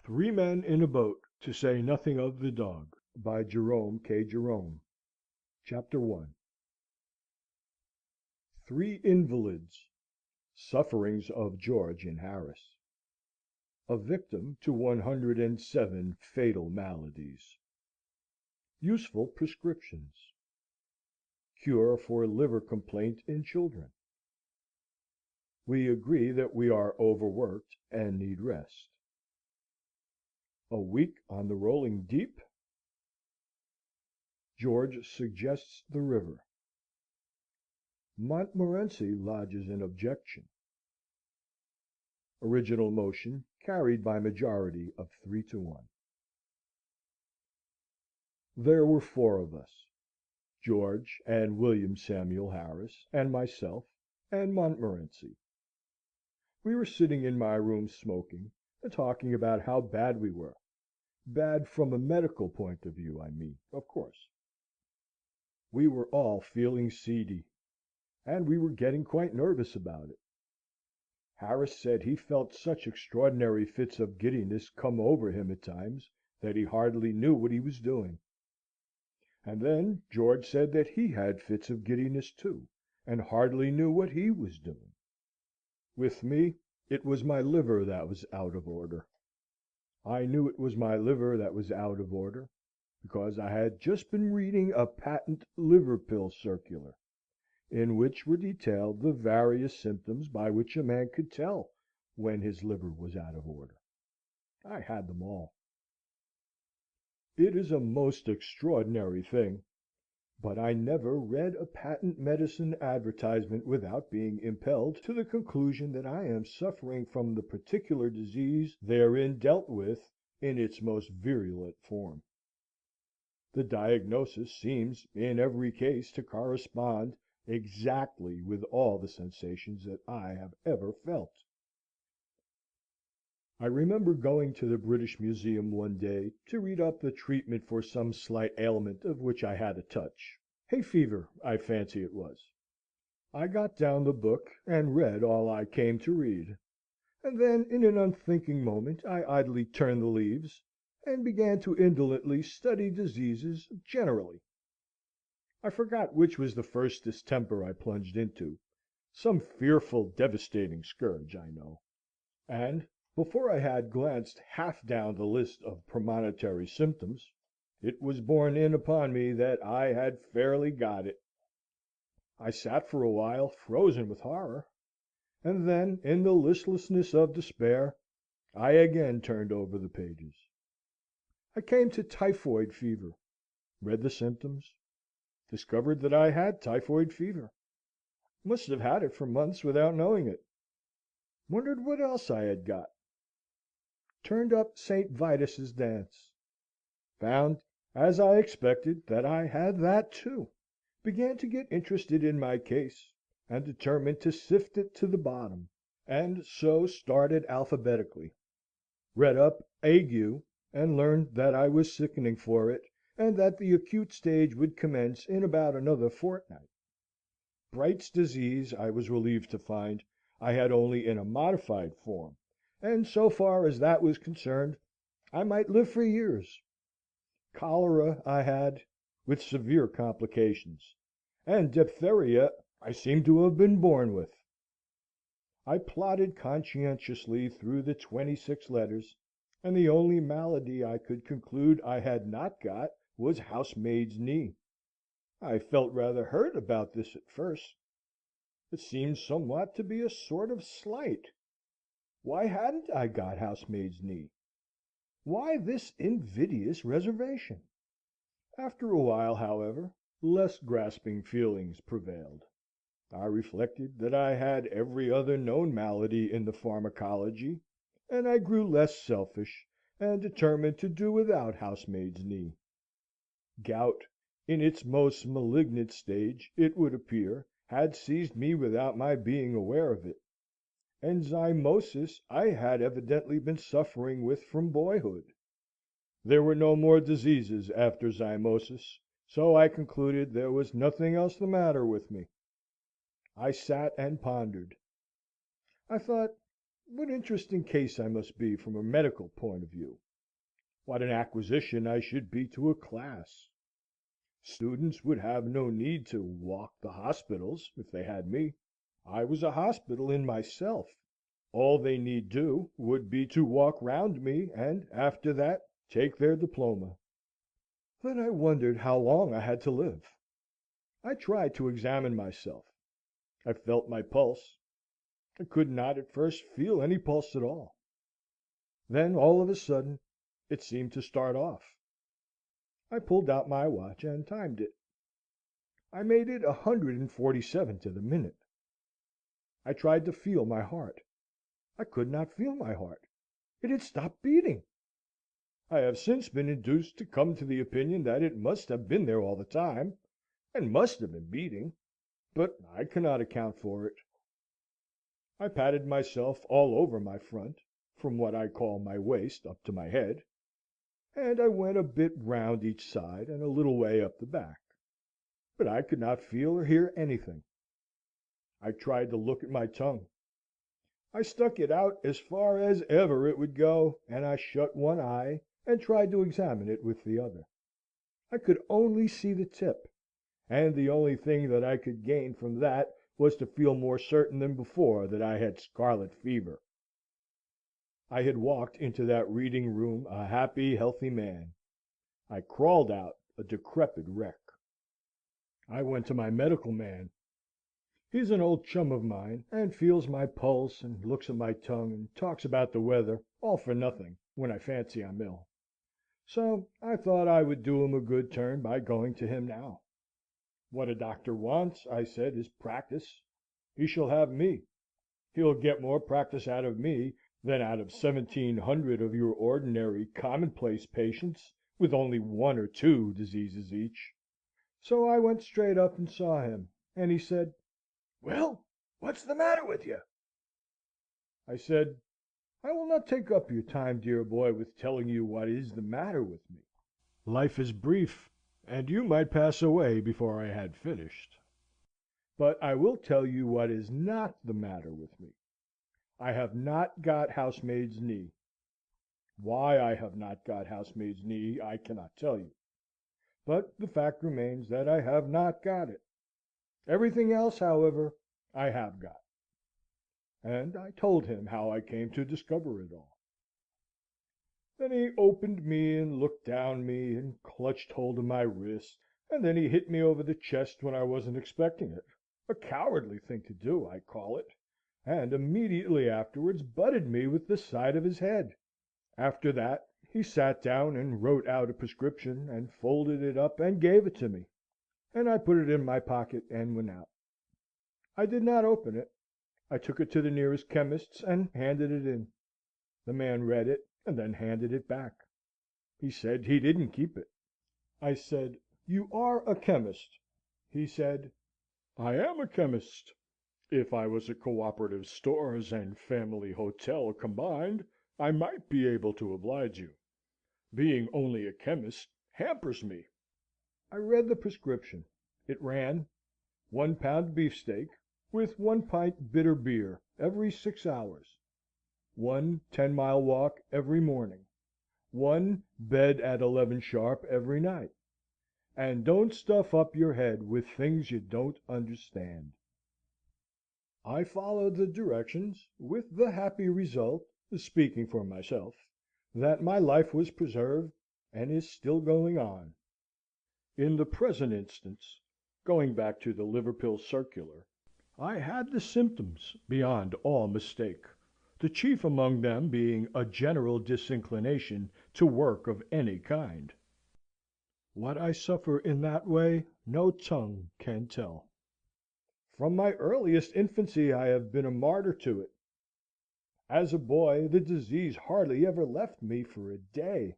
Three Men in a Boat, to say nothing of the Dog, by Jerome K. Jerome. Chapter 1. Three Invalids. Sufferings of George and Harris. A Victim to 107 Fatal Maladies. Useful Prescriptions. Cure for Liver Complaint in Children. We agree that we are overworked and need rest. A week on the rolling deep? George suggests the river. Montmorency lodges an objection. Original motion carried by majority of 3 to 1. There were 4 of us, George and William Samuel Harris, and myself, and Montmorency. We were sitting in my room smoking, and talking about how bad we were. Bad from a medical point of view, I mean, of course. We were all feeling seedy, and we were getting quite nervous about it. Harris said he felt such extraordinary fits of giddiness come over him at times, that he hardly knew what he was doing. And then George said that he had fits of giddiness too, and hardly knew what he was doing. With me, it was my liver that was out of order. I knew it was my liver that was out of order, because I had just been reading a patent liver pill circular, in which were detailed the various symptoms by which a man could tell when his liver was out of order. I had them all. It is a most extraordinary thing, but I never read a patent medicine advertisement without being impelled to the conclusion that I am suffering from the particular disease therein dealt with in its most virulent form. The diagnosis seems in every case to correspond exactly with all the sensations that I have ever felt. I remember going to the British Museum one day to read up the treatment for some slight ailment of which I had a touch. Hay fever, I fancy it was. I got down the book, and read all I came to read, and then in an unthinking moment I idly turned the leaves, and began to indolently study diseases generally. I forgot which was the first distemper I plunged into, some fearful, devastating scourge, I know, and before I had glanced half down the list of premonitory symptoms, it was borne in upon me that I had fairly got it. I sat for a while frozen with horror, and then, in the listlessness of despair, I again turned over the pages. I came to typhoid fever, read the symptoms, discovered that I had typhoid fever, must have had it for months without knowing it, wondered what else I had got, turned up St. Vitus's dance, found, as I expected, that I had that too, began to get interested in my case, and determined to sift it to the bottom, and so started alphabetically, read up ague, and learned that I was sickening for it, and that the acute stage would commence in about another fortnight. Bright's disease, I was relieved to find, I had only in a modified form, and so far as that was concerned, I might live for years. Cholera I had, with severe complications, and diphtheria I seemed to have been born with. I plodded conscientiously through the 26 letters, and the only malady I could conclude I had not got was housemaid's knee. I felt rather hurt about this at first. It seemed somewhat to be a sort of slight. Why hadn't I got housemaid's knee? Why this invidious reservation? After a while, however, less grasping feelings prevailed. I reflected that I had every other known malady in the pharmacology, and I grew less selfish, and determined to do without housemaid's knee. Gout, in its most malignant stage, it would appear, had seized me without my being aware of it. And zymosis I had evidently been suffering with from boyhood. There were no more diseases after zymosis, so I concluded there was nothing else the matter with me. I sat and pondered. I thought, What an interesting case I must be from a medical point of view! What an acquisition I should be to a class! Students would have no need to walk the hospitals if they had me. I was a hospital in myself. All they need do would be to walk round me, and after that take their diploma. Then I wondered how long I had to live. I tried to examine myself. I felt my pulse. I could not at first feel any pulse at all. Then, all of a sudden, it seemed to start off. I pulled out my watch and timed it. I made it 147 to the minute. I tried to feel my heart. I could not feel my heart. It had stopped beating. I have since been induced to come to the opinion that it must have been there all the time, and must have been beating, but I cannot account for it. I patted myself all over my front, from what I call my waist up to my head, and I went a bit round each side and a little way up the back, but I could not feel or hear anything. I tried to look at my tongue. I stuck it out as far as ever it would go, and I shut one eye and tried to examine it with the other. I could only see the tip, and the only thing that I could gain from that was to feel more certain than before that I had scarlet fever. I had walked into that reading room a happy, healthy man. I crawled out a decrepit wreck. I went to my medical man. He's an old chum of mine, and feels my pulse, and looks at my tongue, and talks about the weather, all for nothing, when I fancy I'm ill. So I thought I would do him a good turn by going to him now. What a doctor wants, I said, is practice. He shall have me. He'll get more practice out of me than out of 1,700 of your ordinary commonplace patients, with only one or two diseases each. So I went straight up and saw him, and he said, "Well, what's the matter with you?" I said, "I will not take up your time, dear boy, with telling you what is the matter with me. Life is brief, and you might pass away before I had finished. But I will tell you what is not the matter with me. I have not got housemaid's knee. Why I have not got housemaid's knee I cannot tell you, but the fact remains that I have not got it. Everything else, however, I have got." And I told him how I came to discover it all. Then he opened me and looked down me, and clutched hold of my wrist, and then he hit me over the chest when I wasn't expecting it, a cowardly thing to do, I call it, and immediately afterwards butted me with the side of his head. After that he sat down and wrote out a prescription, and folded it up and gave it to me, and I put it in my pocket and went out. I did not open it. I took it to the nearest chemist's and handed it in. The man read it, and then handed it back. He said he didn't keep it. I said, "You are a chemist?" He said, "I am a chemist. If I was a cooperative stores and family hotel combined, I might be able to oblige you. Being only a chemist hampers me." I read the prescription. It ran, 1 pound beefsteak, with 1 pint bitter beer, every 6 hours. 1 10-mile walk every morning. 1 bed at 11 sharp every night. And don't stuff up your head with things you don't understand. I followed the directions, with the happy result, speaking for myself, that my life was preserved, and is still going on. In the present instance, going back to the Liverpool circular, I had the symptoms beyond all mistake, the chief among them being a general disinclination to work of any kind. What I suffer in that way no tongue can tell. From my earliest infancy I have been a martyr to it. As a boy, the disease hardly ever left me for a day.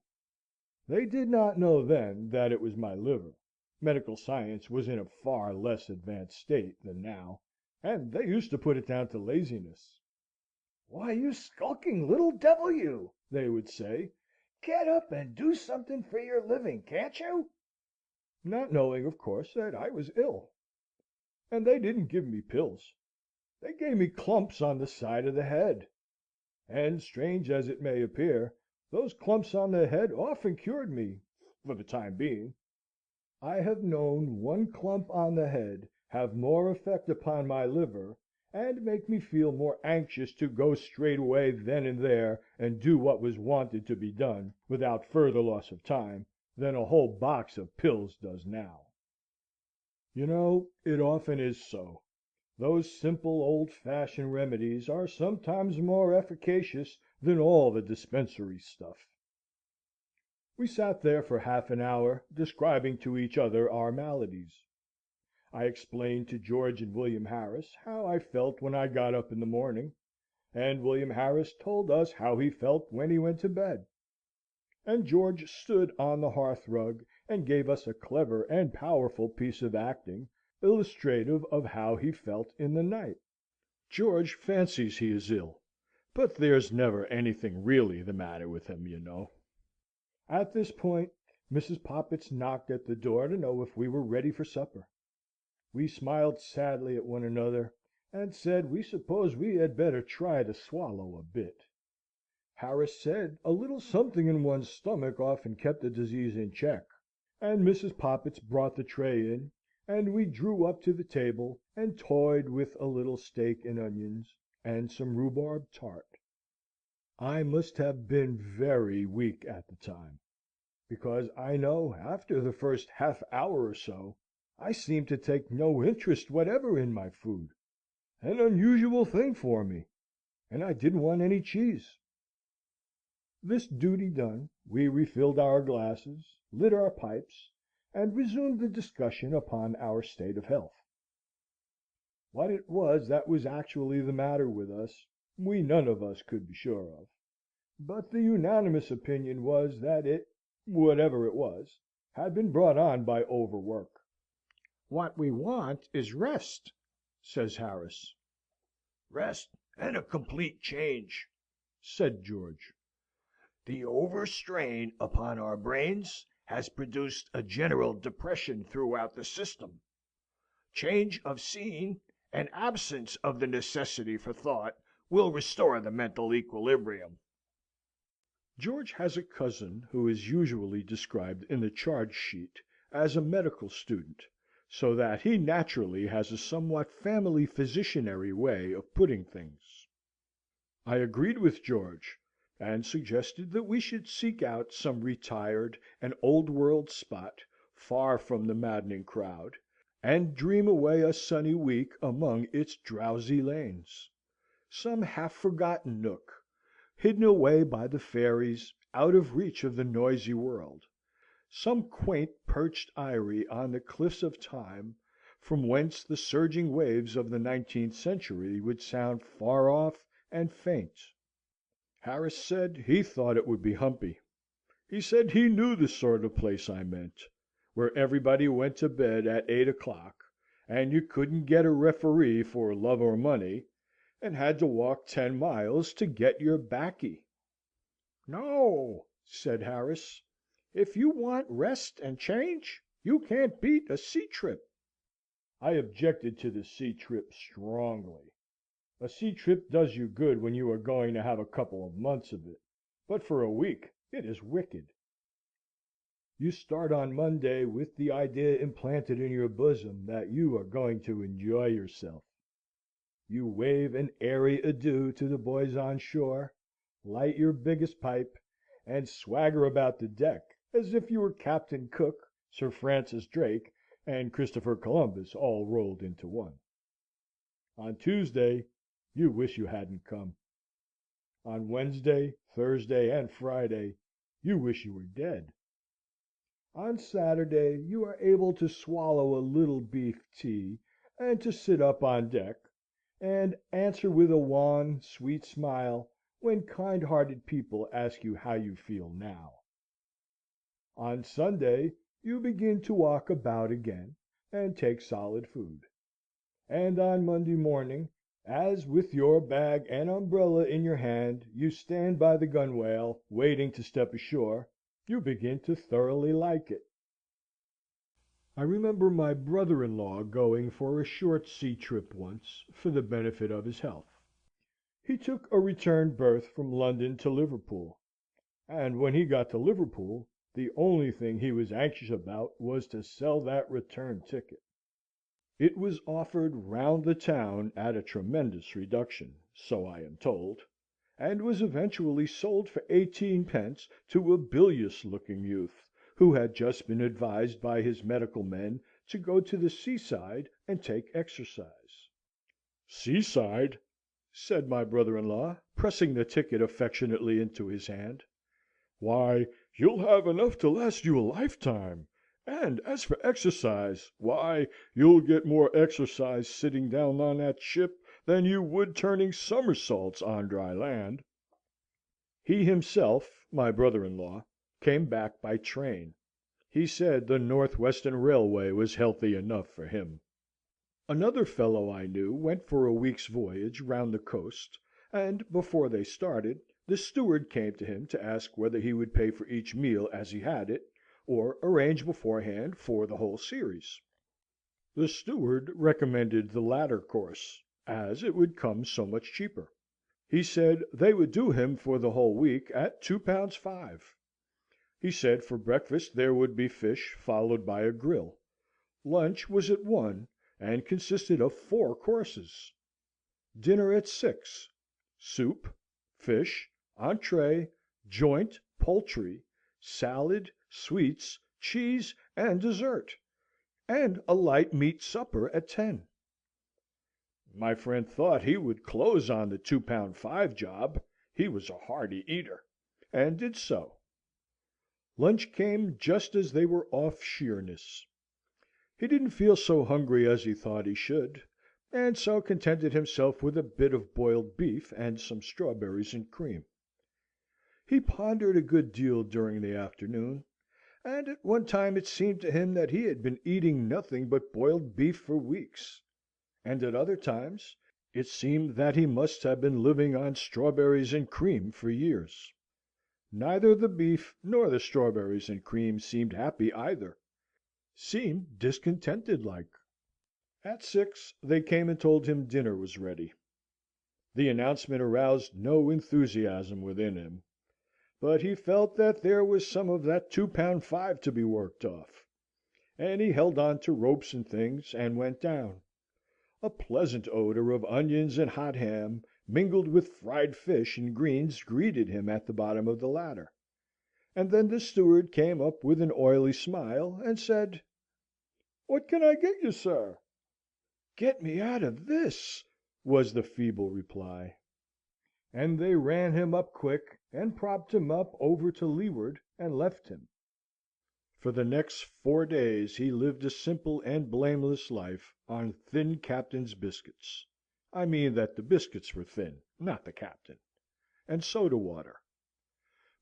They did not know then that it was my liver. Medical science was in a far less advanced state than now, and they used to put it down to laziness. "Why, you skulking little devil, you!" they would say. "Get up and do something for your living, can't you?" Not knowing, of course, that I was ill. And they didn't give me pills. They gave me clumps on the side of the head. and, strange as it may appear, those clumps on the head often cured me for the time being. I have known one clump on the head have more effect upon my liver, and make me feel more anxious to go straightway then and there and do what was wanted to be done, without further loss of time, than a whole box of pills does now. You know, it often is so. Those simple old-fashioned remedies are sometimes more efficacious than all the dispensary stuff. We sat there for half an hour, describing to each other our maladies. I explained to George and William Harris how I felt when I got up in the morning, and William Harris told us how he felt when he went to bed. And George stood on the hearthrug and gave us a clever and powerful piece of acting, illustrative of how he felt in the night. George fancies he is ill, but there's never anything really the matter with him, you know. At this point, Mrs. Poppets knocked at the door to know if we were ready for supper. We smiled sadly at one another, and said we supposed we had better try to swallow a bit. Harris said a little something in one's stomach often kept the disease in check, and Mrs. Poppets brought the tray in, and we drew up to the table, and toyed with a little steak and onions, and some rhubarb tart. I must have been very weak at the time, because I know after the first half hour or so I seemed to take no interest whatever in my food, an unusual thing for me, and I didn't want any cheese. This duty done, we refilled our glasses, lit our pipes, and resumed the discussion upon our state of health. What it was that was actually the matter with us, we none of us could be sure of, but the unanimous opinion was that it, whatever it was, had been brought on by overwork. "What we want is rest," says Harris. "Rest and a complete change," said George. "The overstrain upon our brains has produced a general depression throughout the system. Change of scene and absence of the necessity for thought will restore the mental equilibrium." George has a cousin who is usually described in the charge sheet as a medical student, so that he naturally has a somewhat family physicianary way of putting things. I agreed with George, and suggested that we should seek out some retired and old-world spot, far from the maddening crowd, and dream away a sunny week among its drowsy lanes. Some half-forgotten nook, hidden away by the fairies, out of reach of the noisy world. Some quaint perched eyrie on the cliffs of time, from whence the surging waves of the 19th century would sound far off and faint. Harris said he thought it would be humpy. He said he knew the sort of place I meant, where everybody went to bed at 8 o'clock, and you couldn't get a referee for love or money, and had to walk 10 miles to get your baccy. "No," said Harris. "If you want rest and change, you can't beat a sea trip." I objected to the sea trip strongly. A sea trip does you good when you are going to have a couple of months of it, but for a week it is wicked. You start on Monday with the idea implanted in your bosom that you are going to enjoy yourself. You wave an airy adieu to the boys on shore, light your biggest pipe, and swagger about the deck as if you were Captain Cook, Sir Francis Drake, and Christopher Columbus all rolled into one. On Tuesday, you wish you hadn't come. On Wednesday, Thursday, and Friday, you wish you were dead. On Saturday, you are able to swallow a little beef tea, and to sit up on deck, and answer with a wan, sweet smile when kind-hearted people ask you how you feel now. On Sunday, you begin to walk about again, and take solid food. And on Monday morning, as with your bag and umbrella in your hand you stand by the gunwale, waiting to step ashore, you begin to thoroughly like it. I remember my brother-in-law going for a short sea trip once, for the benefit of his health. He took a return berth from London to Liverpool, and when he got to Liverpool, the only thing he was anxious about was to sell that return ticket. It was offered round the town at a tremendous reduction, so I am told, and was eventually sold for 18d. to a bilious looking youth, who had just been advised by his medical men to go to the seaside and take exercise. "Seaside!" said my brother-in-law, pressing the ticket affectionately into his hand. "Why, you'll have enough to last you a lifetime; and as for exercise, why, you'll get more exercise sitting down on that ship than you would turning somersaults on dry land." He himself, my brother-in-law, came back by train. He said the North Western Railway was healthy enough for him. Another fellow I knew went for a week's voyage round the coast, and, before they started, the steward came to him to ask whether he would pay for each meal as he had it, or arrange beforehand for the whole series. The steward recommended the latter course, as it would come so much cheaper. He said they would do him for the whole week at £2 5. He said for breakfast there would be fish, followed by a grill. Lunch was at 1, and consisted of 4 courses. Dinner at 6. Soup, fish, entree, joint, poultry, salad, sweets, cheese, and dessert, and a light meat supper at 10. My friend thought he would close on the £2 5 job, he was a hearty eater, and did so. Lunch came just as they were off Sheerness. He didn't feel so hungry as he thought he should, and so contented himself with a bit of boiled beef and some strawberries and cream. He pondered a good deal during the afternoon, and at one time it seemed to him that he had been eating nothing but boiled beef for weeks, and at other times it seemed that he must have been living on strawberries and cream for years. Neither the beef nor the strawberries and cream seemed happy either, seemed discontented like. At 6 they came and told him dinner was ready. The announcement aroused no enthusiasm within him, but he felt that there was some of that £2 5 to be worked off, and he held on to ropes and things, and went down. A pleasant odour of onions and hot ham, mingled with fried fish and greens, greeted him at the bottom of the ladder; and then the steward came up with an oily smile, and said, "What can I get you, sir?" "Get me out of this," was the feeble reply. And they ran him up quick, and propped him up over to leeward, and left him. For the next 4 days he lived a simple and blameless life on thin captain's biscuits (I mean that the biscuits were thin, not the captain), and soda water.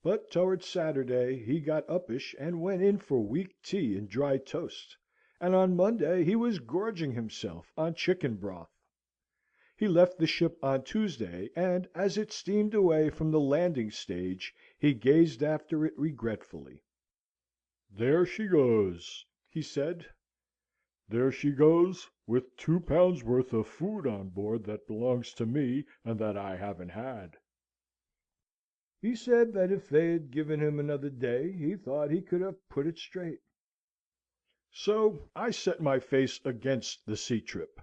But towards Saturday he got uppish, and went in for weak tea and dry toast, and on Monday he was gorging himself on chicken broth. He left the ship on Tuesday, and as it steamed away from the landing stage he gazed after it regretfully. "There she goes," he said. "There she goes, with £2 worth of food on board that belongs to me, and that I haven't had." He said that if they had given him another day, he thought he could have put it straight. So I set my face against the sea trip.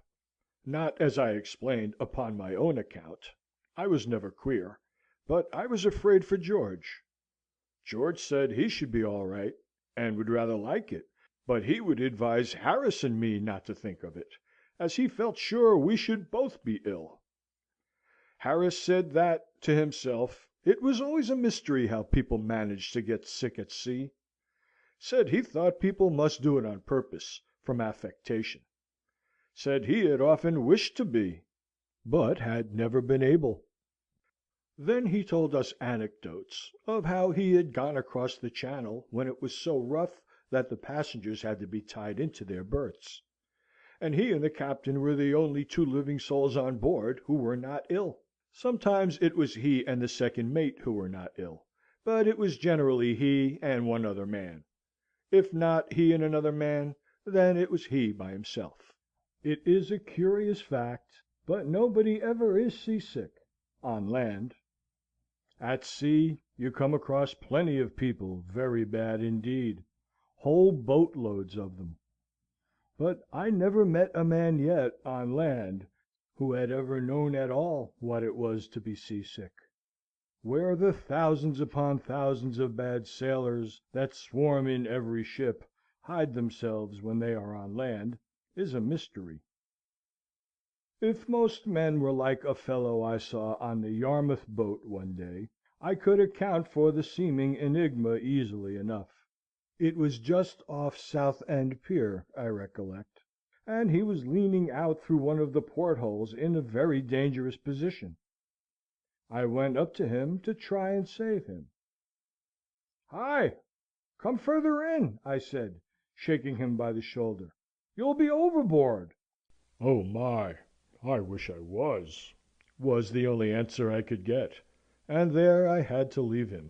Not, as I explained, upon my own account. I was never queer, but I was afraid for George. George said he should be all right, and would rather like it, but he would advise Harris and me not to think of it, as he felt sure we should both be ill. Harris said that, to himself, it was always a mystery how people managed to get sick at sea. Said he thought people must do it on purpose, from affectation. Said he had often wished to be, but had never been able. Then he told us anecdotes of how he had gone across the Channel when it was so rough that the passengers had to be tied into their berths, and he and the captain were the only 2 living souls on board who were not ill. Sometimes it was he and the second mate who were not ill, but it was generally he and one other man. If not he and another man, then it was he by himself. It is a curious fact, but nobody ever is seasick. on land. At sea, you come across plenty of people very bad indeed, whole boatloads of them. But I never met a man yet, on land, who had ever known at all what it was to be seasick. Where the thousands upon thousands of bad sailors that swarm in every ship hide themselves when they are on land, is a mystery. If most men were like a fellow I saw on the Yarmouth boat one day, I could account for the seeming enigma easily enough. It was just off Southend Pier, I recollect, and he was leaning out through one of the portholes in a very dangerous position. I went up to him to try and save him. "Hi! Come further in," I said, shaking him by the shoulder. "You'll be overboard." "Oh, my! I wish I was the only answer I could get, and there I had to leave him.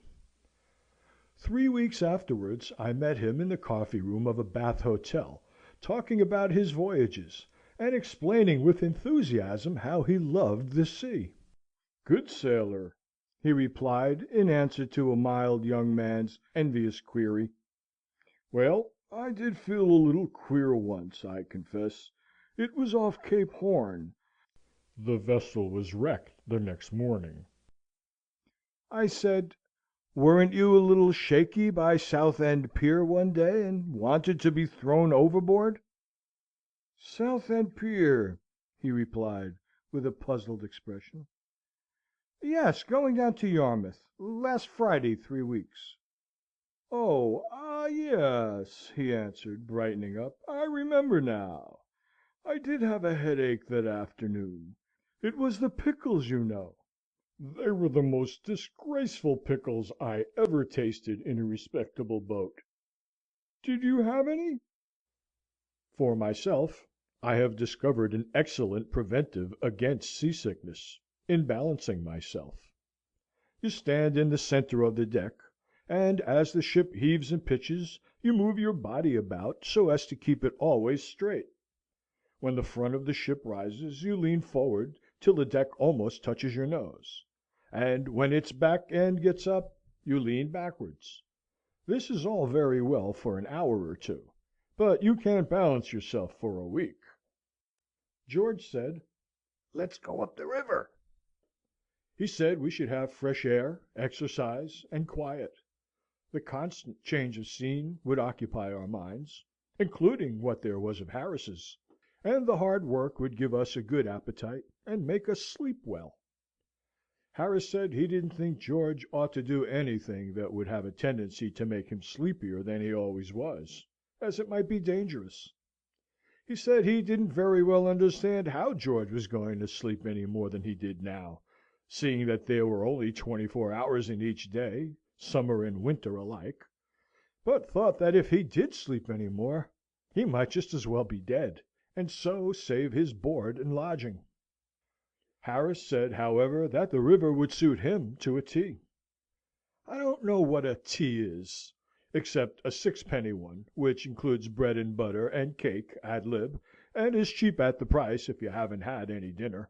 3 weeks afterwards I met him in the coffee room of a Bath hotel, talking about his voyages, and explaining with enthusiasm how he loved the sea. "Good sailor," he replied, in answer to a mild young man's envious query. "Well, I did feel a little queer once, I confess. It was off Cape Horn. The vessel was wrecked the next morning." I said, "Weren't you a little shaky by Southend Pier one day, and wanted to be thrown overboard?" "Southend Pier?" he replied, with a puzzled expression. "Yes, going down to Yarmouth. Last Friday 3 weeks." "Oh, yes," he answered, brightening up. "I remember now. I did have a headache that afternoon. It was the pickles, you know. They were the most disgraceful pickles I ever tasted in a respectable boat. Did you have any?" For myself, I have discovered an excellent preventive against seasickness, in balancing myself. You stand in the centre of the deck, and as the ship heaves and pitches, you move your body about so as to keep it always straight. When the front of the ship rises, you lean forward till the deck almost touches your nose; and when its back end gets up, you lean backwards. This is all very well for an hour or two, but you can't balance yourself for a week. George said, Let's go up the river. he said we should have fresh air, exercise, and quiet. The constant change of scene would occupy our minds, including what there was of Harris's, and the hard work would give us a good appetite, and make us sleep well. Harris said he didn't think George ought to do anything that would have a tendency to make him sleepier than he always was, as it might be dangerous. He said he didn't very well understand how George was going to sleep any more than he did now, seeing that there were only 24 hours in each day, summer and winter alike, but thought that if he did sleep any more, he might just as well be dead, and so save his board and lodging. Harris said, however, that the river would suit him to a T. I don't know what a tea is, except a sixpenny one, which includes bread and butter and cake ad lib, and is cheap at the price if you haven't had any dinner.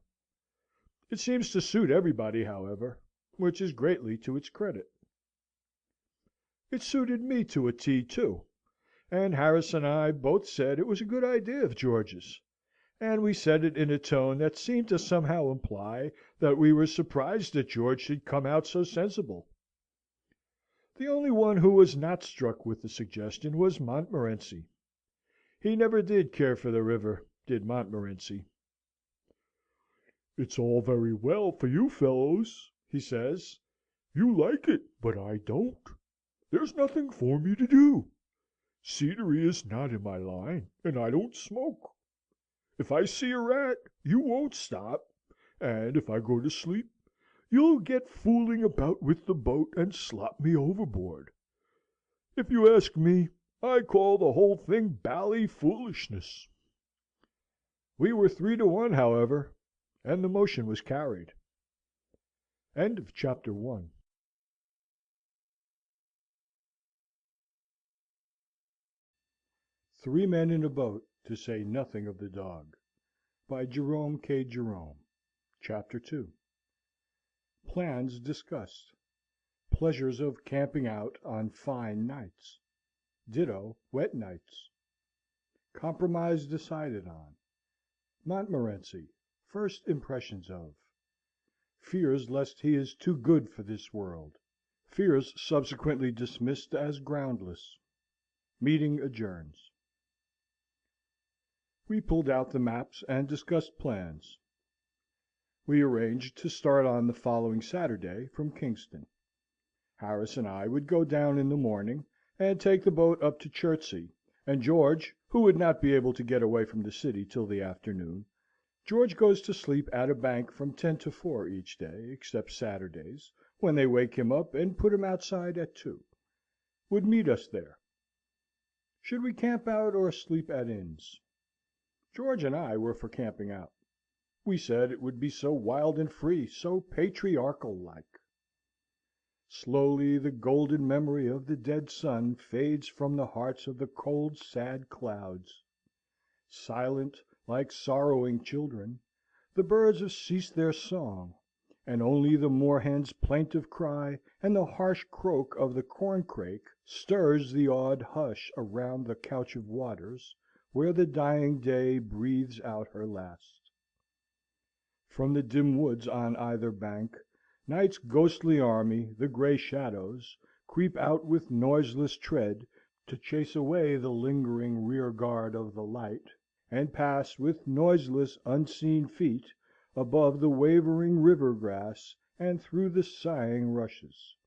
It seems to suit everybody, however, which is greatly to its credit. It suited me to a T, too, and Harris and I both said it was a good idea of George's, and we said it in a tone that seemed to somehow imply that we were surprised that George should come out so sensible. The only one who was not struck with the suggestion was Montmorency. He never did care for the river, did Montmorency. "It's all very well for you fellows," he says. "You like it, but I don't. There's nothing for me to do. Scenery is not in my line, and I don't smoke. If I see a rat, you won't stop, and if I go to sleep, you'll get fooling about with the boat and slop me overboard. If you ask me, I call the whole thing bally foolishness." We were 3-1, however, and the motion was carried. End of chapter 1. Three Men in a Boat, to say nothing of the Dog, by Jerome K. Jerome. Chapter 2. Plans discussed. Pleasures of camping out on fine nights. Ditto wet nights. Compromise decided on. Montmorency. First impressions of. Fears lest he is too good for this world. Fears subsequently dismissed as groundless. Meeting adjourns. We pulled out the maps and discussed plans. We arranged to start on the following Saturday from Kingston. Harris and I would go down in the morning, and take the boat up to Chertsey, and George, who would not be able to get away from the city till the afternoon George goes to sleep at a bank from 10 to 4 each day, except Saturdays, when they wake him up and put him outside at 2 would meet us there. Should we camp out or sleep at inns? George and I were for camping out. We said it would be so wild and free, so patriarchal-like. Slowly the golden memory of the dead sun fades from the hearts of the cold, sad clouds. Silent, like sorrowing children, the birds have ceased their song, and only the moorhen's plaintive cry and the harsh croak of the corncrake stirs the awed hush around the couch of waters, where the dying day breathes out her last. From the dim woods on either bank, night's ghostly army, the grey shadows, creep out with noiseless tread to chase away the lingering rear guard of the light, and pass with noiseless unseen feet above the wavering river grass and through the sighing rushes.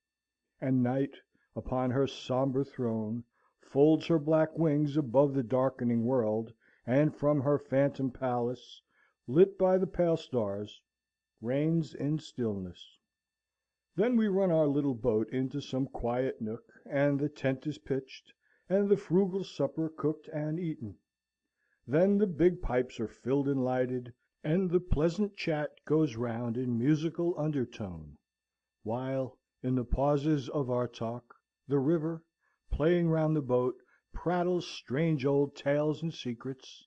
And night, upon her sombre throne, folds her black wings above the darkening world, and from her phantom palace, lit by the pale stars, reigns in stillness. Then we run our little boat into some quiet nook, and the tent is pitched, and the frugal supper cooked and eaten. Then the big pipes are filled and lighted, and the pleasant chat goes round in musical undertone, while, in the pauses of our talk, the river, playing round the boat, prattles strange old tales and secrets,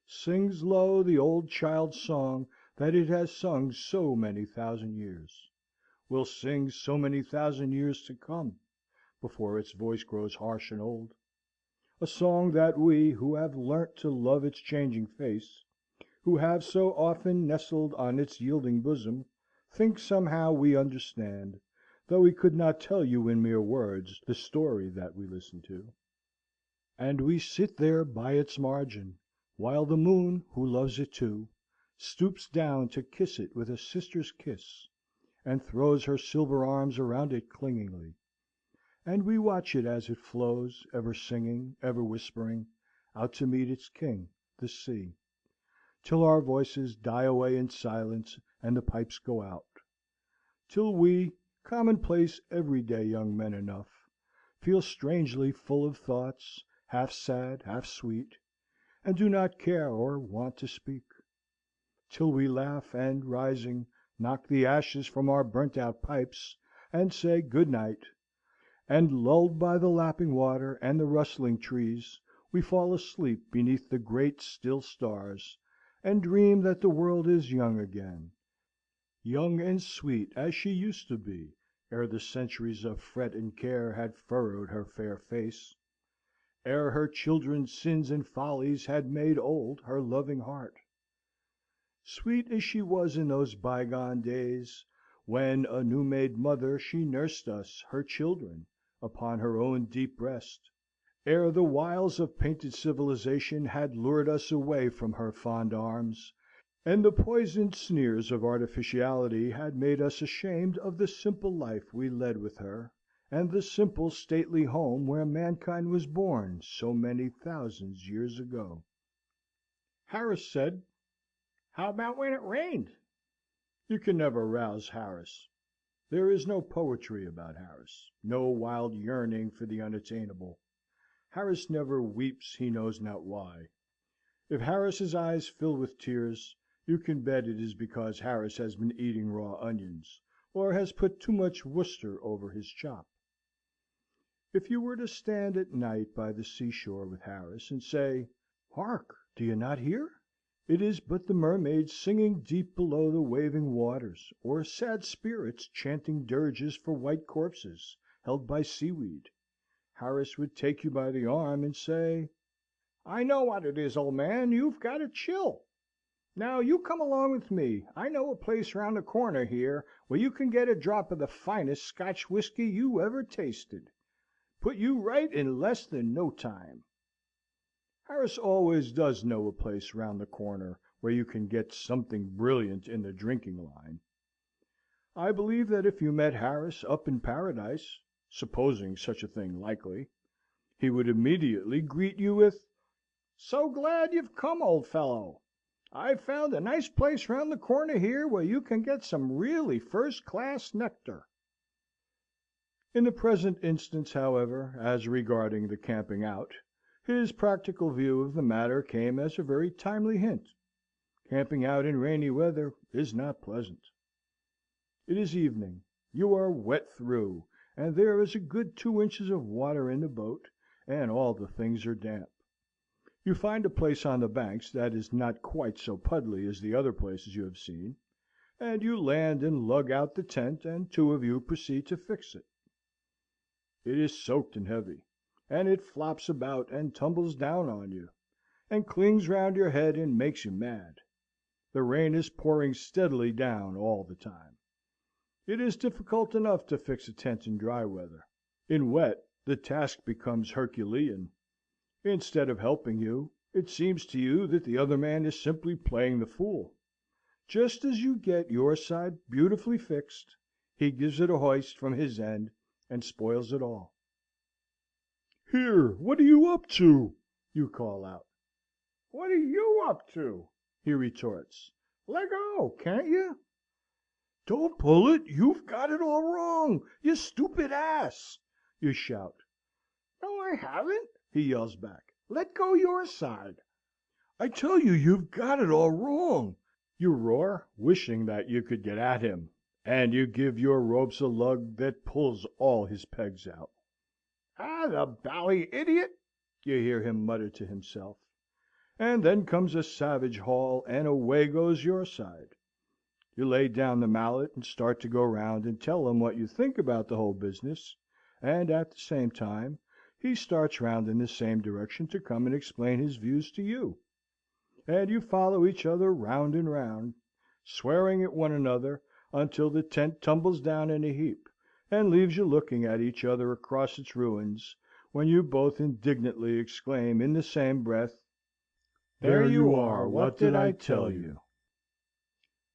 sings low the old child's song that it has sung so many thousand years, will sing so many thousand years to come, before its voice grows harsh and old. A song that we, who have learnt to love its changing face, who have so often nestled on its yielding bosom, think somehow we understand, though we could not tell you in mere words the story that we listen to. And we sit there by its margin, while the moon, who loves it too, stoops down to kiss it with a sister's kiss, and throws her silver arms around it clingingly. And we watch it as it flows, ever singing, ever whispering, out to meet its king, the sea, till our voices die away in silence and the pipes go out, till we, commonplace everyday young men enough, feel strangely full of thoughts, half sad, half sweet, and do not care or want to speak, till we laugh, and, rising, knock the ashes from our burnt-out pipes, and say good night, and, lulled by the lapping water and the rustling trees, we fall asleep beneath the great still stars, and dream that the world is young again, young and sweet as she used to be ere the centuries of fret and care had furrowed her fair face, ere her children's sins and follies had made old her loving heart. Sweet as she was in those bygone days, when, a new-made mother, she nursed us, her children, upon her own deep breast, ere the wiles of painted civilization had lured us away from her fond arms, and the poisoned sneers of artificiality had made us ashamed of the simple life we led with her, and the simple stately home where mankind was born so many thousands years ago. Harris said, "How about when it rained?" You can never rouse Harris. There is no poetry about Harris, no wild yearning for the unattainable. Harris never weeps he knows not why. If Harris's eyes fill with tears, you can bet it is because Harris has been eating raw onions, or has put too much Worcester over his chop. If you were to stand at night by the seashore with Harris, and say, "Hark! do you not hear?" It is but the mermaids singing deep below the waving waters, or sad spirits chanting dirges for white corpses held by seaweed. Harris would take you by the arm and say, "I know what it is, old man. You've got a chill. Now you come along with me. I know a place round the corner here where you can get a drop of the finest Scotch whisky you ever tasted. Put you right in less than no time." Harris always does know a place round the corner where you can get something brilliant in the drinking line. I believe that if you met Harris up in Paradise, supposing such a thing likely, he would immediately greet you with, "So glad you've come, old fellow. I've found a nice place round the corner here where you can get some really first-class nectar." In the present instance, however, as regarding the camping out, his practical view of the matter came as a very timely hint. Camping out in rainy weather is not pleasant. It is evening. You are wet through, and there is a good 2 inches of water in the boat, and all the things are damp. You find a place on the banks that is not quite so puddly as the other places you have seen, and you land and lug out the tent, and 2 of you proceed to fix it. It is soaked and heavy, and it flops about and tumbles down on you, and clings round your head and makes you mad. The rain is pouring steadily down all the time. It is difficult enough to fix a tent in dry weather. In wet, the task becomes Herculean. Instead of helping you, it seems to you that the other man is simply playing the fool. Just as you get your side beautifully fixed, he gives it a hoist from his end, and spoils it all. "Here, what are you up to?" you call out. "What are you up to?" he retorts. "Let go, can't you?" "Don't pull it! You've got it all wrong, you stupid ass!" you shout. "No, I haven't," he yells back. "Let go your side." "I tell you, you've got it all wrong!" you roar, wishing that you could get at him, and you give your ropes a lug that pulls all his pegs out. "Ah, the bally idiot!" you hear him mutter to himself. And then comes a savage haul, and away goes your side. You lay down the mallet and start to go round and tell him what you think about the whole business, and at the same time he starts round in the same direction to come and explain his views to you. And you follow each other round and round, swearing at one another, until the tent tumbles down in a heap, and leaves you looking at each other across its ruins, when you both indignantly exclaim in the same breath, "There you are! What did I tell you?"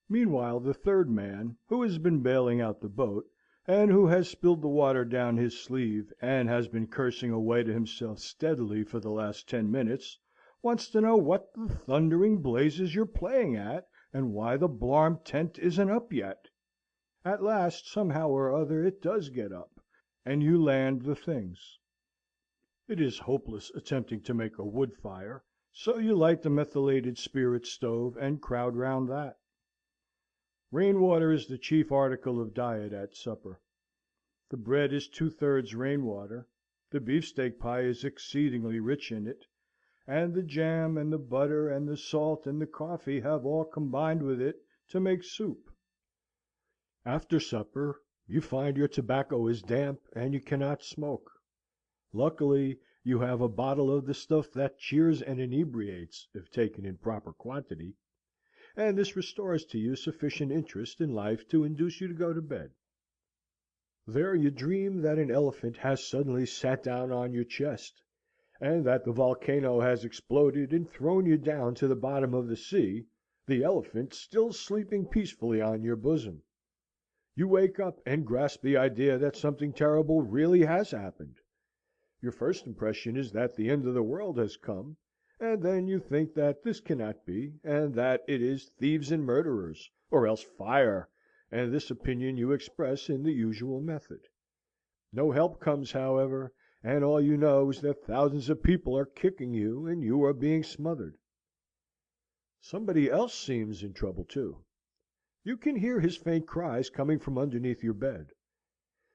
Meanwhile, the third man, who has been bailing out the boat, and who has spilled the water down his sleeve, and has been cursing away to himself steadily for the last 10 minutes, wants to know what the thundering blazes you're playing at, and why the blarmed tent isn't up yet. At last, somehow or other, it does get up, and you land the things. It is hopeless attempting to make a wood fire, so you light the methylated spirit stove, and crowd round that. Rainwater is the chief article of diet at supper. The bread is 2/3 rainwater, the beefsteak pie is exceedingly rich in it, and the jam, and the butter, and the salt, and the coffee have all combined with it to make soup. After supper, you find your tobacco is damp, and you cannot smoke. Luckily, you have a bottle of the stuff that cheers and inebriates, if taken in proper quantity, and this restores to you sufficient interest in life to induce you to go to bed. There you dream that an elephant has suddenly sat down on your chest, and that the volcano has exploded and thrown you down to the bottom of the sea, the elephant still sleeping peacefully on your bosom. You wake up and grasp the idea that something terrible really has happened. Your first impression is that the end of the world has come, and then you think that this cannot be, and that it is thieves and murderers, or else fire, and this opinion you express in the usual method. No help comes, however, and all you know is that thousands of people are kicking you, and you are being smothered. Somebody else seems in trouble, too. You can hear his faint cries coming from underneath your bed.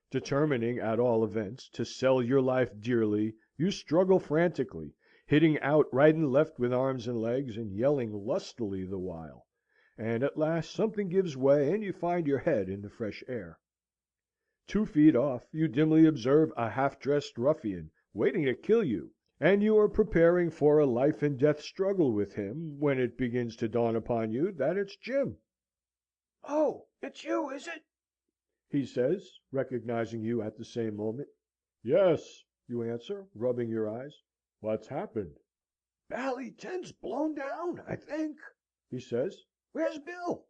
Determining, at all events, to sell your life dearly, you struggle frantically, hitting out right and left with arms and legs, and yelling lustily the while; and at last something gives way, and you find your head in the fresh air. 2 feet off, you dimly observe a half-dressed ruffian, waiting to kill you, and you are preparing for a life-and-death struggle with him, when it begins to dawn upon you that it's Jim. "Oh, it's you, is it?" he says, recognizing you at the same moment. "Yes," you answer, rubbing your eyes. "What's happened?" "Bally 10's blown down, I think," he says. "Where's Bill?"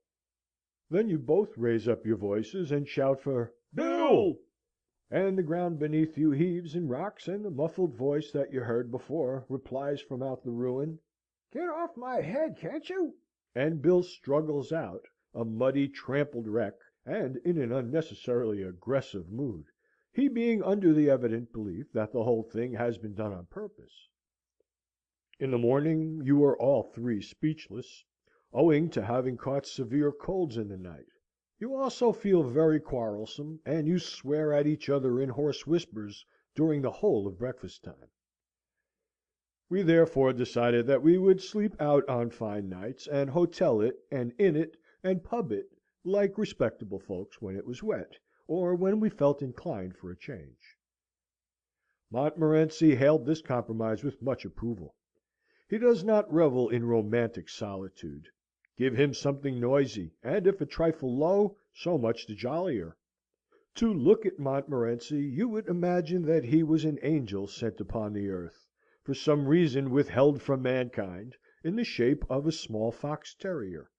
Then you both raise up your voices and shout for "Bill!" and the ground beneath you heaves and rocks, and the muffled voice that you heard before replies from out the ruin, "Get off my head, can't you?" and Bill struggles out, a muddy, trampled wreck, and in an unnecessarily aggressive mood, he being under the evident belief that the whole thing has been done on purpose. In the morning you are all three speechless, owing to having caught severe colds in the night. You also feel very quarrelsome, and you swear at each other in hoarse whispers during the whole of breakfast time. We therefore decided that we would sleep out on fine nights, and hotel it, and inn it, and pub it, like respectable folks, when it was wet, or when we felt inclined for a change. Montmorency hailed this compromise with much approval. He does not revel in romantic solitude. Give him something noisy, and if a trifle low, so much the jollier. To look at Montmorency, you would imagine that he was an angel sent upon the earth, for some reason withheld from mankind, in the shape of a small fox terrier.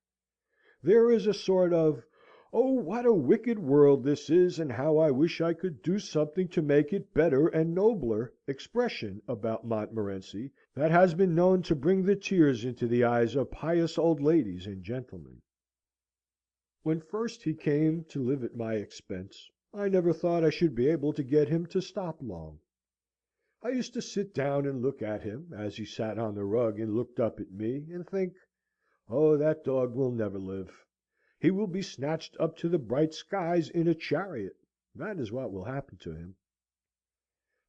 There is a sort of "Oh, what a wicked world this is, and how I wish I could do something to make it better and nobler" expression about Montmorency that has been known to bring the tears into the eyes of pious old ladies and gentlemen. When first he came to live at my expense, I never thought I should be able to get him to stop long. I used to sit down and look at him, as he sat on the rug and looked up at me, and think, "Oh, that dog will never live. He will be snatched up to the bright skies in a chariot. That is what will happen to him."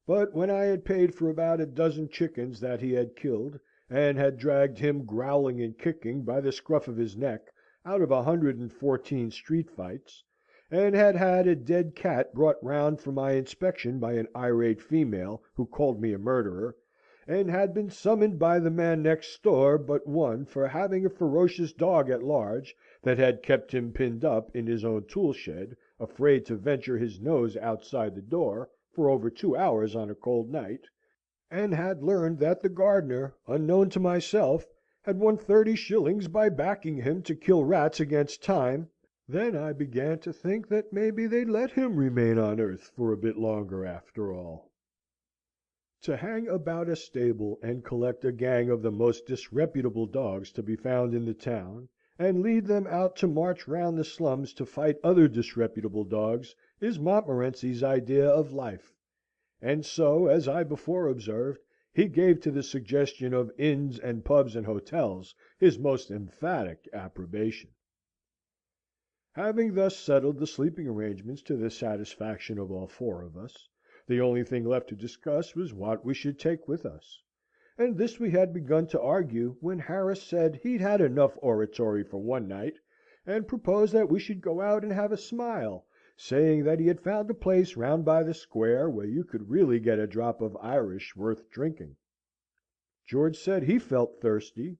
But when I had paid for about a dozen chickens that he had killed, and had dragged him growling and kicking by the scruff of his neck out of 114 street fights, and had had a dead cat brought round for my inspection by an irate female who called me a murderer, and had been summoned by the man next door but one for having a ferocious dog at large that had kept him pinned up in his own tool shed, afraid to venture his nose outside the door, for over 2 hours on a cold night, and had learned that the gardener, unknown to myself, had won 30 shillings by backing him to kill rats against time, then I began to think that maybe they'd let him remain on earth for a bit longer, after all. To hang about a stable and collect a gang of the most disreputable dogs to be found in the town, and lead them out to march round the slums to fight other disreputable dogs, is Montmorency's idea of life; and so, as I before observed, he gave to the suggestion of inns and pubs and hotels his most emphatic approbation. Having thus settled the sleeping arrangements to the satisfaction of all four of us, the only thing left to discuss was what we should take with us; and this we had begun to argue, when Harris said he'd had enough oratory for one night, and proposed that we should go out and have a smile, saying that he had found a place round by the square where you could really get a drop of Irish worth drinking. George said he felt thirsty.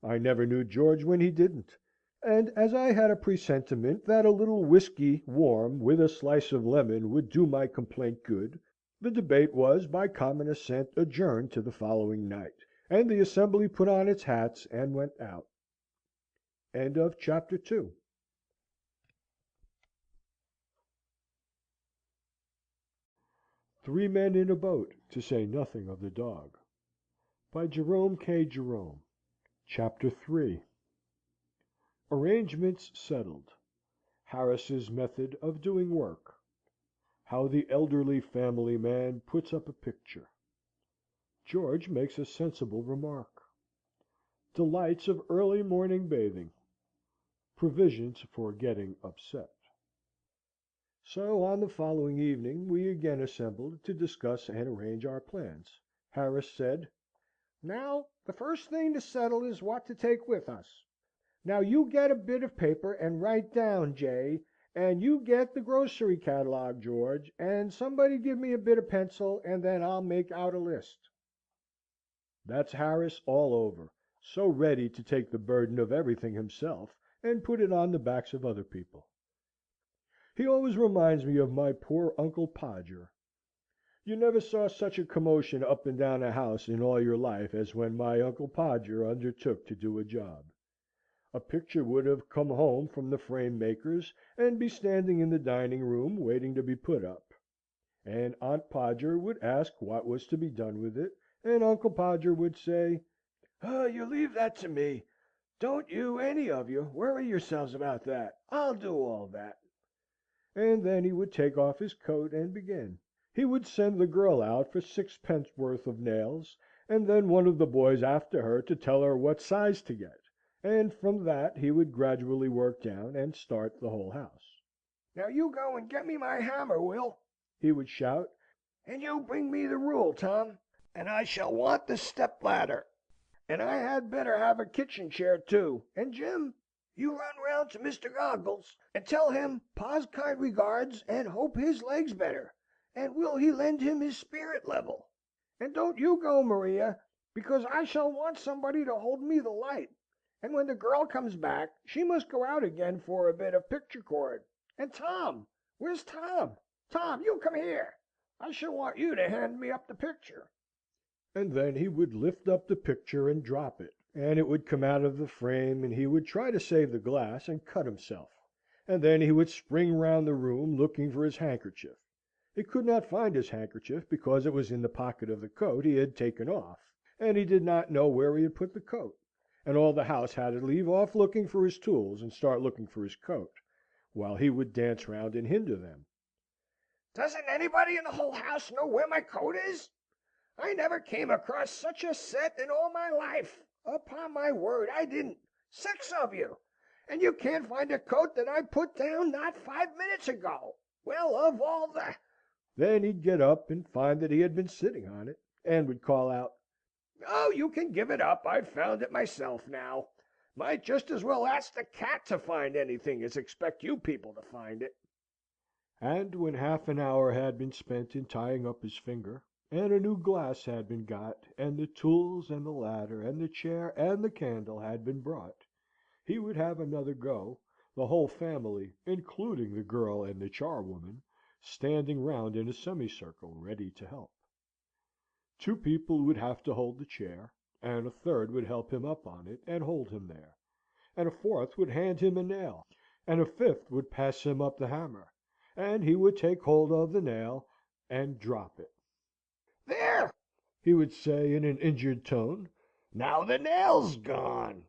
I never knew George when he didn't; and as I had a presentiment that a little whisky warm with a slice of lemon would do my complaint good, the debate was by common assent adjourned to the following night, and the assembly put on its hats and went out. Chapter 3. 3 Men in a Boat, to say nothing of the dog. By Jerome K. Jerome. Chapter 3. Arrangements settled. Harris's method of doing work. How the elderly family man puts up a picture. George makes a sensible remark. Delights of early morning bathing. Provisions for getting upset. So on the following evening we again assembled to discuss and arrange our plans. Harris said, Now, the first thing to settle is what to take with us. Now, you get a bit of paper and write down, Jay, and you get the grocery catalogue, George, and somebody give me a bit of pencil, and then I'll make out a list." That's Harris all over, so ready to take the burden of everything himself, and put it on the backs of other people. He always reminds me of my poor Uncle Podger. You never saw such a commotion up and down a house in all your life as when my Uncle Podger undertook to do a job. A picture would have come home from the frame maker's, and be standing in the dining room waiting to be put up. And Aunt Podger would ask what was to be done with it, and Uncle Podger would say, "Oh, you leave that to me. Don't you, any of you, worry yourselves about that. I'll do all that." And then he would take off his coat and begin. He would send the girl out for sixpence worth of nails, and then one of the boys after her to tell her what size to get, and from that he would gradually work down and start the whole house. "Now you go and get me my hammer, Will," he would shout, "and you bring me the rule, Tom, and I shall want the step ladder. And I had better have a kitchen chair, too. And Jim, you run round to Mr. Goggles, and tell him Pa's kind regards, and hope his leg's better, and will he lend him his spirit level. And don't you go, Maria, because I shall want somebody to hold me the light. And when the girl comes back, she must go out again for a bit of picture cord. And Tom, where's Tom? Tom, you come here. I shall want you to hand me up the picture." And then he would lift up the picture and drop it, and it would come out of the frame, and he would try to save the glass, and cut himself. And then he would spring round the room, looking for his handkerchief. He could not find his handkerchief, because it was in the pocket of the coat he had taken off, and he did not know where he had put the coat, and all the house had to leave off looking for his tools, and start looking for his coat, while he would dance round and hinder them. "Doesn't anybody in the whole house know where my coat is? I never came across such a set in all my life. Upon my word, I didn't. 6 of you! And you can't find a coat that I put down not 5 minutes ago. Well, of all the—" Then he'd get up and find that he had been sitting on it, and would call out, "Oh, you can give it up. I've found it myself now. Might just as well ask the cat to find anything as expect you people to find it." And when half an hour had been spent in tying up his finger, and a new glass had been got, and the tools, and the ladder, and the chair, and the candle had been brought, he would have another go, the whole family, including the girl and the charwoman, standing round in a semicircle, ready to help. 2 people would have to hold the chair, and a third would help him up on it, and hold him there, and a fourth would hand him a nail, and a fifth would pass him up the hammer, and he would take hold of the nail and drop it. "There!" he would say in an injured tone. "Now the nail's gone."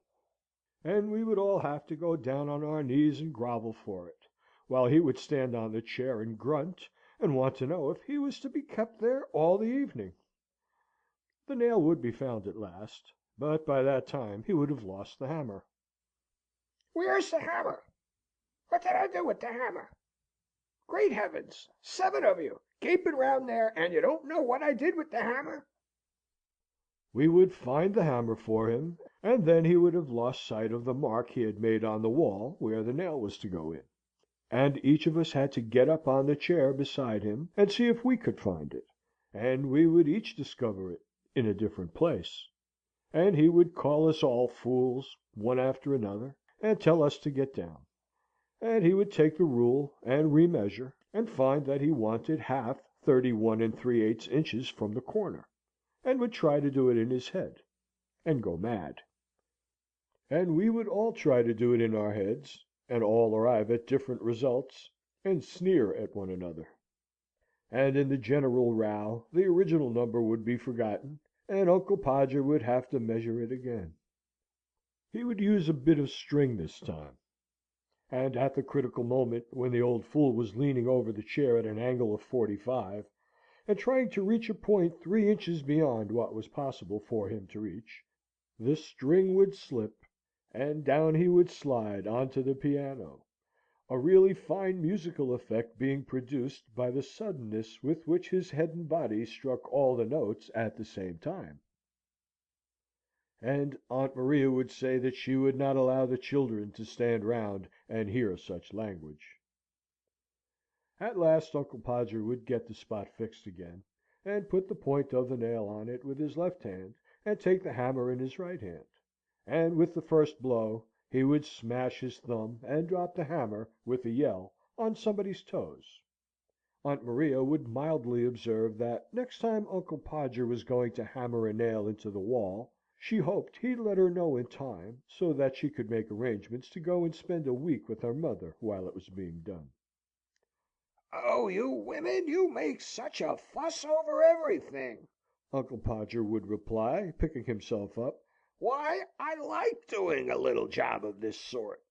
And we would all have to go down on our knees and grovel for it, while he would stand on the chair and grunt, and want to know if he was to be kept there all the evening. The nail would be found at last, but by that time he would have lost the hammer. "Where's the hammer? What did I do with the hammer? Great heavens! 7 of you, gaping round there, and you don't know what I did with the hammer?" We would find the hammer for him, and then he would have lost sight of the mark he had made on the wall where the nail was to go in, and each of us had to get up on the chair beside him, and see if we could find it, and we would each discover it in a different place, and he would call us all fools, one after another, and tell us to get down, and he would take the rule and remeasure, and find that he wanted half 31 3/8 inches from the corner, and would try to do it in his head, and go mad. And we would all try to do it in our heads, and all arrive at different results, and sneer at one another. And in the general row the original number would be forgotten, and Uncle Podger would have to measure it again. He would use a bit of string this time, and at the critical moment, when the old fool was leaning over the chair at an angle of 45, and trying to reach a point 3 inches beyond what was possible for him to reach, the string would slip, and down he would slide on to the piano, a really fine musical effect being produced by the suddenness with which his head and body struck all the notes at the same time. and Aunt Maria would say that she would not allow the children to stand round and hear such language. At last Uncle Podger would get the spot fixed again, and put the point of the nail on it with his left hand, and take the hammer in his right hand; and with the first blow he would smash his thumb, and drop the hammer, with a yell, on somebody's toes. Aunt Maria would mildly observe that next time Uncle Podger was going to hammer a nail into the wall, she hoped he'd let her know in time, so that she could make arrangements to go and spend a week with her mother while it was being done. "Oh, you women, you make such a fuss over everything!" Uncle Podger would reply, picking himself up. "Why, I like doing a little job of this sort."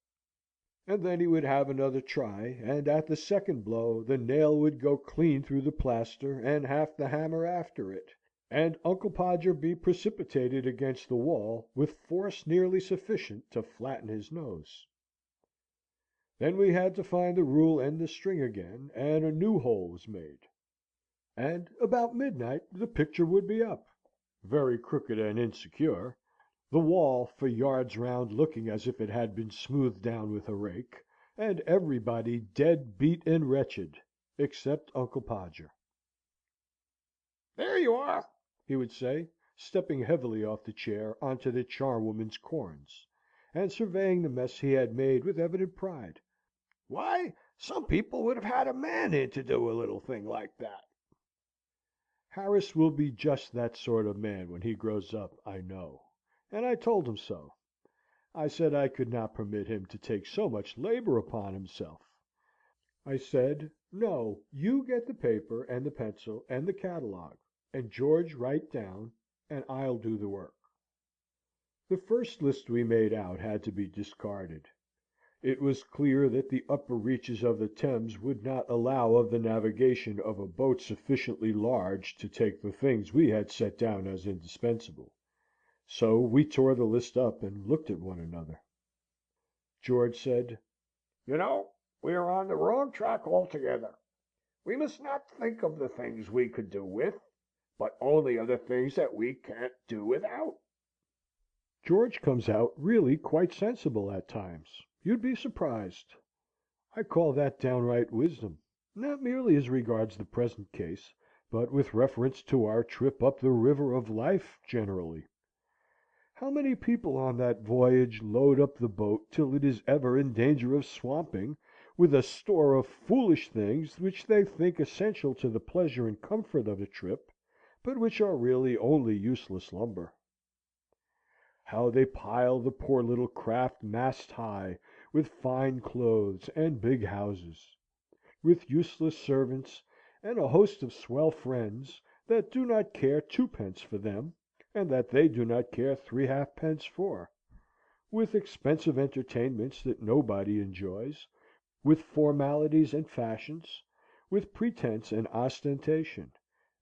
And then he would have another try, and at the second blow the nail would go clean through the plaster, and half the hammer after it, and Uncle Podger be precipitated against the wall with force nearly sufficient to flatten his nose. Then we had to find the rule and the string again, and a new hole was made. And about midnight the picture would be up, very crooked and insecure, the wall for yards round looking as if it had been smoothed down with a rake, and everybody dead beat and wretched, except Uncle Podger. "There you are!" he would say, stepping heavily off the chair on to the charwoman's corns, and surveying the mess he had made with evident pride. "Why, some people would have had a man in to do a little thing like that." Harris will be just that sort of man when he grows up, I know, and I told him so. I said I could not permit him to take so much labour upon himself. I said, "No, you get the paper and the pencil and the catalogue, and George write down, and I'll do the work." The first list we made out had to be discarded. It was clear that the upper reaches of the Thames would not allow of the navigation of a boat sufficiently large to take the things we had set down as indispensable. So we tore the list up and looked at one another. George said, "You know, we are on the wrong track altogether. We must not think of the things we could do with, but only of the things that we can't do without." George comes out really quite sensible at times. You'd be surprised. I call that downright wisdom, not merely as regards the present case, but with reference to our trip up the river of life generally. How many people on that voyage load up the boat till it is ever in danger of swamping, with a store of foolish things which they think essential to the pleasure and comfort of the trip, but which are really only useless lumber! How they pile the poor little craft mast high, with fine clothes and big houses, with useless servants, and a host of swell friends, that do not care twopence for them, and that they do not care three halfpence for, with expensive entertainments that nobody enjoys, with formalities and fashions, with pretence and ostentation,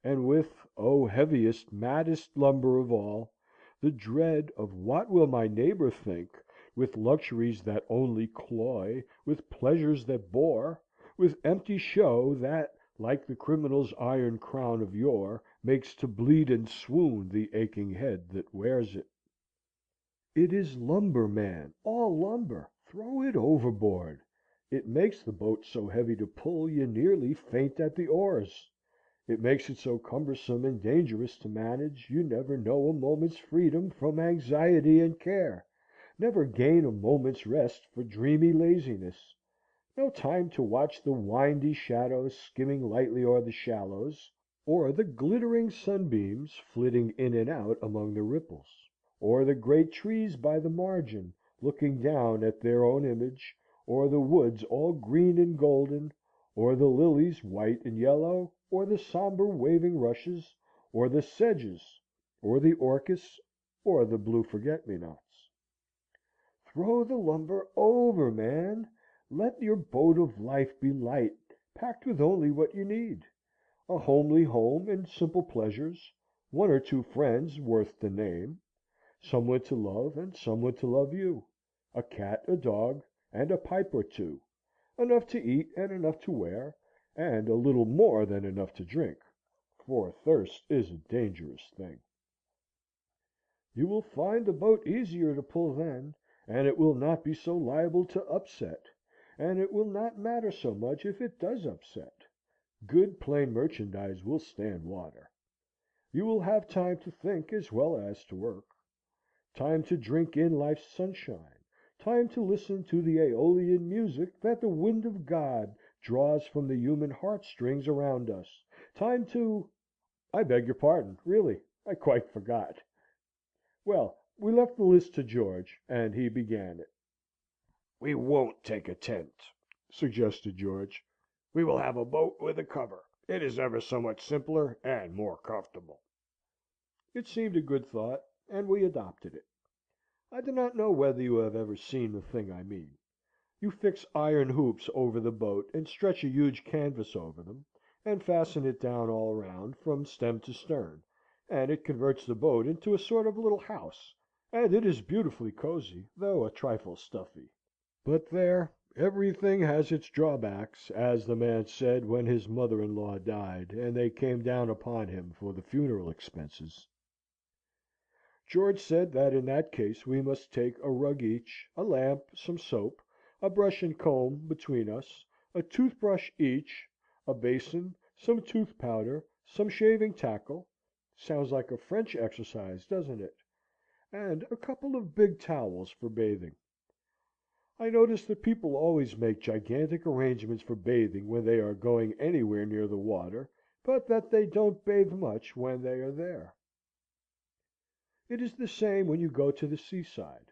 and with, oh heaviest, maddest lumber of all, the dread of what will my neighbour think, with luxuries that only cloy, with pleasures that bore, with empty show that, like the criminal's iron crown of yore, makes to bleed and swoon the aching head that wears it. It is lumber, man, all lumber. Throw it overboard. It makes the boat so heavy to pull, you nearly faint at the oars. It makes it so cumbersome and dangerous to manage, you never know a moment's freedom from anxiety and care, never gain a moment's rest for dreamy laziness, no time to watch the windy shadows skimming lightly o'er the shallows, or the glittering sunbeams flitting in and out among the ripples, or the great trees by the margin looking down at their own image, or the woods all green and golden, or the lilies white and yellow, or the sombre waving rushes, or the sedges, or the orchis, or the blue forget-me-nots. Throw the lumber over, man! Let your boat of life be light, packed with only what you need: a homely home and simple pleasures, one or two friends worth the name, someone to love and someone to love you, a cat, a dog, and a pipe or two, enough to eat and enough to wear, and a little more than enough to drink, for thirst is a dangerous thing. You will find the boat easier to pull then, and it will not be so liable to upset, and it will not matter so much if it does upset. Good plain merchandise will stand water. You will have time to think as well as to work, time to drink in life's sunshine, time to listen to the Aeolian music that the wind of God draws from the human heartstrings around us, time to— I beg your pardon, really, I quite forgot. Well, we left the list to George, and he began it. "We won't take a tent," suggested George. "We will have a boat with a cover. It is ever so much simpler and more comfortable." It seemed a good thought, and we adopted it. I do not know whether you have ever seen the thing I mean. You fix iron hoops over the boat, and stretch a huge canvas over them, and fasten it down all round, from stem to stern, and it converts the boat into a sort of little house, and it is beautifully cosy, though a trifle stuffy. But there, everything has its drawbacks, as the man said when his mother-in-law died, and they came down upon him for the funeral expenses. George said that in that case we must take a rug each, a lamp, some soap, a brush and comb between us, a toothbrush each, a basin, some tooth powder, some shaving tackle (sounds like a French exercise, doesn't it?), and a couple of big towels for bathing. I notice that people always make gigantic arrangements for bathing when they are going anywhere near the water, but that they don't bathe much when they are there. It is the same when you go to the seaside.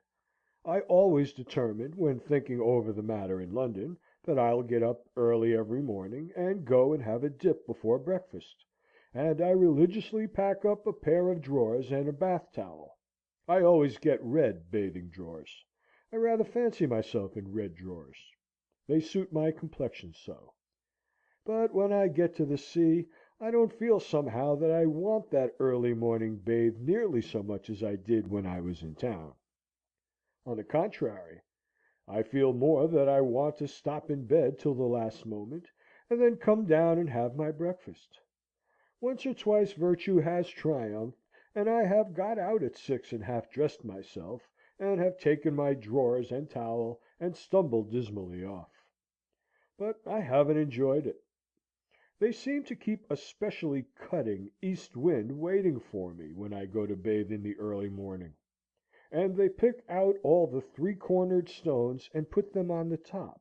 I always determine, when thinking over the matter in London, that I'll get up early every morning, and go and have a dip before breakfast, and I religiously pack up a pair of drawers and a bath towel. I always get red bathing drawers. I rather fancy myself in red drawers. They suit my complexion so. But when I get to the sea, I don't feel somehow that I want that early morning bathe nearly so much as I did when I was in town. On the contrary, I feel more that I want to stop in bed till the last moment, and then come down and have my breakfast. Once or twice virtue has triumphed, and I have got out at 6 and half dressed myself, and have taken my drawers and towel, and stumbled dismally off. But I haven't enjoyed it. They seem to keep a specially cutting east wind waiting for me when I go to bathe in the early morning, and they pick out all the three-cornered stones and put them on the top,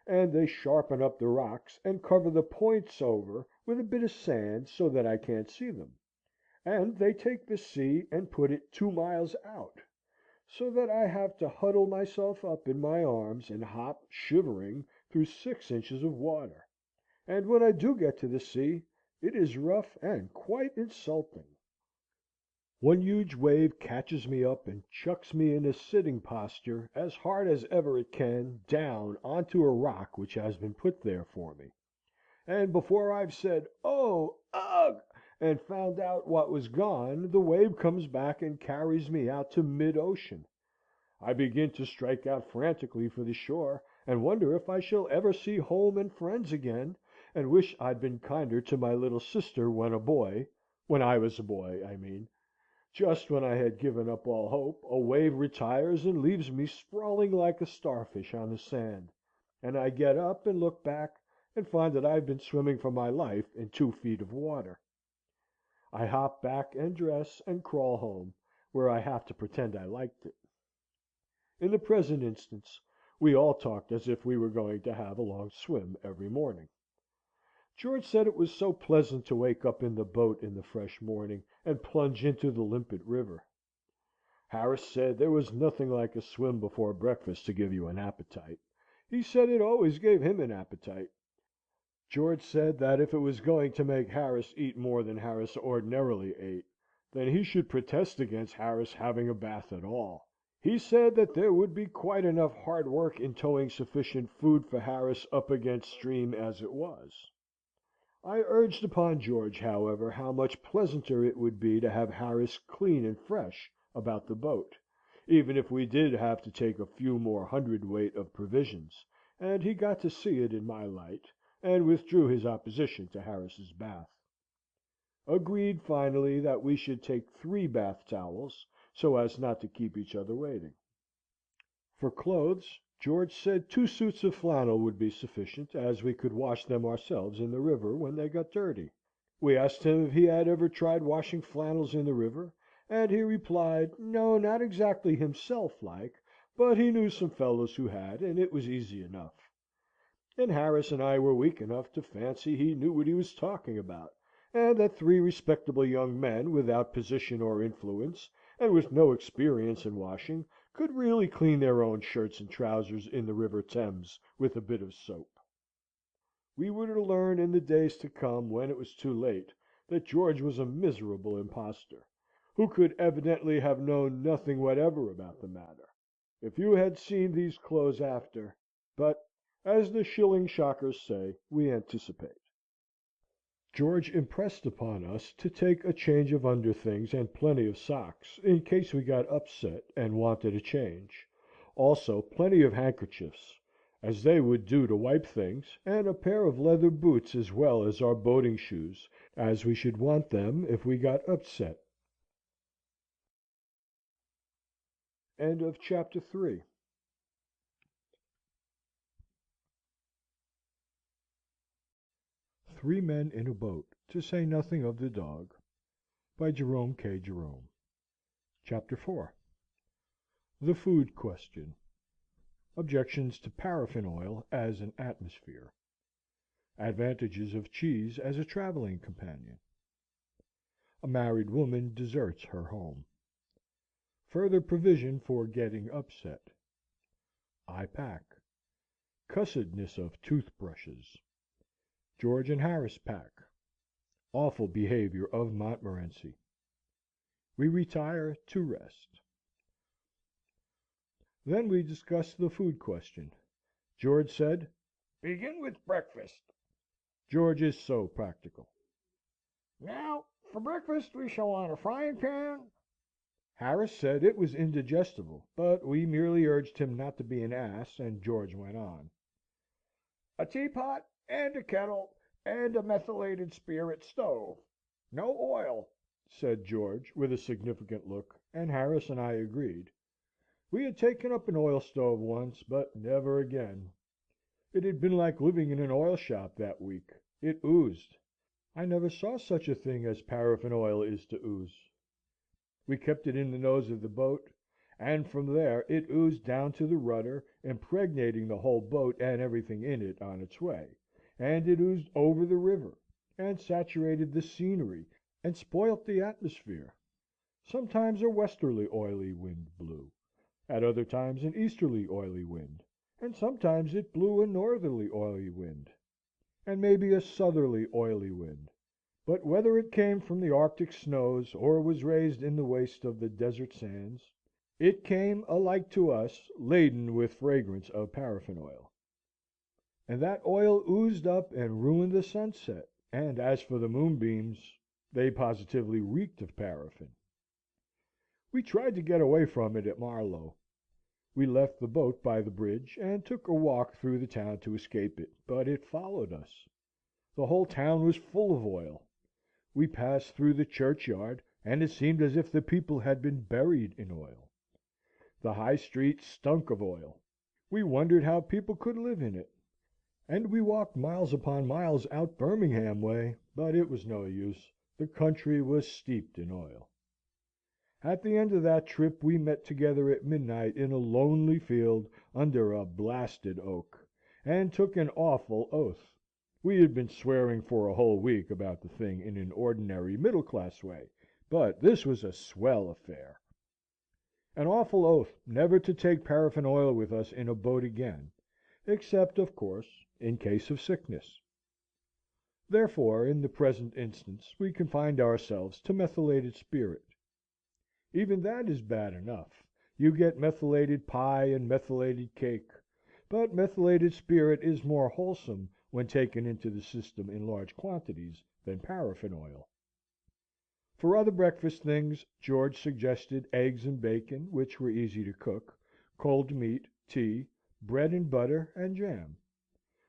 and they sharpen up the rocks and cover the points over with a bit of sand so that I can't see them, and they take the sea and put it 2 miles out, so that I have to huddle myself up in my arms and hop, shivering, through 6 inches of water. And when I do get to the sea, it is rough and quite insulting. One huge wave catches me up and chucks me in a sitting posture, as hard as ever it can, down on to a rock which has been put there for me. And before I've said, "Oh, ugh!" and found out what was gone, the wave comes back and carries me out to mid-ocean. I begin to strike out frantically for the shore, and wonder if I shall ever see home and friends again, and wish I'd been kinder to my little sister when I was a boy, I mean. Just when I had given up all hope, a wave retires and leaves me sprawling like a starfish on the sand, and I get up and look back, and find that I've been swimming for my life in 2 feet of water. I hop back and dress, and crawl home, where I have to pretend I liked it. In the present instance, we all talked as if we were going to have a long swim every morning. George said it was so pleasant to wake up in the boat in the fresh morning, and plunge into the limpid river. Harris said there was nothing like a swim before breakfast to give you an appetite. He said it always gave him an appetite. George said that if it was going to make Harris eat more than Harris ordinarily ate, then he should protest against Harris having a bath at all. He said that there would be quite enough hard work in towing sufficient food for Harris up against stream as it was. I urged upon George, however, how much pleasanter it would be to have Harris clean and fresh about the boat, even if we did have to take a few more hundredweight of provisions, and he got to see it in my light, and withdrew his opposition to Harris's bath. Agreed finally that we should take 3 bath towels, so as not to keep each other waiting. For clothes, George said 2 suits of flannel would be sufficient, as we could wash them ourselves in the river when they got dirty. We asked him if he had ever tried washing flannels in the river, and he replied, no, not exactly himself like, but he knew some fellows who had, and it was easy enough. And Harris and I were weak enough to fancy he knew what he was talking about, and that 3 respectable young men, without position or influence, and with no experience in washing, could really clean their own shirts and trousers in the River Thames with a bit of soap. We were to learn in the days to come, when it was too late, that George was a miserable impostor, who could evidently have known nothing whatever about the matter. If you had seen these clothes after... But, as the shilling shockers say, we anticipate. George impressed upon us to take a change of underthings and plenty of socks, in case we got upset and wanted a change; also plenty of handkerchiefs, as they would do to wipe things, and a pair of leather boots as well as our boating shoes, as we should want them if we got upset. End of Chapter 3. Three Men in a Boat, to say nothing of the Dog, by Jerome K. Jerome. Chapter 4. The Food Question. Objections to paraffin oil as an atmosphere. Advantages of cheese as a travelling companion. A married woman deserts her home. Further provision for getting upset. I pack. Cussedness of toothbrushes. George and Harris pack. Awful behaviour of Montmorency. We retire to rest. Then we discussed the food question. George said, Begin with breakfast. George is so practical. Now, for breakfast we shall want a frying pan. Harris said it was indigestible, but we merely urged him not to be an ass, and George went on. A teapot and a kettle and a methylated spirit stove. No oil, said George, with a significant look, and Harris and I agreed. We had taken up an oil stove once, but never again. It had been like living in an oil shop that week. It oozed. I never saw such a thing as paraffin oil is to ooze. We kept it in the nose of the boat, and from there it oozed down to the rudder, impregnating the whole boat and everything in it on its way, and it oozed over the river, and saturated the scenery, and spoilt the atmosphere. Sometimes a westerly oily wind blew, at other times an easterly oily wind, and sometimes it blew a northerly oily wind, and maybe a southerly oily wind. But whether it came from the Arctic snows, or was raised in the waste of the desert sands, it came, alike to us, laden with fragrance of paraffin oil. And that oil oozed up and ruined the sunset, and as for the moonbeams, they positively reeked of paraffin. We tried to get away from it at Marlow. We left the boat by the bridge, and took a walk through the town to escape it, but it followed us. The whole town was full of oil. We passed through the churchyard, and it seemed as if the people had been buried in oil. The High Street stunk of oil. We wondered how people could live in it. And we walked miles upon miles out Birmingham way, but it was no use. The country was steeped in oil. At the end of that trip we met together at midnight in a lonely field under a blasted oak, and took an awful oath. We had been swearing for a whole week about the thing in an ordinary middle-class way, but this was a swell affair. An awful oath never to take paraffin oil with us in a boat again, except, of course, in case of sickness. Therefore, in the present instance, we confined ourselves to methylated spirit. Even that is bad enough. You get methylated pie and methylated cake, but methylated spirit is more wholesome when taken into the system in large quantities than paraffin oil. For other breakfast things, George suggested eggs and bacon, which were easy to cook, cold meat, tea, bread and butter, and jam.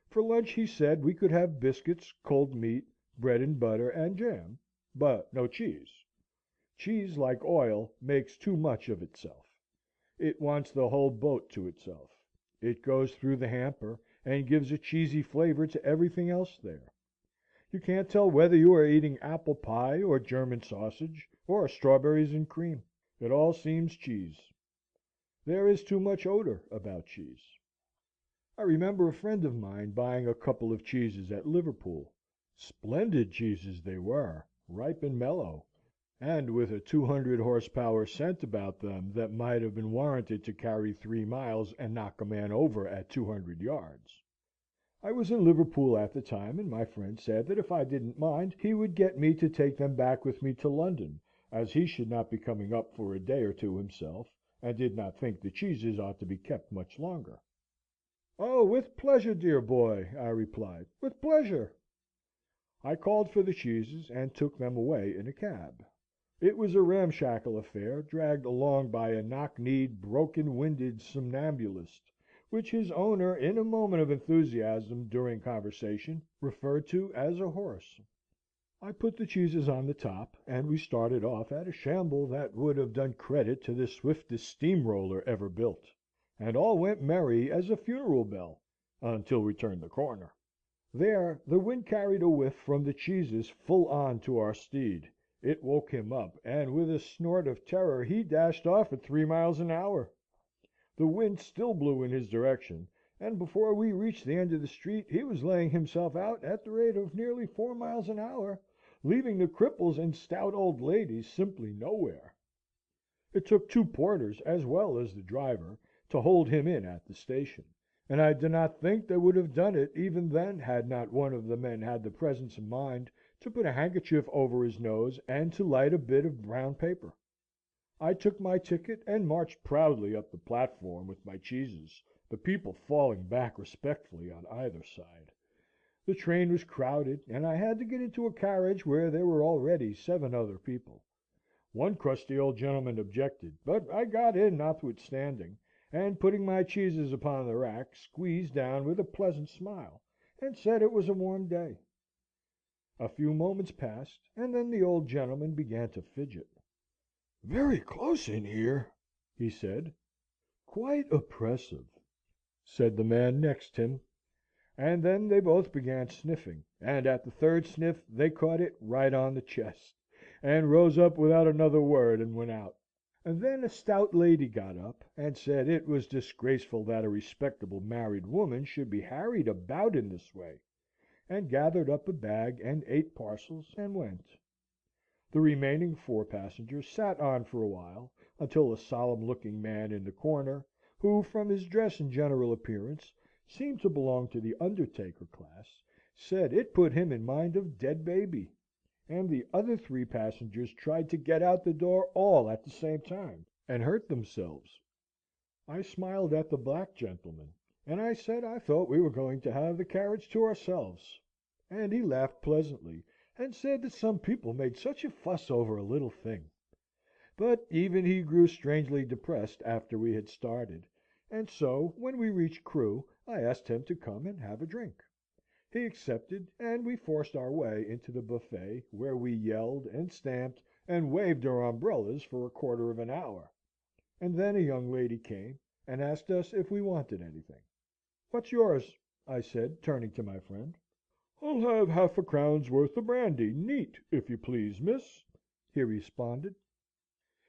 For lunch he said we could have biscuits, cold meat, bread and butter, and jam, but no cheese. Cheese, like oil, makes too much of itself. It wants the whole boat to itself. It goes through the hamper, and gives a cheesy flavour to everything else there. You can't tell whether you are eating apple pie, or German sausage, or strawberries and cream. It all seems cheese. There is too much odour about cheese. I remember a friend of mine buying a couple of cheeses at Liverpool. Splendid cheeses they were, ripe and mellow, and with a 200 horsepower scent about them that might have been warranted to carry 3 miles and knock a man over at 200 yards. I was in Liverpool at the time, and my friend said that if I didn't mind, he would get me to take them back with me to London, as he should not be coming up for a day or two himself, and did not think the cheeses ought to be kept much longer. "Oh, with pleasure, dear boy," I replied, "with pleasure." I called for the cheeses, and took them away in a cab. It was a ramshackle affair, dragged along by a knock-kneed, broken-winded somnambulist, which his owner, in a moment of enthusiasm during conversation, referred to as a horse. I put the cheeses on the top, and we started off at a shamble that would have done credit to the swiftest steam roller ever built, and all went merry as a funeral bell until we turned the corner. There the wind carried a whiff from the cheeses full on to our steed. It woke him up, and with a snort of terror he dashed off at 3 miles an hour. The wind still blew in his direction, and before we reached the end of the street he was laying himself out at the rate of nearly 4 miles an hour, leaving the cripples and stout old ladies simply nowhere. It took 2 porters, as well as the driver, to hold him in at the station, and I do not think they would have done it even then had not one of the men had the presence of mind to put a handkerchief over his nose and to light a bit of brown paper. I took my ticket and marched proudly up the platform with my cheeses, the people falling back respectfully on either side. The train was crowded, and I had to get into a carriage where there were already 7 other people. One crusty old gentleman objected, but I got in notwithstanding, and putting my cheeses upon the rack, squeezed down with a pleasant smile, and said it was a warm day. A few moments passed, and then the old gentleman began to fidget. "Very close in here," he said. "Quite oppressive," said the man next him. And then they both began sniffing, and at the third sniff they caught it right on the chest, and rose up without another word and went out. And then a stout lady got up, and said it was disgraceful that a respectable married woman should be harried about in this way, and gathered up a bag and 8 parcels, and went. The remaining 4 passengers sat on for a while, until a solemn-looking man in the corner, who, from his dress and general appearance, seemed to belong to the undertaker class, said it put him in mind of dead baby, and the other 3 passengers tried to get out the door all at the same time, and hurt themselves. I smiled at the black gentleman, and I said I thought we were going to have the carriage to ourselves, and he laughed pleasantly, and said that some people made such a fuss over a little thing. But even he grew strangely depressed after we had started, and so, when we reached Crewe, I asked him to come and have a drink. He accepted, and we forced our way into the buffet, where we yelled, and stamped, and waved our umbrellas for a quarter of an hour, and then a young lady came, and asked us if we wanted anything. "What's yours?" I said, turning to my friend. "I'll have half a crown's worth of brandy, neat, if you please, miss," he responded.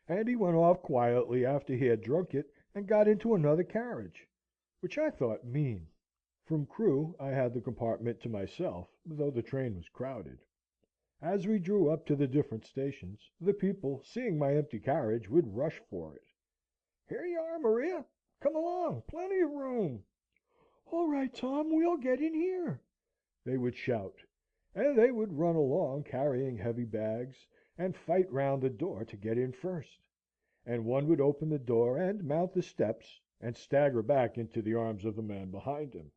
And he went off quietly after he had drunk it, and got into another carriage, which I thought mean. From Crewe I had the compartment to myself, though the train was crowded. As we drew up to the different stations, the people, seeing my empty carriage, would rush for it. "Here you are, Maria! Come along! Plenty of room!" "All right, Tom, we'll get in here!" they would shout, and they would run along carrying heavy bags, and fight round the door to get in first; and one would open the door and mount the steps, and stagger back into the arms of the man behind him,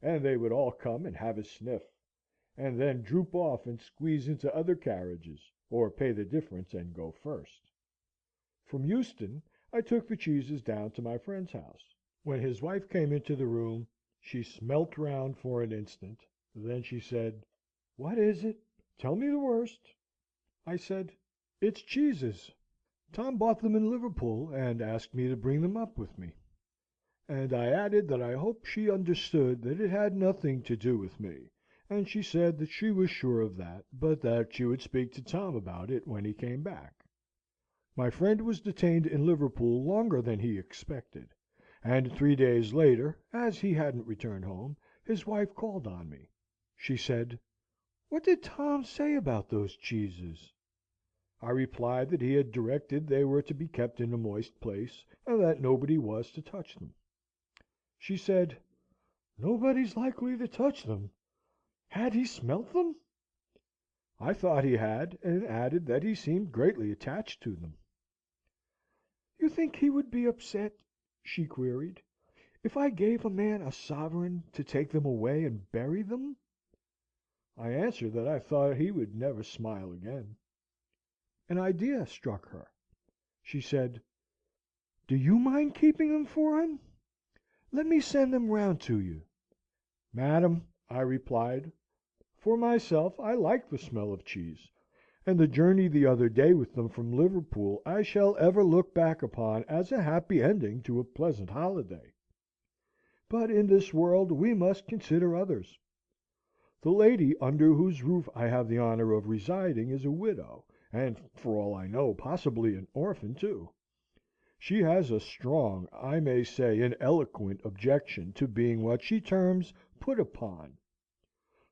and they would all come and have a sniff, and then droop off and squeeze into other carriages, or pay the difference and go first. From Euston I took the cheeses down to my friend's house. When his wife came into the room, she smelt round for an instant. Then she said, "What is it? Tell me the worst." I said, "It's cheeses. Tom bought them in Liverpool, and asked me to bring them up with me." And I added that I hoped she understood that it had nothing to do with me, and she said that she was sure of that, but that she would speak to Tom about it when he came back. My friend was detained in Liverpool longer than he expected, and 3 days later, as he hadn't returned home, his wife called on me. She said, "What did Tom say about those cheeses?" I replied that he had directed they were to be kept in a moist place, and that nobody was to touch them. She said, "Nobody's likely to touch them. Had he smelt them?" I thought he had, and added that he seemed greatly attached to them. "You think he would be upset," she queried, "if I gave a man a sovereign to take them away and bury them?" I answered that I thought he would never smile again. An idea struck her. She said, "Do you mind keeping them for him? Let me send them round to you." "Madam," I replied, "for myself I like the smell of cheese, and the journey the other day with them from Liverpool I shall ever look back upon as a happy ending to a pleasant holiday. But in this world we must consider others. The lady under whose roof I have the honour of residing is a widow, and, for all I know, possibly an orphan too. She has a strong, I may say an eloquent objection to being what she terms put upon.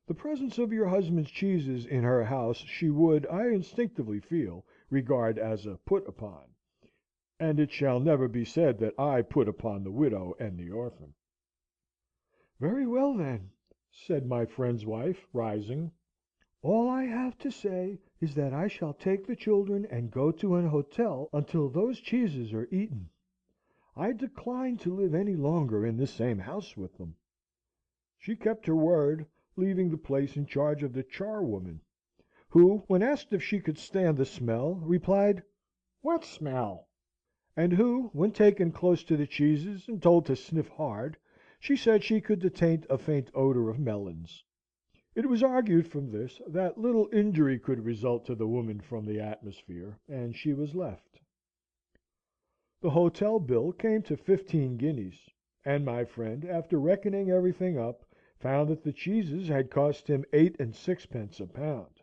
The presence of your husband's cheeses in her house she would, I instinctively feel, regard as a put upon, and it shall never be said that I put upon the widow and the orphan." "Very well, then," said my friend's wife, rising. "All I have to say is that I shall take the children and go to an hotel until those cheeses are eaten. I decline to live any longer in the same house with them." She kept her word, leaving the place in charge of the charwoman, who, when asked if she could stand the smell, replied, "What smell?" and who, when taken close to the cheeses and told to sniff hard, she said she could detect a faint odour of melons. It was argued from this that little injury could result to the woman from the atmosphere, and she was left. The hotel bill came to 15 guineas, and my friend, after reckoning everything up, found that the cheeses had cost him 8 and 6 a pound.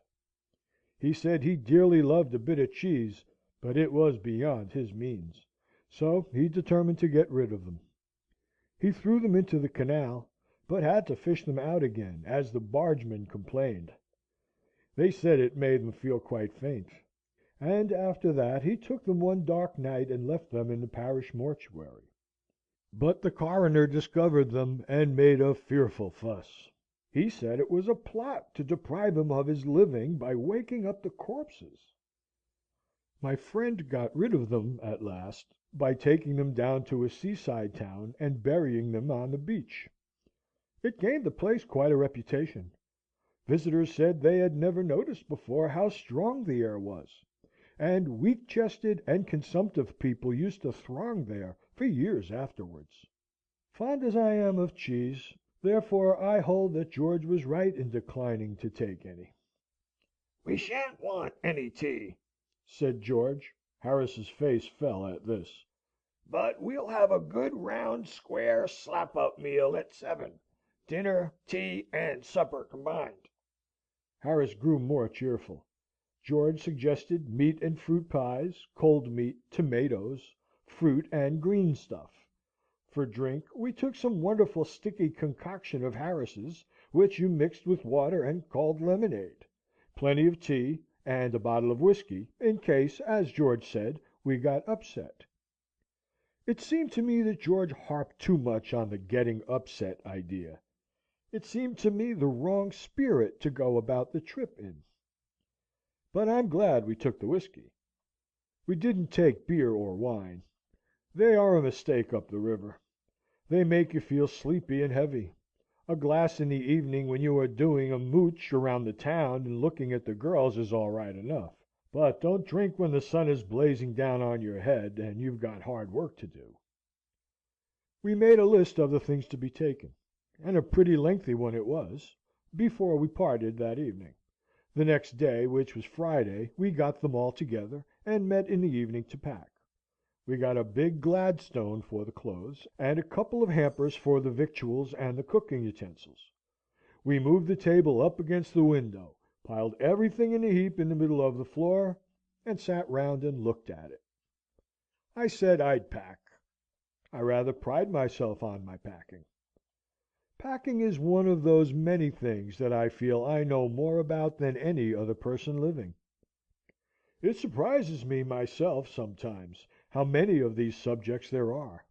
He said he dearly loved a bit of cheese, but it was beyond his means, so he determined to get rid of them. He threw them into the canal, but had to fish them out again, as the bargemen complained. They said it made them feel quite faint. And after that he took them one dark night and left them in the parish mortuary. But the coroner discovered them, and made a fearful fuss. He said it was a plot to deprive him of his living by waking up the corpses. My friend got rid of them at last by taking them down to a seaside town and burying them on the beach. It gained the place quite a reputation. Visitors said they had never noticed before how strong the air was, and weak-chested and consumptive people used to throng there for years afterwards. Fond as I am of cheese, therefore I hold that George was right in declining to take any. "We shan't want any tea," said George. Harris's face fell at this. "but we'll have a good round square slap-up meal at 7. Dinner, tea, and supper combined." Harris grew more cheerful. George suggested meat and fruit pies, cold meat, tomatoes, fruit, and green stuff. For drink, we took some wonderful sticky concoction of Harris's, which you mixed with water and called lemonade, plenty of tea, and a bottle of whisky, in case, as George said, we got upset. It seemed to me that George harped too much on the getting upset idea. It seemed to me the wrong spirit to go about the trip in. But I'm glad we took the whisky. We didn't take beer or wine. They are a mistake up the river. They make you feel sleepy and heavy. A glass in the evening when you are doing a mooch around the town and looking at the girls is all right enough. But don't drink when the sun is blazing down on your head and you've got hard work to do. We made a list of the things to be taken, and a pretty lengthy one it was, before we parted that evening. The next day, which was Friday, we got them all together, and met in the evening to pack. We got a big Gladstone for the clothes, and a couple of hampers for the victuals and the cooking utensils. We moved the table up against the window, piled everything in a heap in the middle of the floor, and sat round and looked at it. I said I'd pack. I rather pride myself on my packing. Packing is one of those many things that I feel I know more about than any other person living. It surprises me myself sometimes how many of these subjects there are.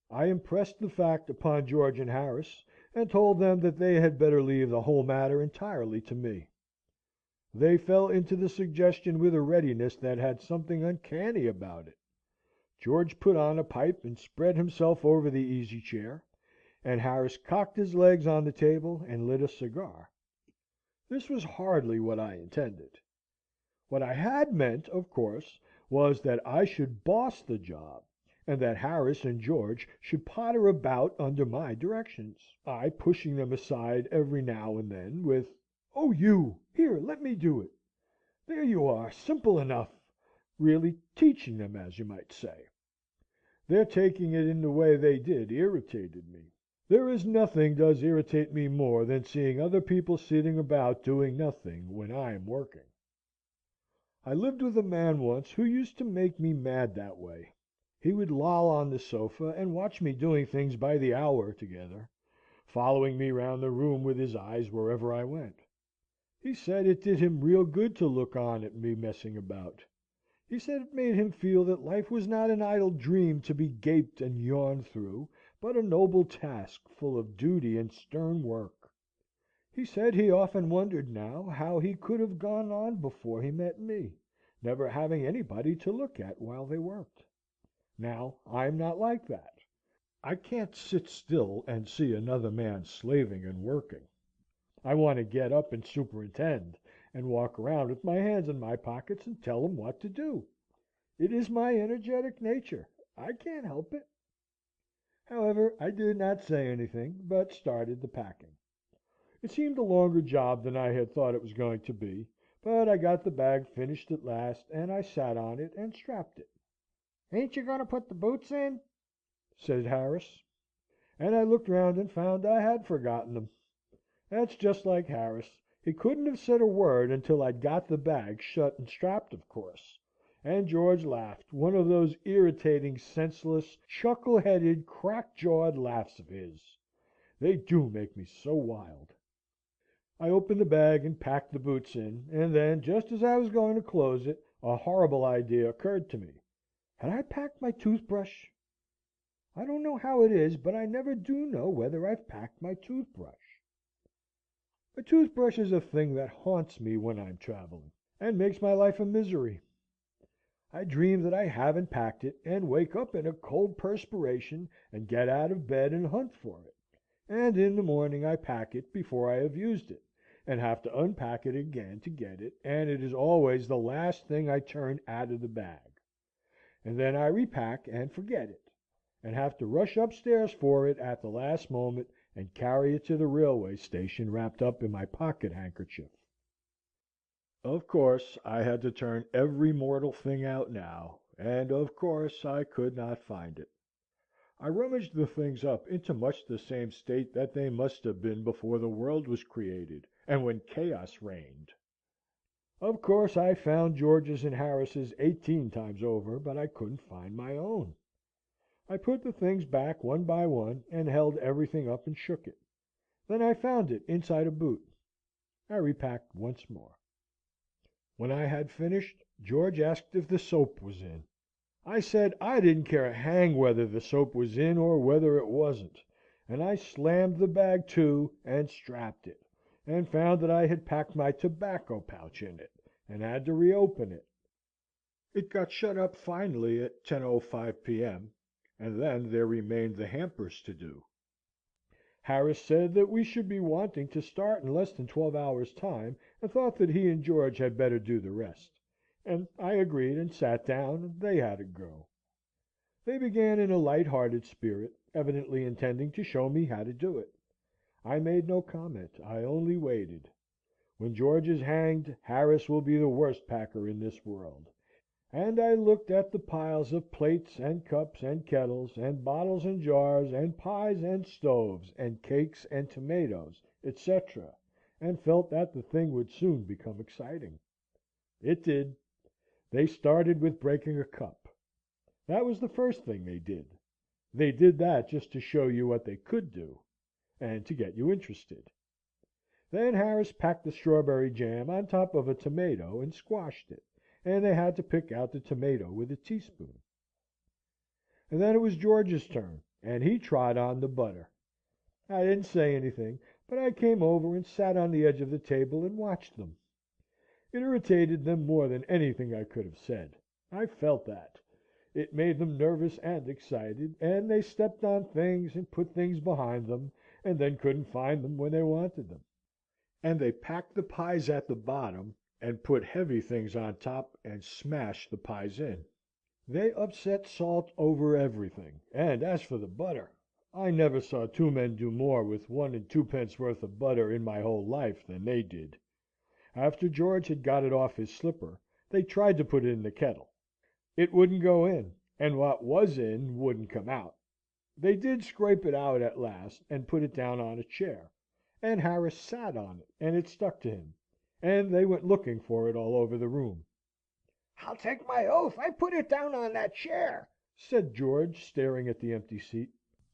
I impressed the fact upon George and Harris, and told them that they had better leave the whole matter entirely to me. They fell into the suggestion with a readiness that had something uncanny about it. George put on a pipe and spread himself over the easy chair, and Harris cocked his legs on the table and lit a cigar. This was hardly what I intended. What I had meant, of course, was that I should boss the job, and that Harris and George should potter about under my directions, I pushing them aside every now and then with, "Oh, you! Here, let me do it! There you are, simple enough!" really teaching them, as you might say. Their taking it in the way they did irritated me. There is nothing does irritate me more than seeing other people sitting about doing nothing when I am working. I lived with a man once who used to make me mad that way. He would loll on the sofa and watch me doing things by the hour together, following me round the room with his eyes wherever I went. He said it did him real good to look on at me messing about. He said it made him feel that life was not an idle dream to be gaped and yawned through, but a noble task full of duty and stern work. He said he often wondered now how he could have gone on before he met me, never having anybody to look at while they worked. Now, I'm not like that. I can't sit still and see another man slaving and working. I want to get up and superintend, and walk around with my hands in my pockets and tell them what to do. It is my energetic nature. I can't help it. However, I did not say anything, but started the packing. It seemed a longer job than I had thought it was going to be, but I got the bag finished at last, and I sat on it and strapped it. "Ain't you going to put the boots in?" said Harris. And I looked round and found I had forgotten them. That's just like Harris. He couldn't have said a word until I'd got the bag shut and strapped, of course. And George laughed, one of those irritating, senseless, chuckle-headed, crack-jawed laughs of his. They do make me so wild. I opened the bag and packed the boots in, and then, just as I was going to close it, a horrible idea occurred to me. Had I packed my toothbrush? I don't know how it is, but I never do know whether I've packed my toothbrush. A toothbrush is a thing that haunts me when I'm traveling, and makes my life a misery. I dream that I haven't packed it, and wake up in a cold perspiration, and get out of bed and hunt for it. And in the morning I pack it before I have used it, and have to unpack it again to get it, and it is always the last thing I turn out of the bag. And then I repack and forget it, and have to rush upstairs for it at the last moment, and carry it to the railway station wrapped up in my pocket handkerchief. Of course, I had to turn every mortal thing out now, and of course I could not find it. I rummaged the things up into much the same state that they must have been before the world was created, and when chaos reigned. Of course, I found George's and Harris's 18 times over, but I couldn't find my own. I put the things back one by one, and held everything up and shook it. Then I found it inside a boot. I repacked once more. When I had finished, George asked if the soap was in. I said I didn't care a hang whether the soap was in or whether it wasn't, and I slammed the bag to and strapped it, and found that I had packed my tobacco pouch in it, and had to reopen it. It got shut up finally at 10:05 p.m., and then there remained the hampers to do. Harris said that we should be wanting to start in less than 12 hours' time, and thought that he and George had better do the rest. And I agreed and sat down, and they had to go. They began in a lighthearted spirit, evidently intending to show me how to do it. I made no comment. I only waited. When George is hanged, Harris will be the worst packer in this world. And I looked at the piles of plates and cups and kettles, and bottles and jars, and pies and stoves, and cakes and tomatoes, etc., and felt that the thing would soon become exciting. It did. They started with breaking a cup. That was the first thing they did. They did that just to show you what they could do, and to get you interested. Then Harris packed the strawberry jam on top of a tomato and squashed it, and they had to pick out the tomato with a teaspoon. And then it was George's turn, and he trod on the butter. I didn't say anything, but I came over and sat on the edge of the table and watched them. It irritated them more than anything I could have said. I felt that. It made them nervous and excited, and they stepped on things and put things behind them, and then couldn't find them when they wanted them. And they packed the pies at the bottom, and put heavy things on top, and smashed the pies in. They upset salt over everything, and as for the butter, I never saw two men do more with 1 and 2 worth of butter in my whole life than they did. After George had got it off his slipper, they tried to put it in the kettle. It wouldn't go in, and what was in wouldn't come out. They did scrape it out at last, and put it down on a chair, and Harris sat on it, and it stuck to him, and they went looking for it all over the room. "I'll take my oath I put it down on that chair," said George, staring at the empty seat.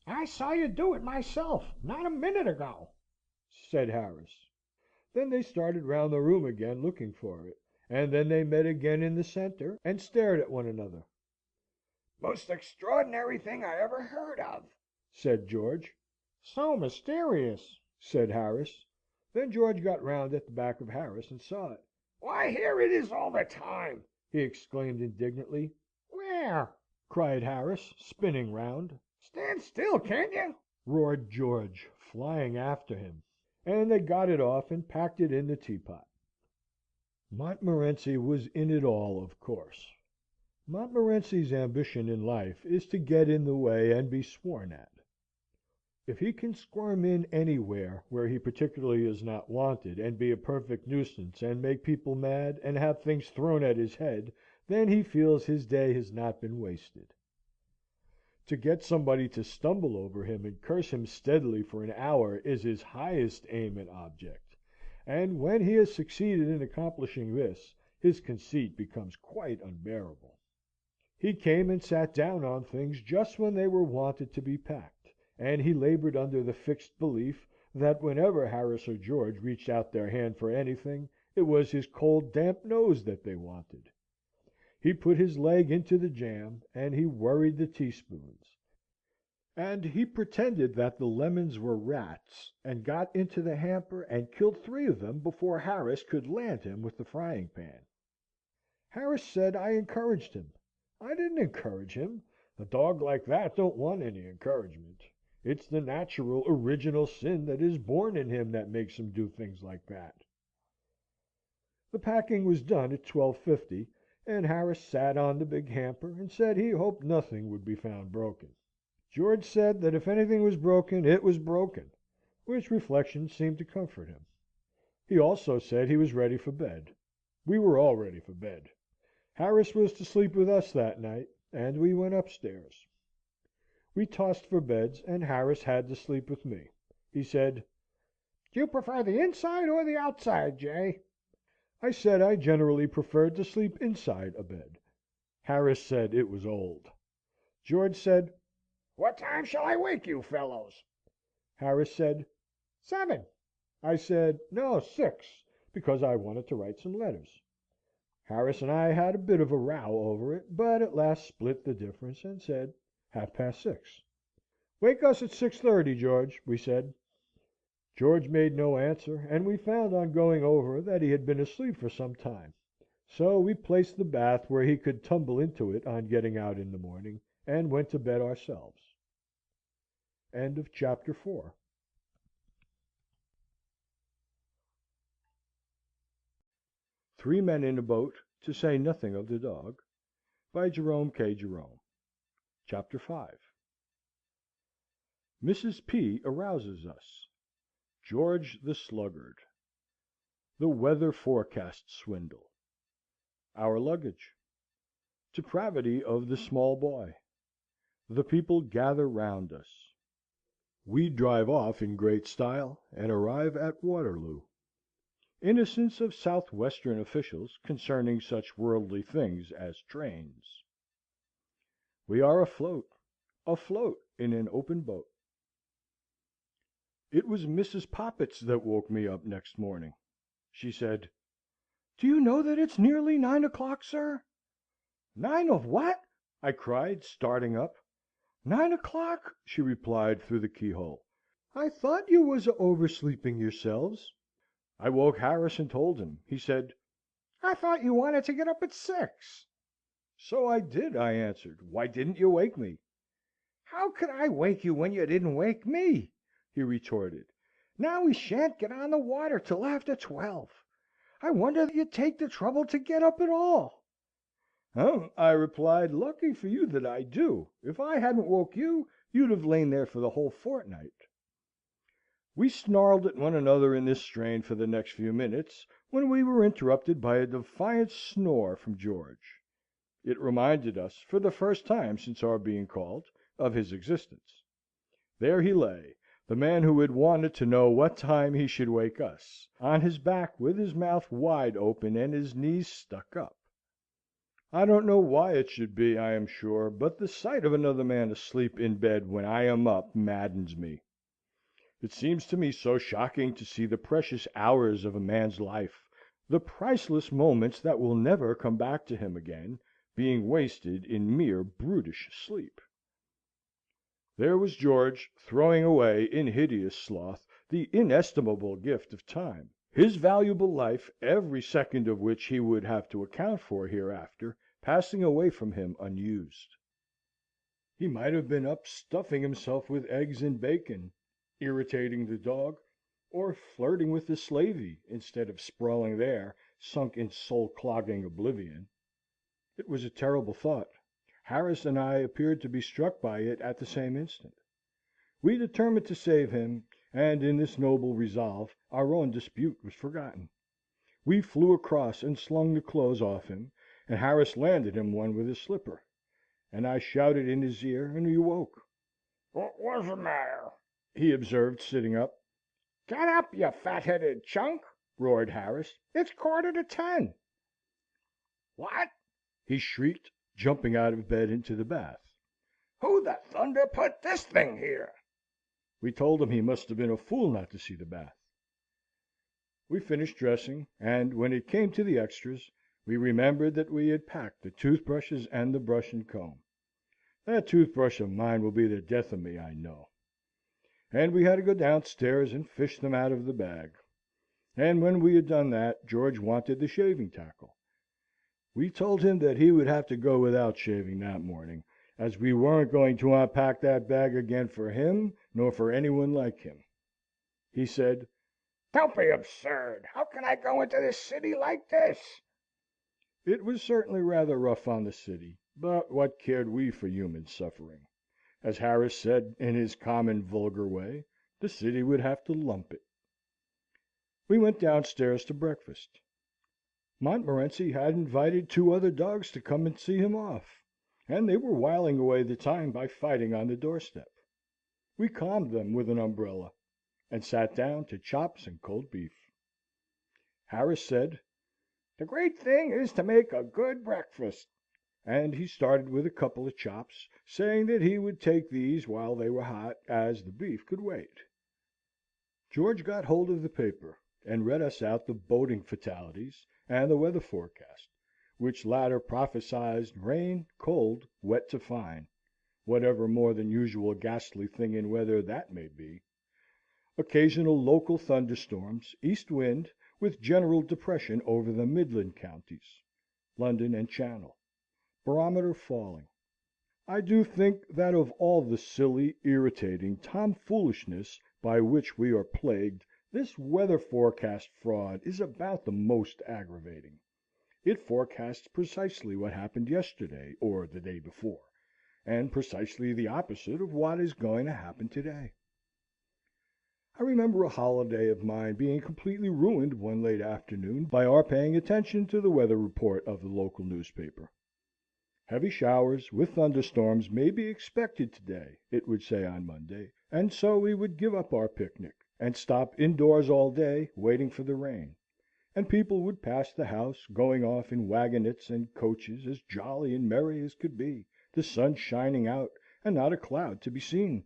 "I saw you do it myself, not a minute ago," said Harris. Then they started round the room again looking for it, and then they met again in the centre, and stared at one another. Most extraordinary thing I ever heard of, said George. "So mysterious," said Harris. Then George got round at the back of Harris and saw it. Why, here it is all the time!" he exclaimed indignantly. "Where?" cried Harris, spinning round. "Stand still, can't you?" roared George, flying after him. And they got it off and packed it in the teapot. Montmorency was in it all, of course. Montmorency's ambition in life is to get in the way and be sworn at. If he can squirm in anywhere where he particularly is not wanted, and be a perfect nuisance, and make people mad, and have things thrown at his head, then he feels his day has not been wasted. To get somebody to stumble over him and curse him steadily for an hour is his highest aim and object, and when he has succeeded in accomplishing this, his conceit becomes quite unbearable. He came and sat down on things just when they were wanted to be packed, and he laboured under the fixed belief that whenever Harris or George reached out their hand for anything, it was his cold damp nose that they wanted. He put his leg into the jam, and he worried the teaspoons, and he pretended that the lemons were rats, and got into the hamper and killed 3 of them before Harris could land him with the frying pan. Harris said I encouraged him. I didn't encourage him. A dog like that don't want any encouragement. It's the natural, original sin that is born in him that makes him do things like that. The packing was done at 12:50, and Harris sat on the big hamper and said he hoped nothing would be found broken. George said that if anything was broken, it was broken, which reflection seemed to comfort him. He also said he was ready for bed. We were all ready for bed. Harris was to sleep with us that night, and we went upstairs. We tossed for beds, and Harris had to sleep with me. He said, "Do you prefer the inside or the outside, Jay?" I said I generally preferred to sleep inside a bed. Harris said it was old. George said, "What time shall I wake you fellows?" Harris said, 7. I said, no, 6, because I wanted to write some letters. Harris and I had a bit of a row over it, but at last split the difference, and said 6:30. "Wake us at 6:30, George," we said. George made no answer, and we found on going over that he had been asleep for some time. So we placed the bath where he could tumble into it on getting out in the morning, and went to bed ourselves. Chapter 5. 3 Men in a Boat, to say nothing of the dog, by Jerome K. Jerome. Chapter 5. Mrs. P. arouses us. George the Sluggard. The weather forecast swindle. Our luggage. Depravity of the small boy. The people gather round us. We drive off in great style, and arrive at Waterloo. Innocence of south-western officials concerning such worldly things as trains. We are afloat in an open boat. It was Mrs. Poppets that woke me up next morning. She said, "Do you know that it's nearly 9 o'clock, sir?" "9 of what?" I cried, starting up. "9 o'clock," she replied through the keyhole. "I thought you was oversleeping yourselves." I woke Harris and told him. He said, "I thought you wanted to get up at 6." "So I did," I answered. "Why didn't you wake me?" "How could I wake you when you didn't wake me?" he retorted. "Now we shan't get on the water till after 12. I wonder that you take the trouble to get up at all." I replied, "lucky for you that I do. If I hadn't woke you, you'd have lain there for the whole fortnight." We snarled at one another in this strain for the next few minutes, when we were interrupted by a defiant snore from George. It reminded us, for the first time since our being called, of his existence. There he lay, the man who had wanted to know what time he should wake us, on his back with his mouth wide open and his knees stuck up. I don't know why it should be, I am sure, but the sight of another man asleep in bed when I am up maddens me. It seems to me so shocking to see the precious hours of a man's life, the priceless moments that will never come back to him again, being wasted in mere brutish sleep. There was George, throwing away in hideous sloth the inestimable gift of time, his valuable life, every second of which he would have to account for hereafter, passing away from him unused. He might have been up stuffing himself with eggs and bacon, irritating the dog, or flirting with the slavey, instead of sprawling there, sunk in soul-clogging oblivion. It was a terrible thought. Harris and I appeared to be struck by it at the same instant. We determined to save him, and in this noble resolve our own dispute was forgotten. We flew across and slung the clothes off him, and Harris landed him one with his slipper. And I shouted in his ear, and he woke. "What was the matter?" he observed, sitting up. "Get up, you fat-headed chunk!" roared Harris. "It's 9:45." "What?" he shrieked, jumping out of bed into the bath. "Who the thunder put this thing here?" We told him he must have been a fool not to see the bath. We finished dressing, and when it came to the extras, we remembered that we had packed the toothbrushes and the brush and comb. That toothbrush of mine will be the death of me, I know. And we had to go downstairs and fish them out of the bag. And when we had done that, George wanted the shaving tackle. We told him that he would have to go without shaving that morning, as we weren't going to unpack that bag again for him, nor for anyone like him. He said, "Don't be absurd! How can I go into the city like this?" It was certainly rather rough on the city, but what cared we for human suffering? As Harris said in his common vulgar way, the city would have to lump it. We went downstairs to breakfast. Montmorency had invited 2 other dogs to come and see him off, and they were whiling away the time by fighting on the doorstep. We calmed them with an umbrella, and sat down to chops and cold beef. Harris said, "The great thing is to make a good breakfast," and he started with a couple of chops, saying that he would take these while they were hot, as the beef could wait. George got hold of the paper, and read us out the boating fatalities and the weather forecast, which latter prophesied rain, cold, wet to fine, whatever more than usual ghastly thing in weather that may be. Occasional local thunderstorms, east wind, with general depression over the Midland counties, London and Channel. Barometer falling. I do think that of all the silly, irritating tomfoolishness by which we are plagued, this weather forecast fraud is about the most aggravating. It forecasts precisely what happened yesterday or the day before, and precisely the opposite of what is going to happen today. I remember a holiday of mine being completely ruined one late afternoon by our paying attention to the weather report of the local newspaper. Heavy showers, with thunderstorms, may be expected today, it would say on Monday, and so we would give up our picnic, and stop indoors all day, waiting for the rain; and people would pass the house, going off in wagonettes and coaches, as jolly and merry as could be, the sun shining out, and not a cloud to be seen.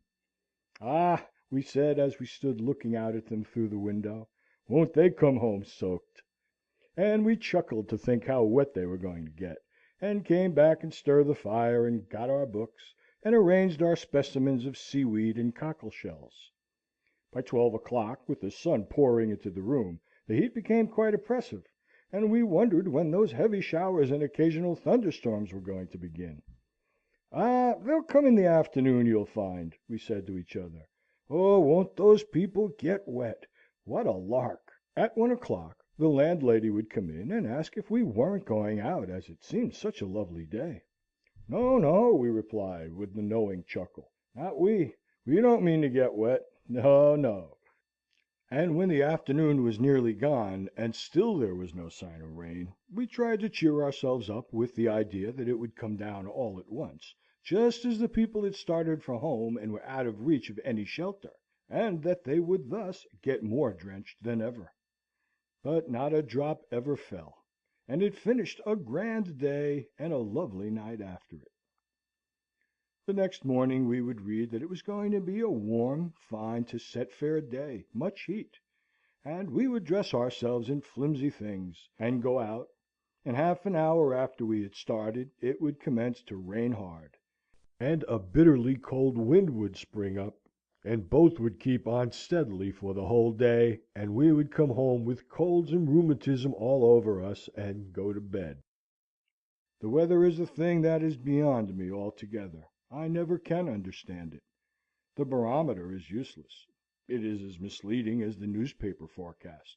"Ah!" we said, as we stood looking out at them through the window, "won't they come home soaked!" And we chuckled to think how wet they were going to get, and came back and stirred the fire, and got our books, and arranged our specimens of seaweed and cockle shells. By 12 o'clock, with the sun pouring into the room, the heat became quite oppressive, and we wondered when those heavy showers and occasional thunderstorms were going to begin. "Ah, they'll come in the afternoon, you'll find," we said to each other. "Oh, won't those people get wet! What a lark!" At 1 o'clock the landlady would come in and ask if we weren't going out, as it seemed such a lovely day. "No, no," we replied, with the knowing chuckle, "not we. We don't mean to get wet. No, no." And when the afternoon was nearly gone, and still there was no sign of rain, we tried to cheer ourselves up with the idea that it would come down all at once, just as the people had started for home and were out of reach of any shelter, and that they would thus get more drenched than ever. But not a drop ever fell, and it finished a grand day and a lovely night after it. The next morning we would read that it was going to be a warm, fine, to set fair day, much heat, and we would dress ourselves in flimsy things, and go out, and half an hour after we had started it would commence to rain hard, and a bitterly cold wind would spring up, and both would keep on steadily for the whole day, and we would come home with colds and rheumatism all over us, and go to bed. The weather is a thing that is beyond me altogether. I never can understand it. The barometer is useless. It is as misleading as the newspaper forecast.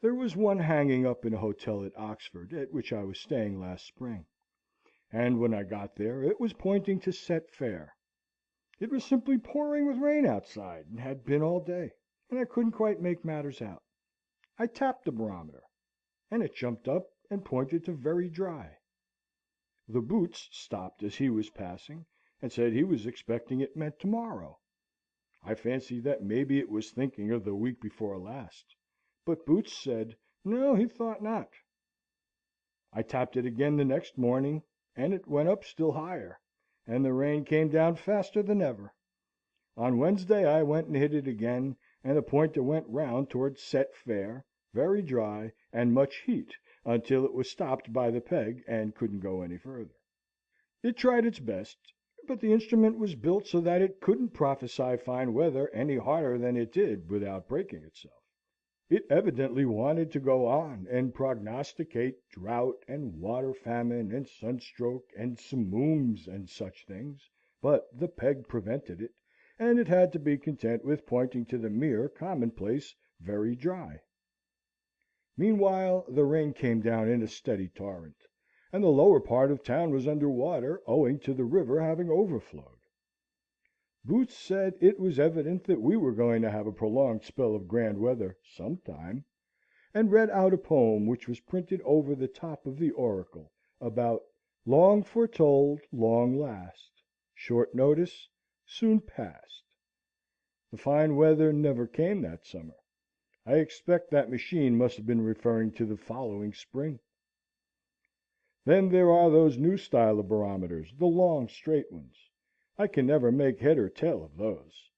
There was one hanging up in a hotel at Oxford, at which I was staying last spring, and when I got there it was pointing to set fair. It was simply pouring with rain outside, and had been all day, and I couldn't quite make matters out. I tapped the barometer, and it jumped up and pointed to very dry. The Boots stopped as he was passing, and said he was expecting it meant tomorrow. I fancied that maybe it was thinking of the week before last, but Boots said, no, he thought not. I tapped it again the next morning, and it went up still higher, and the rain came down faster than ever. On Wednesday I went and hit it again, and the pointer went round towards set fair, very dry, and much heat, until it was stopped by the peg, and couldn't go any further. It tried its best, but the instrument was built so that it couldn't prophesy fine weather any harder than it did without breaking itself. It evidently wanted to go on and prognosticate drought and water famine and sunstroke and samooms and such things, but the peg prevented it, and it had to be content with pointing to the mere commonplace very dry. Meanwhile the rain came down in a steady torrent, and the lower part of town was under water, owing to the river having overflowed. Boots said it was evident that we were going to have a prolonged spell of grand weather some time, and read out a poem which was printed over the top of the Oracle, about long foretold, long last, short notice, soon past. The fine weather never came that summer. I expect that machine must have been referring to the following spring. Then there are those new style of barometers, the long, straight ones. I can never make head or tail of those.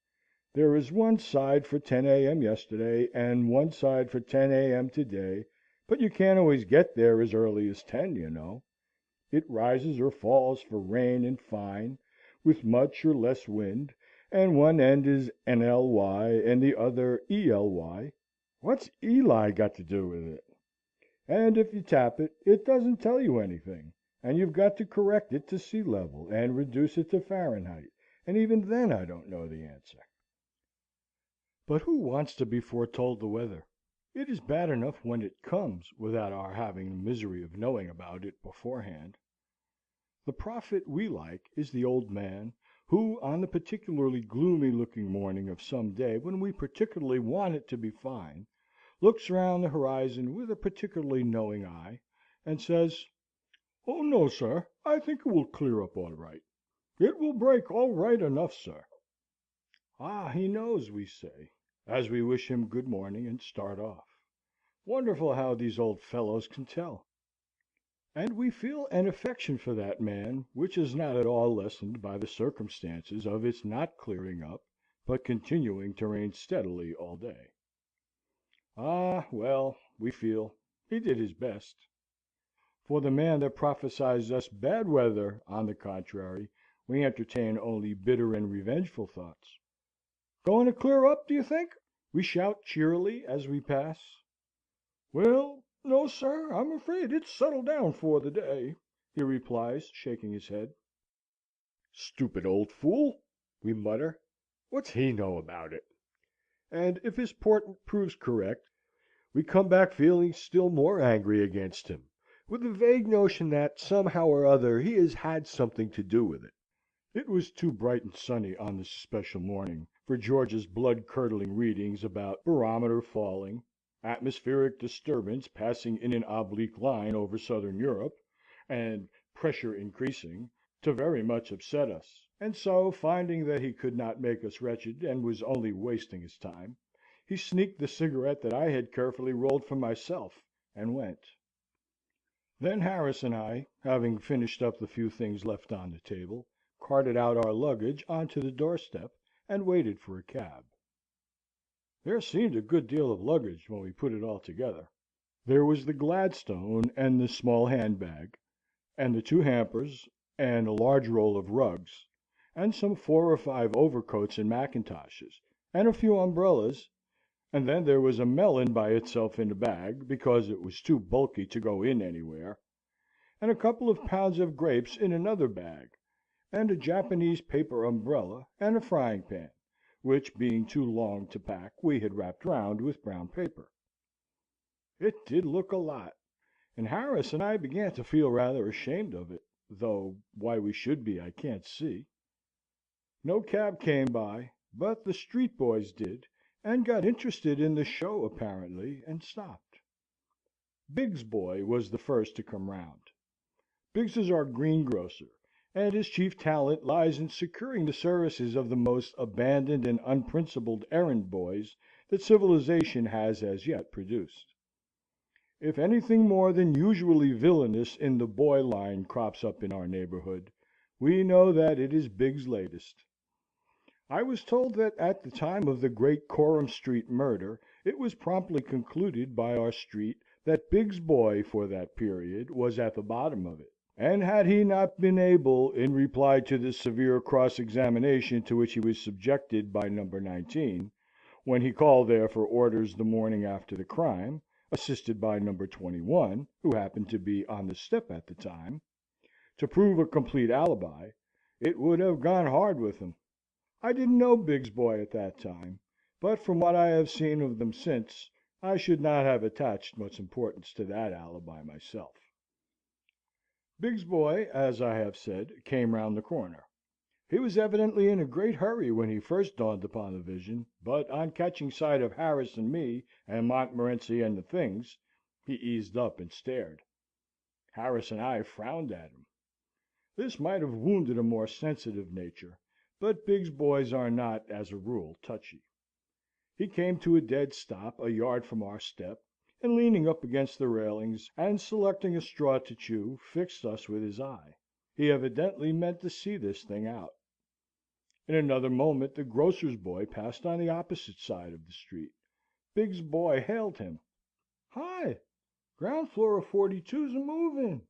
There is one side for 10 a.m. yesterday, and one side for 10 a.m. today, but you can't always get there as early as 10, you know. It rises or falls for rain and fine, with much or less wind, and one end is NLY and the other ELY. What's Eli got to do with it? And if you tap it, it doesn't tell you anything, and you've got to correct it to sea level and reduce it to Fahrenheit, and even then I don't know the answer. But who wants to be foretold the weather? It is bad enough when it comes without our having the misery of knowing about it beforehand. The prophet we like is the old man who, on the particularly gloomy-looking morning of some day when we particularly want it to be fine, looks round the horizon with a particularly knowing eye, and says, "Oh, no, sir, I think it will clear up all right. It will break all right enough, sir." "Ah, he knows," we say, as we wish him good morning and start off. Wonderful how these old fellows can tell! And we feel an affection for that man, which is not at all lessened by the circumstances of its not clearing up, but continuing to rain steadily all day. Ah, well, we feel, he did his best. For the man that prophesies us bad weather, on the contrary, we entertain only bitter and revengeful thoughts. "Going to clear up, do you think?" we shout cheerily as we pass. "Well, no, sir, I'm afraid it's settled down for the day," he replies, shaking his head. "Stupid old fool!" we mutter. "What's he know about it?" And if his portent proves correct, we come back feeling still more angry against him, with a vague notion that, somehow or other, he has had something to do with it. It was too bright and sunny on this especial morning for George's blood-curdling readings about barometer falling, atmospheric disturbance passing in an oblique line over southern Europe, and pressure increasing, to very much upset us; and so, finding that he could not make us wretched, and was only wasting his time, he sneaked the cigarette that I had carefully rolled for myself, and went. Then Harris and I, having finished up the few things left on the table, carted out our luggage on to the doorstep, and waited for a cab. There seemed a good deal of luggage when we put it all together. There was the Gladstone and the small handbag, and the 2 hampers, and a large roll of rugs, and some 4 or 5 overcoats and mackintoshes, and a few umbrellas, and then there was a melon by itself in a bag, because it was too bulky to go in anywhere, and a couple of pounds of grapes in another bag, and a Japanese paper umbrella, and a frying pan, which, being too long to pack, we had wrapped round with brown paper. It did look a lot, and Harris and I began to feel rather ashamed of it, though why we should be I can't see. No cab came by, but the street boys did, and got interested in the show apparently, and stopped. Biggs' boy was the first to come round. Biggs is our greengrocer, and his chief talent lies in securing the services of the most abandoned and unprincipled errand boys that civilization has as yet produced. If anything more than usually villainous in the boy line crops up in our neighbourhood, we know that it is Biggs' latest. I was told that at the time of the great Coram Street murder, it was promptly concluded by our street that Biggs' boy, for that period, was at the bottom of it. And had he not been able, in reply to the severe cross-examination to which he was subjected by No. 19, when he called there for orders the morning after the crime, assisted by No. 21, who happened to be on the step at the time, to prove a complete alibi, it would have gone hard with him. I didn't know Biggs' boy at that time, but from what I have seen of them since, I should not have attached much importance to that alibi myself. Biggs' boy, as I have said, came round the corner. He was evidently in a great hurry when he first dawned upon the vision, but on catching sight of Harris and me, and Montmorency and the things, he eased up and stared. Harris and I frowned at him. This might have wounded a more sensitive nature, but Biggs' boys are not, as a rule, touchy. He came to a dead stop a yard from our step, and leaning up against the railings, and selecting a straw to chew, fixed us with his eye. He evidently meant to see this thing out. In another moment the grocer's boy passed on the opposite side of the street. Biggs' boy hailed him. "Hi! Ground floor of 42's a moving."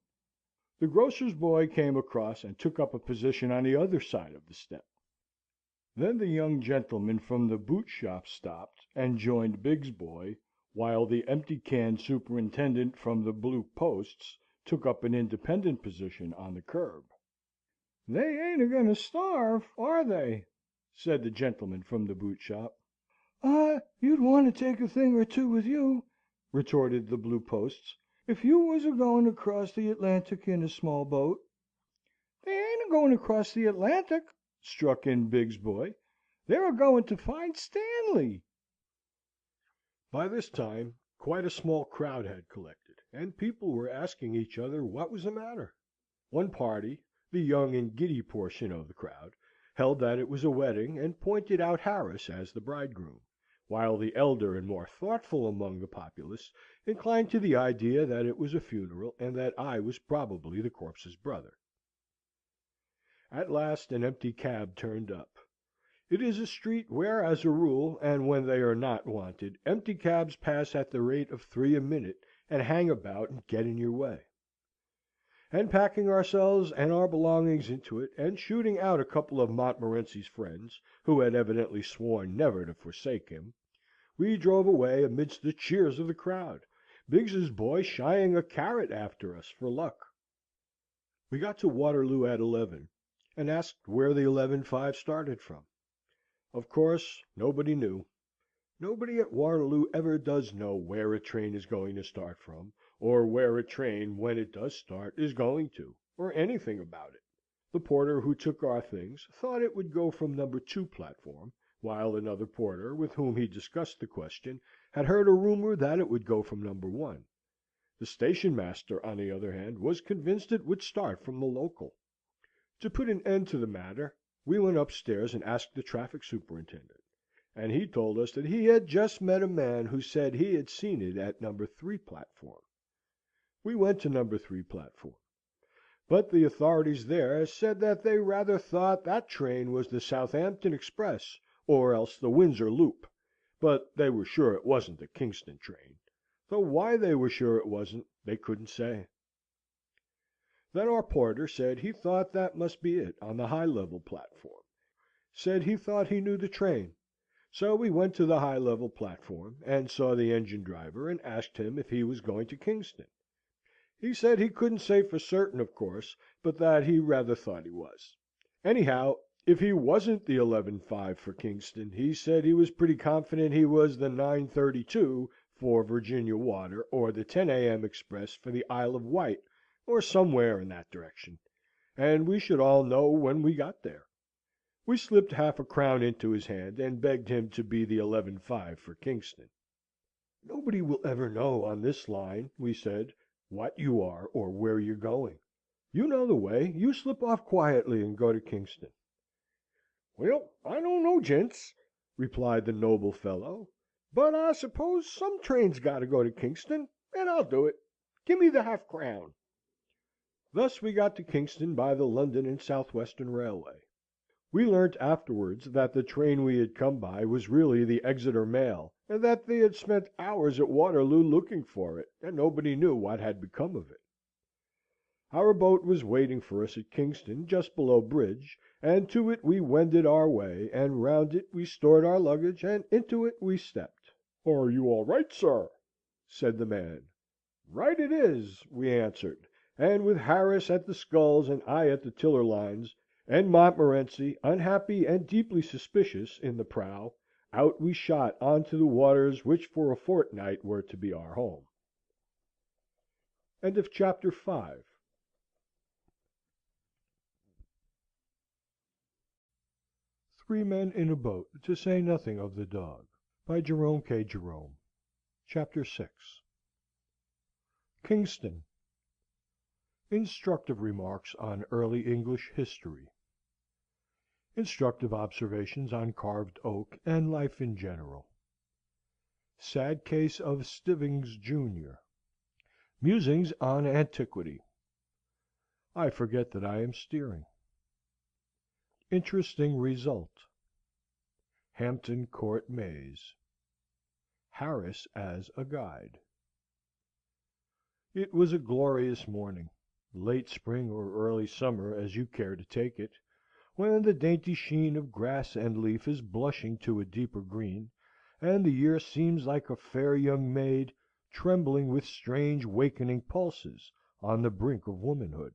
The grocer's boy came across and took up a position on the other side of the step. Then the young gentleman from the boot shop stopped, and joined Biggs' boy, while the empty-can superintendent from the Blue Posts took up an independent position on the curb. "They ain't a going to starve, are they?" said the gentleman from the boot shop. You'd want to take a thing or two with you," retorted the Blue Posts, "if you was a going across the Atlantic in a small boat." "They ain't a going across the Atlantic," struck in Biggs' boy. "They're a going to find Stanley." By this time quite a small crowd had collected, and people were asking each other what was the matter. One party, the young and giddy portion of the crowd, held that it was a wedding, and pointed out Harris as the bridegroom, while the elder and more thoughtful among the populace inclined to the idea that it was a funeral, and that I was probably the corpse's brother. At last an empty cab turned up. It is a street where, as a rule, and when they are not wanted, empty cabs pass at the rate of 3 a minute, and hang about and get in your way. And packing ourselves and our belongings into it, and shooting out a couple of Montmorency's friends, who had evidently sworn never to forsake him, we drove away amidst the cheers of the crowd, Biggs's boy shying a carrot after us for luck. We got to Waterloo at 11, and asked where the 11.5 started from. Of course, nobody knew. Nobody at Waterloo ever does know where a train is going to start from, or where a train, when it does start, is going to, or anything about it. The porter who took our things thought it would go from No. 2 platform, while another porter, with whom he discussed the question, had heard a rumour that it would go from No. 1. The station master, on the other hand, was convinced it would start from the local. To put an end to the matter, we went upstairs and asked the traffic superintendent, and he told us that he had just met a man who said he had seen it at No. 3 platform. We went to No. 3 platform, but the authorities there said that they rather thought that train was the Southampton Express, or else the Windsor Loop, but they were sure it wasn't the Kingston train, though why they were sure it wasn't, they couldn't say. Then our porter said he thought that must be it, on the high level platform. Said he thought he knew the train. So we went to the high level platform, and saw the engine driver, and asked him if he was going to Kingston. He said he couldn't say for certain, of course, but that he rather thought he was. Anyhow, if he wasn't the 11.5 for Kingston, he said he was pretty confident he was the 9.32 for Virginia Water, or the 10 a.m. express for the Isle of Wight, or somewhere in that direction, and we should all know when we got there. We slipped half a crown into his hand, and begged him to be the 11.5 for Kingston. "Nobody will ever know on this line," we said, "what you are, or where you're going. You know the way. You slip off quietly and go to Kingston." "Well, I don't know, gents," replied the noble fellow, "but I suppose some train's got to go to Kingston, and I'll do it. Give me the half-crown." Thus we got to Kingston by the London and South Western Railway. We learnt afterwards that the train we had come by was really the Exeter Mail, and that they had spent hours at Waterloo looking for it, and nobody knew what had become of it. Our boat was waiting for us at Kingston, just below bridge, and to it we wended our way, and round it we stored our luggage, and into it we stepped. "Are you all right, sir?" said the man. "Right it is," we answered, and with Harris at the sculls and I at the tiller lines, and Montmorency, unhappy and deeply suspicious, in the prow, out we shot on to the waters which for a fortnight were to be our home. Chapter 6. 3 Men in a Boat, to say nothing of the dog, by Jerome K. Jerome. Chapter 6. Kingston. Instructive remarks on early English history. Instructive observations on carved oak and life in general. Sad case of Stivings, Jr. Musings on antiquity. I forget that I am steering. Interesting result. Hampton Court Maze. Harris as a guide. It was a glorious morning, late spring or early summer, as you care to take it, when the dainty sheen of grass and leaf is blushing to a deeper green, and the year seems like a fair young maid trembling with strange wakening pulses on the brink of womanhood.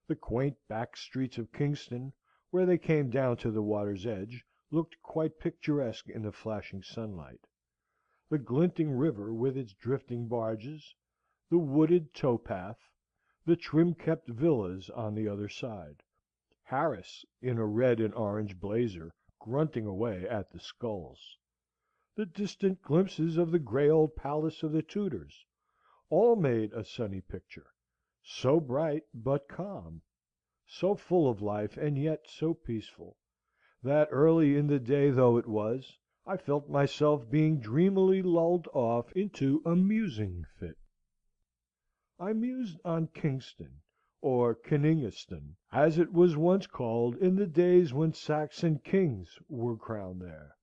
The quaint back streets of Kingston, where they came down to the water's edge, looked quite picturesque in the flashing sunlight. The glinting river with its drifting barges, the wooded tow-path, the trim-kept villas on the other side, Harris, in a red and orange blazer, grunting away at the sculls, the distant glimpses of the grey old palace of the Tudors, all made a sunny picture, so bright but calm, so full of life and yet so peaceful, that, early in the day though it was, I felt myself being dreamily lulled off into a musing fit. I mused on Kingston, or Kenningaston, as it was once called in the days when Saxon kings were crowned there.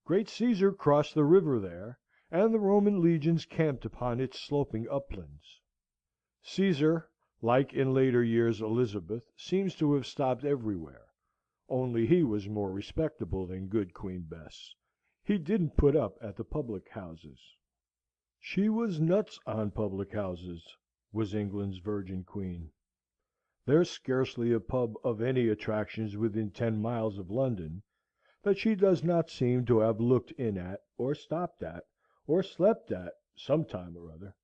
Great Caesar crossed the river there, and the Roman legions camped upon its sloping uplands. Caesar, like in later years Elizabeth, seems to have stopped everywhere, only he was more respectable than good Queen Bess. He didn't put up at the public houses. She was nuts on public houses, was England's Virgin Queen. There's scarcely a pub of any attractions within 10 miles of London that she does not seem to have looked in at, or stopped at, or slept at, some time or other.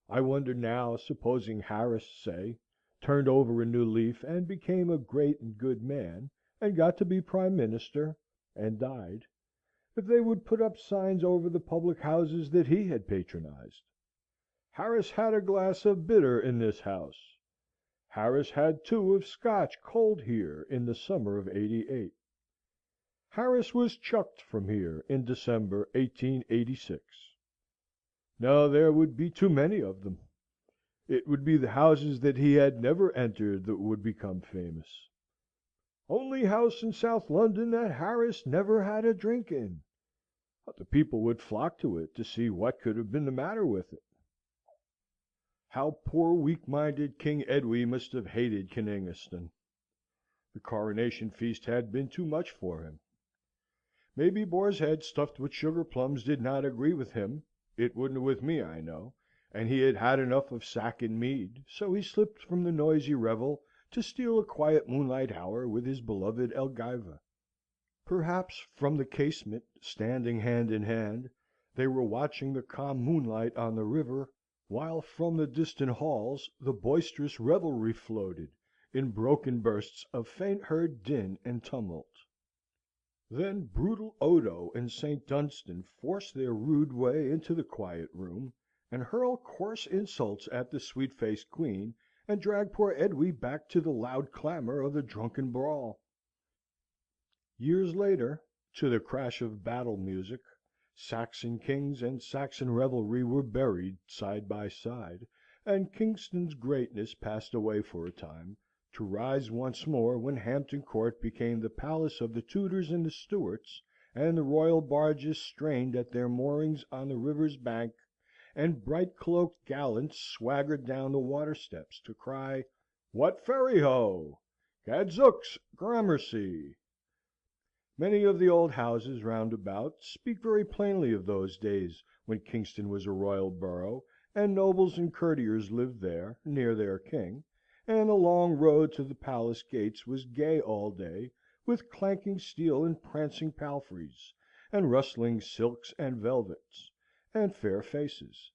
I wonder now, supposing Harris, say, turned over a new leaf, and became a great and good man, and got to be Prime Minister, and died, if they would put up signs over the public houses that he had patronized. Harris had a glass of bitter in this house. Harris had 2 of Scotch cold here in the summer of '88. Harris was chucked from here in December, 1886. No, there would be too many of them. It would be the houses that he had never entered that would become famous. Only house in South London that Harris never had a drink in. The people would flock to it to see what could have been the matter with it. How poor weak-minded King Edwy must have hated Kenningaston! The coronation feast had been too much for him. Maybe boar's head stuffed with sugar plums did not agree with him, it wouldn't with me, I know, and he had had enough of sack and mead, so he slipped from the noisy revel to steal a quiet moonlight hour with his beloved Elgiva. Perhaps from the casement, standing hand in hand, they were watching the calm moonlight on the river, while from the distant halls the boisterous revelry floated, in broken bursts of faint-heard din and tumult. Then brutal Odo and St. Dunstan force their rude way into the quiet room, and hurl coarse insults at the sweet-faced Queen, and drag poor Edwy back to the loud clamour of the drunken brawl. Years later, to the crash of battle music, Saxon kings and Saxon revelry were buried side by side, and Kingston's greatness passed away for a time, to rise once more when Hampton Court became the palace of the Tudors and the Stuarts, and the royal barges strained at their moorings on the river's bank, and bright-cloaked gallants swaggered down the water steps to cry, "What ferry ho? Gadzooks, gramercy!" Many of the old houses round about speak very plainly of those days when Kingston was a royal borough, and nobles and courtiers lived there, near their king, and the long road to the palace gates was gay all day with clanking steel and prancing palfreys, and rustling silks and velvets, and fair faces.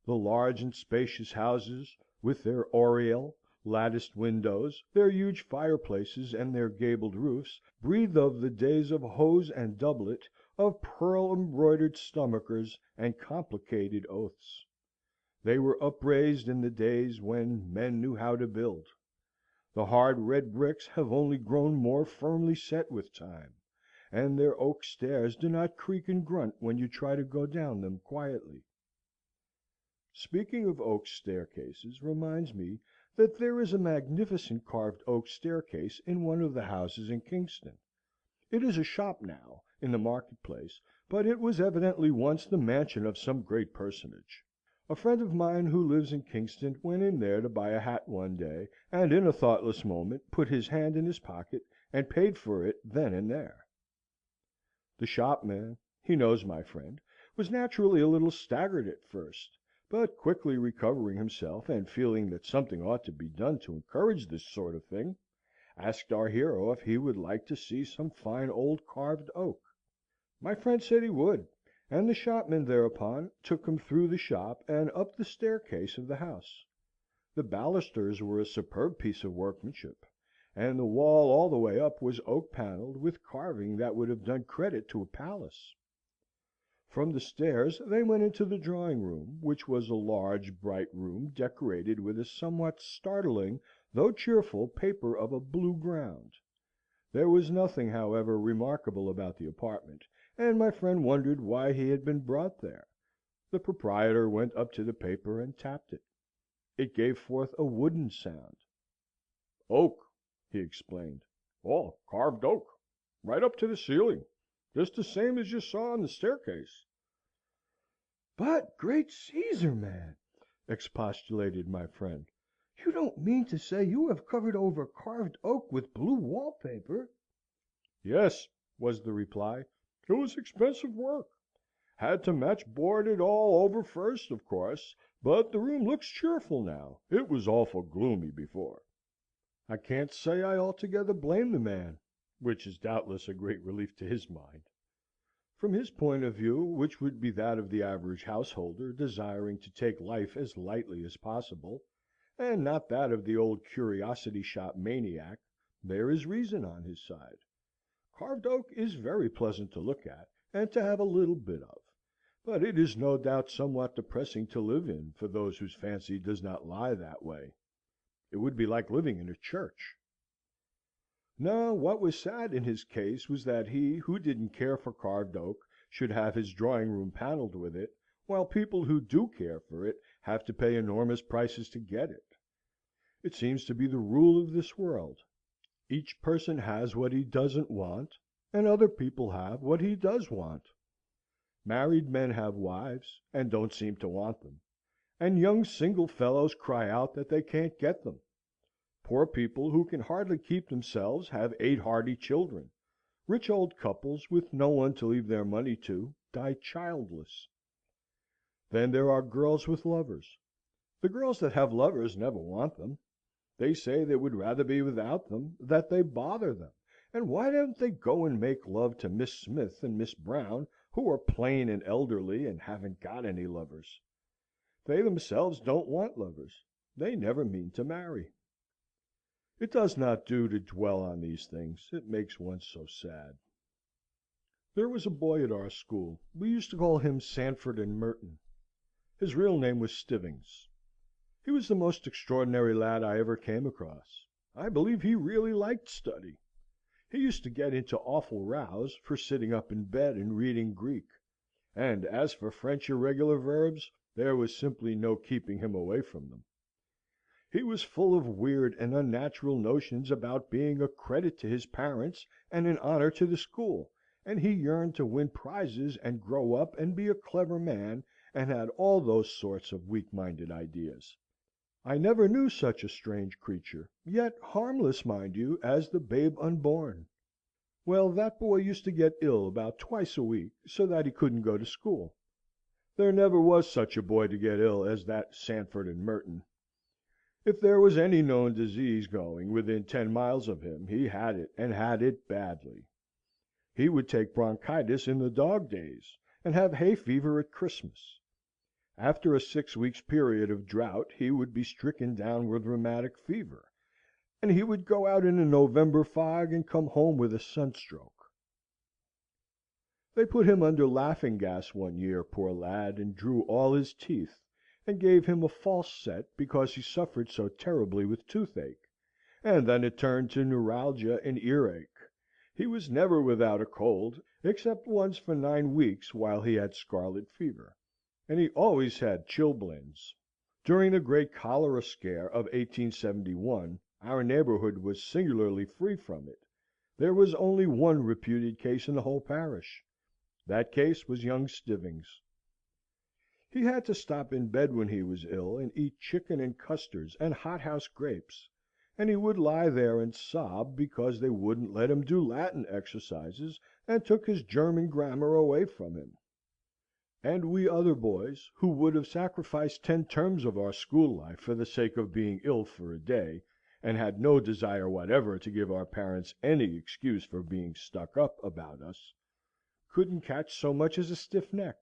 The large and spacious houses, with their oriel, latticed windows, their huge fireplaces, and their gabled roofs, breathed of the days of hose and doublet, of pearl-embroidered stomachers, and complicated oaths. They were upraised in the days when men knew how to build. The hard red bricks have only grown more firmly set with time, and their oak stairs do not creak and grunt when you try to go down them quietly. Speaking of oak staircases reminds me that there is a magnificent carved oak staircase in one of the houses in Kingston. It is a shop now, in the market-place, but it was evidently once the mansion of some great personage. A friend of mine who lives in Kingston went in there to buy a hat one day, and in a thoughtless moment put his hand in his pocket, and paid for it then and there. The shopman he knows my friend was naturally a little staggered at first, but quickly recovering himself, and feeling that something ought to be done to encourage this sort of thing, asked our hero if he would like to see some fine old carved oak. My friend said he would, and the shopman thereupon took him through the shop and up the staircase of the house. The balusters were a superb piece of workmanship, and the wall all the way up was oak panelled, with carving that would have done credit to a palace. From the stairs they went into the drawing room, which was a large, bright room, decorated with a somewhat startling, though cheerful, paper of a blue ground. There was nothing, however, remarkable about the apartment, and my friend wondered why he had been brought there. The proprietor went up to the paper and tapped it. It gave forth a wooden sound. "Oak," he explained. "All carved oak, right up to the ceiling, just the same as you saw on the staircase." "But, great Caesar, man!" expostulated my friend, "you don't mean to say you have covered over carved oak with blue wall paper?" "Yes," was the reply. "It was expensive work. Had to match board it all over first, of course, but the room looks cheerful now. It was awful gloomy before." I can't say I altogether blame the man, which is doubtless a great relief to his mind. From his point of view, which would be that of the average householder desiring to take life as lightly as possible, and not that of the old curiosity shop maniac, there is reason on his side. Carved oak is very pleasant to look at, and to have a little bit of, but it is no doubt somewhat depressing to live in for those whose fancy does not lie that way. It would be like living in a church. No, what was sad in his case was that he, who didn't care for carved oak, should have his drawing room panelled with it, while people who do care for it have to pay enormous prices to get it. It seems to be the rule of this world. Each person has what he doesn't want, and other people have what he does want. Married men have wives, and don't seem to want them, and young single fellows cry out that they can't get them. Poor people who can hardly keep themselves have 8 hearty children. Rich old couples, with no one to leave their money to, die childless. Then there are girls with lovers. The girls that have lovers never want them. They say they would rather be without them, that they bother them, and why don't they go and make love to Miss Smith and Miss Brown, who are plain and elderly, and haven't got any lovers? They themselves don't want lovers. They never mean to marry. It does not do to dwell on these things. It makes one so sad. There was a boy at our school. We used to call him Sandford and Merton. His real name was Stivings. He was the most extraordinary lad I ever came across. I believe he really liked study. He used to get into awful rows for sitting up in bed and reading Greek; and as for French irregular verbs, there was simply no keeping him away from them. He was full of weird and unnatural notions about being a credit to his parents and an honour to the school, and he yearned to win prizes and grow up and be a clever man, and had all those sorts of weak-minded ideas. I never knew such a strange creature, yet harmless, mind you, as the babe unborn. Well, that boy used to get ill about twice a week, so that he couldn't go to school. There never was such a boy to get ill as that Sandford and Merton. If there was any known disease going within 10 miles of him, he had it, and had it badly. He would take bronchitis in the dog days, and have hay fever at Christmas. After a 6 weeks' period of drought, he would be stricken down with rheumatic fever, and he would go out in a November fog and come home with a sunstroke. They put him under laughing gas one year, poor lad, and drew all his teeth, and gave him a false set because he suffered so terribly with toothache, and then it turned to neuralgia and earache. He was never without a cold, except once for 9 weeks while he had scarlet fever, and he always had chilblains. During the great cholera scare of 1871, our neighbourhood was singularly free from it. There was only one reputed case in the whole parish. That case was young Stivings. He had to stop in bed when he was ill, and eat chicken and custards and hothouse grapes, and he would lie there and sob because they wouldn't let him do Latin exercises, and took his German grammar away from him. And we other boys, who would have sacrificed 10 terms of our school life for the sake of being ill for a day, and had no desire whatever to give our parents any excuse for being stuck up about us, couldn't catch so much as a stiff neck.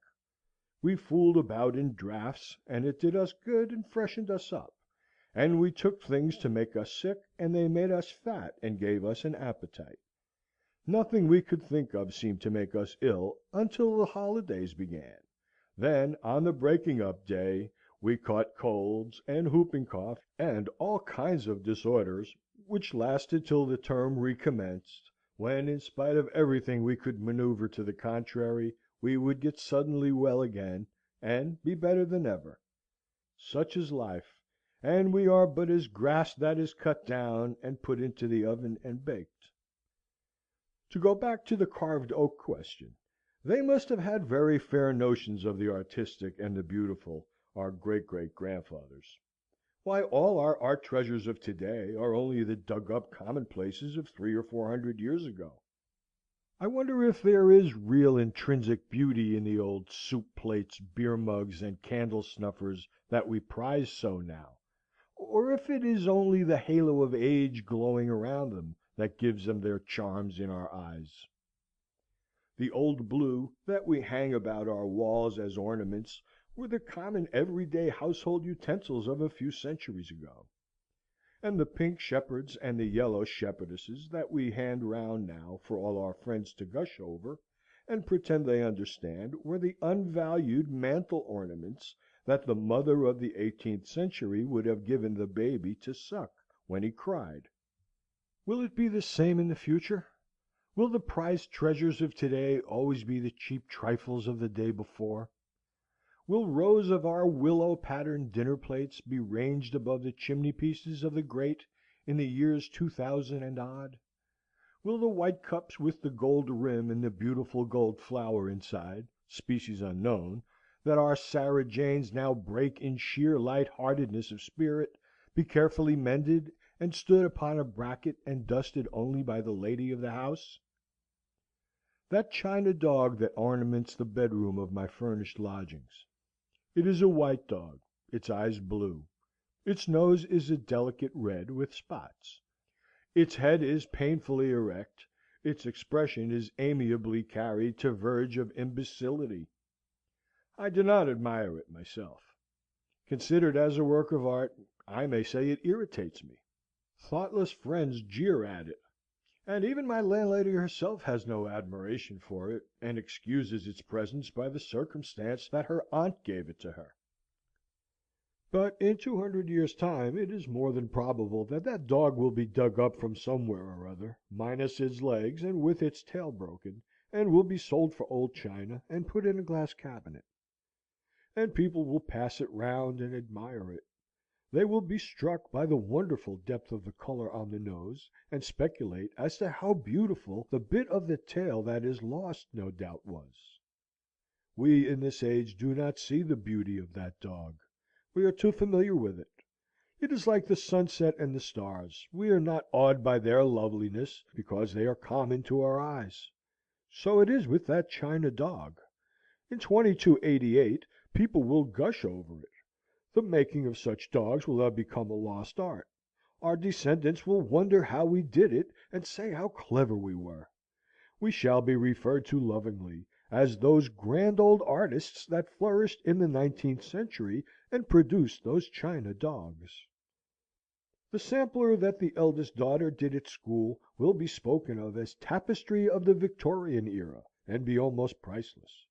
We fooled about in draughts, and it did us good and freshened us up, and we took things to make us sick, and they made us fat and gave us an appetite. Nothing we could think of seemed to make us ill until the holidays began. Then, on the breaking up day, we caught colds, and whooping cough, and all kinds of disorders, which lasted till the term recommenced, when, in spite of everything we could manoeuvre to the contrary, we would get suddenly well again, and be better than ever. Such is life, and we are but as grass that is cut down, and put into the oven and baked. To go back to the carved oak question, they must have had very fair notions of the artistic and the beautiful, our great-great-grandfathers. Why, all our art treasures of to-day are only the dug-up commonplaces of 300 or 400 years ago. I wonder if there is real intrinsic beauty in the old soup plates, beer mugs, and candle snuffers that we prize so now, or if it is only the halo of age glowing around them that gives them their charms in our eyes. The old blue that we hang about our walls as ornaments were the common everyday household utensils of a few centuries ago; and the pink shepherds and the yellow shepherdesses that we hand round now for all our friends to gush over, and pretend they understand, were the unvalued mantle ornaments that the mother of the 18th century would have given the baby to suck when he cried. Will it be the same in the future? Will the prized treasures of to-day always be the cheap trifles of the day before? Will rows of our willow-patterned dinner plates be ranged above the chimney-pieces of the great in the years 2000 and odd? Will the white cups with the gold rim and the beautiful gold flower inside, species unknown, that our Sarah Janes now break in sheer lightheartedness of spirit, be carefully mended, and stood upon a bracket and dusted only by the lady of the house? That china dog that ornaments the bedroom of my furnished lodgings. It is a white dog, its eyes blue. Its nose is a delicate red with spots. Its head is painfully erect, its expression is amiably carried to verge of imbecility. I do not admire it myself. Considered as a work of art, I may say it irritates me. Thoughtless friends jeer at it, and even my landlady herself has no admiration for it, and excuses its presence by the circumstance that her aunt gave it to her. But in 200 years' time it is more than probable that that dog will be dug up from somewhere or other, minus its legs and with its tail broken, and will be sold for old china and put in a glass cabinet. And people will pass it round and admire it. They will be struck by the wonderful depth of the colour on the nose, and speculate as to how beautiful the bit of the tail that is lost no doubt was. We in this age do not see the beauty of that dog. We are too familiar with it. It is like the sunset and the stars. We are not awed by their loveliness, because they are common to our eyes. So it is with that china dog. In 2288 people will gush over it. The making of such dogs will have become a lost art. Our descendants will wonder how we did it, and say how clever we were. We shall be referred to lovingly as those grand old artists that flourished in the 19th century and produced those china dogs. The sampler that the eldest daughter did at school will be spoken of as tapestry of the Victorian-era, and be almost priceless.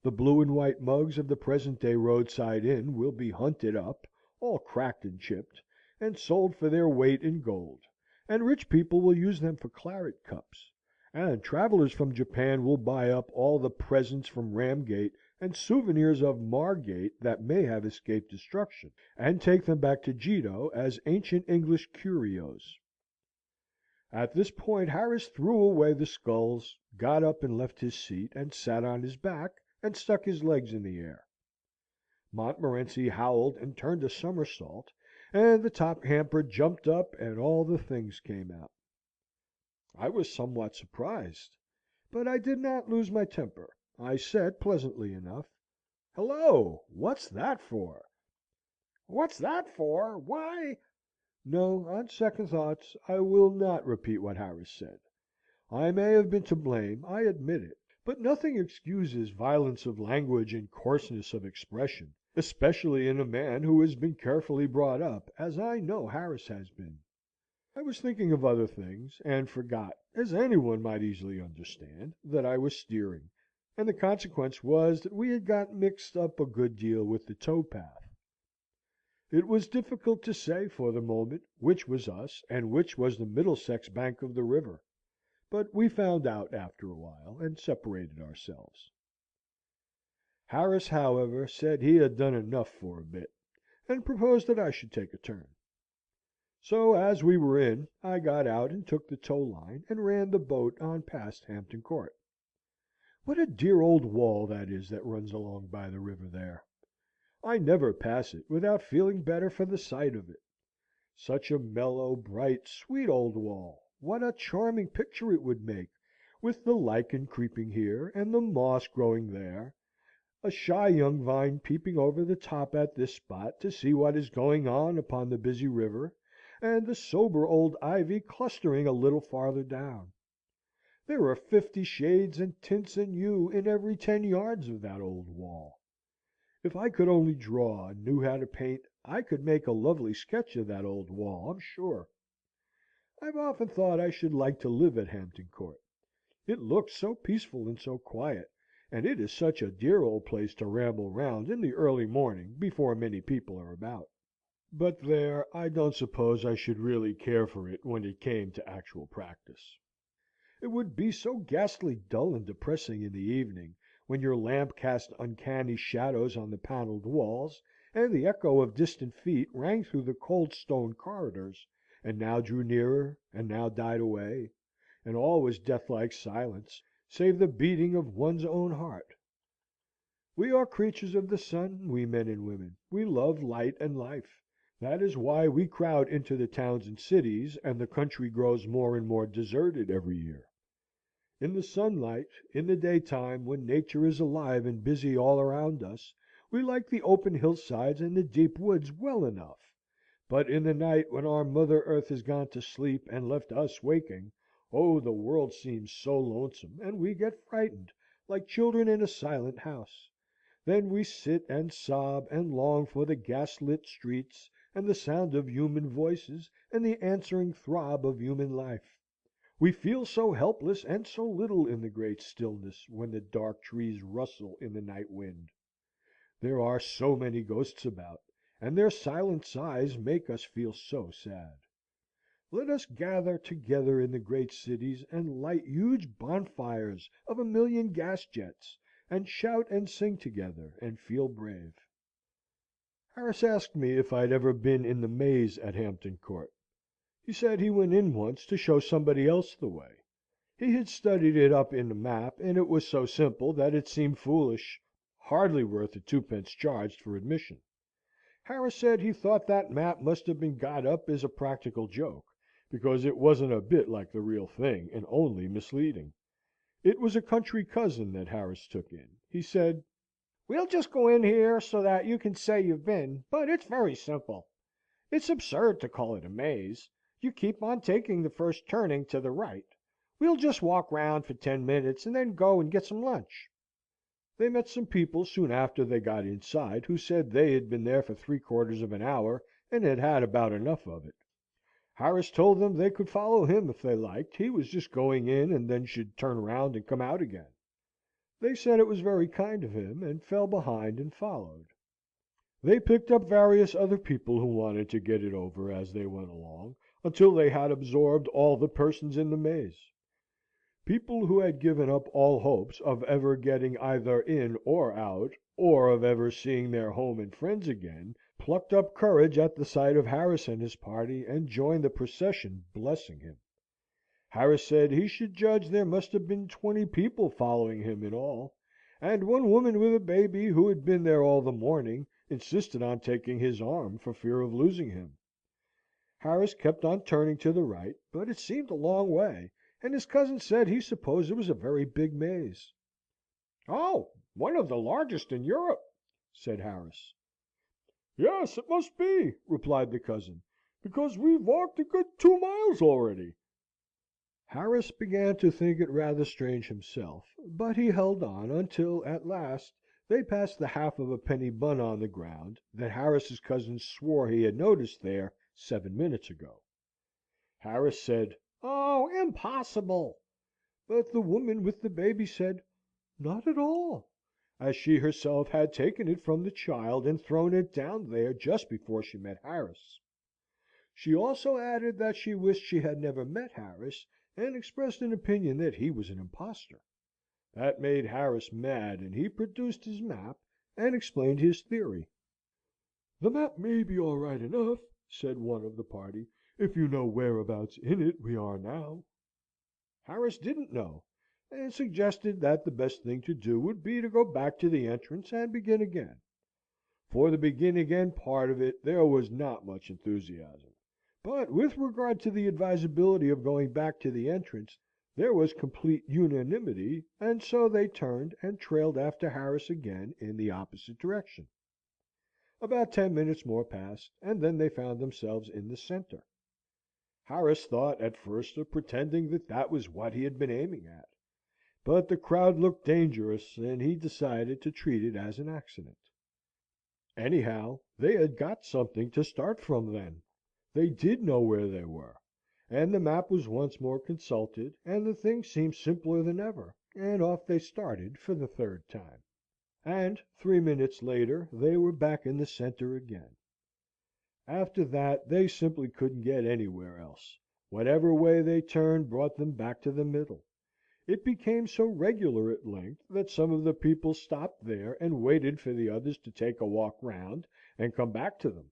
The blue and white mugs of the present-day roadside inn will be hunted up, all cracked and chipped, and sold for their weight in gold, and rich people will use them for claret cups, and travellers from Japan will buy up all the presents from Ramgate and souvenirs of Margate that may have escaped destruction, and take them back to Jeddo as ancient English curios. At this point Harris threw away the sculls, got up and left his seat, and sat on his back, and stuck his legs in the air. Montmorency howled and turned a somersault, and the top hamper jumped up, and all the things came out. I was somewhat surprised, but I did not lose my temper. I said, pleasantly enough, "Hello! What's that for?" "What's that for? Why—" No, on second thoughts, I will not repeat what Harris said. I may have been to blame, I admit it. But nothing excuses violence of language and coarseness of expression, especially in a man who has been carefully brought up, as I know Harris has been. I was thinking of other things, and forgot, as anyone might easily understand, that I was steering, and the consequence was that we had got mixed up a good deal with the towpath. It was difficult to say, for the moment, which was us, and which was the Middlesex bank of the river, but we found out after a while, and separated ourselves. Harris, however, said he had done enough for a bit, and proposed that I should take a turn. So, as we were in, I got out and took the tow line, and ran the boat on past Hampton Court. What a dear old wall that is that runs along by the river there! I never pass it without feeling better for the sight of it. Such a mellow, bright, sweet old wall! What a charming picture it would make, with the lichen creeping here, and the moss growing there, a shy young vine peeping over the top at this spot to see what is going on upon the busy river, and the sober old ivy clustering a little farther down. There are 50 shades and tints and hue in every 10 yards of that old wall. If I could only draw and knew how to paint, I could make a lovely sketch of that old wall, I'm sure. I've often thought I should like to live at Hampton Court. It looks so peaceful and so quiet, and it is such a dear old place to ramble round in the early morning before many people are about. But there, I don't suppose I should really care for it when it came to actual practice. It would be so ghastly dull and depressing in the evening, when your lamp cast uncanny shadows on the panelled walls, and the echo of distant feet rang through the cold stone corridors, and now drew nearer, and now died away, and all was deathlike silence, save the beating of one's own heart. We are creatures of the sun, we men and women. We love light and life. That is why we crowd into the towns and cities, and the country grows more and more deserted every year. In the sunlight, in the daytime, when nature is alive and busy all around us, we like the open hillsides and the deep woods well enough; but in the night, when our Mother Earth has gone to sleep and left us waking, oh, the world seems so lonesome, and we get frightened, like children in a silent house. Then we sit and sob, and long for the gas-lit streets, and the sound of human voices, and the answering throb of human life. We feel so helpless and so little in the great stillness, when the dark trees rustle in the night wind. There are so many ghosts about, and their silent sighs make us feel so sad. Let us gather together in the great cities, and light huge bonfires of 1,000,000 gas jets, and shout and sing together, and feel brave. Harris asked me if I had ever been in the maze at Hampton Court. He said he went in once to show somebody else the way. He had studied it up in a map, and it was so simple that it seemed foolish, hardly worth the 2d charged for admission. Harris said he thought that map must have been got up as a practical joke, because it wasn't a bit like the real thing, and only misleading. It was a country cousin that Harris took in. He said, "We'll just go in here so that you can say you've been, but it's very simple. It's absurd to call it a maze. You keep on taking the first turning to the right. We'll just walk round for 10 minutes, and then go and get some lunch." They met some people soon after they got inside, who said they had been there for 3/4 of an hour, and had had about enough of it. Harris told them they could follow him if they liked. He was just going in, and then should turn round and come out again. They said it was very kind of him, and fell behind and followed. They picked up various other people who wanted to get it over as they went along, until they had absorbed all the persons in the maze. People who had given up all hopes of ever getting either in or out, or of ever seeing their home and friends again, plucked up courage at the sight of Harris and his party, and joined the procession, blessing him. Harris said he should judge there must have been 20 people following him in all, and one woman with a baby, who had been there all the morning, insisted on taking his arm for fear of losing him. Harris kept on turning to the right, but it seemed a long way, and his cousin said he supposed it was a very big maze. "Oh, one of the largest in Europe," said Harris. "Yes, it must be," replied the cousin, "because we've walked a good 2 miles already." Harris began to think it rather strange himself, but he held on until, at last, They passed the half of a penny bun on the ground that Harris's cousin swore he had noticed there 7 minutes ago. Harris said, "Oh, impossible!" But the woman with the baby said, "Not at all," as she herself had taken it from the child and thrown it down there just before she met Harris. She also added that she wished she had never met Harris, and expressed an opinion that he was an impostor. That made Harris mad, and he produced his map, and explained his theory. "The map may be all right enough," said one of the party, "if you know whereabouts in it we are now." Harris didn't know, and suggested that the best thing to do would be to go back to the entrance and begin again. For the begin again part of it there was not much enthusiasm. But with regard to the advisability of going back to the entrance, there was complete unanimity, and so they turned and trailed after Harris again in the opposite direction. About 10 minutes more passed, and then they found themselves in the centre. Harris thought at first of pretending that that was what he had been aiming at; but the crowd looked dangerous, and he decided to treat it as an accident. Anyhow, they had got something to start from then. They did know where they were, and the map was once more consulted, and the thing seemed simpler than ever, and off they started for the third time. And 3 minutes later they were back in the centre again. After that they simply couldn't get anywhere else. Whatever way they turned brought them back to the middle. It became so regular at length that some of the people stopped there and waited for the others to take a walk round and come back to them.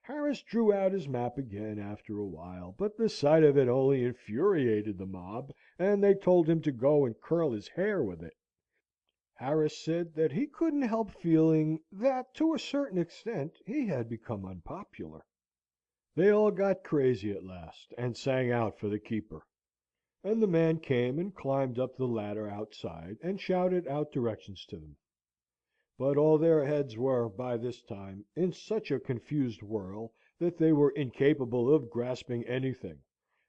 Harris drew out his map again after a while, but the sight of it only infuriated the mob, and they told him to go and curl his hair with it. Harris said that he couldn't help feeling that, to a certain extent, he had become unpopular. They all got crazy at last, and sang out for the keeper; and the man came and climbed up the ladder outside, and shouted out directions to them. But all their heads were, by this time, in such a confused whirl that they were incapable of grasping anything,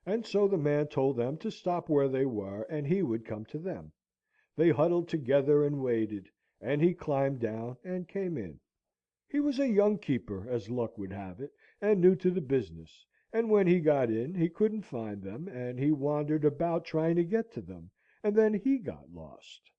and so the man told them to stop where they were, and he would come to them. They huddled together and waited, and he climbed down and came in. He was a young keeper, as luck would have it, and new to the business, and when he got in he couldn't find them, and he wandered about trying to get to them, and then he got lost.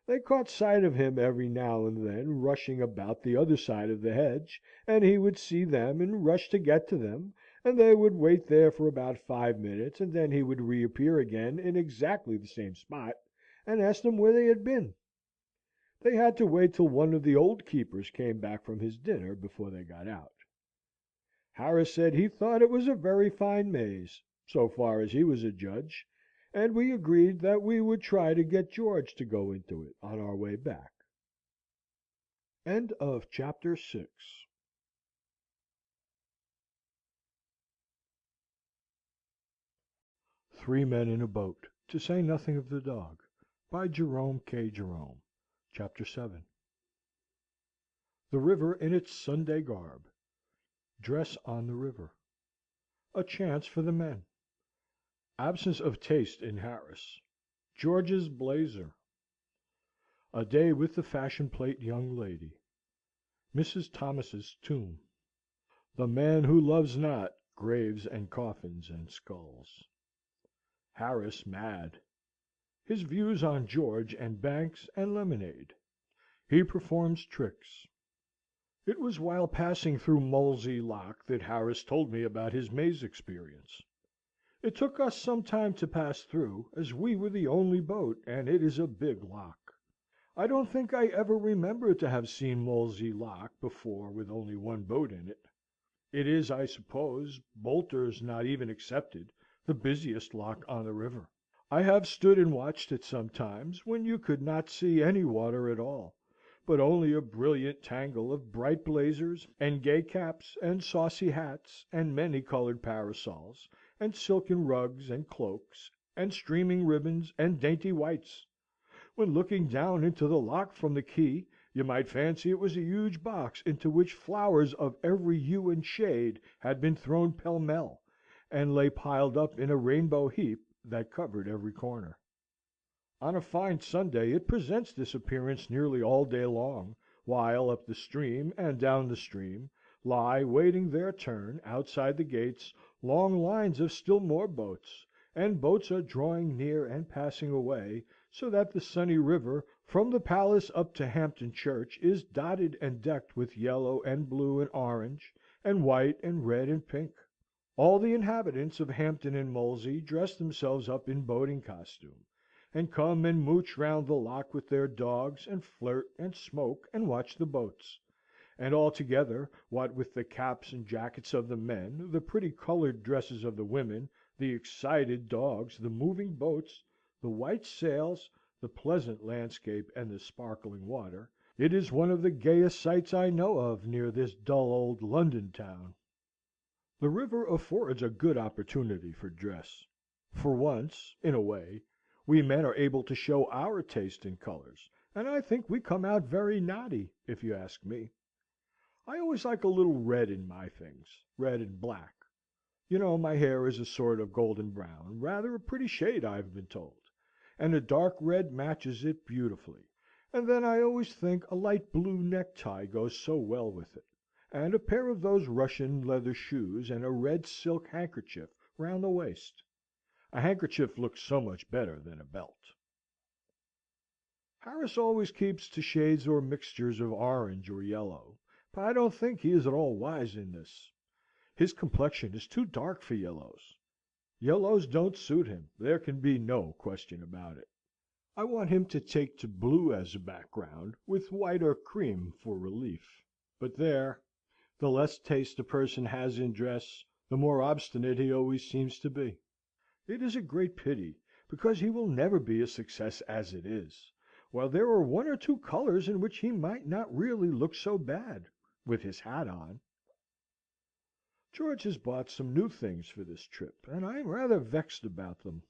They caught sight of him every now and then rushing about the other side of the hedge, and he would see them and rush to get to them, and they would wait there for about 5 minutes, and then he would reappear again in exactly the same spot, and ask them where they had been. They had to wait till one of the old keepers came back from his dinner before they got out. Harris said he thought it was a very fine maze, so far as he was a judge, and we agreed that we would try to get George to go into it on our way back. End of Chapter 6. Three Men in a Boat, to say nothing of the Dog, by Jerome K. Jerome. Chapter 7. The river in its Sunday garb. Dress on the river. A chance for the men. Absence of taste in Harris. George's blazer. A day with the fashion plate young lady. Mrs. Thomas's tomb. The man who loves not graves and coffins and skulls. Harris mad. His views on George and banks and lemonade. He performs tricks. It was while passing through Molesey Lock that Harris told me about his maze experience. It took us some time to pass through, as we were the only boat, and it is a big lock. I don't think I ever remember to have seen Molesey Lock before with only one boat in it. It is, I suppose, Bolter's not even excepted, the busiest lock on the river. I have stood and watched it sometimes, when you could not see any water at all, but only a brilliant tangle of bright blazers, and gay caps, and saucy hats, and many-coloured parasols, and silken rugs, and cloaks, and streaming ribbons, and dainty whites. When looking down into the lock from the quay, you might fancy it was a huge box into which flowers of every hue and shade had been thrown pell-mell, and lay piled up in a rainbow heap that covered every corner. On a fine Sunday it presents this appearance nearly all day long, while up the stream and down the stream lie, waiting their turn, outside the gates, long lines of still more boats, and boats are drawing near and passing away, so that the sunny river, from the Palace up to Hampton Church, is dotted and decked with yellow and blue and orange, and white and red and pink. All the inhabitants of Hampton and Molesey dress themselves up in boating costume, and come and mooch round the lock with their dogs, and flirt, and smoke, and watch the boats; and all together, what with the caps and jackets of the men, the pretty coloured dresses of the women, the excited dogs, the moving boats, the white sails, the pleasant landscape, and the sparkling water, it is one of the gayest sights I know of near this dull old London town. The river affords a good opportunity for dress. For once, in a way, we men are able to show our taste in colours, and I think we come out very natty, if you ask me. I always like a little red in my things, red and black. You know my hair is a sort of golden brown, rather a pretty shade, I have been told, and a dark red matches it beautifully; and then I always think a light blue necktie goes so well with it, and a pair of those Russian leather shoes, and a red silk handkerchief round the waist. A handkerchief looks so much better than a belt. Harris always keeps to shades or mixtures of orange or yellow, but I don't think he is at all wise in this. His complexion is too dark for yellows. Yellows don't suit him, there can be no question about it. I want him to take to blue as a background, with white or cream for relief. But there, the less taste a person has in dress, the more obstinate he always seems to be. It is a great pity, because he will never be a success as it is, while there are one or two colours in which he might not really look so bad, with his hat on. George has bought some new things for this trip, and I am rather vexed about them.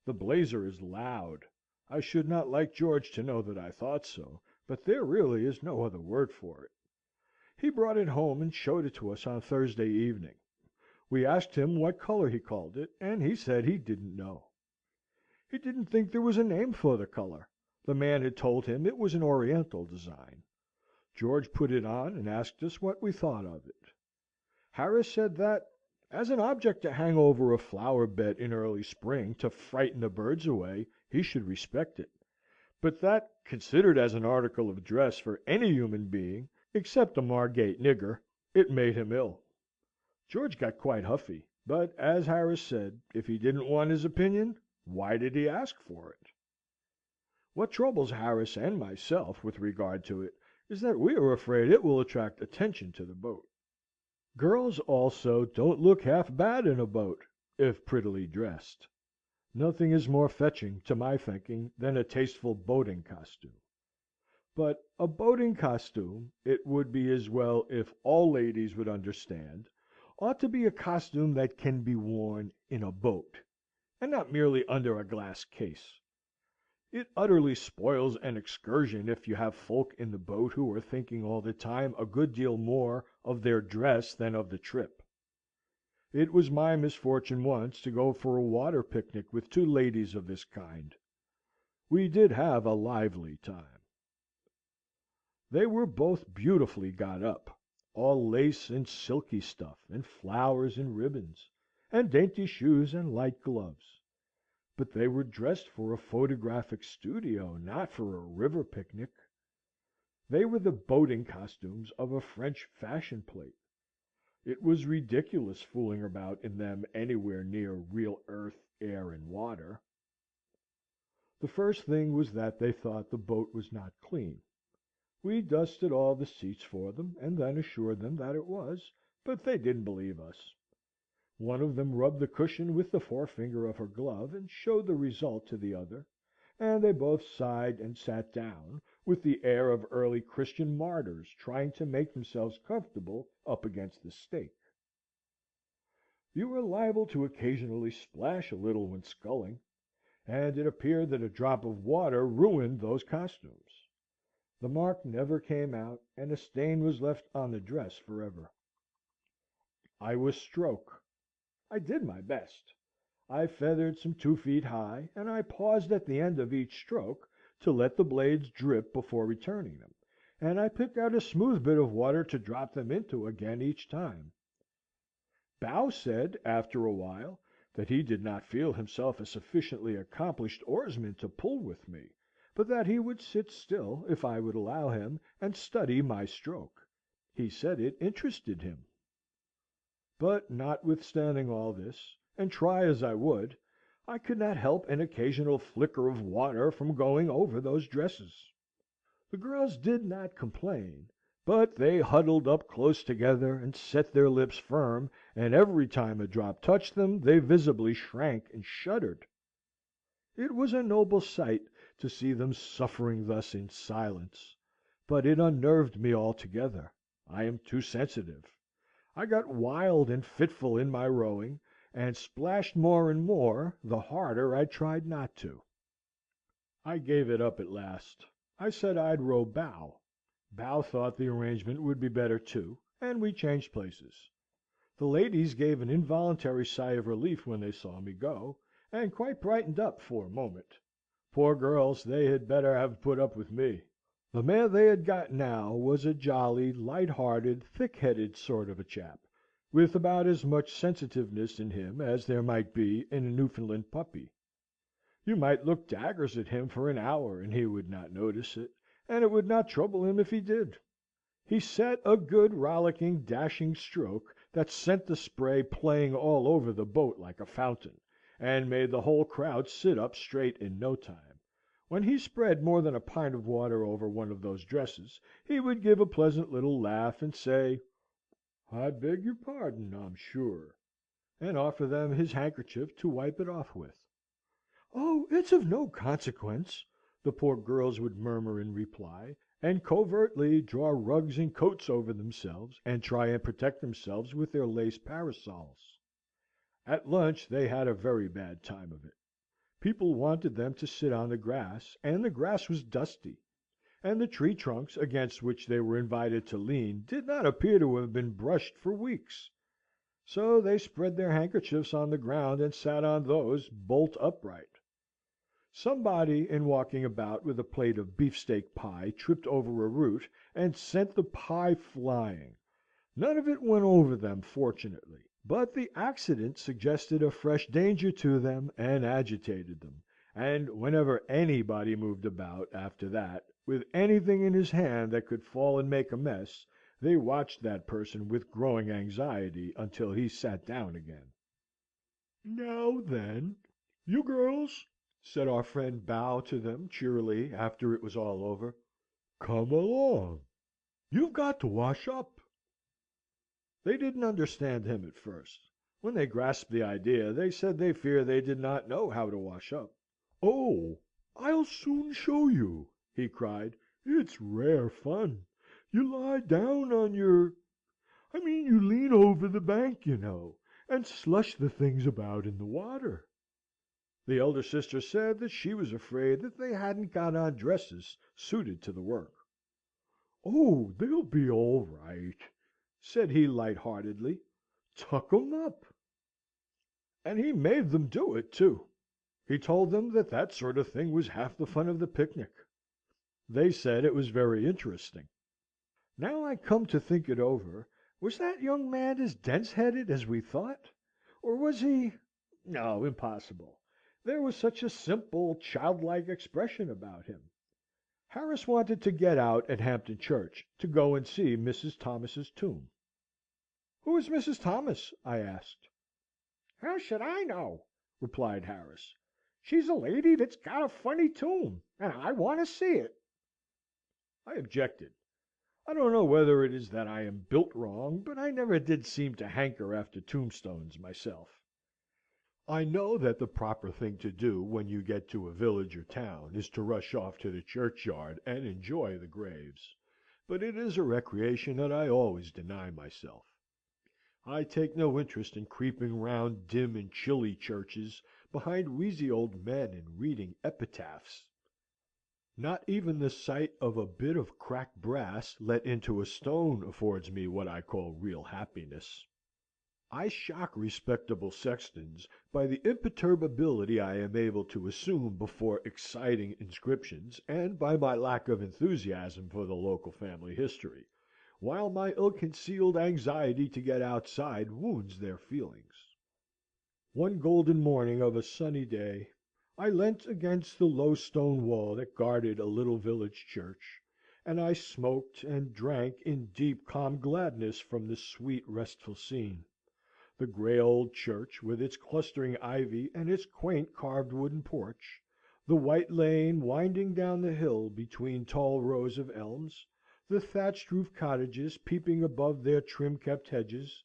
The blazer is loud. I should not like George to know that I thought so, but there really is no other word for it. He brought it home and showed it to us on Thursday evening. We asked him what colour he called it, and he said he didn't know. He didn't think there was a name for the colour. The man had told him it was an Oriental design. George put it on, and asked us what we thought of it. Harris said that, as an object to hang over a flower bed in early spring to frighten the birds away, he should respect it; but that, considered as an article of dress for any human being, except a Margate nigger, it made him ill. George got quite huffy; but, as Harris said, if he didn't want his opinion, why did he ask for it? What troubles Harris and myself with regard to it is that we are afraid it will attract attention to the boat. Girls, also, don't look half bad in a boat, if prettily dressed. Nothing is more fetching, to my thinking, than a tasteful boating costume. But a boating costume, it would be as well if all ladies would understand, ought to be a costume that can be worn in a boat, and not merely under a glass case. It utterly spoils an excursion if you have folk in the boat who are thinking all the time a good deal more of their dress than of the trip. It was my misfortune once to go for a water picnic with two ladies of this kind. We did have a lively time. They were both beautifully got up, all lace and silky stuff, and flowers and ribbons, and dainty shoes and light gloves. But they were dressed for a photographic studio, not for a river picnic. They were the boating costumes of a French fashion plate. It was ridiculous fooling about in them anywhere near real earth, air, and water. The first thing was that they thought the boat was not clean. We dusted all the seats for them, and then assured them that it was, but they didn't believe us. One of them rubbed the cushion with the forefinger of her glove, and showed the result to the other, and they both sighed and sat down, with the air of early Christian martyrs trying to make themselves comfortable up against the stake. You were liable to occasionally splash a little when sculling, and it appeared that a drop of water ruined those costumes. The mark never came out, and a stain was left on the dress forever. I was stroke. I did my best. I feathered some 2 feet high, and I paused at the end of each stroke to let the blades drip before returning them, and I picked out a smooth bit of water to drop them into again each time. Bow said, after a while, that he did not feel himself a sufficiently accomplished oarsman to pull with me, but that he would sit still, if I would allow him, and study my stroke. He said it interested him. But, notwithstanding all this, and try as I would, I could not help an occasional flicker of water from going over those dresses. The girls did not complain, but they huddled up close together and set their lips firm, and every time a drop touched them they visibly shrank and shuddered. It was a noble sight to see them suffering thus in silence, but it unnerved me altogether. I am too sensitive. I got wild and fitful in my rowing, and splashed more and more the harder I tried not to. I gave it up at last. I said I'd row bow. Bow thought the arrangement would be better too, and we changed places. The ladies gave an involuntary sigh of relief when they saw me go, and quite brightened up for a moment. Poor girls, they had better have put up with me. The man they had got now was a jolly, light-hearted, thick-headed sort of a chap, with about as much sensitiveness in him as there might be in a Newfoundland puppy. You might look daggers at him for an hour, and he would not notice it, and it would not trouble him if he did. He set a good, rollicking, dashing stroke that sent the spray playing all over the boat like a fountain, and made the whole crowd sit up straight in no time. When he spread more than a pint of water over one of those dresses, he would give a pleasant little laugh, and say, "I beg your pardon, I'm sure," and offer them his handkerchief to wipe it off with. "Oh, it's of no consequence," the poor girls would murmur in reply, and covertly draw rugs and coats over themselves, and try and protect themselves with their lace parasols. At lunch they had a very bad time of it. People wanted them to sit on the grass, and the grass was dusty, and the tree trunks against which they were invited to lean did not appear to have been brushed for weeks. So they spread their handkerchiefs on the ground, and sat on those bolt upright. Somebody, in walking about with a plate of beefsteak pie, tripped over a root, and sent the pie flying. None of it went over them, fortunately; but the accident suggested a fresh danger to them, and agitated them; and whenever anybody moved about, after that, with anything in his hand that could fall and make a mess, they watched that person with growing anxiety until he sat down again. "Now then, you girls," said our friend Bow to them cheerily, after it was all over, "come along. You've got to wash up." They didn't understand him at first. When they grasped the idea, they said they feared they did not know how to wash up. "Oh, I'll soon show you!" he cried. "It's rare fun. You lie down on you lean over the bank, you know, and slush the things about in the water." The elder sister said that she was afraid that they hadn't got on dresses suited to the work. "Oh, they'll be all right," said he light-heartedly. "Tuck 'em up." And he made them do it, too. He told them that that sort of thing was half the fun of the picnic. They said it was very interesting. Now I come to think it over, was that young man as dense-headed as we thought? Or was he... No, impossible. There was such a simple, childlike expression about him. Harris wanted to get out at Hampton Church to go and see Mrs. Thomas's tomb. "Who is Mrs. Thomas?" I asked. "How should I know?" replied Harris. "She's a lady that's got a funny tomb, and I want to see it." I objected. I don't know whether it is that I am built wrong, but I never did seem to hanker after tombstones myself. I know that the proper thing to do when you get to a village or town is to rush off to the churchyard and enjoy the graves, but it is a recreation that I always deny myself. I take no interest in creeping round dim and chilly churches, behind wheezy old men and reading epitaphs. Not even the sight of a bit of cracked brass let into a stone affords me what I call real happiness. I shock respectable sextons by the imperturbability I am able to assume before exciting inscriptions, and by my lack of enthusiasm for the local family history, while my ill-concealed anxiety to get outside wounds their feelings. One golden morning of a sunny day, I leant against the low stone wall that guarded a little village church, and I smoked and drank in deep calm gladness from the sweet restful scene. The grey old church, with its clustering ivy and its quaint carved wooden porch, the white lane winding down the hill between tall rows of elms, the thatched roof cottages peeping above their trim kept hedges,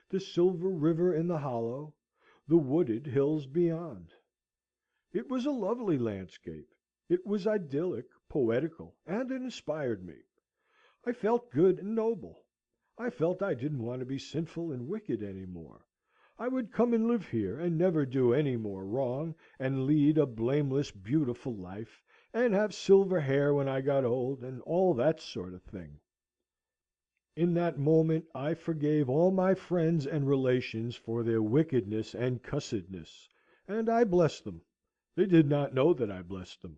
the silver river in the hollow, the wooded hills beyond. It was a lovely landscape. It was idyllic, poetical, and it inspired me. I felt good and noble. I felt I didn't want to be sinful and wicked any more. I would come and live here, and never do any more wrong, and lead a blameless, beautiful life, and have silver hair when I got old, and all that sort of thing. In that moment I forgave all my friends and relations for their wickedness and cussedness, and I blessed them. They did not know that I blessed them.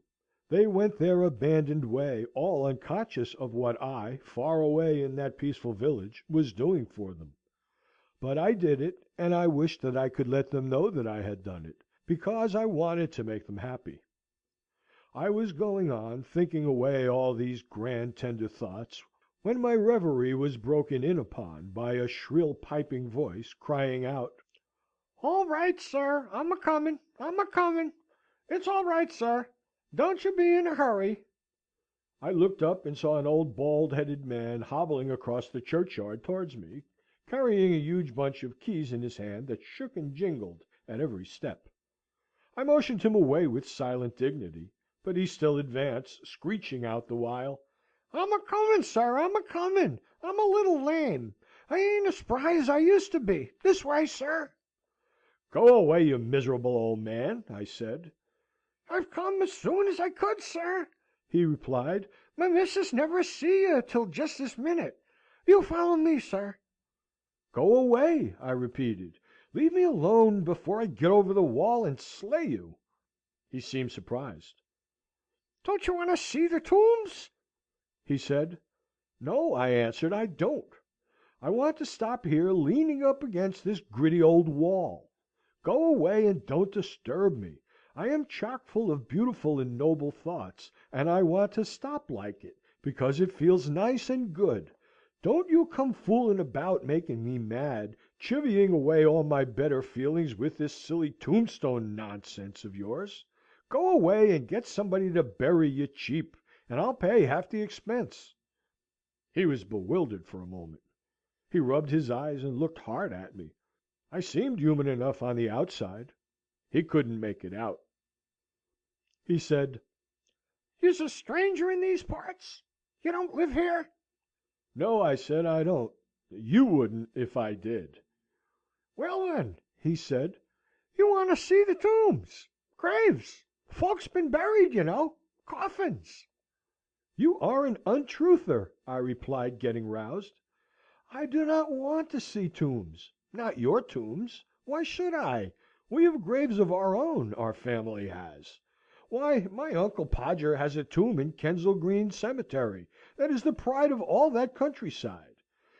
They went their abandoned way, all unconscious of what I, far away in that peaceful village, was doing for them. But I did it, and I wished that I could let them know that I had done it, because I wanted to make them happy. I was going on, thinking away all these grand tender thoughts, when my reverie was broken in upon by a shrill piping voice, crying out, All right, sir. I'm a-comin'. I'm a-comin'. It's all right, sir. Don't you be in a hurry. I looked up and saw an old bald-headed man hobbling across the churchyard towards me, carrying a huge bunch of keys in his hand that shook and jingled at every step. I motioned him away with silent dignity, but he still advanced, screeching out the while, I'm a-comin', sir. I'm a-comin'. I'm a little lame. I ain't as spry as I used to be. This way, sir. Go away, you miserable old man, I said. I've come as soon as I could, sir, he replied. My missus never see you till just this minute. You follow me, sir. Go away, I repeated. Leave me alone before I get over the wall and slay you. He seemed surprised. Don't you want to see the tombs? He said. No, I answered, I don't. I want to stop here leaning up against this gritty old wall. Go away and don't disturb me. I am chock full of beautiful and noble thoughts, and I want to stop like it, because it feels nice and good. Don't you come fooling about making me mad, chivying away all my better feelings with this silly tombstone nonsense of yours. Go away and get somebody to bury you cheap, and I'll pay half the expense. He was bewildered for a moment. He rubbed his eyes and looked hard at me. I seemed human enough on the outside. He couldn't make it out. He said, You's a stranger in these parts? You don't live here? No, I said, I don't. You wouldn't if I did. Well, then, he said, you want to see the tombs. Graves. Folks been buried, you know. Coffins. You are an untruther, I replied, getting roused. I do not want to see tombs. Not your tombs. Why should I? We have graves of our own, our family has. Why, my Uncle Podger has a tomb in Kensal Green Cemetery that is the pride of all that countryside,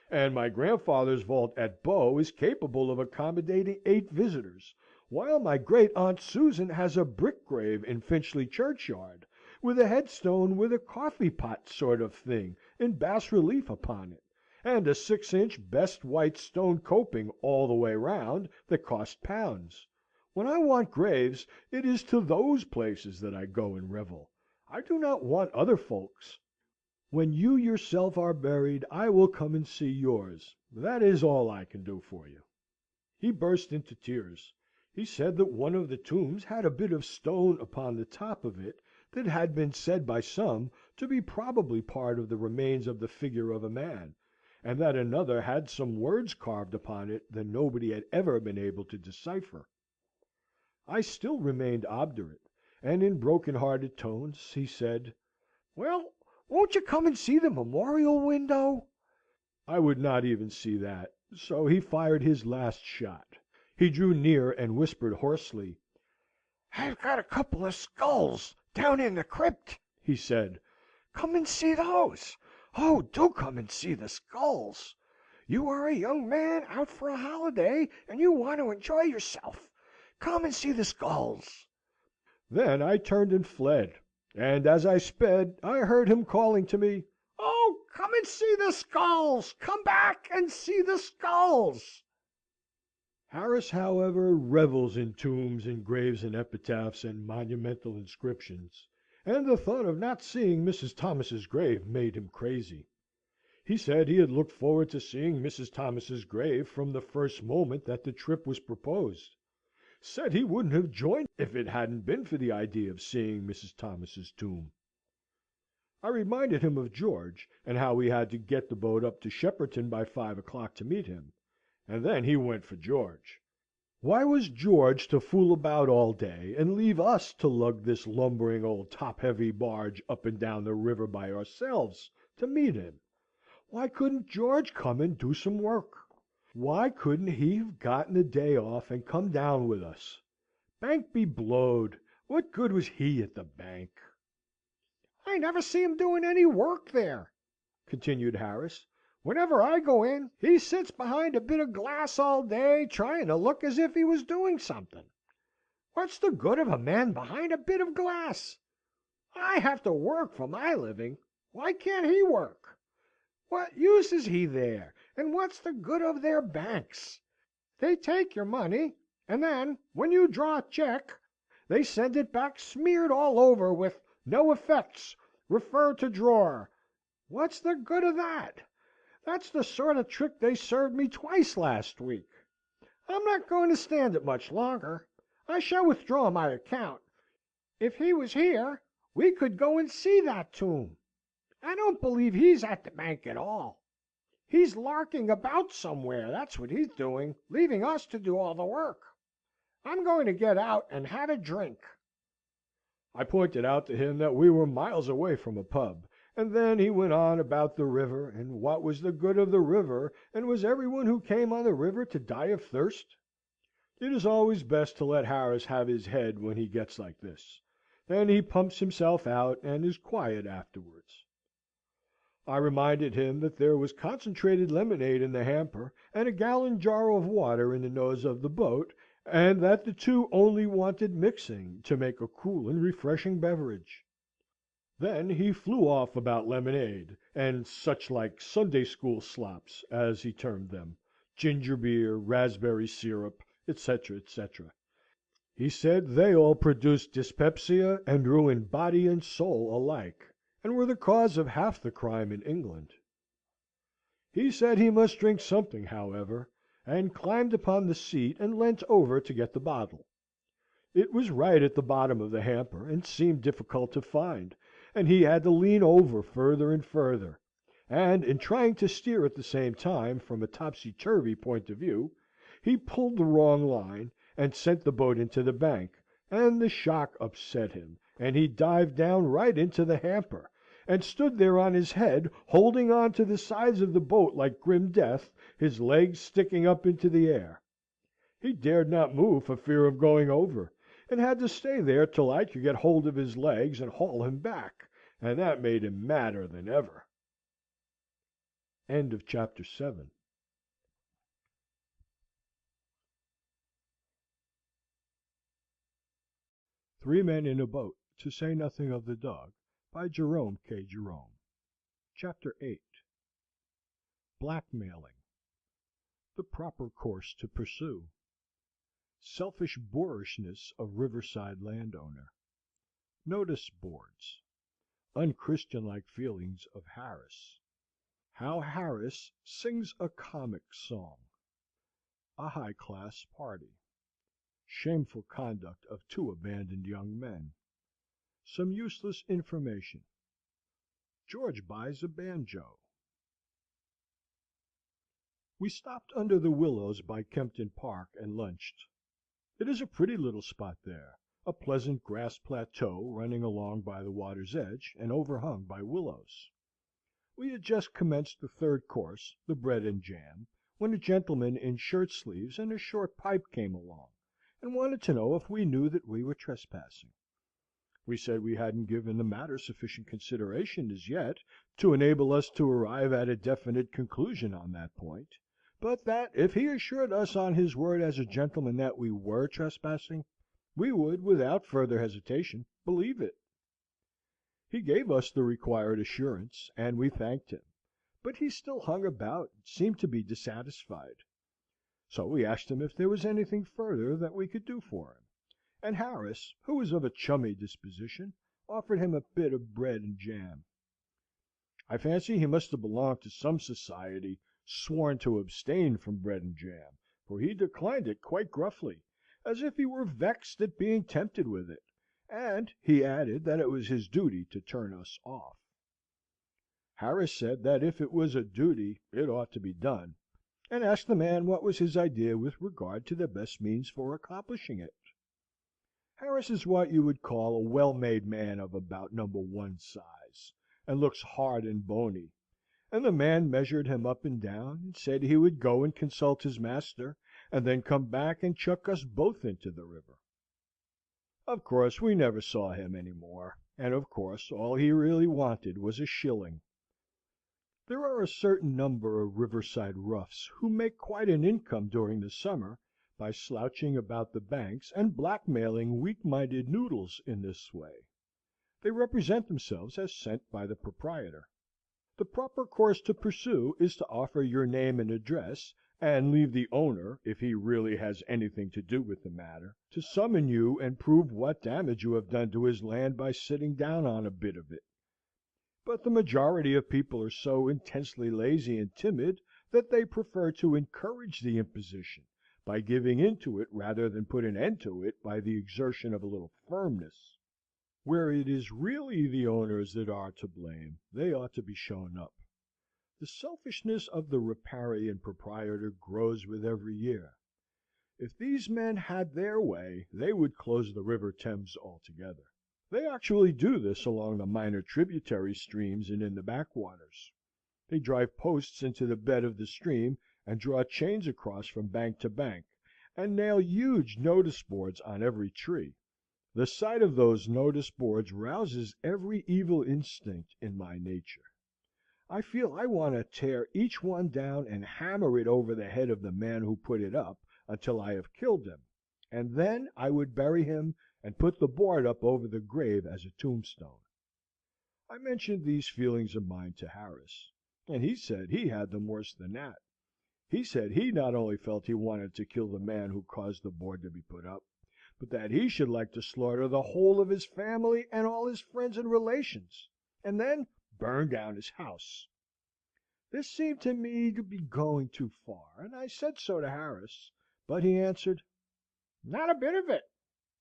and my grandfather's vault at Bow is capable of accommodating 8 visitors, while my great Aunt Susan has a brick grave in Finchley churchyard, with a headstone with a coffee-pot sort of thing in bas relief upon it, and a 6-inch best white stone coping all the way round that cost pounds. When I want graves, it is to those places that I go and revel. I do not want other folks. When you yourself are buried, I will come and see yours. That is all I can do for you. He burst into tears. He said that one of the tombs had a bit of stone upon the top of it that had been said by some to be probably part of the remains of the figure of a man, and that another had some words carved upon it that nobody had ever been able to decipher. I still remained obdurate, and in broken-hearted tones he said, Well, won't you come and see the memorial window? I would not even see that. So he fired his last shot. He drew near and whispered hoarsely. "I've got a couple of skulls down in the crypt," he said. "Come and see those. Oh, do come and see the skulls. You are a young man out for a holiday, and you want to enjoy yourself. Come and see the skulls." Then I turned and fled, and as I sped I heard him calling to me, "Oh, come and see the skulls! Come back and see the skulls!" Harris, however, revels in tombs and graves and epitaphs and monumental inscriptions, and the thought of not seeing Mrs. Thomas's grave made him crazy. He said he had looked forward to seeing Mrs. Thomas's grave from the first moment that the trip was proposed. Said he wouldn't have joined if it hadn't been for the idea of seeing Mrs. Thomas's tomb. I reminded him of George, and how we had to get the boat up to Shepperton by 5 o'clock to meet him, and then he went for George. Why was George to fool about all day, and leave us to lug this lumbering old top-heavy barge up and down the river by ourselves to meet him? Why couldn't George come and do some work? Why couldn't he have gotten the day off and come down with us? Bank be blowed! What good was he at the bank? "I never see him doing any work there," continued Harris. "Whenever I go in, he sits behind a bit of glass all day, trying to look as if he was doing something. What's the good of a man behind a bit of glass? I have to work for my living. Why can't he work? What use is he there, and what's the good of their banks? They take your money, and then, when you draw a check, they send it back smeared all over with 'No effects. Refer to drawer.' What's the good of that? That's the sort of trick they served me twice last week. I'm not going to stand it much longer. I shall withdraw my account. If he was here, we could go and see that tomb. I don't believe he's at the bank at all. He's larking about somewhere, that's what he's doing, leaving us to do all the work. I'm going to get out and have a drink." I pointed out to him that we were miles away from a pub, and then he went on about the river, and what was the good of the river, and was everyone who came on the river to die of thirst? It is always best to let Harris have his head when he gets like this. Then he pumps himself out, and is quiet afterwards. I reminded him that there was concentrated lemonade in the hamper, and a gallon jar of water in the nose of the boat, and that the two only wanted mixing to make a cool and refreshing beverage. Then he flew off about lemonade, and such like Sunday school slops, as he termed them, ginger beer, raspberry syrup, etc., etc. He said they all produced dyspepsia, and ruined body and soul alike, and were the cause of half the crime in England. He said he must drink something, however, and climbed upon the seat and leant over to get the bottle. It was right at the bottom of the hamper, and seemed difficult to find, and he had to lean over further and further, and in trying to steer at the same time from a topsy-turvy point of view, he pulled the wrong line, and sent the boat into the bank, and the shock upset him, and he dived down right into the hamper, and stood there on his head, holding on to the sides of the boat like grim death, his legs sticking up into the air. He dared not move for fear of going over, and had to stay there till I could get hold of his legs and haul him back, and that made him madder than ever. End of chapter 7. Three Men in a Boat, to say nothing of the Dog, by Jerome K. Jerome. Chapter 8. Blackmailing. The proper course to pursue. Selfish boorishness of riverside landowner. Notice boards. Unchristian-like feelings of Harris. How Harris sings a comic song. A high-class party. Shameful conduct of two abandoned young men. Some useless information. George buys a banjo. We stopped under the willows by Kempton Park and lunched. It is a pretty little spot there, a pleasant grass plateau running along by the water's edge, and overhung by willows. We had just commenced the third course, the bread and jam, when a gentleman in shirt sleeves and a short pipe came along, and wanted to know if we knew that we were trespassing. We said we hadn't given the matter sufficient consideration as yet to enable us to arrive at a definite conclusion on that point, but that if he assured us on his word as a gentleman that we were trespassing, we would, without further hesitation, believe it. He gave us the required assurance, and we thanked him, but he still hung about and seemed to be dissatisfied. So we asked him if there was anything further that we could do for him, and Harris, who was of a chummy disposition, offered him a bit of bread and jam. I fancy he must have belonged to some society sworn to abstain from bread and jam, for he declined it quite gruffly, as if he were vexed at being tempted with it, and he added that it was his duty to turn us off. Harris said that if it was a duty it ought to be done, and asked the man what was his idea with regard to the best means for accomplishing it. Harris is what you would call a well-made man of about No. 1 size, and looks hard and bony, and the man measured him up and down, and said he would go and consult his master, and then come back and chuck us both into the river. Of course we never saw him any more, and of course all he really wanted was a shilling. There are a certain number of riverside roughs who make quite an income during the summer by slouching about the banks and blackmailing weak-minded noodles in this way. They represent themselves as sent by the proprietor. The proper course to pursue is to offer your name and address, and leave the owner, if he really has anything to do with the matter, to summon you and prove what damage you have done to his land by sitting down on a bit of it. But the majority of people are so intensely lazy and timid that they prefer to encourage the imposition by giving in to it rather than put an end to it by the exertion of a little firmness. Where it is really the owners that are to blame, they ought to be shown up. The selfishness of the riparian proprietor grows with every year. If these men had their way, they would close the River Thames altogether. They actually do this along the minor tributary streams and in the backwaters. They drive posts into the bed of the stream, and draw chains across from bank to bank, and nail huge notice boards on every tree. The sight of those notice boards rouses every evil instinct in my nature. I feel I want to tear each one down and hammer it over the head of the man who put it up until I have killed him, and then I would bury him and put the board up over the grave as a tombstone. I mentioned these feelings of mine to Harris, and he said he had them worse than that. He said he not only felt he wanted to kill the man who caused the board to be put up, but that he should like to slaughter the whole of his family and all his friends and relations, and then burn down his house. This seemed to me to be going too far, and I said so to Harris, but he answered, "Not a bit of it.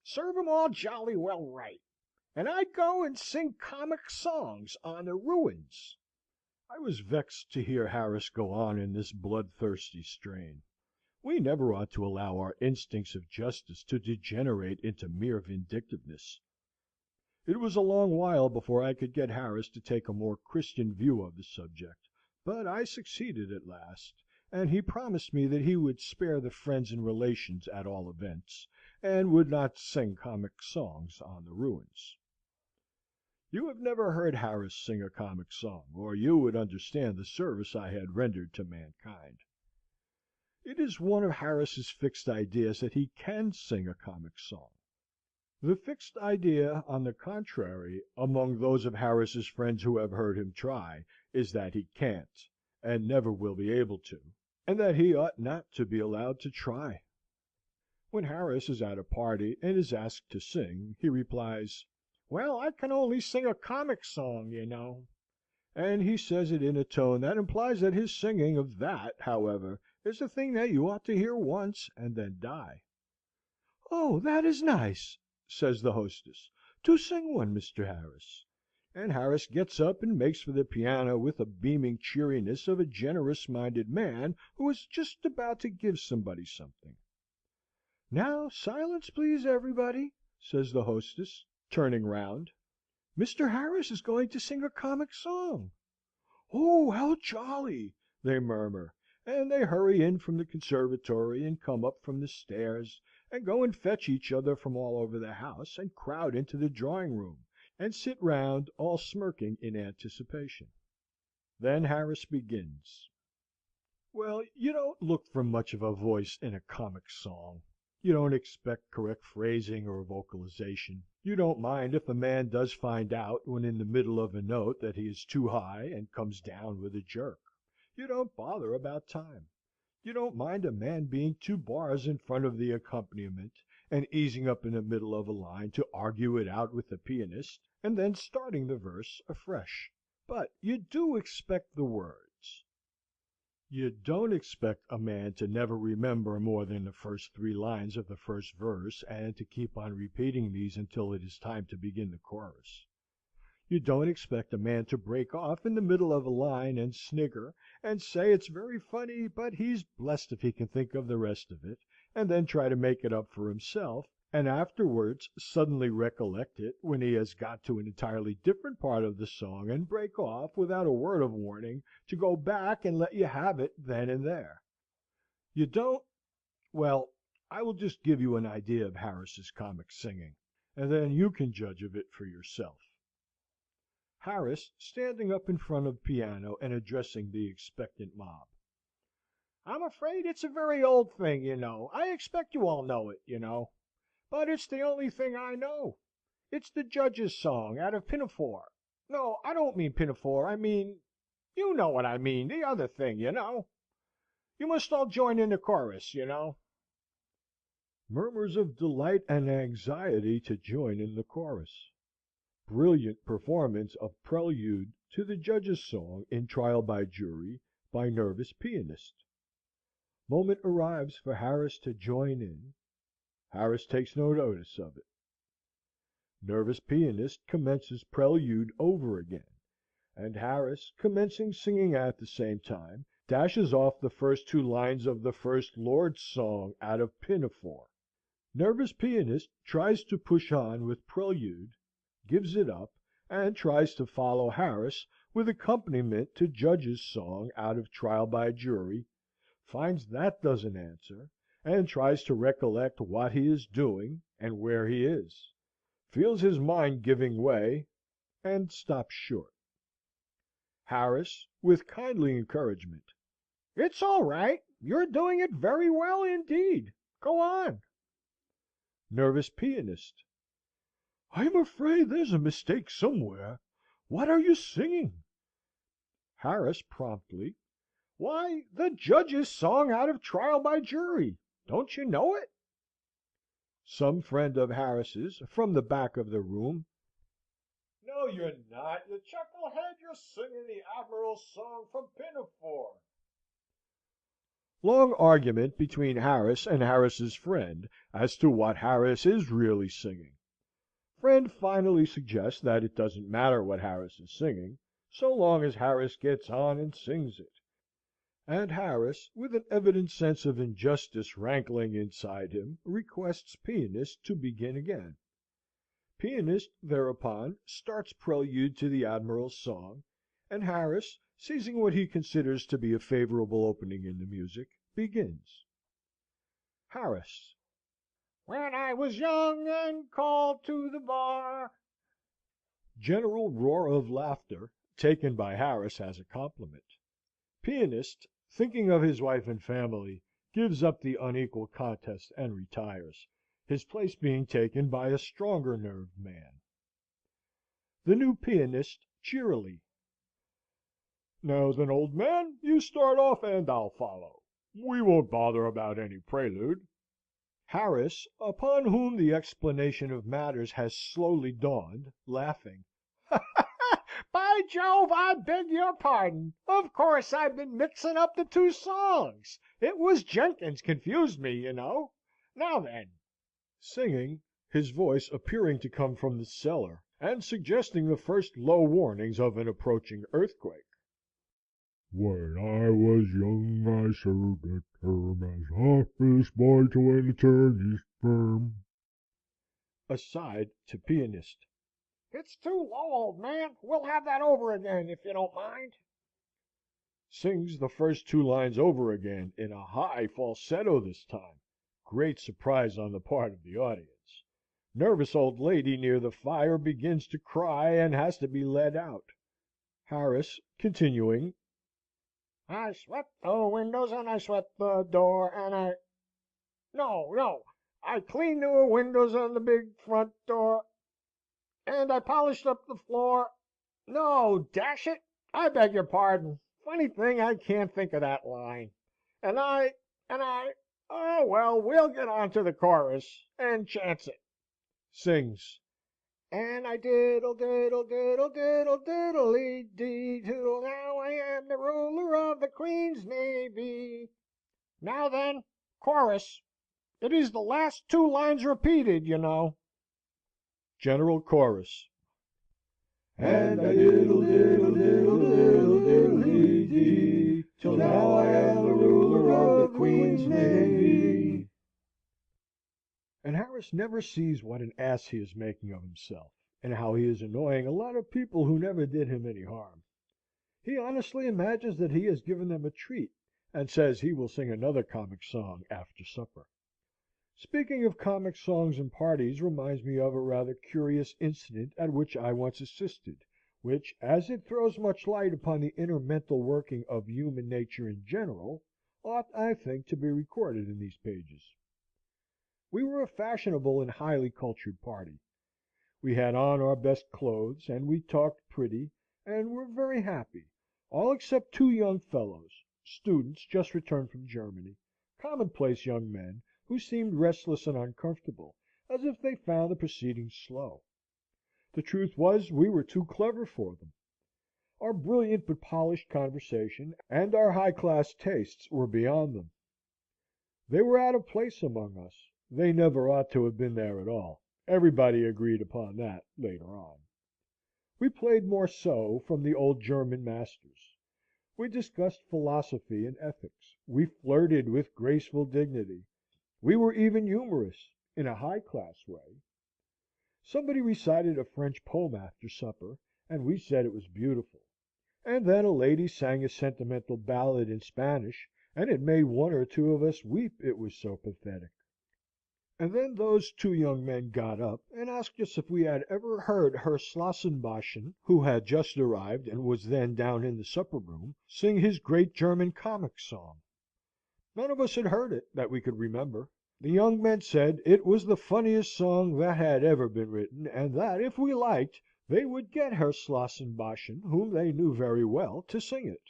Serve 'em all jolly well right, and I'd go and sing comic songs on the ruins." I was vexed to hear Harris go on in this bloodthirsty strain. We never ought to allow our instincts of justice to degenerate into mere vindictiveness. It was a long while before I could get Harris to take a more Christian view of the subject, but I succeeded at last, and he promised me that he would spare the friends and relations at all events, and would not sing comic songs on the ruins. You have never heard Harris sing a comic song, or you would understand the service I had rendered to mankind. It is one of Harris's fixed ideas that he can sing a comic song. The fixed idea, on the contrary, among those of Harris's friends who have heard him try, is that he can't, and never will be able to, and that he ought not to be allowed to try. When Harris is at a party and is asked to sing, he replies, "Well, I can only sing a comic song, you know," and he says it in a tone that implies that his singing of that, however, is a thing that you ought to hear once and then die. "Oh, that is nice," says the hostess. "Do sing one, Mr. Harris." And Harris gets up and makes for the piano with the beaming cheeriness of a generous-minded man who is just about to give somebody something. "Now, silence, please, everybody," says the hostess, turning round. "Mr. Harris is going to sing a comic song." "Oh, how jolly!" they murmur, and they hurry in from the conservatory, and come up from the stairs, and go and fetch each other from all over the house, and crowd into the drawing-room, and sit round, all smirking in anticipation. Then Harris begins. Well, you don't look for much of a voice in a comic song. You don't expect correct phrasing or vocalization. You don't mind if a man does find out when in the middle of a note that he is too high and comes down with a jerk. You don't bother about time. You don't mind a man being 2 bars in front of the accompaniment and easing up in the middle of a line to argue it out with the pianist, and then starting the verse afresh. But you do expect the words. You don't expect a man to never remember more than the first 3 lines of the first verse, and to keep on repeating these until it is time to begin the chorus. You don't expect a man to break off in the middle of a line and snigger, and say it's very funny, but he's blessed if he can think of the rest of it, and then try to make it up for himself, and afterwards suddenly recollect it when he has got to an entirely different part of the song, and break off, without a word of warning, to go back and let you have it then and there. You don't... Well, I will just give you an idea of Harris's comic singing, and then you can judge of it for yourself. Harris, standing up in front of the piano and addressing the expectant mob. I'm afraid it's a very old thing, you know. I expect you all know it, you know. But it's the only thing I know. It's the Judge's Song out of Pinafore. No, I don't mean Pinafore. I mean, you know what I mean, the other thing, you know. You must all join in the chorus, you know. Murmurs of delight and anxiety to join in the chorus. Brilliant performance of prelude to the Judge's Song in Trial by Jury by nervous pianist. Moment arrives for Harris to join in. Harris takes no notice of it. Nervous pianist commences prelude over again, and Harris, commencing singing at the same time, dashes off the first 2 lines of the first Lord's Song out of Pinafore. Nervous pianist tries to push on with prelude, gives it up, and tries to follow Harris with accompaniment to Judge's Song out of Trial by Jury, finds that doesn't answer, and tries to recollect what he is doing, and where he is, feels his mind giving way, and stops short. Harris, with kindly encouragement. It's all right. You're doing it very well indeed. Go on. Nervous pianist. I'm afraid there's a mistake somewhere. What are you singing? Harris promptly. Why, the Judge's Song out of Trial by Jury. Don't you know it? Some friend of Harris's, from the back of the room. No, you're not, you chucklehead. You're singing the Admiral's Song from Pinafore. Long argument between Harris and Harris's friend as to what Harris is really singing. Friend finally suggests that it doesn't matter what Harris is singing, so long as Harris gets on and sings it. And Harris, with an evident sense of injustice rankling inside him, requests pianist to begin again. Pianist, thereupon, starts prelude to the Admiral's Song, and Harris, seizing what he considers to be a favourable opening in the music, begins. Harris. When I was young and called to the bar. General roar of laughter, taken by Harris as a compliment. Pianist, thinking of his wife and family, gives up the unequal contest and retires, his place being taken by a stronger nerved man. The new pianist, cheerily. Now then, old man, you start off and I'll follow. We won't bother about any prelude. Harris, upon whom the explanation of matters has slowly dawned, laughing. By Jove, I beg your pardon. Of course I've been mixing up the 2 songs. It was Jenkins confused me, you know. Now then. Singing, his voice appearing to come from the cellar, and suggesting the first low warnings of an approaching earthquake. When I was young, I served a term as office boy to an attorney's firm. Aside to pianist. It's too low, old man. We'll have that over again, if you don't mind. Sings the first two lines over again in a high falsetto this time. Great surprise on the part of the audience. Nervous old lady near the fire begins to cry and has to be led out. Harris, continuing, I swept the windows and I swept the door and No, I cleaned the windows on the big front door and I polished up the floor. No, dash it, I beg your pardon. Funny thing, I can't think of that line. And oh, well, we'll get on to the chorus and chance it. Sings. And I diddle, diddle, diddle, diddle, diddly dee, till now I am the ruler of the Queen's Navy. Now then, chorus. It is the last two lines repeated, you know. General chorus. And I diddle, diddle, diddle, diddle, diddly dee, till now I am the ruler of the Queen's Navy. And Harris never sees what an ass he is making of himself, and how he is annoying a lot of people who never did him any harm. He honestly imagines that he has given them a treat, and says he will sing another comic song after supper. Speaking of comic songs and parties reminds me of a rather curious incident at which I once assisted, which, as it throws much light upon the inner mental working of human nature in general, ought, I think, to be recorded in these pages. We were a fashionable and highly cultured party. We had on our best clothes, and we talked pretty, and were very happy, all except two young fellows, students just returned from Germany, commonplace young men, who seemed restless and uncomfortable, as if they found the proceedings slow. The truth was, we were too clever for them. Our brilliant but polished conversation and our high-class tastes were beyond them. They were out of place among us. They never ought to have been there at all. Everybody agreed upon that later on. We played morceau from the old German masters. We discussed philosophy and ethics. We flirted with graceful dignity. We were even humorous, in a high-class way. Somebody recited a French poem after supper, and we said it was beautiful. And then a lady sang a sentimental ballad in Spanish, and it made one or two of us weep, it was so pathetic. And then those two young men got up and asked us if we had ever heard Herr Slossenbaschen, who had just arrived and was then down in the supper-room, sing his great German comic song. None of us had heard it, that we could remember. The young men said it was the funniest song that had ever been written, and that, if we liked, they would get Herr Slossenbaschen, whom they knew very well, to sing it.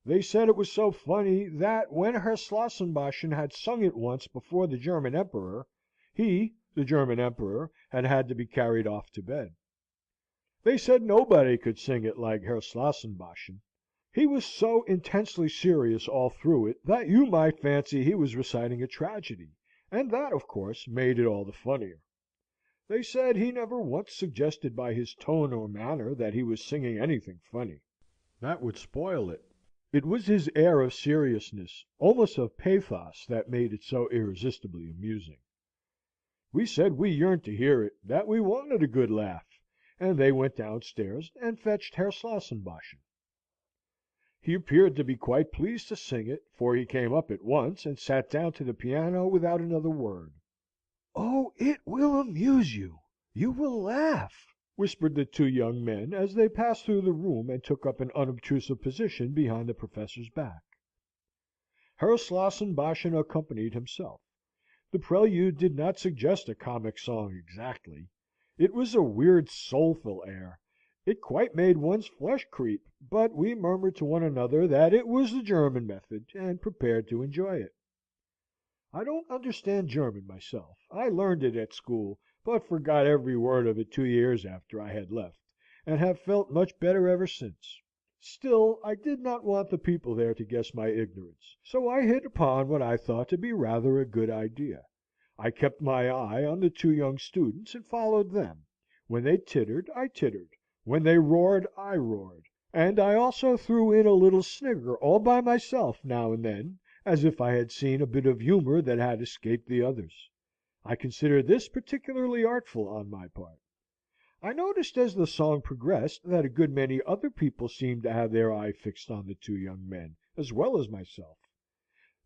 They said it was so funny, that when Herr Slossenbaschen had sung it once before the German Emperor, he, the German Emperor, had had to be carried off to bed. They said nobody could sing it like Herr Slossenbaschen. He was so intensely serious all through it, that you might fancy he was reciting a tragedy, and that, of course, made it all the funnier. They said he never once suggested by his tone or manner that he was singing anything funny. That would spoil it. It was his air of seriousness, almost of pathos, that made it so irresistibly amusing. We said we yearned to hear it, that we wanted a good laugh, and they went downstairs and fetched Herr Slossenbaschen. He appeared to be quite pleased to sing it, for he came up at once and sat down to the piano without another word. "Oh, it will amuse you! You will laugh!" whispered the two young men, as they passed through the room and took up an unobtrusive position behind the Professor's back. Herr Slossenbaschen accompanied himself. The prelude did not suggest a comic song exactly. It was a weird, soulful air. It quite made one's flesh creep, but we murmured to one another that it was the German method, and prepared to enjoy it. I don't understand German myself. I learned it at school, but forgot every word of it 2 years after I had left, and have felt much better ever since. Still, I did not want the people there to guess my ignorance, so I hit upon what I thought to be rather a good idea. I kept my eye on the two young students, and followed them. When they tittered, I tittered. When they roared, I roared. And I also threw in a little snigger all by myself now and then, as if I had seen a bit of humour that had escaped the others. I considered this particularly artful on my part. I noticed as the song progressed that a good many other people seemed to have their eye fixed on the two young men, as well as myself.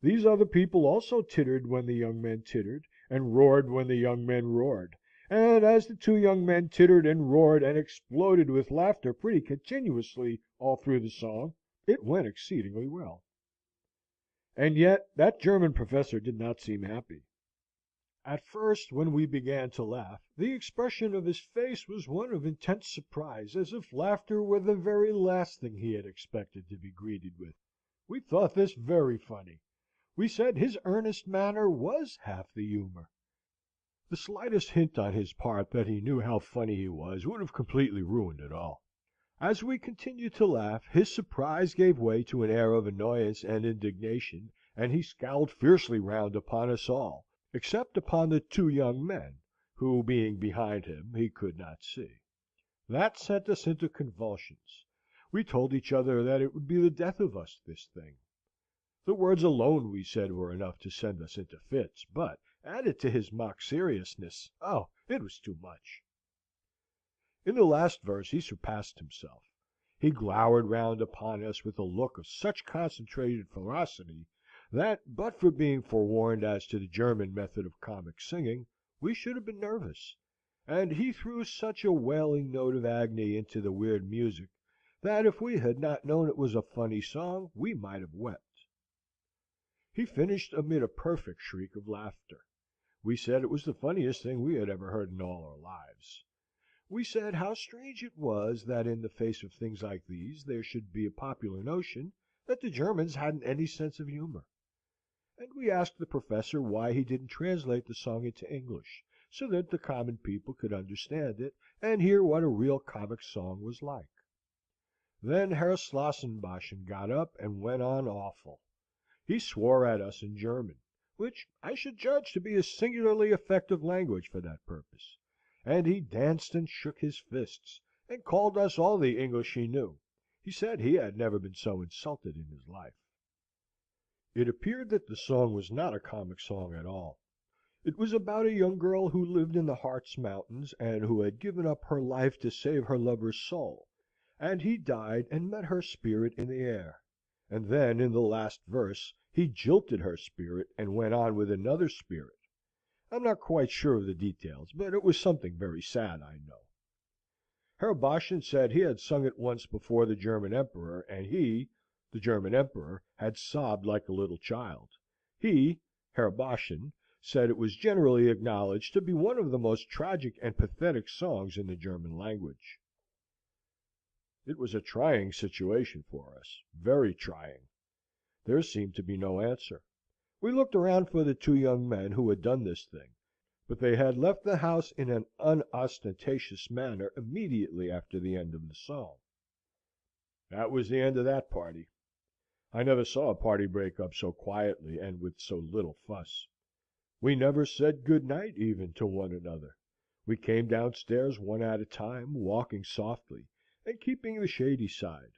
These other people also tittered when the young men tittered, and roared when the young men roared; and as the two young men tittered and roared and exploded with laughter pretty continuously all through the song, it went exceedingly well. And yet that German professor did not seem happy. At first, when we began to laugh, the expression of his face was one of intense surprise, as if laughter were the very last thing he had expected to be greeted with. We thought this very funny. We said his earnest manner was half the humour. The slightest hint on his part that he knew how funny he was would have completely ruined it all. As we continued to laugh, his surprise gave way to an air of annoyance and indignation, and he scowled fiercely round upon us all, except upon the two young men, who, being behind him, he could not see. That sent us into convulsions. We told each other that it would be the death of us, this thing. The words alone, we said, were enough to send us into fits, but, added to his mock seriousness, oh, it was too much! In the last verse he surpassed himself. He glowered round upon us with a look of such concentrated ferocity, that, but for being forewarned as to the German method of comic singing, we should have been nervous; and he threw such a wailing note of agony into the weird music, that if we had not known it was a funny song, we might have wept. He finished amid a perfect shriek of laughter. We said it was the funniest thing we had ever heard in all our lives. We said how strange it was that in the face of things like these there should be a popular notion that the Germans hadn't any sense of humour. And we asked the professor why he didn't translate the song into English, so that the common people could understand it, and hear what a real comic song was like. Then Herr Slossenboschen got up and went on awful. He swore at us in German, which I should judge to be a singularly effective language for that purpose, and he danced and shook his fists, and called us all the English he knew. He said he had never been so insulted in his life. It appeared that the song was not a comic song at all. It was about a young girl who lived in the Hartz Mountains, and who had given up her life to save her lover's soul, and he died and met her spirit in the air. And then, in the last verse, he jilted her spirit, and went on with another spirit. I'm not quite sure of the details, but it was something very sad, I know. Herr Boschen said he had sung it once before the German Emperor, and he, the German Emperor, had sobbed like a little child. He, Herr Boschen, said it was generally acknowledged to be one of the most tragic and pathetic songs in the German language. It was a trying situation for us, very trying. There seemed to be no answer. We looked around for the two young men who had done this thing, but they had left the house in an unostentatious manner immediately after the end of the song. That was the end of that party. I never saw a party break up so quietly and with so little fuss. We never said good night even to one another. We came downstairs one at a time, walking softly, and keeping the shady side.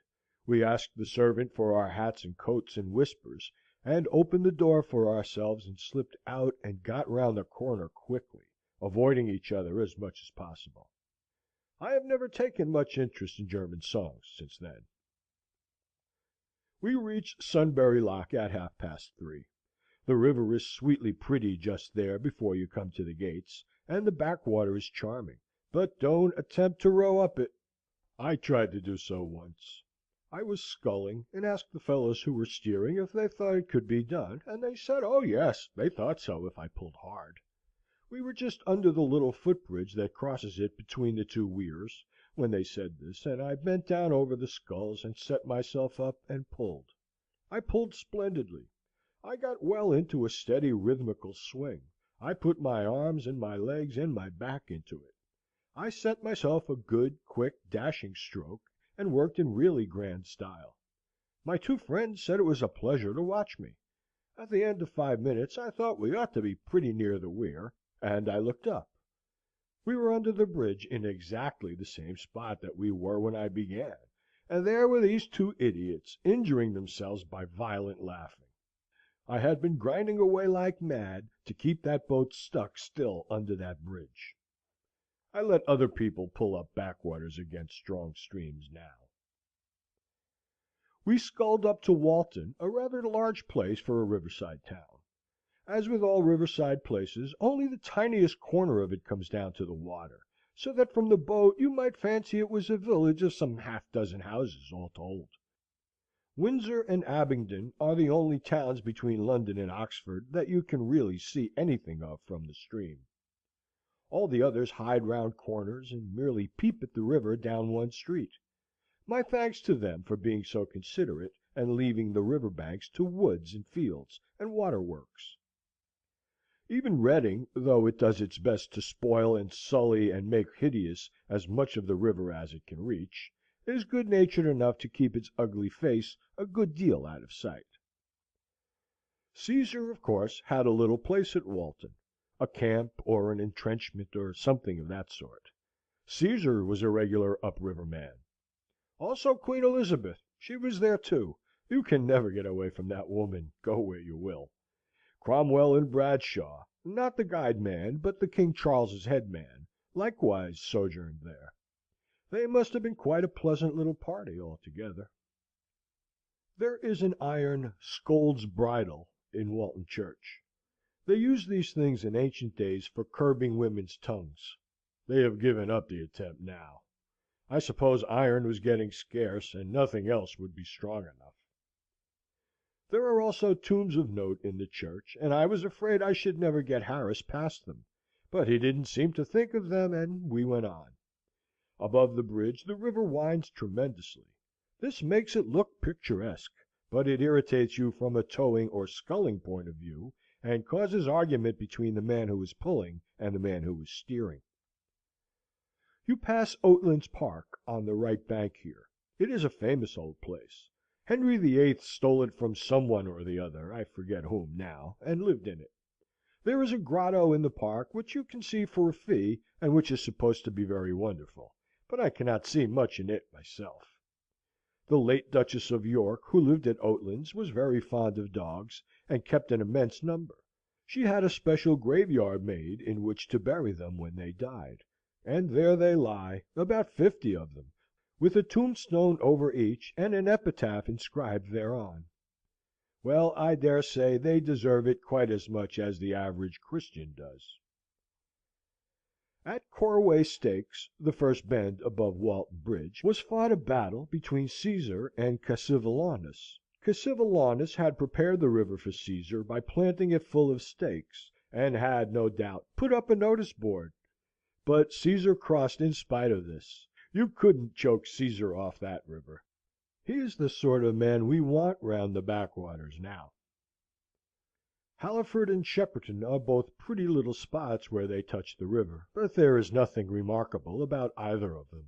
We asked the servant for our hats and coats in whispers, and opened the door for ourselves and slipped out and got round the corner quickly, avoiding each other as much as possible. I have never taken much interest in German songs since then. We reached Sunbury Lock at 3:30. The river is sweetly pretty just there before you come to the gates, and the backwater is charming, but don't attempt to row up it. I tried to do so once. I was sculling, and asked the fellows who were steering if they thought it could be done, and they said, oh yes, they thought so if I pulled hard. We were just under the little footbridge that crosses it between the two weirs, when they said this, and I bent down over the sculls and set myself up and pulled. I pulled splendidly. I got well into a steady rhythmical swing. I put my arms and my legs and my back into it. I set myself a good, quick, dashing stroke, and worked in really grand style. My two friends said it was a pleasure to watch me. At the end of 5 minutes I thought we ought to be pretty near the weir, and I looked up. We were under the bridge in exactly the same spot that we were when I began, and there were these two idiots injuring themselves by violent laughing. I had been grinding away like mad to keep that boat stuck still under that bridge. I let other people pull up backwaters against strong streams now. We sculled up to Walton, a rather large place for a riverside town. As with all riverside places, only the tiniest corner of it comes down to the water, so that from the boat you might fancy it was a village of some half dozen houses, all told. Windsor and Abingdon are the only towns between London and Oxford that you can really see anything of from the stream. All the others hide round corners, and merely peep at the river down one street. My thanks to them for being so considerate, and leaving the river banks to woods and fields and waterworks. Even Reading, though it does its best to spoil and sully and make hideous as much of the river as it can reach, is good-natured enough to keep its ugly face a good deal out of sight. Caesar, of course, had a little place at Walton, a camp or an entrenchment or something of that sort. Caesar was a regular up-river man. Also Queen Elizabeth, she was there too. You can never get away from that woman, go where you will. Cromwell and Bradshaw, not the guide man, but the King Charles's head man, likewise sojourned there. They must have been quite a pleasant little party altogether. There is an iron scold's bridle in Walton Church. They used these things in ancient days for curbing women's tongues. They have given up the attempt now. I suppose iron was getting scarce, and nothing else would be strong enough. There are also tombs of note in the church, and I was afraid I should never get Harris past them, but he didn't seem to think of them, and we went on. Above the bridge the river winds tremendously. This makes it look picturesque, but it irritates you from a towing or sculling point of view, and causes argument between the man who is pulling and the man who is steering. You pass Oatlands Park on the right bank here. It is a famous old place. Henry VIII stole it from someone or the other, I forget whom now, and lived in it. There is a grotto in the park which you can see for a fee, and which is supposed to be very wonderful, but I cannot see much in it myself. The late Duchess of York, who lived at Oatlands, was very fond of dogs, and kept an immense number. She had a special graveyard made in which to bury them when they died. And there they lie, about 50 of them, with a tombstone over each, and an epitaph inscribed thereon. Well, I dare say they deserve it quite as much as the average Christian does. At Corway Stakes, the first bend above Walton Bridge, was fought a battle between Caesar and Cassivellaunus. Cassivellaunus had prepared the river for Caesar by planting it full of stakes, and had, no doubt, put up a notice board. But Caesar crossed in spite of this. You couldn't choke Caesar off that river. He is the sort of man we want round the backwaters now. Halliford and Shepperton are both pretty little spots where they touch the river, but there is nothing remarkable about either of them.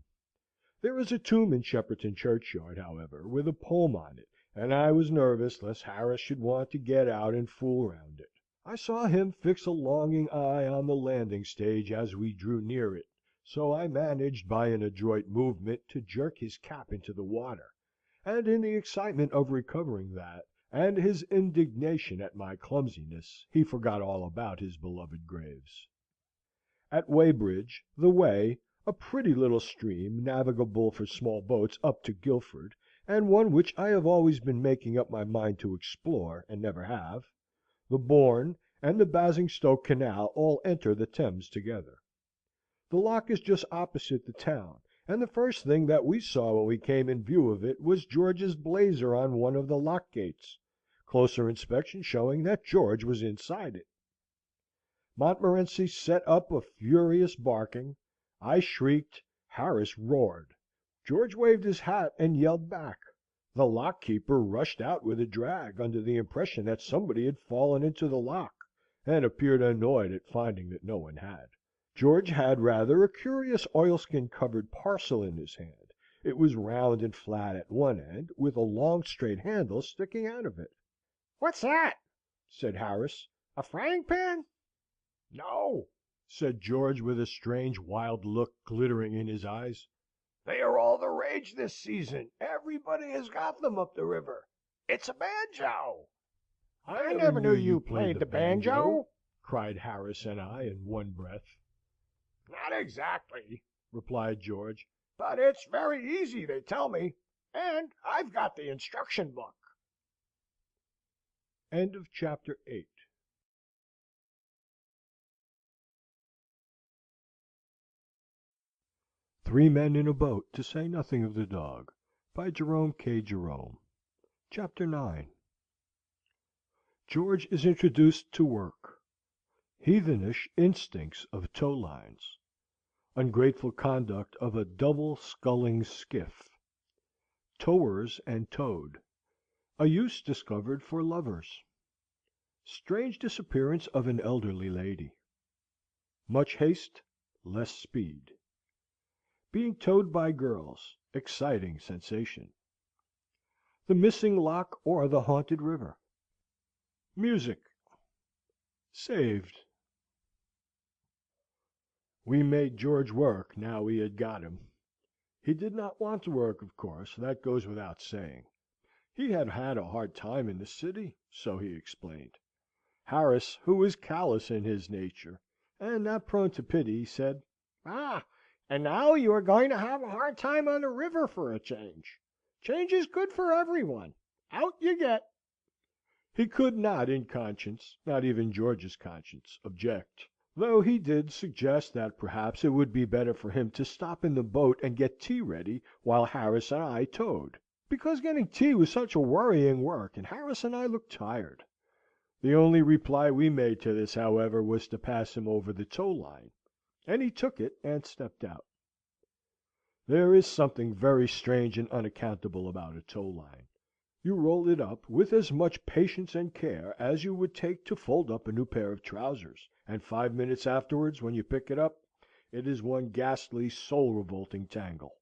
There is a tomb in Shepperton churchyard, however, with a poem on it, and I was nervous lest Harris should want to get out and fool round it. I saw him fix a longing eye on the landing stage as we drew near it, so I managed by an adroit movement to jerk his cap into the water, and in the excitement of recovering that, and his indignation at my clumsiness, he forgot all about his beloved graves. At Weybridge, the Wey, a pretty little stream navigable for small boats up to Guildford, and one which I have always been making up my mind to explore, and never have, the Bourne, and the Basingstoke Canal all enter the Thames together. The lock is just opposite the town, and the first thing that we saw when we came in view of it was George's blazer on one of the lock gates, closer inspection showing that George was inside it. Montmorency set up a furious barking. I shrieked. Harris roared. George waved his hat and yelled back. The lock keeper rushed out with a drag, under the impression that somebody had fallen into the lock, and appeared annoyed at finding that no one had. George had rather a curious oilskin-covered parcel in his hand. It was round and flat at one end, with a long straight handle sticking out of it. "What's that?" said Harris. "A frying pan?" "No," said George, with a strange wild look glittering in his eyes. "They are all the rage this season. Everybody has got them up the river. It's a banjo." I never knew you played the banjo, cried Harris and I in one breath. Not exactly, replied George. but it's very easy, they tell me, and I've got the instruction book. End of chapter 8. Three Men in a Boat, to say nothing of the Dog, by Jerome K. Jerome. Chapter 9. George is introduced to work. Heathenish instincts of tow lines. Ungrateful conduct of a double sculling skiff. Towers and towed. A use discovered for lovers. Strange disappearance of an elderly lady. Much haste, less speed. Being towed by girls. Exciting sensation. The missing lock or the haunted river. Music. Saved. We made George work now we had got him. He did not want to work, of course, that goes without saying. He had had a hard time in the city, so he explained. Harris, who was callous in his nature, and not prone to pity, said, Ah, and now you are going to have a hard time on the river for a change. Change is good for everyone. Out you get. He could not in conscience, not even George's conscience, object, though he did suggest that perhaps it would be better for him to stop in the boat and get tea ready while Harris and I towed, because getting tea was such a worrying work, and Harris and I looked tired. The only reply we made to this, however, was to pass him over the tow line, and he took it and stepped out. There is something very strange and unaccountable about a tow line. You roll it up with as much patience and care as you would take to fold up a new pair of trousers, and 5 minutes afterwards, when you pick it up, it is one ghastly, soul-revolting tangle.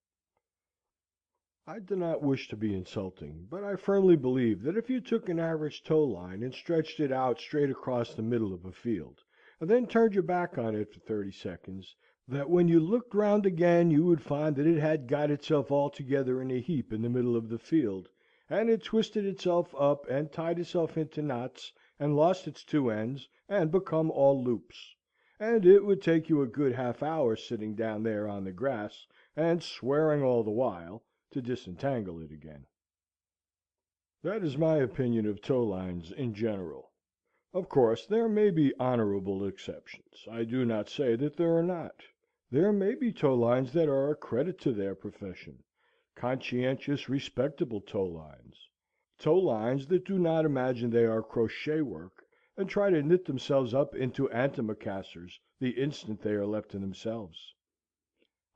I do not wish to be insulting, but I firmly believe that if you took an average tow line and stretched it out straight across the middle of a field, and then turned your back on it for 30 seconds, that when you looked round again you would find that it had got itself all together in a heap in the middle of the field, and had twisted itself up, and tied itself into knots, and lost its two ends, and become all loops; and it would take you a good half-hour sitting down there on the grass, and swearing all the while, to disentangle it again. That is my opinion of tow lines in general. Of course there may be honourable exceptions. I do not say that there are not. There may be tow lines that are a credit to their profession, conscientious, respectable tow lines that do not imagine they are crochet work, and try to knit themselves up into antimacassars the instant they are left to themselves.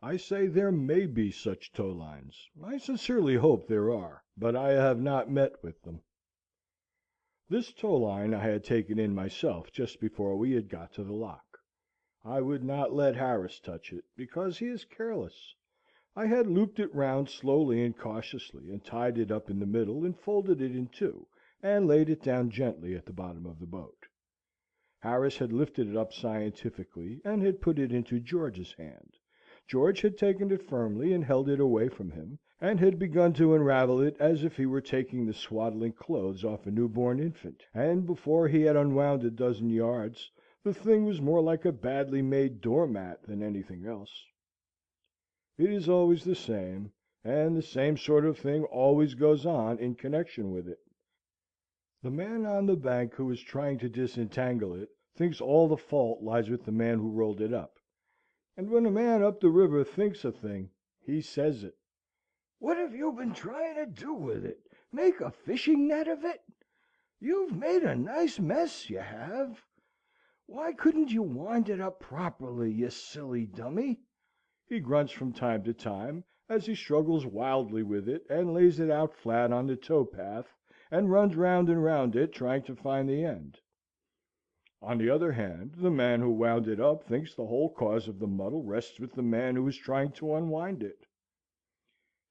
I say there may be such tow lines. I sincerely hope there are, but I have not met with them. This tow line I had taken in myself just before we had got to the lock. I would not let Harris touch it, because he is careless. I had looped it round slowly and cautiously, and tied it up in the middle, and folded it in two, and laid it down gently at the bottom of the boat. Harris had lifted it up scientifically, and had put it into George's hand. George had taken it firmly and held it away from him, and had begun to unravel it as if he were taking the swaddling clothes off a new-born infant, and before he had unwound a dozen yards, the thing was more like a badly made door-mat than anything else. It is always the same, and the same sort of thing always goes on in connection with it. The man on the bank who is trying to disentangle it thinks all the fault lies with the man who rolled it up. And when a man up the river thinks a thing, he says it. "What have you been trying to do with it? Make a fishing net of it? You've made a nice mess, you have. Why couldn't you wind it up properly, you silly dummy?" he grunts from time to time, as he struggles wildly with it, and lays it out flat on the tow path, and runs round and round it, trying to find the end. On the other hand, the man who wound it up thinks the whole cause of the muddle rests with the man who is trying to unwind it.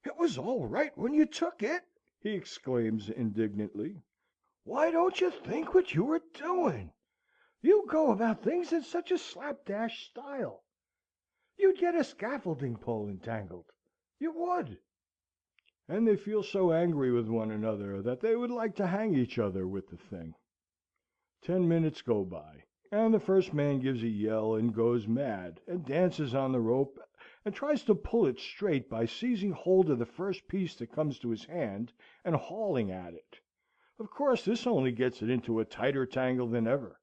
"It was all right when you took it," he exclaims indignantly. "Why don't you think what you were doing? You go about things in such a slapdash style. You'd get a scaffolding pole entangled. You would." And they feel so angry with one another that they would like to hang each other with the thing. 10 minutes go by, and the first man gives a yell and goes mad, and dances on the rope, and tries to pull it straight by seizing hold of the first piece that comes to his hand and hauling at it. Of course, this only gets it into a tighter tangle than ever.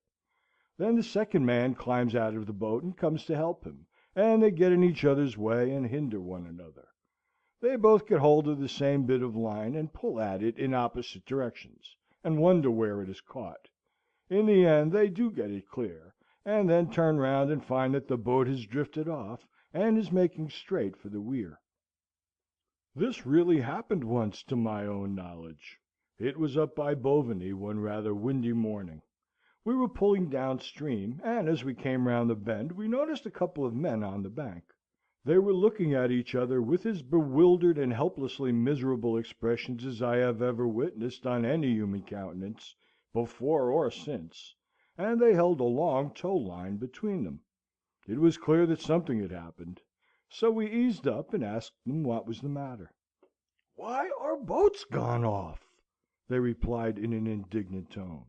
Then the second man climbs out of the boat and comes to help him, and they get in each other's way and hinder one another. They both get hold of the same bit of line and pull at it in opposite directions, and wonder where it is caught. In the end they do get it clear, and then turn round and find that the boat has drifted off, and is making straight for the weir. This really happened once to my own knowledge. It was up by Bovany one rather windy morning. We were pulling down stream, and as we came round the bend we noticed a couple of men on the bank. They were looking at each other with as bewildered and helplessly miserable expressions as I have ever witnessed on any human countenance, before or since, and they held a long tow line between them. It was clear that something had happened, so we eased up and asked them what was the matter. "Why, our boat's gone off!" they replied in an indignant tone.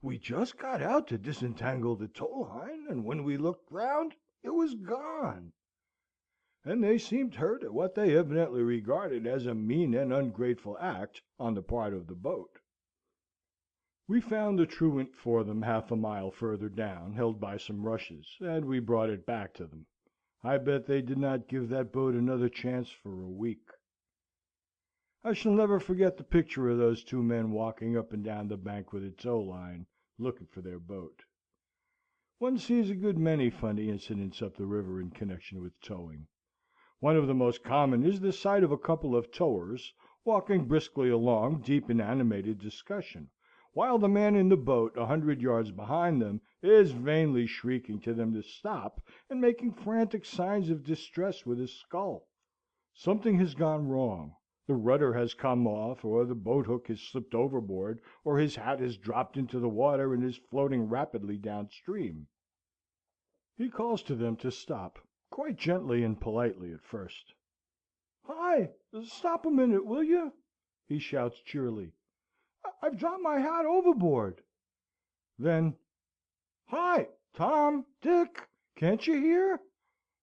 "We just got out to disentangle the tow line, and when we looked round it was gone." And they seemed hurt at what they evidently regarded as a mean and ungrateful act on the part of the boat. We found the truant for them half a mile further down, held by some rushes, and we brought it back to them. I bet they did not give that boat another chance for a week. I shall never forget the picture of those two men walking up and down the bank with a tow line, looking for their boat. One sees a good many funny incidents up the river in connection with towing. One of the most common is the sight of a couple of towers walking briskly along, deep in animated discussion, while the man in the boat 100 yards behind them is vainly shrieking to them to stop, and making frantic signs of distress with his scull. Something has gone wrong. The rudder has come off, or the boat hook has slipped overboard, or his hat has dropped into the water and is floating rapidly downstream. He calls to them to stop, quite gently and politely at first. "Hi! Stop a minute, will you?" he shouts cheerily. "I've dropped my hat overboard." Then, "Hi, Tom, Dick, can't you hear?"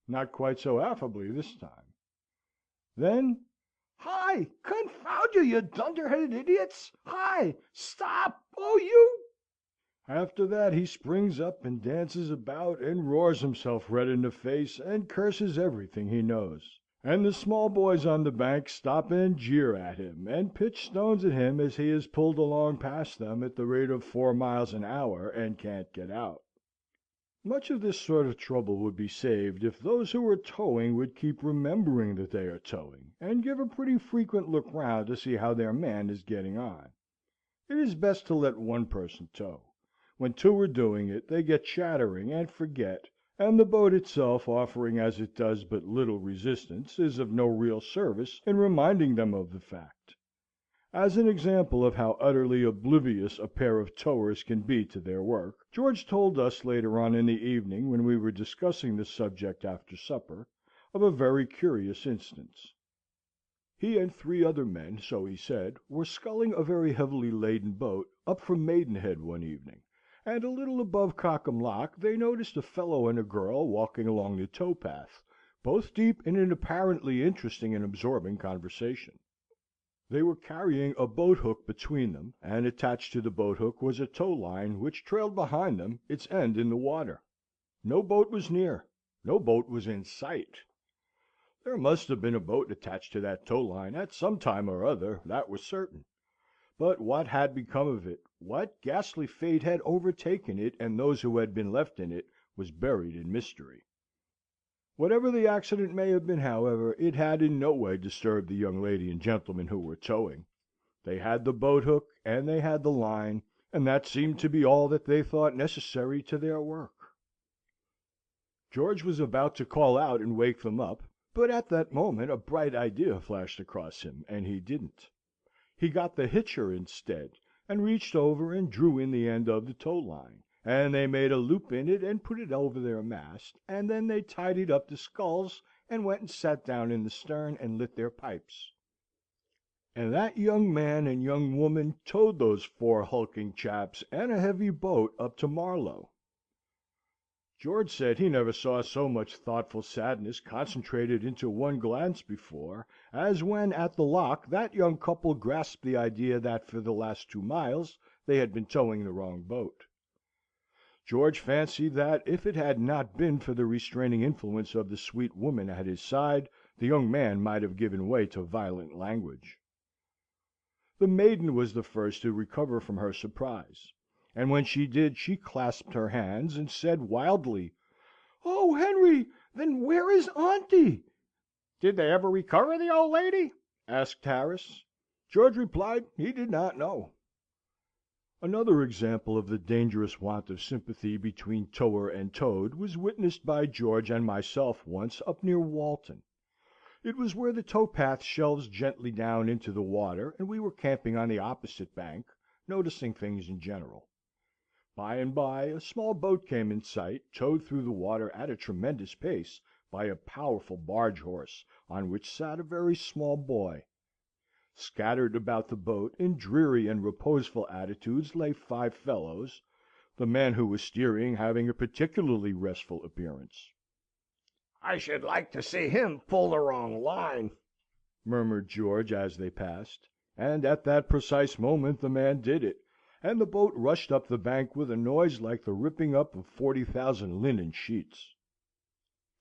Not quite so affably this time. Then, "Hi! Confound you, you dunderheaded idiots! Hi! Stop! Oh, you!" After that he springs up and dances about, and roars himself red in the face, and curses everything he knows. And the small boys on the bank stop and jeer at him, and pitch stones at him as he is pulled along past them at the rate of 4 miles an hour, and can't get out. Much of this sort of trouble would be saved if those who are towing would keep remembering that they are towing, and give a pretty frequent look round to see how their man is getting on. It is best to let one person tow. When two are doing it, they get chattering and forget, and the boat itself, offering as it does but little resistance, is of no real service in reminding them of the fact. As an example of how utterly oblivious a pair of towers can be to their work, George told us later on in the evening, when we were discussing the subject after supper, of a very curious instance. He and 3 other men, so he said, were sculling a very heavily laden boat up from Maidenhead one evening, and a little above Cockham Lock they noticed a fellow and a girl walking along the tow path, both deep in an apparently interesting and absorbing conversation. They were carrying a boat hook between them, and attached to the boat hook was a tow line which trailed behind them, its end in the water. No boat was near. No boat was in sight. There must have been a boat attached to that tow line at some time or other, that was certain. But what had become of it, what ghastly fate had overtaken it and those who had been left in it, was buried in mystery. Whatever the accident may have been, however, it had in no way disturbed the young lady and gentleman who were towing. They had the boat hook, and they had the line, and that seemed to be all that they thought necessary to their work. George was about to call out and wake them up, but at that moment a bright idea flashed across him, and he didn't. He got the hitcher instead, and reached over and drew in the end of the tow line, and they made a loop in it and put it over their mast, and then they tidied up the sculls, and went and sat down in the stern and lit their pipes. And that young man and young woman towed those 4 hulking chaps and a heavy boat up to Marlow. George said he never saw so much thoughtful sadness concentrated into one glance before, as when at the lock that young couple grasped the idea that for the last 2 miles they had been towing the wrong boat. George fancied that, if it had not been for the restraining influence of the sweet woman at his side, the young man might have given way to violent language. The maiden was the first to recover from her surprise, and when she did she clasped her hands, and said wildly, "Oh, Henry, then where is Aunty?" "Did they ever recover the old lady?" asked Harris. George replied he did not know. Another example of the dangerous want of sympathy between tower and towed was witnessed by George and myself once up near Walton. It was where the towpath shelves gently down into the water, and we were camping on the opposite bank, noticing things in general. By and by a small boat came in sight, towed through the water at a tremendous pace by a powerful barge horse, on which sat a very small boy. Scattered about the boat, in dreary and reposeful attitudes, lay 5 fellows, the man who was steering having a particularly restful appearance. "I should like to see him pull the wrong line," murmured George as they passed, and at that precise moment the man did it, and the boat rushed up the bank with a noise like the ripping up of 40,000 linen sheets.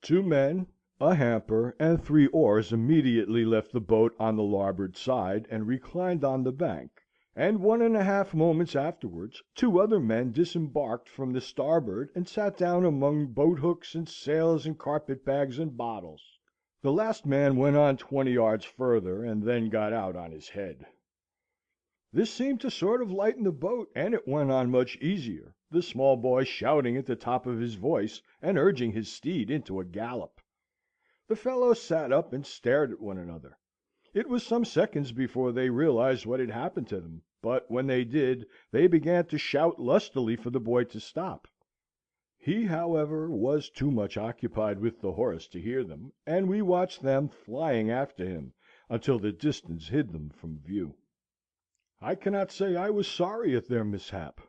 2 men, a hamper, and 3 oars immediately left the boat on the larboard side, and reclined on the bank, and 1½ moments afterwards 2 other men disembarked from the starboard, and sat down among boat hooks and sails and carpet bags and bottles. The last man went on 20 yards further, and then got out on his head. This seemed to sort of lighten the boat, and it went on much easier, the small boy shouting at the top of his voice, and urging his steed into a gallop. The fellows sat up and stared at one another. It was some seconds before they realized what had happened to them, but when they did, they began to shout lustily for the boy to stop. He, however, was too much occupied with the horse to hear them, and we watched them flying after him until the distance hid them from view. I cannot say I was sorry at their mishap.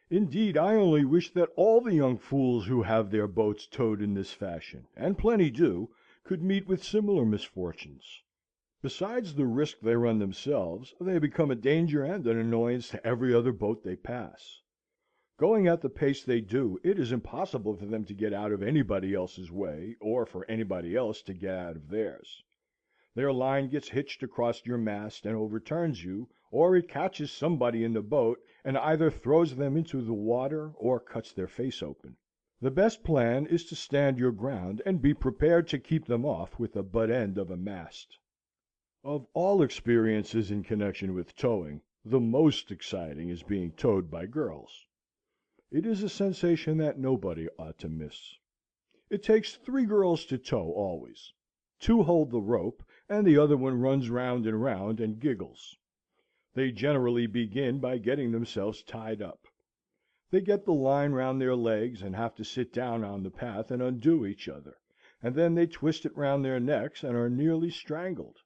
Indeed, I only wish that all the young fools who have their boats towed in this fashion, and plenty do, could meet with similar misfortunes. Besides the risk they run themselves, they become a danger and an annoyance to every other boat they pass. Going at the pace they do, it is impossible for them to get out of anybody else's way, or for anybody else to get out of theirs. Their line gets hitched across your mast and overturns you, or it catches somebody in the boat and either throws them into the water or cuts their face open. The best plan is to stand your ground and be prepared to keep them off with the butt end of a mast. Of all experiences in connection with towing, the most exciting is being towed by girls. It is a sensation that nobody ought to miss. It takes 3 girls to tow always. 2 hold the rope, and the other one runs round and round and giggles. They generally begin by getting themselves tied up. They get the line round their legs, and have to sit down on the path and undo each other, and then they twist it round their necks, and are nearly strangled.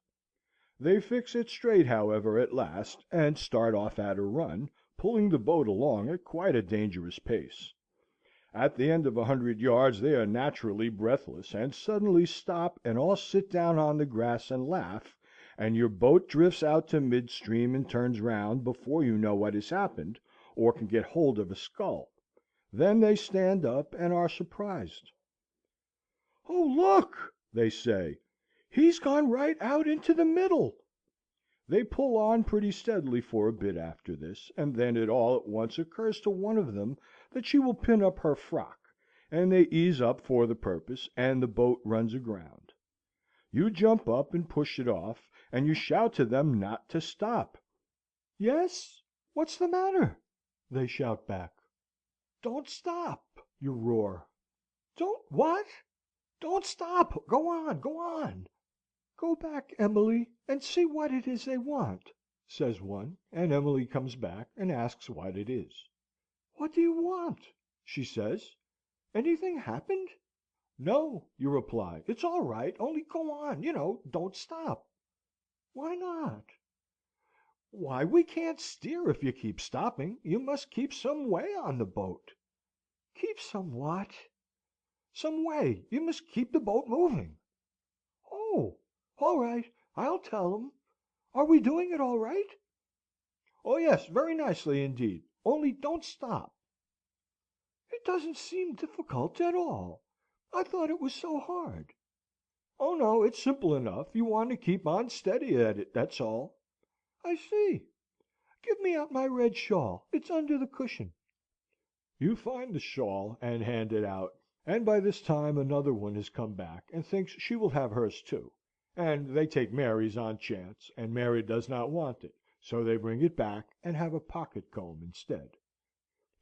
They fix it straight, however, at last, and start off at a run, pulling the boat along at quite a dangerous pace. At the end of 100 yards they are naturally breathless, and suddenly stop, and all sit down on the grass and laugh, and your boat drifts out to midstream and turns round, before you know what has happened, or can get hold of a scull. Then they stand up, and are surprised. "Oh, look!" they say, "he's gone right out into the middle!" They pull on pretty steadily for a bit after this, and then it all at once occurs to one of them that she will pin up her frock, and they ease up for the purpose, and the boat runs aground. You jump up and push it off, and you shout to them not to stop. "Yes, what's the matter?" they shout back. "Don't stop," you roar. "Don't what?" "Don't stop. Go on, go on." "Go back, Emily, and see what it is they want," says one, and Emily comes back and asks what it is. "What do you want?" she says. "Anything happened?" "No," you reply. "It's all right. Only go on, don't stop." "Why not?" "Why, we can't steer if you keep stopping. You must keep some way on the boat." "Keep some what?" Some way. You must keep the boat moving." "Oh, all right. I'll tell 'em. Are we doing it all right?" "Oh yes, very nicely indeed. Only don't stop." "It doesn't seem difficult at all. I thought it was so hard." "Oh no, it's simple enough. You want to keep on steady at it, that's all." "I see. Give me out my red shawl. It's under the cushion." You find the shawl and hand it out, and by this time another one has come back, and thinks she will have hers too, and they take Mary's on chance, and Mary does not want it, so they bring it back, and have a pocket comb instead.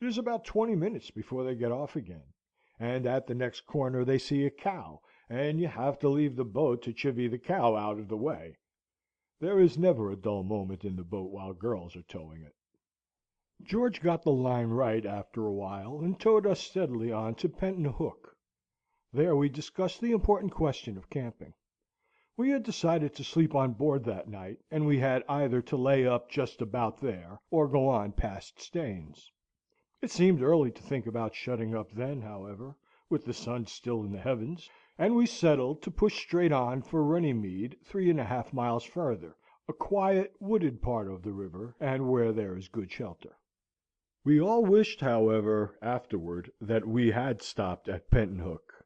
It is about 20 minutes before they get off again, and at the next corner they see a cow, and you have to leave the boat to chivvy the cow out of the way. There is never a dull moment in the boat while girls are towing it. George got the line right after a while, and towed us steadily on to Penton Hook. There we discussed the important question of camping. We had decided to sleep on board that night, and we had either to lay up just about there, or go on past Staines. It seemed early to think about shutting up then, however, with the sun still in the heavens, and we settled to push straight on for Runnymede, 3½ miles further, a quiet, wooded part of the river, and where there is good shelter. We all wished, however, afterward, that we had stopped at Penton Hook.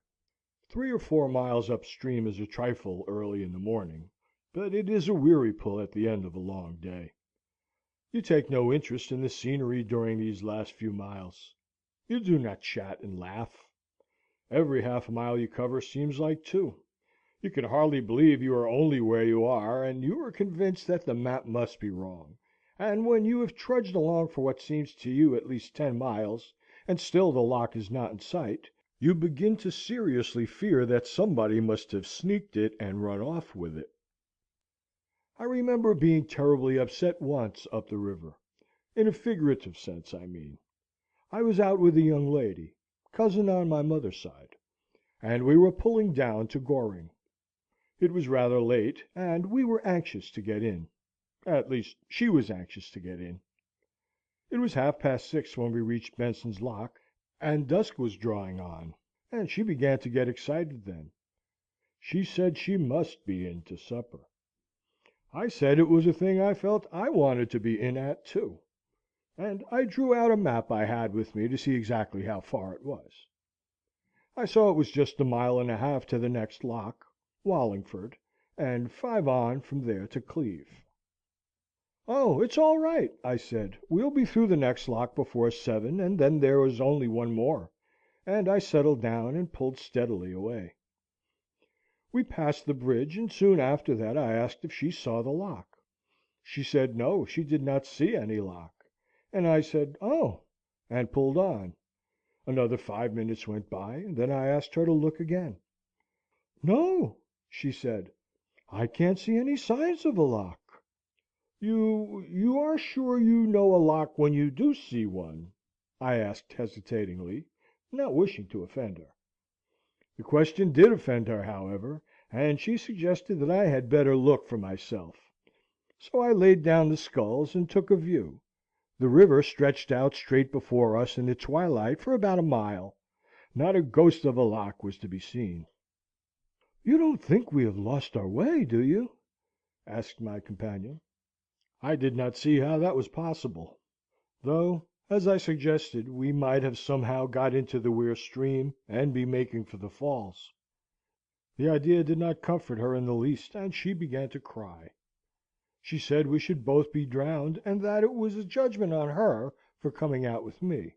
3 or 4 miles upstream is a trifle early in the morning, but it is a weary pull at the end of a long day. You take no interest in the scenery during these last few miles. You do not chat and laugh. Every half mile you cover seems like 2. You can hardly believe you are only where you are, and you are convinced that the map must be wrong. And when you have trudged along for what seems to you at least 10 miles, and still the lock is not in sight, you begin to seriously fear that somebody must have sneaked it and run off with it. I remember being terribly upset once up the river, in a figurative sense, I mean. I was out with a young lady, cousin on my mother's side, and we were pulling down to Goring. It was rather late, and we were anxious to get in. At least, she was anxious to get in. It was 6:30 when we reached Benson's Lock, and dusk was drawing on, and she began to get excited then. She said she must be in to supper. I said it was a thing I felt I wanted to be in at, too, and I drew out a map I had with me to see exactly how far it was. I saw it was just 1.5 miles to the next lock, Wallingford, and 5 on from there to Cleve. "Oh, it's all right," I said. "We'll be through the next lock before 7, and then there is only one more," and I settled down and pulled steadily away. We passed the bridge, and soon after that I asked if she saw the lock. She said no, she did not see any lock, and I said, "Oh," and pulled on. Another 5 minutes went by, and then I asked her to look again. "No," she said, "I can't see any signs of a lock." You are sure you know a lock when you do see one?" I asked hesitatingly, not wishing to offend her. The question did offend her, however, and she suggested that I had better look for myself. So I laid down the sculls and took a view. The river stretched out straight before us in the twilight for about 1 mile. Not a ghost of a lock was to be seen. "You don't think we have lost our way, do you?" asked my companion. I did not see how that was possible, though, as I suggested, we might have somehow got into the Wear stream, and be making for the falls. The idea did not comfort her in the least, and she began to cry. She said we should both be drowned, and that it was a judgment on her for coming out with me.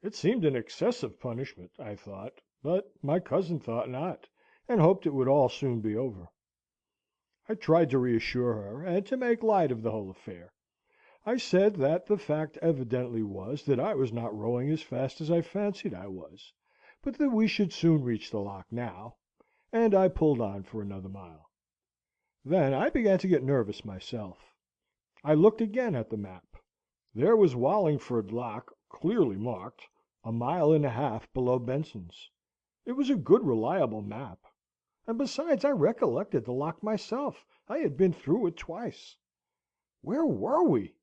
It seemed an excessive punishment, I thought, but my cousin thought not, and hoped it would all soon be over. I tried to reassure her, and to make light of the whole affair. I said that the fact evidently was that I was not rowing as fast as I fancied I was, but that we should soon reach the lock now, and I pulled on for another mile. Then I began to get nervous myself. I looked again at the map. There was Wallingford Lock, clearly marked, 1.5 miles below Benson's. It was a good reliable map. And besides, I recollected the lock myself. I had been through it twice. Where were we?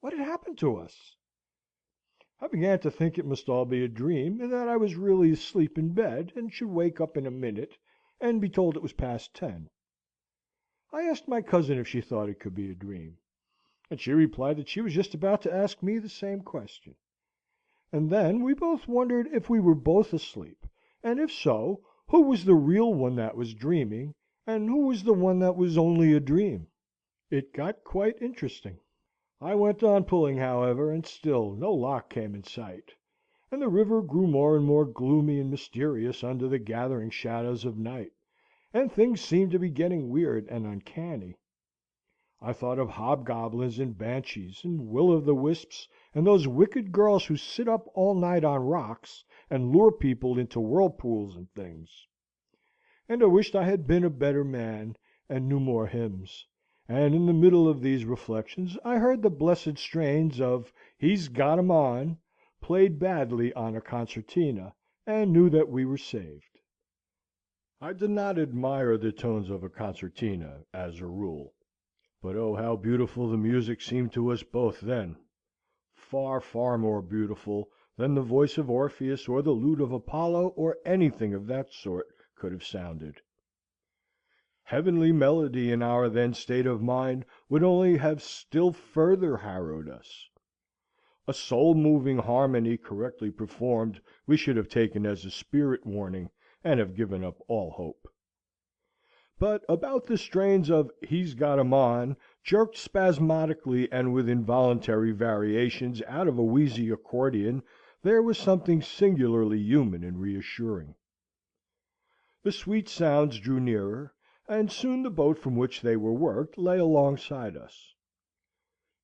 What had happened to us? I began to think it must all be a dream, and that I was really asleep in bed, and should wake up in a minute, and be told it was past 10. I asked my cousin if she thought it could be a dream, and she replied that she was just about to ask me the same question. And then we both wondered if we were both asleep, and if so, who was the real one that was dreaming, and who was the one that was only a dream. It got quite interesting. I went on pulling, however, and still no lock came in sight, and the river grew more and more gloomy and mysterious under the gathering shadows of night, and things seemed to be getting weird and uncanny. I thought of hobgoblins and banshees, and will-o'-the-wisps, and those wicked girls who sit up all night on rocks, and lure people into whirlpools and things. And I wished I had been a better man, and knew more hymns. And in the middle of these reflections I heard the blessed strains of "He's got 'em on," played badly on a concertina, and knew that we were saved. I do not admire the tones of a concertina, as a rule. But oh, how beautiful the music seemed to us both then! Far, far more beautiful than the voice of Orpheus or the lute of Apollo, or anything of that sort, could have sounded. Heavenly melody in our then state of mind would only have still further harrowed us. A soul-moving harmony correctly performed we should have taken as a spirit warning, and have given up all hope. But about the strains of "He's got 'em on," jerked spasmodically and with involuntary variations out of a wheezy accordion, there was something singularly human and reassuring. The sweet sounds drew nearer, and soon the boat from which they were worked lay alongside us.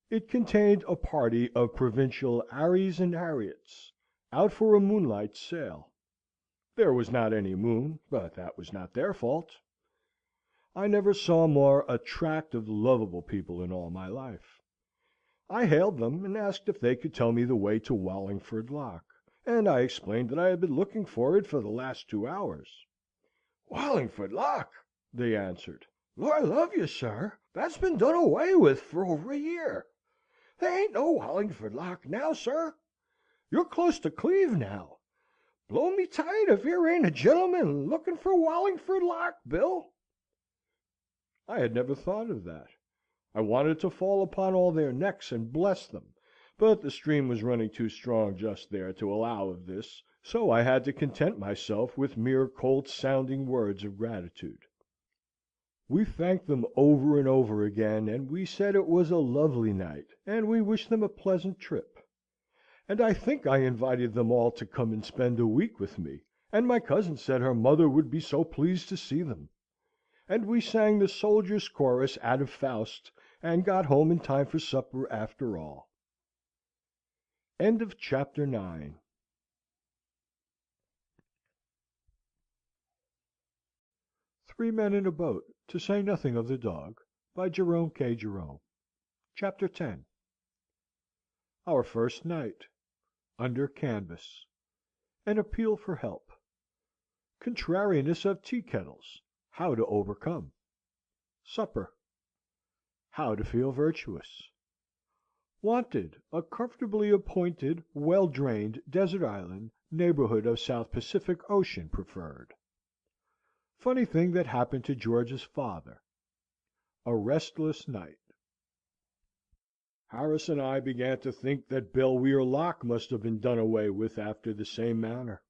It contained a party of provincial Harrys and Harriets, out for a moonlight sail. There was not any moon, but that was not their fault. I never saw more attractive, lovable people in all my life. I hailed them, and asked if they could tell me the way to Wallingford Lock, and I explained that I had been looking for it for the last 2 hours. "Wallingford Lock!" they answered. "Lord love you, sir, that's been done away with for over a year. There ain't no Wallingford Lock now, sir. You're close to Cleve now. Blow me tight if yer ain't a gentleman looking for Wallingford Lock, Bill." I had never thought of that. I wanted to fall upon all their necks and bless them, but the stream was running too strong just there to allow of this, so I had to content myself with mere cold-sounding words of gratitude. We thanked them over and over again, and we said it was a lovely night, and we wished them a pleasant trip. And I think I invited them all to come and spend a week with me, and my cousin said her mother would be so pleased to see them. And we sang the soldiers' chorus out of Faust, and got home in time for supper after all. End of Chapter 9. Three Men in a Boat, to say nothing of the dog, by Jerome K. Jerome. Chapter 10. Our first night. Under canvas. An appeal for help. Contrariness of tea kettles. How to overcome. Supper. How to feel virtuous. Wanted, a comfortably appointed, well-drained desert island, neighborhood of South Pacific Ocean preferred. Funny thing that happened to George's father. A restless night. Harris and I began to think that Belweir Lock must have been done away with after the same manner.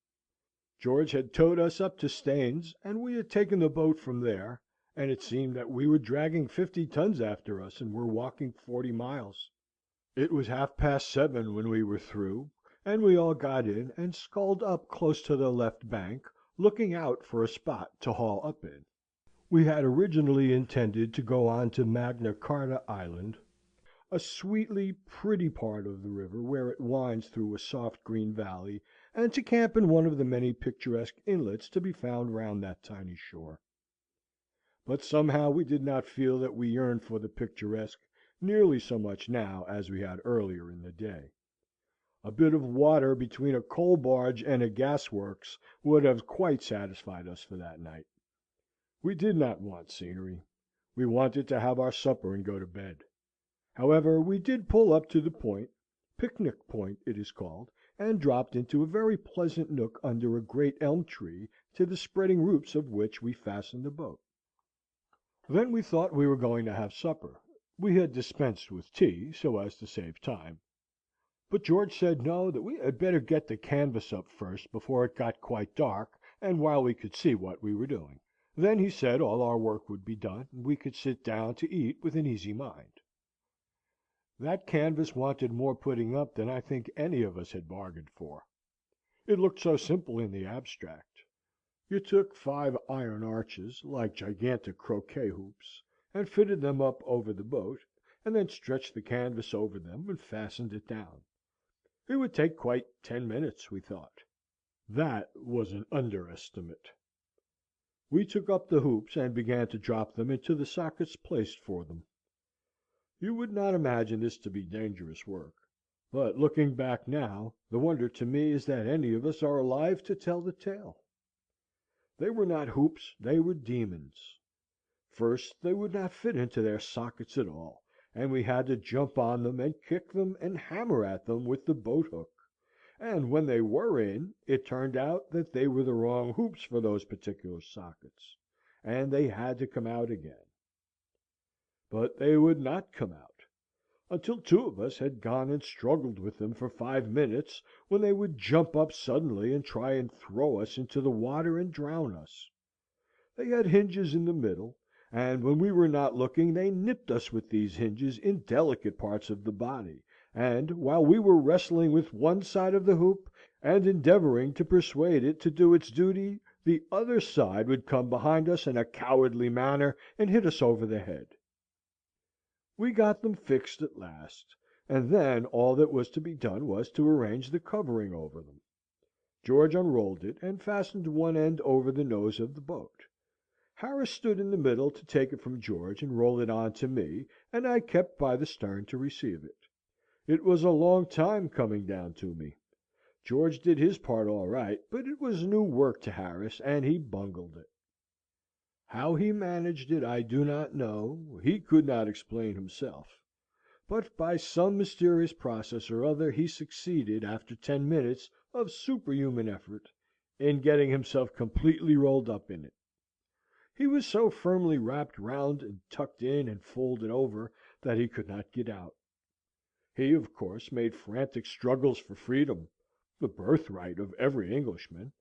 George had towed us up to Staines, and we had taken the boat from there, and it seemed that we were dragging 50 tons after us, and were walking 40 miles. It was 7:30 when we were through, and we all got in and sculled up close to the left bank, looking out for a spot to haul up in. We had originally intended to go on to Magna Carta Island, a sweetly pretty part of the river where it winds through a soft green valley, and to camp in one of the many picturesque inlets to be found round that tiny shore. But somehow we did not feel that we yearned for the picturesque nearly so much now as we had earlier in the day. A bit of water between a coal barge and a gas works would have quite satisfied us for that night. We did not want scenery. We wanted to have our supper and go to bed. However, we did pull up to the point, Picnic Point it is called, and dropped into a very pleasant nook under a great elm tree, to the spreading roots of which we fastened the boat. Then we thought we were going to have supper. We had dispensed with tea, so as to save time. But George said no, that we had better get the canvas up first before it got quite dark, and while we could see what we were doing. Then he said all our work would be done, and we could sit down to eat with an easy mind. That canvas wanted more putting up than I think any of us had bargained for. It looked so simple in the abstract. You took 5 iron arches, like gigantic croquet hoops, and fitted them up over the boat, and then stretched the canvas over them and fastened it down. It would take quite 10 minutes, we thought. That was an underestimate. We took up the hoops and began to drop them into the sockets placed for them. You would not imagine this to be dangerous work, but looking back now, the wonder to me is that any of us are alive to tell the tale. They were not hoops, they were demons. First, they would not fit into their sockets at all, and we had to jump on them and kick them and hammer at them with the boat hook; and when they were in, it turned out that they were the wrong hoops for those particular sockets, and they had to come out again. But they would not come out, until 2 of us had gone and struggled with them for 5 minutes, when they would jump up suddenly and try and throw us into the water and drown us. They had hinges in the middle, and when we were not looking they nipped us with these hinges in delicate parts of the body, and while we were wrestling with one side of the hoop, and endeavouring to persuade it to do its duty, the other side would come behind us in a cowardly manner and hit us over the head. We got them fixed at last, and then all that was to be done was to arrange the covering over them. George unrolled it, and fastened one end over the nose of the boat. Harris stood in the middle to take it from George and roll it on to me, and I kept by the stern to receive it. It was a long time coming down to me. George did his part all right, but it was new work to Harris, and he bungled it. How he managed it I do not know, he could not explain himself; but by some mysterious process or other he succeeded, after 10 minutes of superhuman effort, in getting himself completely rolled up in it. He was so firmly wrapped round and tucked in and folded over that he could not get out. He, of course, made frantic struggles for freedom, the birthright of every Englishman,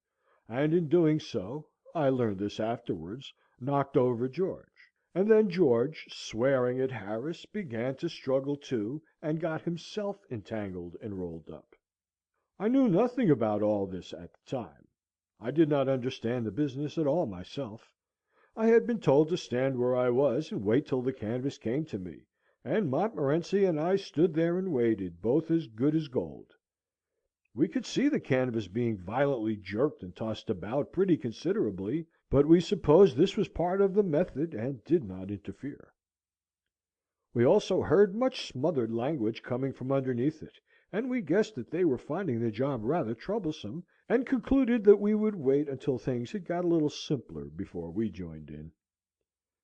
and in doing so (I learned this afterwards) knocked over George; and then George, swearing at Harris, began to struggle too, and got himself entangled and rolled up. I knew nothing about all this at the time. I did not understand the business at all myself. I had been told to stand where I was and wait till the canvas came to me, and Montmorency and I stood there and waited, both as good as gold. We could see the canvas being violently jerked and tossed about pretty considerably, but we supposed this was part of the method, and did not interfere. We also heard much smothered language coming from underneath it, and we guessed that they were finding the job rather troublesome, and concluded that we would wait until things had got a little simpler before we joined in.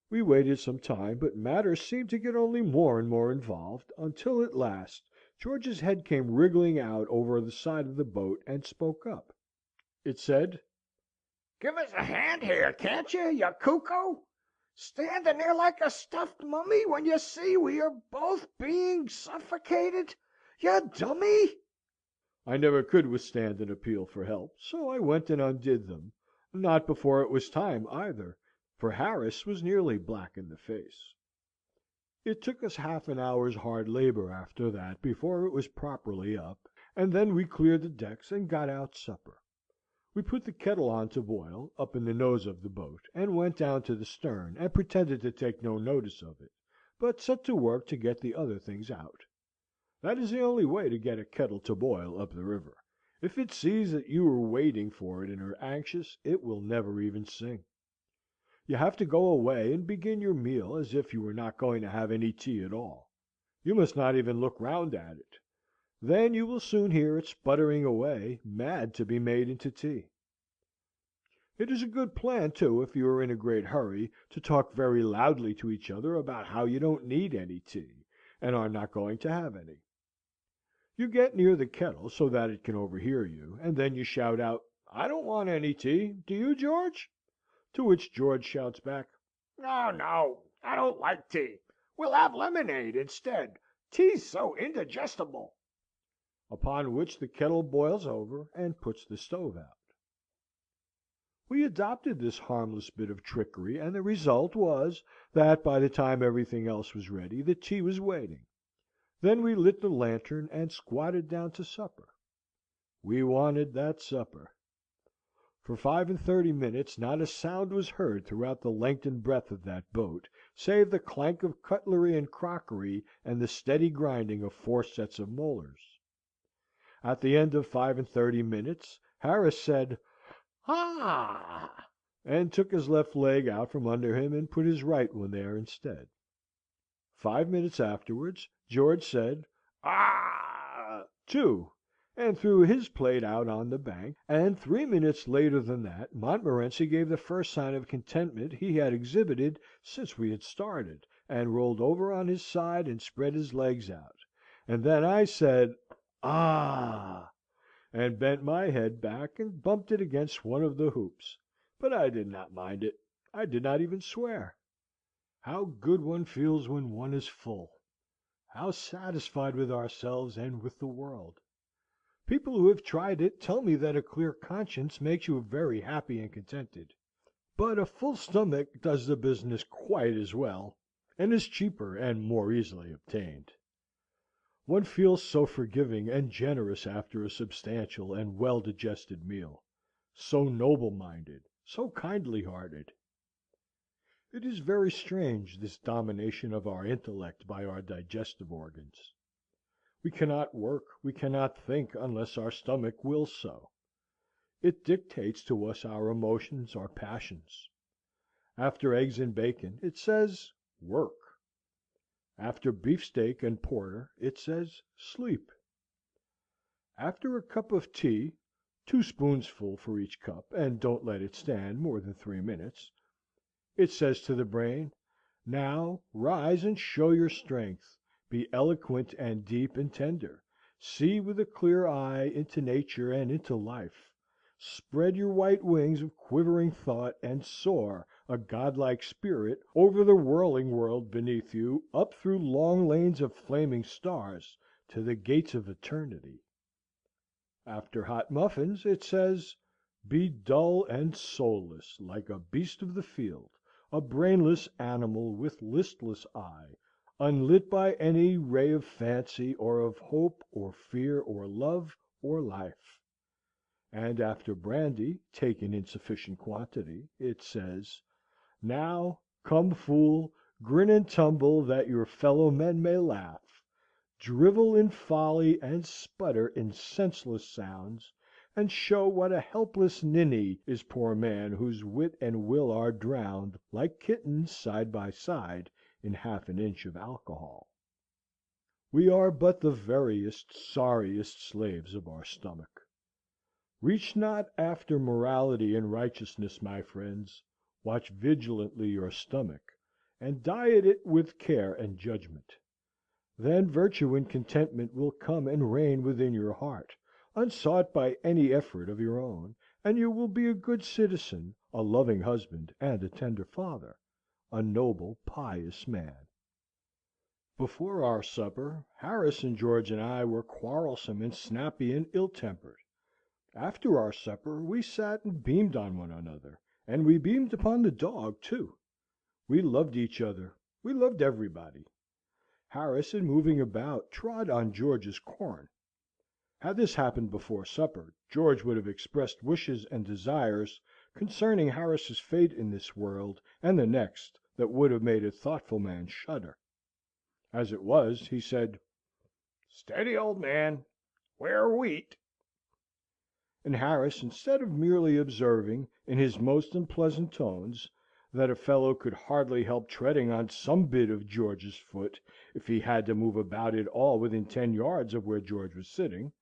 We waited some time, but matters seemed to get only more and more involved, until at last George's head came wriggling out over the side of the boat, and spoke up. It said, "Give us a hand here, can't you cuckoo? Standing there like a stuffed mummy when you see we are both being suffocated, you dummy!" I never could withstand an appeal for help, so I went and undid them, not before it was time either, for Harris was nearly black in the face. It took us half an hour's hard labour after that before it was properly up, and then we cleared the decks and got out supper. We put the kettle on to boil, up in the nose of the boat, and went down to the stern, and pretended to take no notice of it, but set to work to get the other things out. That is the only way to get a kettle to boil up the river. If it sees that you are waiting for it and are anxious, it will never even sing. You have to go away and begin your meal as if you were not going to have any tea at all. You must not even look round at it. Then you will soon hear it sputtering away, mad to be made into tea. It is a good plan, too, if you are in a great hurry, to talk very loudly to each other about how you don't need any tea, and are not going to have any. You get near the kettle so that it can overhear you, and then you shout out, "I don't want any tea. Do you, George?" To which George shouts back, No, no, I don't like tea. We'll have lemonade instead. Tea's so indigestible. upon which the kettle boils over and puts the stove out. We adopted this harmless bit of trickery, and the result was that by the time everything else was ready, the tea was waiting. Then we lit the lantern and squatted down to supper. We wanted that supper. For 35 minutes not a sound was heard throughout the length and breadth of that boat, save the clank of cutlery and crockery and the steady grinding of 4 sets of molars. At the end of 35 minutes, Harris said, "Ah!" and took his left leg out from under him and put his right one there instead. 5 minutes afterwards, George said, "Ah!" too, and threw his plate out on the bank, and 3 minutes later than that Montmorency gave the first sign of contentment he had exhibited since we had started, and rolled over on his side and spread his legs out, and then I said, "Ah!" and bent my head back and bumped it against one of the hoops, but I did not mind it. I did not even swear. How good one feels when one is full! How satisfied with ourselves and with the world! People who have tried it tell me that a clear conscience makes you very happy and contented, but a full stomach does the business quite as well, and is cheaper and more easily obtained. One feels so forgiving and generous after a substantial and well digested meal, so noble minded, so kindly hearted. It is very strange, this domination of our intellect by our digestive organs. We cannot work, we cannot think, unless our stomach wills so. It dictates to us our emotions, our passions. After eggs and bacon, it says, "Work." After beefsteak and porter, it says, "Sleep." After a cup of tea, 2 spoonsful for each cup, and don't let it stand more than 3 minutes, it says to the brain, "Now rise and show your strength. Be eloquent and deep and tender. See with a clear eye into nature and into life. Spread your white wings of quivering thought, and soar, a godlike spirit, over the whirling world beneath you, up through long lanes of flaming stars, to the gates of eternity." After hot muffins, it says, "Be dull and soulless, like a beast of the field, a brainless animal with listless eye, unlit by any ray of fancy, or of hope, or fear, or love, or life." And after brandy, taken in sufficient quantity, it says, "Now, come, fool, grin and tumble, that your fellow men may laugh. Drivel in folly, and sputter in senseless sounds, and show what a helpless ninny is poor man whose wit and will are drowned, like kittens side by side, in half an inch of alcohol." We are but the veriest, sorriest slaves of our stomach. Reach not after morality and righteousness, my friends. Watch vigilantly your stomach, and diet it with care and judgment. Then virtue and contentment will come and reign within your heart, unsought by any effort of your own, and you will be a good citizen, a loving husband, and a tender father, a noble, pious man. Before our supper, Harris and George and I were quarrelsome and snappy and ill-tempered. After our supper, we sat and beamed on one another, and we beamed upon the dog, too. We loved each other. We loved everybody. Harris, in moving about, trod on George's corn. Had this happened before supper, George would have expressed wishes and desires concerning Harris's fate in this world and the next that would have made a thoughtful man shudder. As it was, he said, Steady, old man. We're wheat. And Harris, instead of merely observing, in his most unpleasant tones, that a fellow could hardly help treading on some bit of George's foot if he had to move about at all within 10 yards of where George was sitting,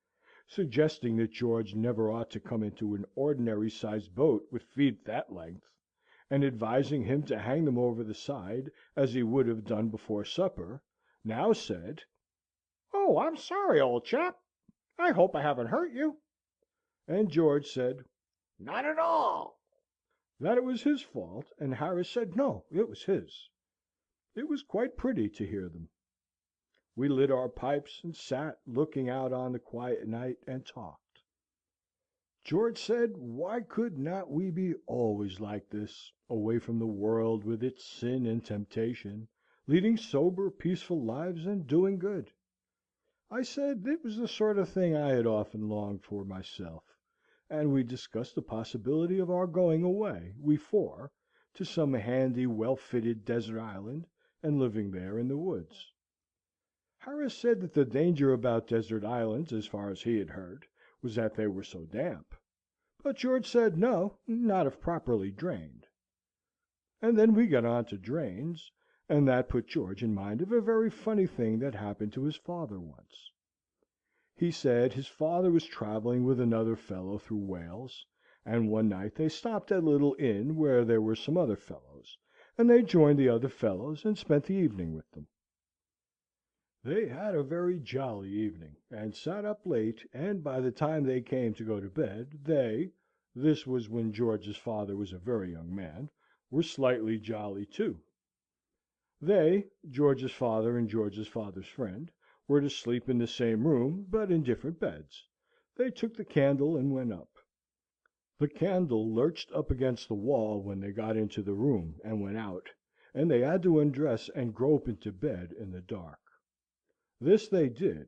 suggesting that George never ought to come into an ordinary sized boat with feet that length, and advising him to hang them over the side, as he would have done before supper, now said, "Oh, I'm sorry, old chap. I hope I haven't hurt you." And George said, "Not at all." that it was his fault, and Harris said no, it was his. It was quite pretty to hear them. We lit our pipes, and sat looking out on the quiet night, and talked. George said, why could not we be always like this, away from the world with its sin and temptation, leading sober, peaceful lives, and doing good? I said it was the sort of thing I had often longed for myself, and we discussed the possibility of our going away, we four, to some handy, well-fitted desert island, and living there in the woods. Harris said that the danger about desert islands, as far as he had heard, was that they were so damp. But George said no, not if properly drained. And then we got on to drains, and that put George in mind of a very funny thing that happened to his father once. He said his father was travelling with another fellow through Wales, and one night they stopped at a little inn where there were some other fellows, and they joined the other fellows and spent the evening with them. They had a very jolly evening, and sat up late, and by the time they came to go to bed, this was when George's father was a very young man, were slightly jolly too. They, George's father and George's father's friend, were to sleep in the same room, but in different beds. They took the candle and went up. The candle lurched up against the wall when they got into the room and went out, and they had to undress and grope into bed in the dark. This they did,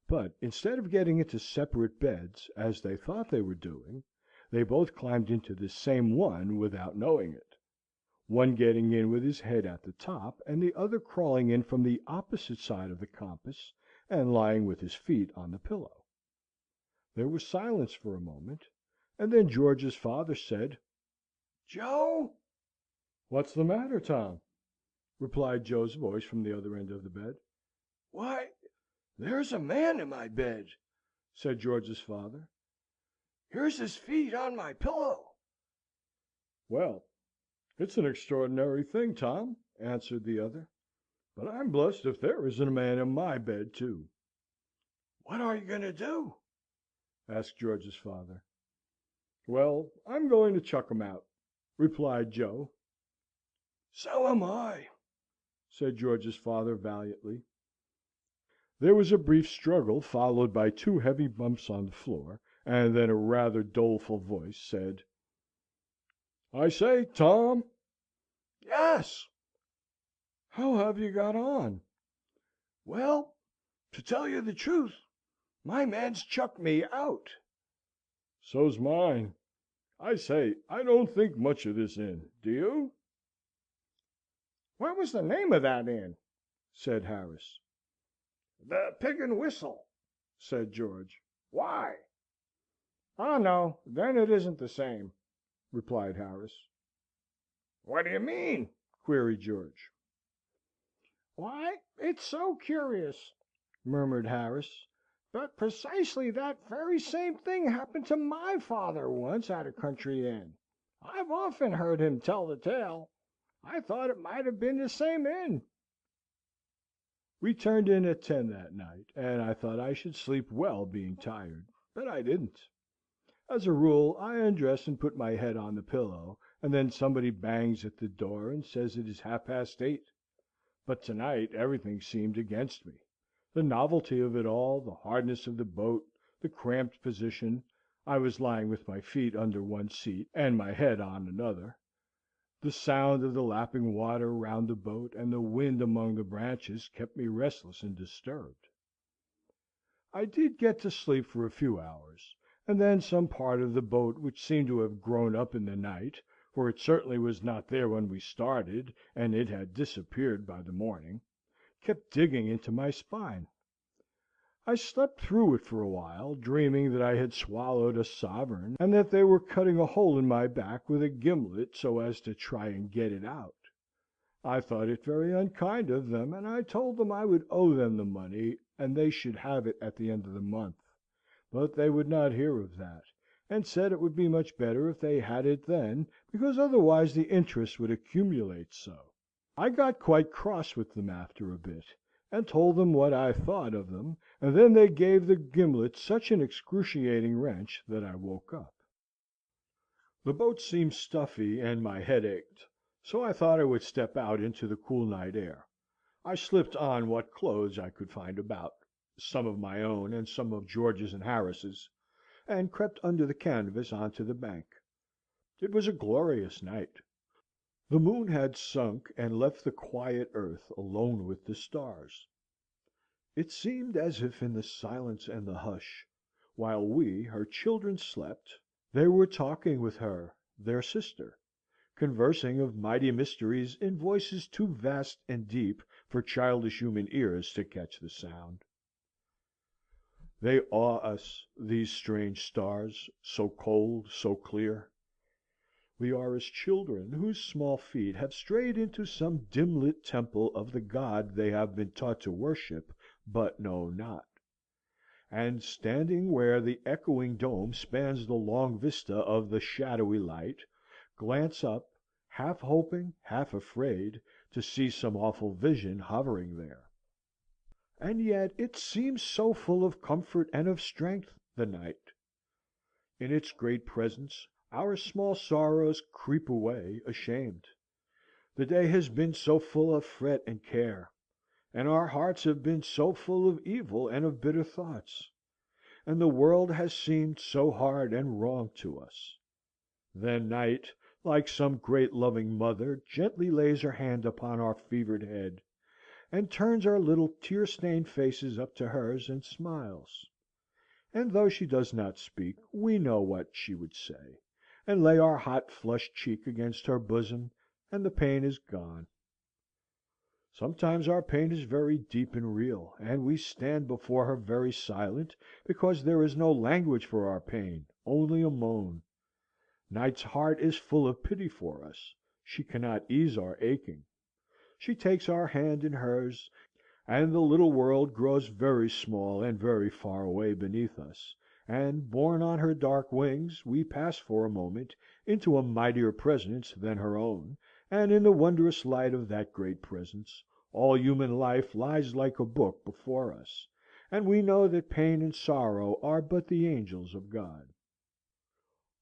but instead of getting into separate beds, as they thought they were doing, they both climbed into the same one without knowing it, one getting in with his head at the top, and the other crawling in from the opposite side of the compass, and lying with his feet on the pillow. There was silence for a moment, and then George's father said, "Joe!" "What's the matter, Tom?" replied Joe's voice from the other end of the bed. "Why, there's a man in my bed," said George's father. "Here's his feet on my pillow." "Well, it's an extraordinary thing, Tom," answered the other, "but I'm blessed if there isn't a man in my bed, too." "What are you going to do?" asked George's father. "Well, I'm going to chuck him out," replied Joe. "So am I," said George's father valiantly. There was a brief struggle, followed by two heavy bumps on the floor, and then a rather doleful voice said, "I say, Tom." "Yes." "How have you got on?" "Well, to tell you the truth, my man's chucked me out." "So's mine. I say, I don't think much of this inn. Do you?" "What was the name of that inn?" said Harris. "The Pig and Whistle," said George. "Why?" "Oh, no, then it isn't the same," replied Harris. "What do you mean?" queried George. "Why, it's so curious," murmured Harris, "but precisely that very same thing happened to my father once at a country inn. I've often heard him tell the tale. I thought it might have been the same inn." We turned in at 10 that night, and I thought I should sleep well, being tired, but I didn't. As a rule, I undress and put my head on the pillow, and then somebody bangs at the door and says it is 8:30. But tonight everything seemed against me. The novelty of it all, the hardness of the boat, the cramped position (I was lying with my feet under one seat and my head on another), the sound of the lapping water round the boat, and the wind among the branches kept me restless and disturbed. I did get to sleep for a few hours, and then some part of the boat which seemed to have grown up in the night, for it certainly was not there when we started, and it had disappeared by the morning, kept digging into my spine. I slept through it for a while, dreaming that I had swallowed a sovereign, and that they were cutting a hole in my back with a gimlet so as to try and get it out. I thought it very unkind of them, and I told them I would owe them the money, and they should have it at the end of the month. But they would not hear of that, and said it would be much better if they had it then, because otherwise the interest would accumulate so. I got quite cross with them after a bit, and told them what I thought of them, and then they gave the gimlet such an excruciating wrench that I woke up. The boat seemed stuffy, and my head ached, so I thought I would step out into the cool night air. I slipped on what clothes I could find about, some of my own and some of George's and Harris's, and crept under the canvas on to the bank. It was a glorious night. The moon had sunk and left the quiet earth alone with the stars. It seemed as if in the silence and the hush, while we, her children, slept, they were talking with her, their sister, conversing of mighty mysteries in voices too vast and deep for childish human ears to catch the sound. They awe us, these strange stars, so cold, so clear. We are as children whose small feet have strayed into some dim-lit temple of the God they have been taught to worship but know not, and standing where the echoing dome spans the long vista of the shadowy light, glance up, half hoping, half afraid, to see some awful vision hovering there. And yet it seems so full of comfort and of strength, the night. In its great presence our small sorrows creep away ashamed. The day has been so full of fret and care, and our hearts have been so full of evil and of bitter thoughts, and the world has seemed so hard and wrong to us. Then night, like some great loving mother, gently lays her hand upon our fevered head, and turns our little tear-stained faces up to hers, and smiles. And though she does not speak, we know what she would say, and lay our hot flushed cheek against her bosom, and the pain is gone. Sometimes our pain is very deep and real, and we stand before her very silent, because there is no language for our pain, only a moan. Night's heart is full of pity for us. She cannot ease our aching. She takes our hand in hers, and the little world grows very small and very far away beneath us, and, borne on her dark wings, we pass for a moment into a mightier presence than her own, and in the wondrous light of that great presence, all human life lies like a book before us, and we know that pain and sorrow are but the angels of God.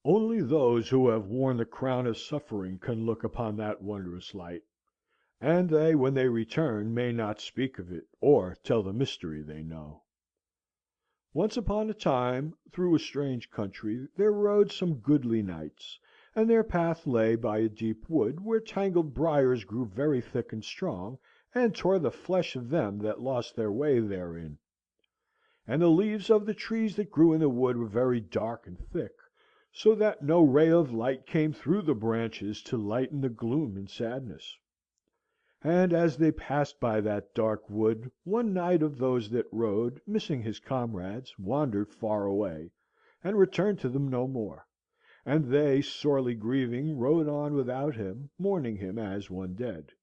Only those who have worn the crown of suffering can look upon that wondrous light, and they, when they return, may not speak of it, or tell the mystery they know. Once upon a time, through a strange country, there rode some goodly knights, and their path lay by a deep wood, where tangled briars grew very thick and strong, and tore the flesh of them that lost their way therein. And the leaves of the trees that grew in the wood were very dark and thick, so that no ray of light came through the branches to lighten the gloom and sadness. And as they passed by that dark wood, one knight of those that rode, missing his comrades, wandered far away, and returned to them no more; and they, sorely grieving, rode on without him, mourning him as one dead.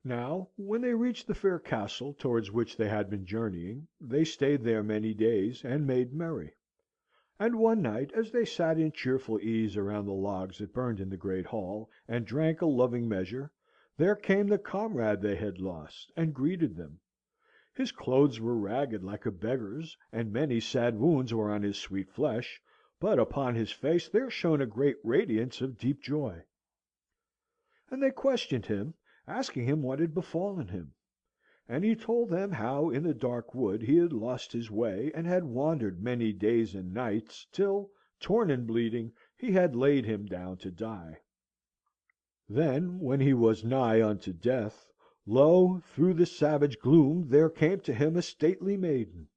Now, when they reached the fair castle towards which they had been journeying, they stayed there many days, and made merry. And one night, as they sat in cheerful ease around the logs that burned in the great hall, and drank a loving measure, there came the comrade they had lost, and greeted them. His clothes were ragged like a beggar's, and many sad wounds were on his sweet flesh, but upon his face there shone a great radiance of deep joy. And they questioned him, asking him what had befallen him. And he told them how in the dark wood he had lost his way, and had wandered many days and nights, till, torn and bleeding, he had laid him down to die. Then, when he was nigh unto death, lo, through the savage gloom there came to him a stately maiden,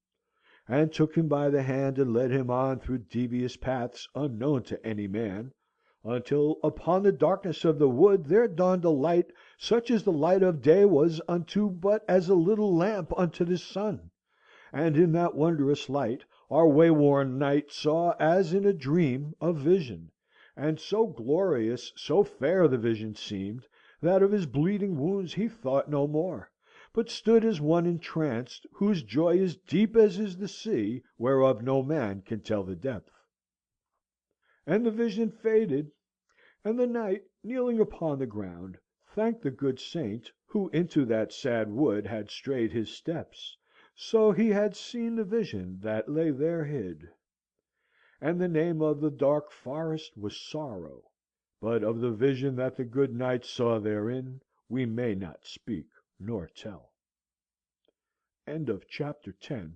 and took him by the hand, and led him on through devious paths unknown to any man, until upon the darkness of the wood there dawned a light such as the light of day was unto but as a little lamp unto the sun, and in that wondrous light our wayworn knight saw, as in a dream, a vision, and so glorious, so fair the vision seemed, that of his bleeding wounds he thought no more, but stood as one entranced, whose joy is deep as is the sea, whereof no man can tell the depth. And the vision faded, and the knight, kneeling upon the ground, Thank the good saint who into that sad wood had strayed his steps, so he had seen the vision that lay there hid. And the name of the dark forest was Sorrow, but of the vision that the good knight saw therein we may not speak nor tell. End of chapter 10.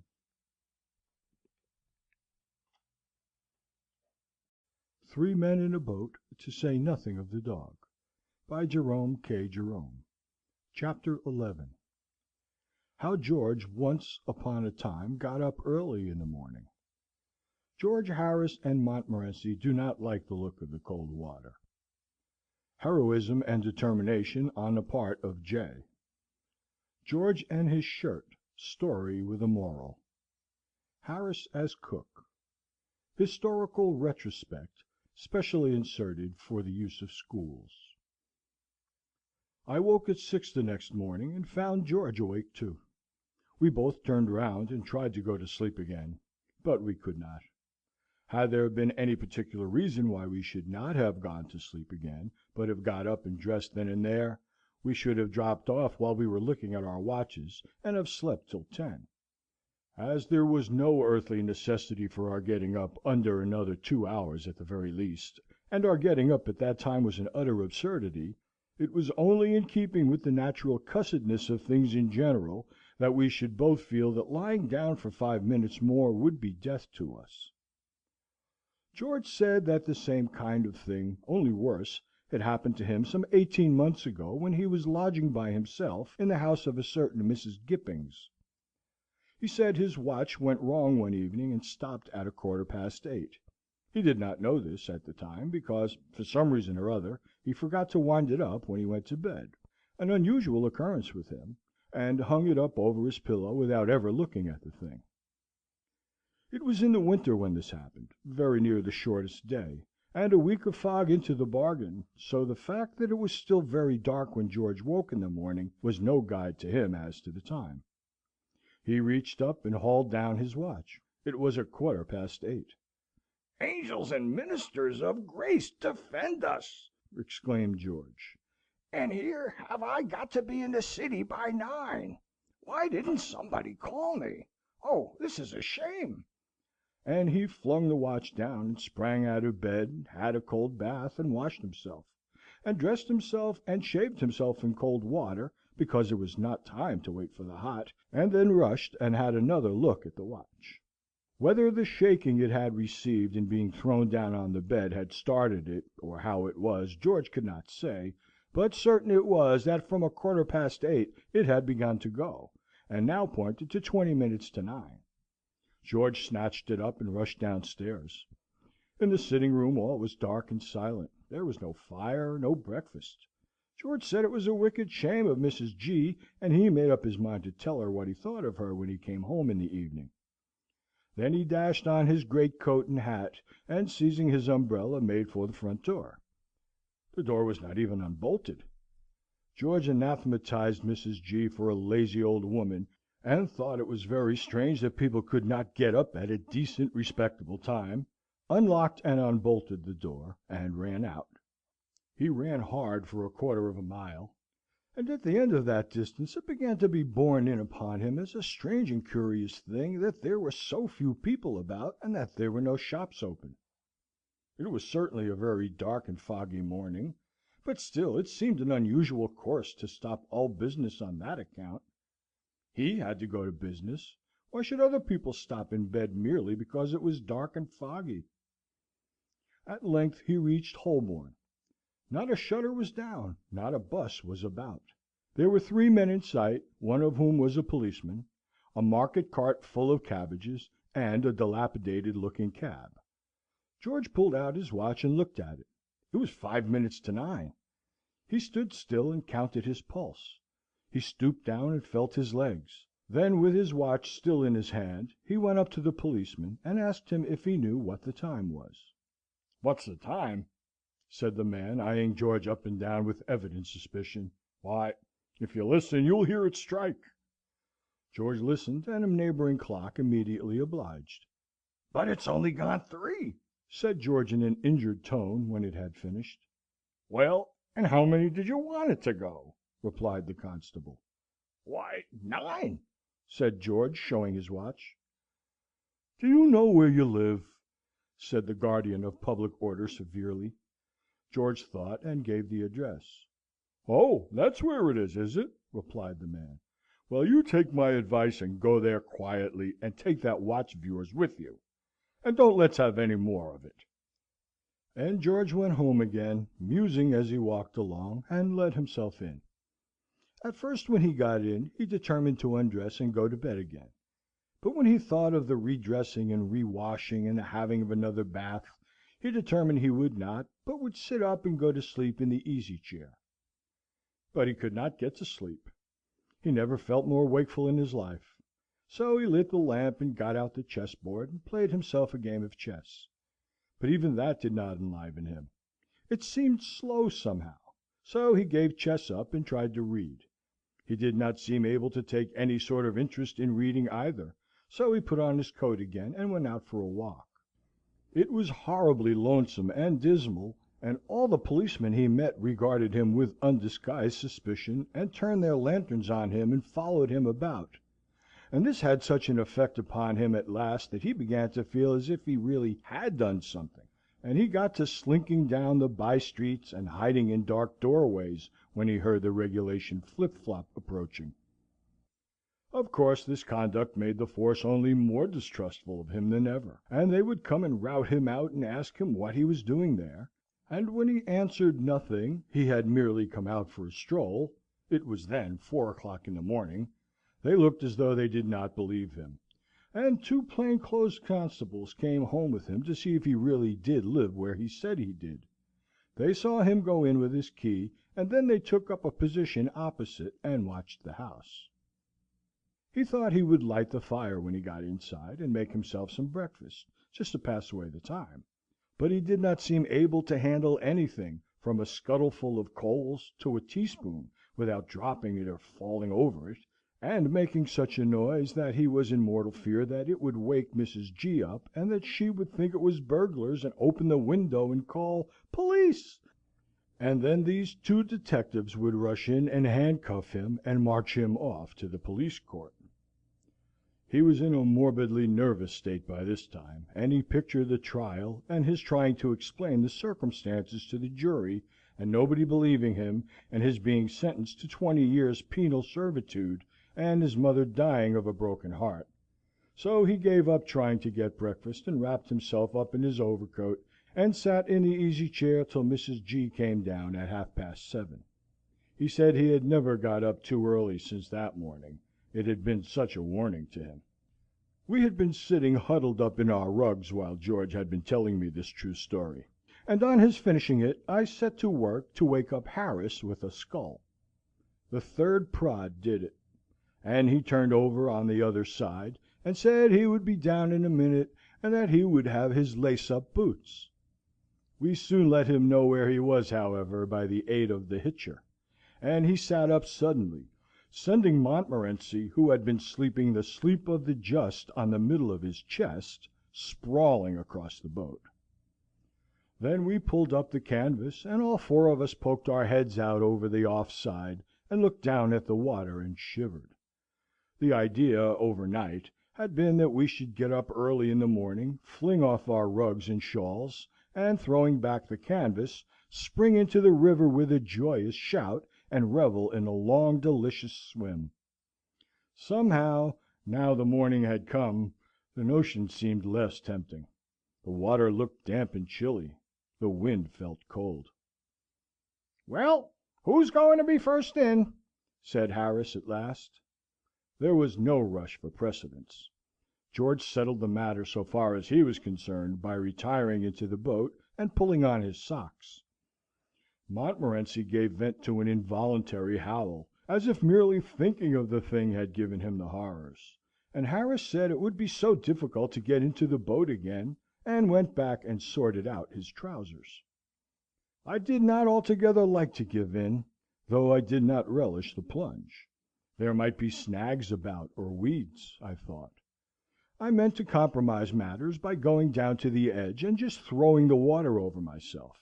Three Men in a Boat, to say nothing of the Dog, by Jerome K. Jerome. Chapter 11. How George once upon a time got up early in the morning. George Harris and Montmorency do not like the look of the cold water. Heroism and determination on the part of J. George and his shirt. Story with a moral. Harris as cook. Historical retrospect, specially inserted for the use of schools. I woke at 6 the next morning, and found George awake too. We both turned round and tried to go to sleep again, but we could not. Had there been any particular reason why we should not have gone to sleep again, but have got up and dressed then and there, we should have dropped off while we were looking at our watches, and have slept till 10. As there was no earthly necessity for our getting up under another 2 hours at the very least, and our getting up at that time was an utter absurdity, it was only in keeping with the natural cussedness of things in general that we should both feel that lying down for 5 minutes more would be death to us. George said that the same kind of thing, only worse, had happened to him some 18 months ago when he was lodging by himself in the house of a certain Mrs. Gippings. He said his watch went wrong one evening and stopped at 8:15. He did not know this at the time, because, for some reason or other, he forgot to wind it up when he went to bed, an unusual occurrence with him, and hung it up over his pillow without ever looking at the thing. It was in the winter when this happened, very near the shortest day, and a week of fog into the bargain, so the fact that it was still very dark when George woke in the morning was no guide to him as to the time. He reached up and hauled down his watch. It was 8:15. "Angels and ministers of grace defend us!" exclaimed George. "And here have I got to be in the city by 9. Why didn't somebody call me? Oh, this is a shame!" And he flung the watch down and sprang out of bed, had a cold bath, and washed himself, and dressed himself and shaved himself in cold water, because there was not time to wait for the hot, and then rushed and had another look at the watch. Whether the shaking it had received in being thrown down on the bed had started it, or how it was, George could not say, but certain it was that from 8:15 it had begun to go, and now pointed to 20 minutes to 9. George snatched it up and rushed downstairs. In the sitting-room all was dark and silent. There was no fire, no breakfast. George said it was a wicked shame of Mrs. G., and he made up his mind to tell her what he thought of her when he came home in the evening. Then he dashed on his greatcoat and hat, and seizing his umbrella, made for the front door. The door was not even unbolted. George anathematized Mrs. G. for a lazy old woman, and thought it was very strange that people could not get up at a decent, respectable time, unlocked and unbolted the door, and ran out. He ran hard for 1/4 of a mile, and at the end of that distance it began to be borne in upon him as a strange and curious thing that there were so few people about, and that there were no shops open. It was certainly a very dark and foggy morning, but still it seemed an unusual course to stop all business on that account. He had to go to business. Why should other people stop in bed merely because it was dark and foggy? At length he reached Holborn. Not a shutter was down, not a bus was about. There were 3 men in sight, one of whom was a policeman, a market cart full of cabbages, and a dilapidated-looking cab. George pulled out his watch and looked at it. It was 5 minutes to 9. He stood still and counted his pulse. He stooped down and felt his legs. Then, with his watch still in his hand, he went up to the policeman and asked him if he knew what the time was. "What's the time?" said the man, eyeing George up and down with evident suspicion. "Why, if you listen, you'll hear it strike." George listened, and a neighbouring clock immediately obliged. "But it's only gone 3," said George in an injured tone when it had finished. "Well, "And how many did you want it to go?" replied the constable. "Why, 9," said George, showing his watch. "Do you know where you live?" said the guardian of public order severely. George thought, and gave the address. "Oh, that's where it is it?" replied the man. "Well, you take my advice and go there quietly, and take that watch of yours with you, and don't let's have any more of it." And George went home again, musing as he walked along, and let himself in. At first, when he got in, he determined to undress and go to bed again. But when he thought of the redressing and rewashing and the having of another bath, he determined he would not, but would sit up and go to sleep in the easy chair. But he could not get to sleep. He never felt more wakeful in his life. So he lit the lamp and got out the chessboard and played himself a game of chess. But even that did not enliven him. It seemed slow somehow. So he gave chess up and tried to read. He did not seem able to take any sort of interest in reading either, so he put on his coat again and went out for a walk. It was horribly lonesome and dismal, and all the policemen he met regarded him with undisguised suspicion, and turned their lanterns on him and followed him about. And this had such an effect upon him at last that he began to feel as if he really had done something, and he got to slinking down the by-streets and hiding in dark doorways when he heard the regulation flip-flop approaching. Of course, this conduct made the force only more distrustful of him than ever, and they would come and rout him out and ask him what he was doing there, and when he answered nothing, he had merely come out for a stroll, it was then 4 o'clock in the morning, they looked as though they did not believe him, and 2 plain-clothes constables came home with him to see if he really did live where he said he did. They saw him go in with his key, and then they took up a position opposite and watched the house. He thought he would light the fire when he got inside, and make himself some breakfast, just to pass away the time, but he did not seem able to handle anything, from a scuttleful of coals to a teaspoon, without dropping it or falling over it, and making such a noise that he was in mortal fear that it would wake Mrs. G. up, and that she would think it was burglars, and open the window and call "Police!" And then these 2 detectives would rush in and handcuff him, and march him off to the police court. He was in a morbidly nervous state by this time, and he pictured the trial, and his trying to explain the circumstances to the jury, and nobody believing him, and his being sentenced to 20 years' penal servitude, and his mother dying of a broken heart. So he gave up trying to get breakfast, and wrapped himself up in his overcoat, and sat in the easy chair till Mrs. G. came down at 7:30. He said he had never got up too early since that morning, it had been such a warning to him. We had been sitting huddled up in our rugs while George had been telling me this true story, and on his finishing it I set to work to wake up Harris with a skull. The 3rd prod did it, and he turned over on the other side, and said he would be down in a minute, and that he would have his lace-up boots. We soon let him know where he was, however, by the aid of the hitcher, and he sat up suddenly, sending Montmorency, who had been sleeping the sleep of the just on the middle of his chest, sprawling across the boat. Then we pulled up the canvas, and all 4 of us poked our heads out over the off side, and looked down at the water and shivered. The idea, overnight, had been that we should get up early in the morning, fling off our rugs and shawls, and, throwing back the canvas, spring into the river with a joyous shout, and revel in a long, delicious swim. Somehow, now the morning had come, the notion seemed less tempting. The water looked damp and chilly. The wind felt cold. "Well, who's going to be first in?" said Harris at last. There was no rush for precedence. George settled the matter so far as he was concerned by retiring into the boat and pulling on his socks. Montmorency gave vent to an involuntary howl, as if merely thinking of the thing had given him the horrors, and Harris said it would be so difficult to get into the boat again, and went back and sorted out his trousers. I did not altogether like to give in, though I did not relish the plunge. There might be snags about, or weeds, I thought. I meant to compromise matters by going down to the edge and just throwing the water over myself.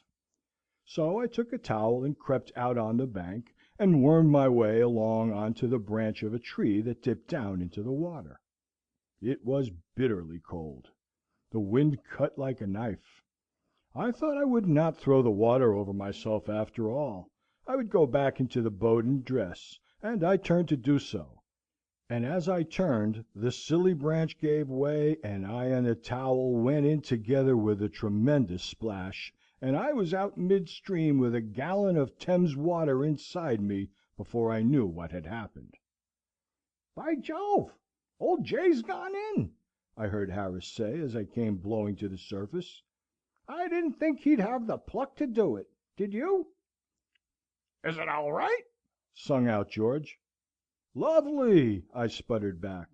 So I took a towel and crept out on the bank, and wormed my way along on to the branch of a tree that dipped down into the water. It was bitterly cold. The wind cut like a knife. I thought I would not throw the water over myself after all. I would go back into the boat and dress, and I turned to do so. And as I turned, the silly branch gave way, and I and the towel went in together with a tremendous splash, and I was out midstream with a gallon of Thames water inside me before I knew what had happened. "By Jove! Old Jay's gone in!" I heard Harris say as I came blowing to the surface. "I didn't think he'd have the pluck to do it. Did you?" Is it all right?" sung out George. "Lovely!" I sputtered back.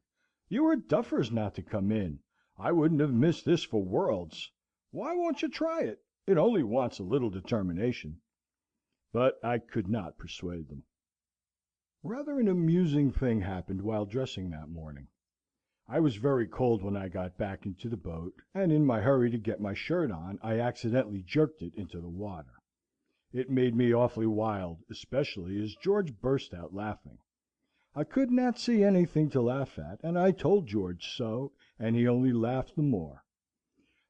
"You were duffers not to come in. I wouldn't have missed this for worlds. Why won't you try it? It only wants a little determination." But I could not persuade them. Rather an amusing thing happened while dressing that morning. I was very cold when I got back into the boat, and in my hurry to get my shirt on, I accidentally jerked it into the water. It made me awfully wild, especially as George burst out laughing. I could not see anything to laugh at, and I told George so, and he only laughed the more.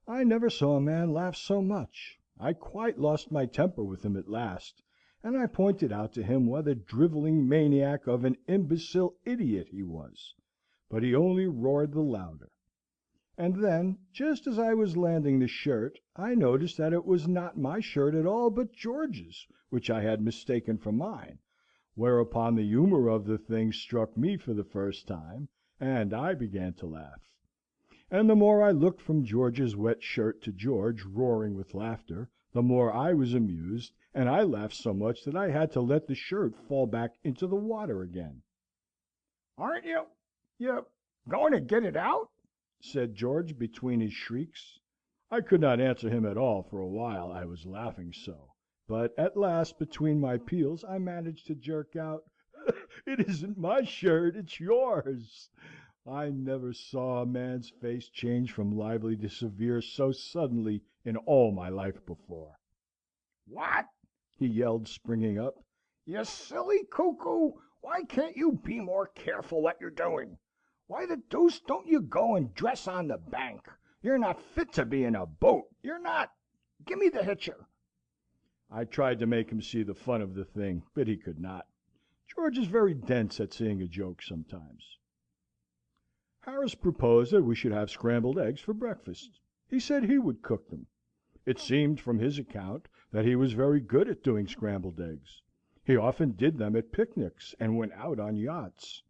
I never saw a man laugh so much. I quite lost my temper with him at last, and I pointed out to him what a drivelling maniac of an imbecile idiot he was, but he only roared the louder. And then, just as I was landing the shirt, I noticed that it was not my shirt at all, but George's, which I had mistaken for mine, whereupon the humour of the thing struck me for the first time, and I began to laugh. And the more I looked from George's wet shirt to George, roaring with laughter, the more I was amused, and I laughed so much that I had to let the shirt fall back into the water again. "Aren't you going to get it out?" said George between his shrieks. I could not answer him at all for a while, I was laughing so, but at last between my peals I managed to jerk out, "It isn't my shirt, it's yours." I never saw a man's face change from lively to severe so suddenly in all my life before. "What?" he yelled, springing up. "You silly cuckoo! Why can't you be more careful what you're doing? Why the deuce don't you go and dress on the bank? You're not fit to be in a boat. You're not. Give me the hitcher." I tried to make him see the fun of the thing, but he could not. George is very dense at seeing a joke sometimes. Harris proposed that we should have scrambled eggs for breakfast. He said he would cook them. It seemed, from his account, that he was very good at doing scrambled eggs. He often did them at picnics, and went out on yachts.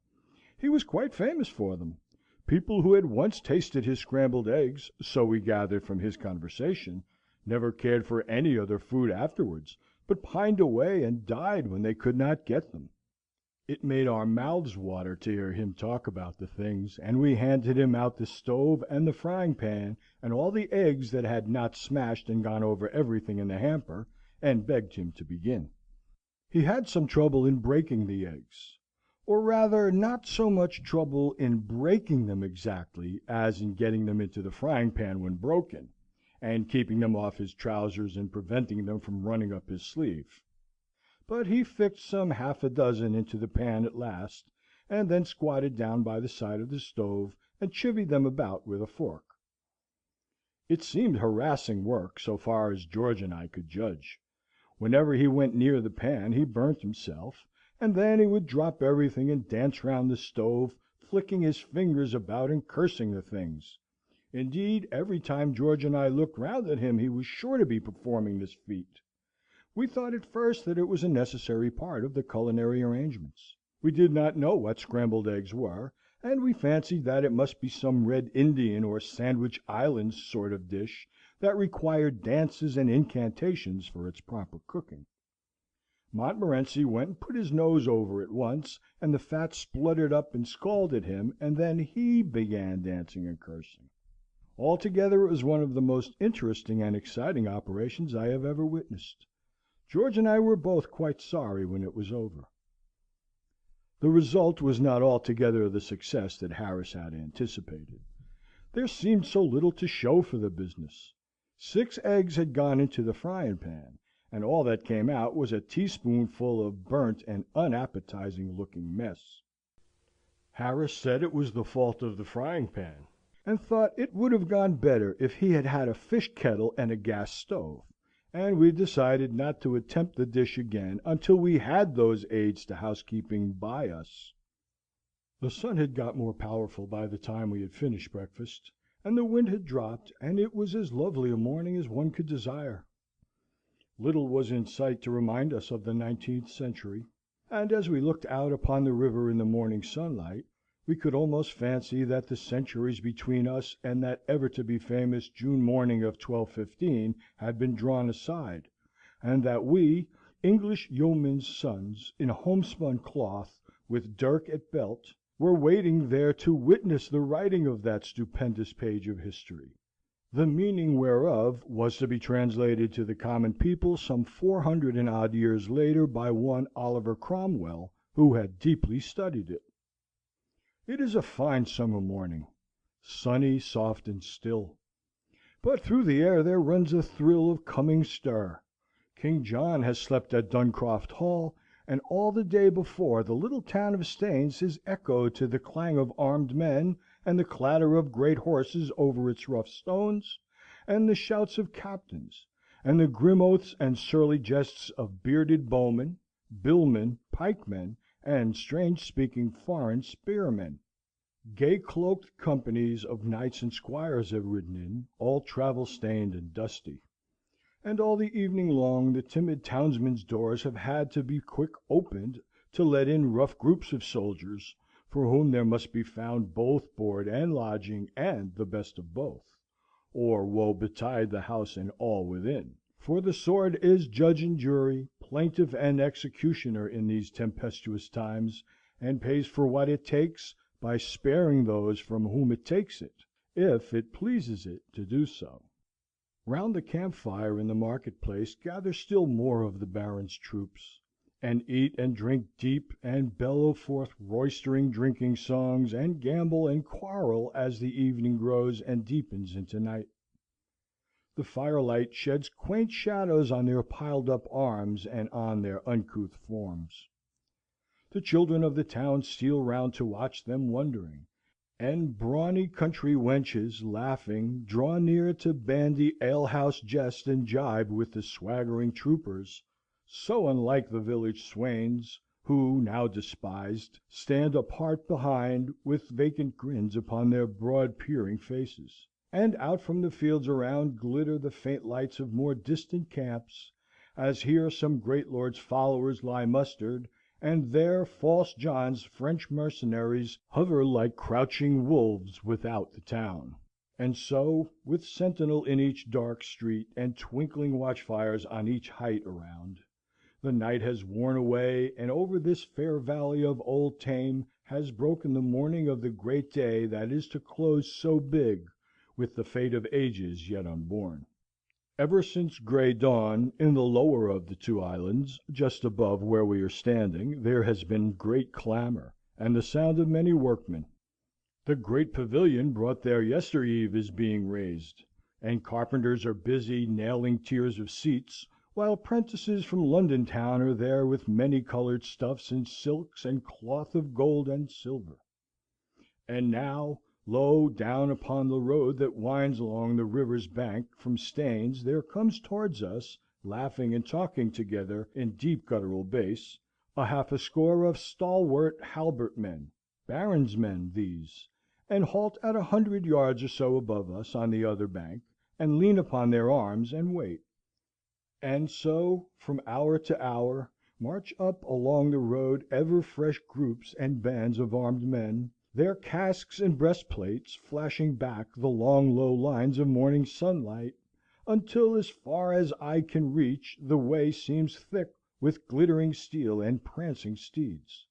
He was quite famous for them. People who had once tasted his scrambled eggs, so we gathered from his conversation, never cared for any other food afterwards, but pined away and died when they could not get them. It made our mouths water to hear him talk about the things, and we handed him out the stove and the frying pan, and all the eggs that had not smashed and gone over everything in the hamper, and begged him to begin. He had some trouble in breaking the eggs, or rather not so much trouble in breaking them exactly as in getting them into the frying pan when broken, and keeping them off his trousers and preventing them from running up his sleeve. But he fixed some half a dozen into the pan at last, and then squatted down by the side of the stove and chivied them about with a fork. It seemed harassing work, so far as George and I could judge. Whenever he went near the pan he burnt himself, and then he would drop everything and dance round the stove, flicking his fingers about and cursing the things. Indeed, every time George and I looked round at him he was sure to be performing this feat. We thought at first that it was a necessary part of the culinary arrangements. We did not know what scrambled eggs were, and we fancied that it must be some Red Indian or Sandwich Islands sort of dish that required dances and incantations for its proper cooking. Montmorency went and put his nose over it once, and the fat spluttered up and scalded him, and then he began dancing and cursing. Altogether it was one of the most interesting and exciting operations I have ever witnessed. George and I were both quite sorry when it was over. The result was not altogether the success that Harris had anticipated. There seemed so little to show for the business. 6 eggs had gone into the frying pan, and all that came out was a teaspoonful of burnt and unappetizing looking mess. Harris said it was the fault of the frying pan, and thought it would have gone better if he had had a fish kettle and a gas stove, and we decided not to attempt the dish again until we had those aids to housekeeping by us. The sun had got more powerful by the time we had finished breakfast, and the wind had dropped, and it was as lovely a morning as one could desire. Little was in sight to remind us of the 19th century, and as we looked out upon the river in the morning sunlight, we could almost fancy that the centuries between us and that ever-to-be famous June morning of 1215 had been drawn aside, and that we, English yeomen's sons, in homespun cloth, with dirk at belt, were waiting there to witness the writing of that stupendous page of history, the meaning whereof was to be translated to the common people some 400 and odd years later by one Oliver Cromwell, who had deeply studied it. It is a fine summer morning, sunny, soft, and still; but through the air there runs a thrill of coming stir. King John has slept at Duncroft Hall, and all the day before the little town of Staines has echoed to the clang of armed men, and the clatter of great horses over its rough stones, and the shouts of captains, and the grim oaths and surly jests of bearded bowmen, billmen, pikemen, and strange-speaking foreign spearmen. Gay cloaked companies of knights and squires have ridden in, all travel-stained and dusty; and all the evening long the timid townsmen's doors have had to be quick opened to let in rough groups of soldiers, for whom there must be found both board and lodging, and the best of both, or woe betide the house and all within; for the sword is judge and jury, plaintiff and executioner in these tempestuous times, and pays for what it takes by sparing those from whom it takes it, if it pleases it to do so. Round the camp fire in the market-place gather still more of the Baron's troops, and eat and drink deep, and bellow forth roystering drinking songs, and gambol and quarrel as the evening grows and deepens into night. The firelight sheds quaint shadows on their piled-up arms and on their uncouth forms. The children of the town steal round to watch them wondering, and brawny country wenches, laughing, draw near to bandy alehouse jest and jibe with the swaggering troopers, so unlike the village swains, who, now despised, stand apart behind, with vacant grins upon their broad peering faces; and out from the fields around glitter the faint lights of more distant camps, as here some great lord's followers lie mustered, and there false John's French mercenaries hover like crouching wolves without the town. And so, with sentinel in each dark street, and twinkling watchfires on each height around, the night has worn away, and over this fair valley of old Tame has broken the morning of the great day that is to close so big with the fate of ages yet unborn. Ever since grey dawn, in the lower of the two islands, just above where we are standing, there has been great clamour, and the sound of many workmen. The great pavilion brought there yestereve is being raised, and carpenters are busy nailing tiers of seats, while apprentices from London town are there with many-coloured stuffs and silks and cloth of gold and silver. And now, lo, down upon the road that winds along the river's bank from Staines there comes towards us, laughing and talking together in deep guttural bass, half a score of stalwart halbert men, barons' men these, and halt at 100 yards or so above us on the other bank, and lean upon their arms and wait; and so, from hour to hour, march up along the road ever fresh groups and bands of armed men, their casques and breastplates flashing back the long low lines of morning sunlight, until as far as eye can reach the way seems thick with glittering steel and prancing steeds;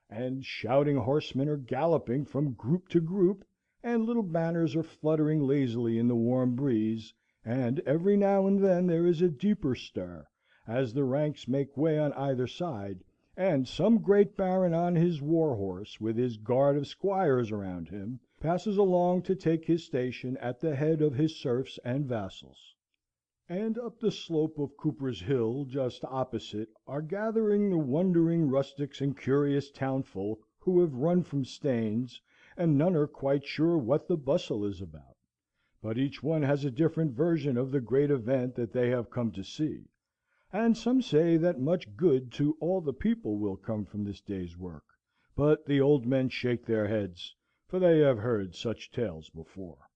and shouting horsemen are galloping from group to group, and little banners are fluttering lazily in the warm breeze, and every now and then there is a deeper stir, as the ranks make way on either side, and some great baron on his war horse, with his guard of squires around him, passes along to take his station at the head of his serfs and vassals. And up the slope of Cooper's Hill, just opposite, are gathering the wondering rustics and curious townfolk who have run from Staines, and none are quite sure what the bustle is about. But each one has a different version of the great event that they have come to see, and some say that much good to all the people will come from this day's work; but the old men shake their heads, for they have heard such tales before.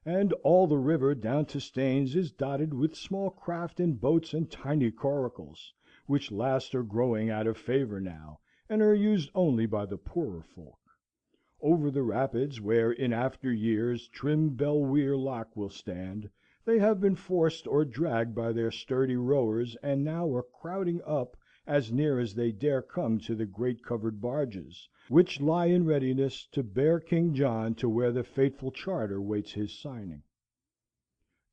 And all the river down to Staines is dotted with small craft and boats and tiny coracles, which last are growing out of favour now, and are used only by the poorer folk. Over the rapids, where in after years trim Belweir Lock will stand, they have been forced or dragged by their sturdy rowers, and now are crowding up as near as they dare come to the great covered barges, which lie in readiness to bear King John to where the fateful charter waits his signing.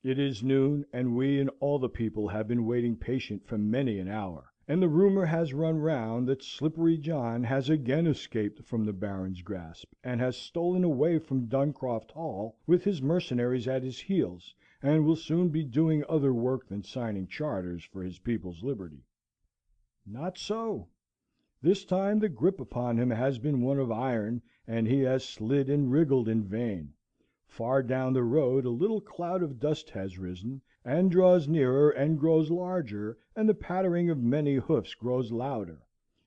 It is noon, and we and all the people have been waiting patient for many an hour, and the rumour has run round that Slippery John has again escaped from the Baron's grasp, and has stolen away from Duncroft Hall with his mercenaries at his heels, and will soon be doing other work than signing charters for his people's liberty. Not so. This time the grip upon him has been one of iron, and he has slid and wriggled in vain. Far down the road a little cloud of dust has risen, and draws nearer and grows larger, and the pattering of many hoofs grows louder,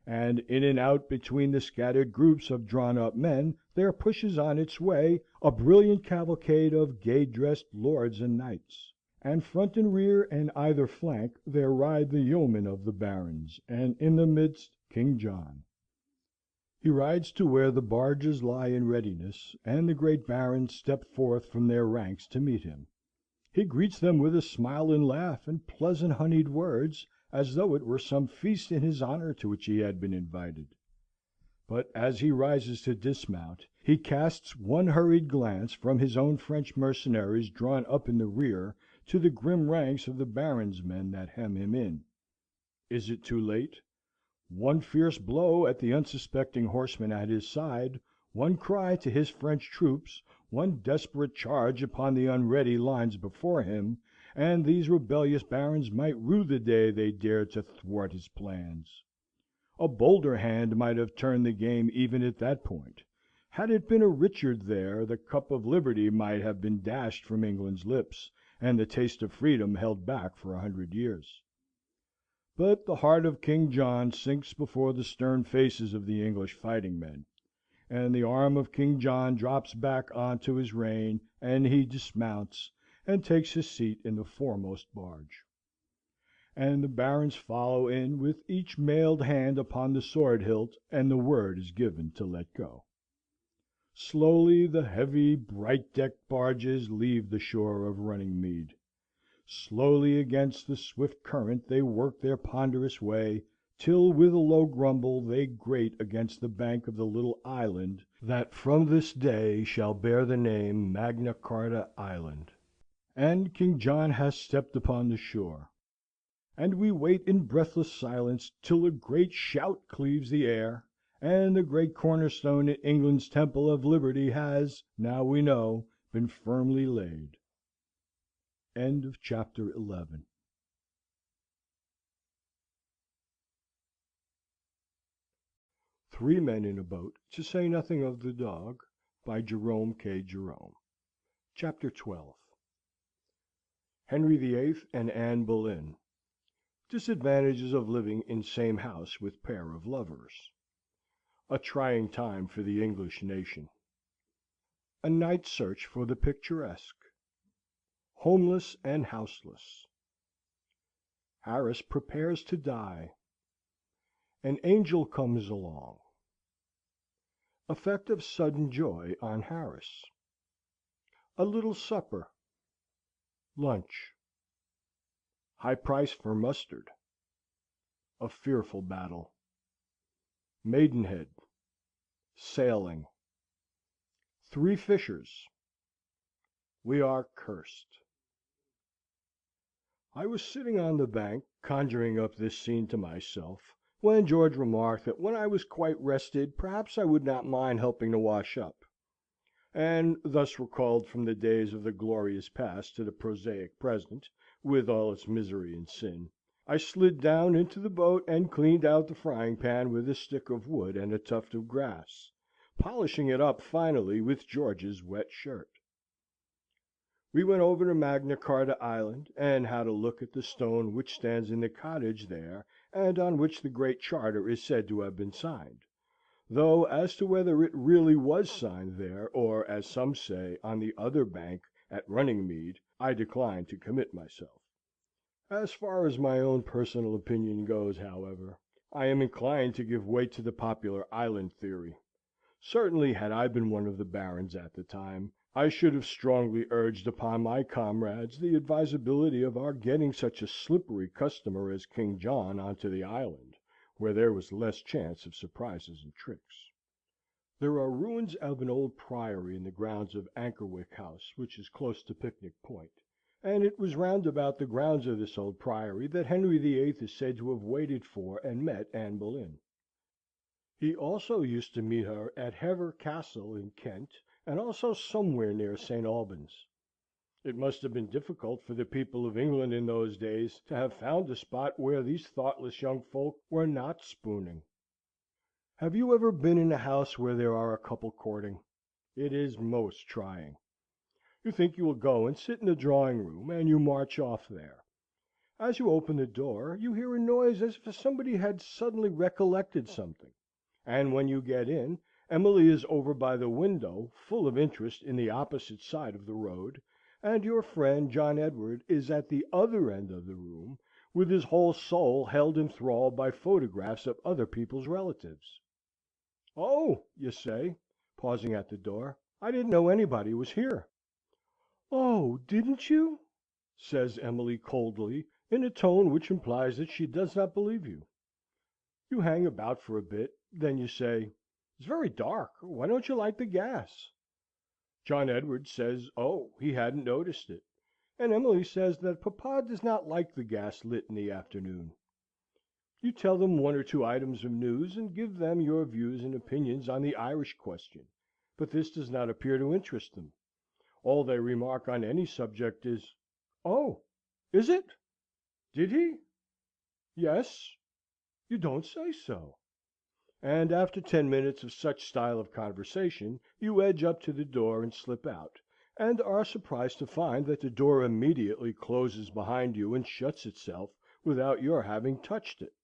and in and out between the scattered groups of drawn-up men there pushes on its way a brilliant cavalcade of gay-dressed lords and knights. And front and rear and either flank there ride the yeomen of the barons, and in the midst King John. He rides to where the barges lie in readiness, and the great barons step forth from their ranks to meet him. He greets them with a smile and laugh, and pleasant honeyed words, as though it were some feast in his honour to which he had been invited. But as he rises to dismount, he casts one hurried glance from his own French mercenaries drawn up in the rear to the grim ranks of the Baron's men that hem him in. Is it too late? One fierce blow at the unsuspecting horseman at his side, one cry to his French troops, one desperate charge upon the unready lines before him, and these rebellious barons might rue the day they dared to thwart his plans. A bolder hand might have turned the game even at that point. Had it been a Richard there, the cup of liberty might have been dashed from England's lips, and the taste of freedom held back for 100 years. But the heart of King John sinks before the stern faces of the English fighting men, and the arm of King John drops back on to his rein, and he dismounts, and takes his seat in the foremost barge. And the barons follow in, with each mailed hand upon the sword hilt, and the word is given to let go. Slowly the heavy, bright-decked barges leave the shore of running Mead. Slowly against the swift current they work their ponderous way, till with a low grumble they grate against the bank of the little island that from this day shall bear the name Magna Carta Island. And King John has stepped upon the shore, and we wait in breathless silence till a great shout cleaves the air, and the great cornerstone in England's Temple of Liberty has, now we know, been firmly laid. End of chapter 11. Three Men in a Boat, to say nothing of the Dog, by Jerome K. Jerome. Chapter 12. Henry VIII. And Anne Boleyn. Disadvantages of living in same house with pair of lovers. A trying time for the English nation. A night search for the picturesque. Homeless and houseless. Harris prepares to die. An angel comes along. Effect of sudden joy on Harris. A little supper. Lunch. High price for mustard. A fearful battle. Maidenhead. Sailing. Three fishers. We are cursed. I was sitting on the bank, conjuring up this scene to myself, when George remarked that when I was quite rested, perhaps I would not mind helping to wash up. and thus recalled from the days of the glorious past to the prosaic present, with all its misery and sin, I slid down into the boat and cleaned out the frying pan with a stick of wood and a tuft of grass, polishing it up finally with George's wet shirt. We went over to Magna Carta Island, and had a look at the stone which stands in the cottage there, and on which the Great Charter is said to have been signed; though as to whether it really was signed there, or, as some say, on the other bank at Runningmede, I decline to commit myself. As far as my own personal opinion goes, however, I am inclined to give weight to the popular island theory. Certainly, had I been one of the barons at the time, I should have strongly urged upon my comrades the advisability of our getting such a slippery customer as King John on to the island, where there was less chance of surprises and tricks. There are ruins of an old priory in the grounds of Ankerwyck House, which is close to Picnic Point, and it was round about the grounds of this old priory that Henry VIII is said to have waited for and met Anne Boleyn. He also used to meet her at Hever Castle in Kent, and also somewhere near St. Albans. It must have been difficult for the people of England in those days to have found a spot where these thoughtless young folk were not spooning. Have you ever been in a house where there are a couple courting? It is most trying. You think you will go and sit in the drawing-room, and you march off there. As you open the door, you hear a noise as if somebody had suddenly recollected something, and when you get in, Emily is over by the window, full of interest in the opposite side of the road, and your friend John Edward is at the other end of the room, with his whole soul held in thrall by photographs of other people's relatives. "Oh," you say, pausing at the door, "I didn't know anybody was here." "Oh, didn't you?" says Emily coldly, in a tone which implies that she does not believe you. You hang about for a bit, then you say, "It's very dark. Why don't you light the gas?" John Edward says, oh, he hadn't noticed it, and Emily says that papa does not like the gas lit in the afternoon. You tell them one or two items of news, and give them your views and opinions on the Irish question, but this does not appear to interest them. All they remark on any subject is, "Oh, is it? Did he? Yes? You don't say so!" And after 10 minutes of such style of conversation, you edge up to the door and slip out, and are surprised to find that the door immediately closes behind you and shuts itself without your having touched it.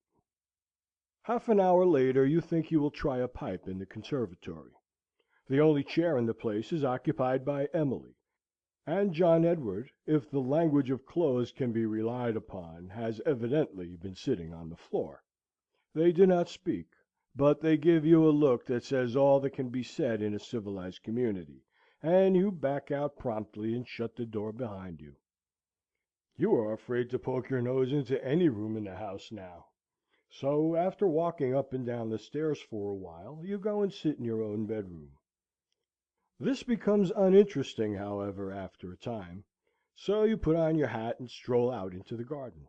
Half an hour later you think you will try a pipe in the conservatory. The only chair in the place is occupied by Emily, and John Edward, if the language of clothes can be relied upon, has evidently been sitting on the floor. They do not speak, but they give you a look that says all that can be said in a civilized community, and you back out promptly and shut the door behind you. You are afraid to poke your nose into any room in the house now. So, after walking up and down the stairs for a while, you go and sit in your own bedroom. This becomes uninteresting, however, after a time, so you put on your hat and stroll out into the garden.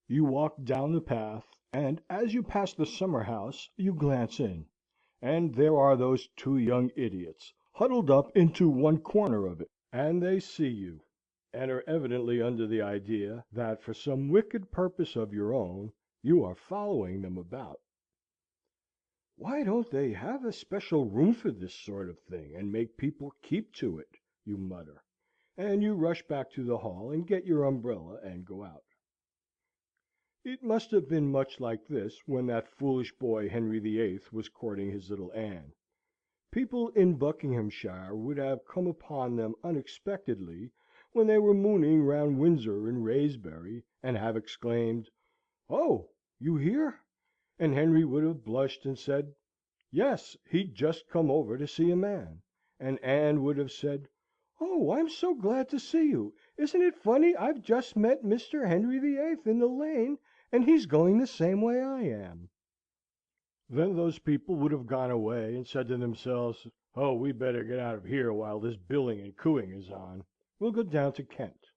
You walk down the path, and as you pass the summer house you glance in, and there are those two young idiots huddled up into one corner of it, and they see you, and are evidently under the idea that, for some wicked purpose of your own, you are following them about. "Why don't they have a special room for this sort of thing, and make people keep to it?" you mutter, and you rush back to the hall and get your umbrella and go out. It must have been much like this when that foolish boy Henry VIII was courting his little Anne. People in Buckinghamshire would have come upon them unexpectedly when they were mooning round Windsor and Wraysbury, and have exclaimed, "Oh, you here?" And Henry would have blushed and said, "Yes, he'd just come over to see a man." And Anne would have said, "Oh, I'm so glad to see you! Isn't it funny I've just met Mr. Henry VIII in the lane, and he's going the same way I am?" Then those people would have gone away, and said to themselves, "Oh, we'd better get out of here while this billing and cooing is on. We'll go down to Kent."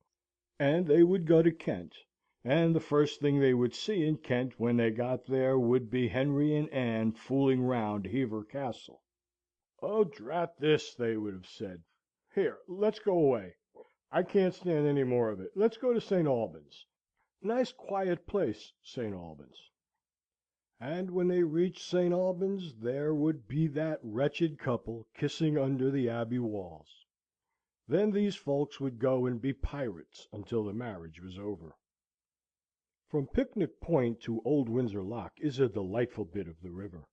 And they would go to Kent, and the first thing they would see in Kent when they got there would be Henry and Anne fooling round Hever Castle. "Oh, drat this!" they would have said. "Here, let's go away. I can't stand any more of it. Let's go to St. Albans. Nice quiet place, St. Albans." And when they reached St. Albans, there would be that wretched couple kissing under the Abbey walls. Then these folks would go and be pirates until the marriage was over. From Picnic Point to Old Windsor Lock is a delightful bit of the river.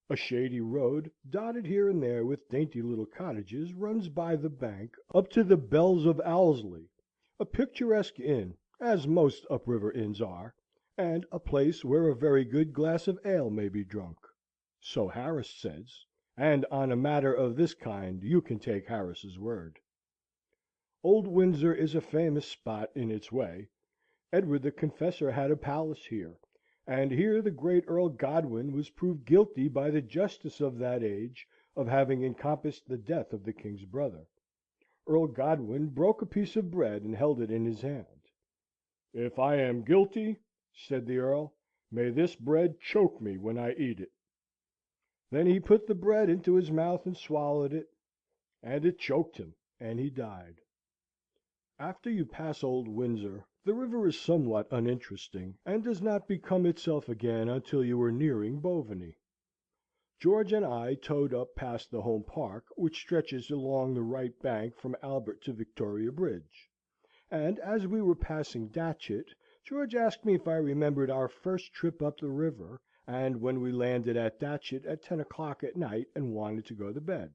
A shady road, dotted here and there with dainty little cottages, runs by the bank up to the Bells of Owlsley, a picturesque inn, as most upriver inns are, and a place where a very good glass of ale may be drunk. So Harris says, and on a matter of this kind you can take Harris's word. Old Windsor is a famous spot in its way. Edward the Confessor had a palace here, and here the great Earl Godwin was proved guilty by the justice of that age of having encompassed the death of the king's brother. Earl Godwin broke a piece of bread and held it in his hand. "If I am guilty," said the Earl, "may this bread choke me when I eat it." Then he put the bread into his mouth and swallowed it, and it choked him, and he died. After you pass Old Windsor, the river is somewhat uninteresting, and does not become itself again until you are nearing Bovany. George and I towed up past the Home Park, which stretches along the right bank from Albert to Victoria Bridge; and as we were passing Datchet, George asked me if I remembered our first trip up the river, and when we landed at Datchet at 10 o'clock at night and wanted to go to bed.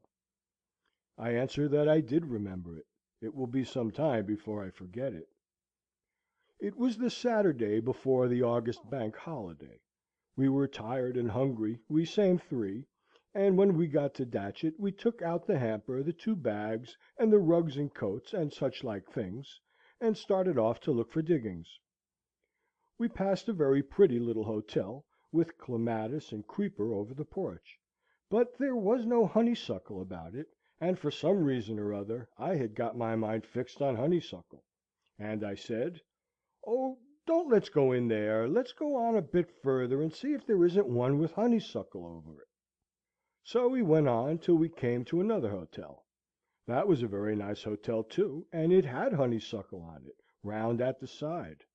I answered that I did remember it. It will be some time before I forget it. It was the Saturday before the August Bank holiday. We were tired and hungry, we same three, and when we got to Datchet we took out the hamper, the 2 bags, and the rugs and coats, and such like things, and started off to look for diggings. We passed a very pretty little hotel, with clematis and creeper over the porch, but there was no honeysuckle about it, and for some reason or other I had got my mind fixed on honeysuckle, and I said, "Oh, don't let's go in there. Let's go on a bit further and see if there isn't one with honeysuckle over it." So we went on till we came to another hotel. That was a very nice hotel too, and it had honeysuckle on it, round at the side.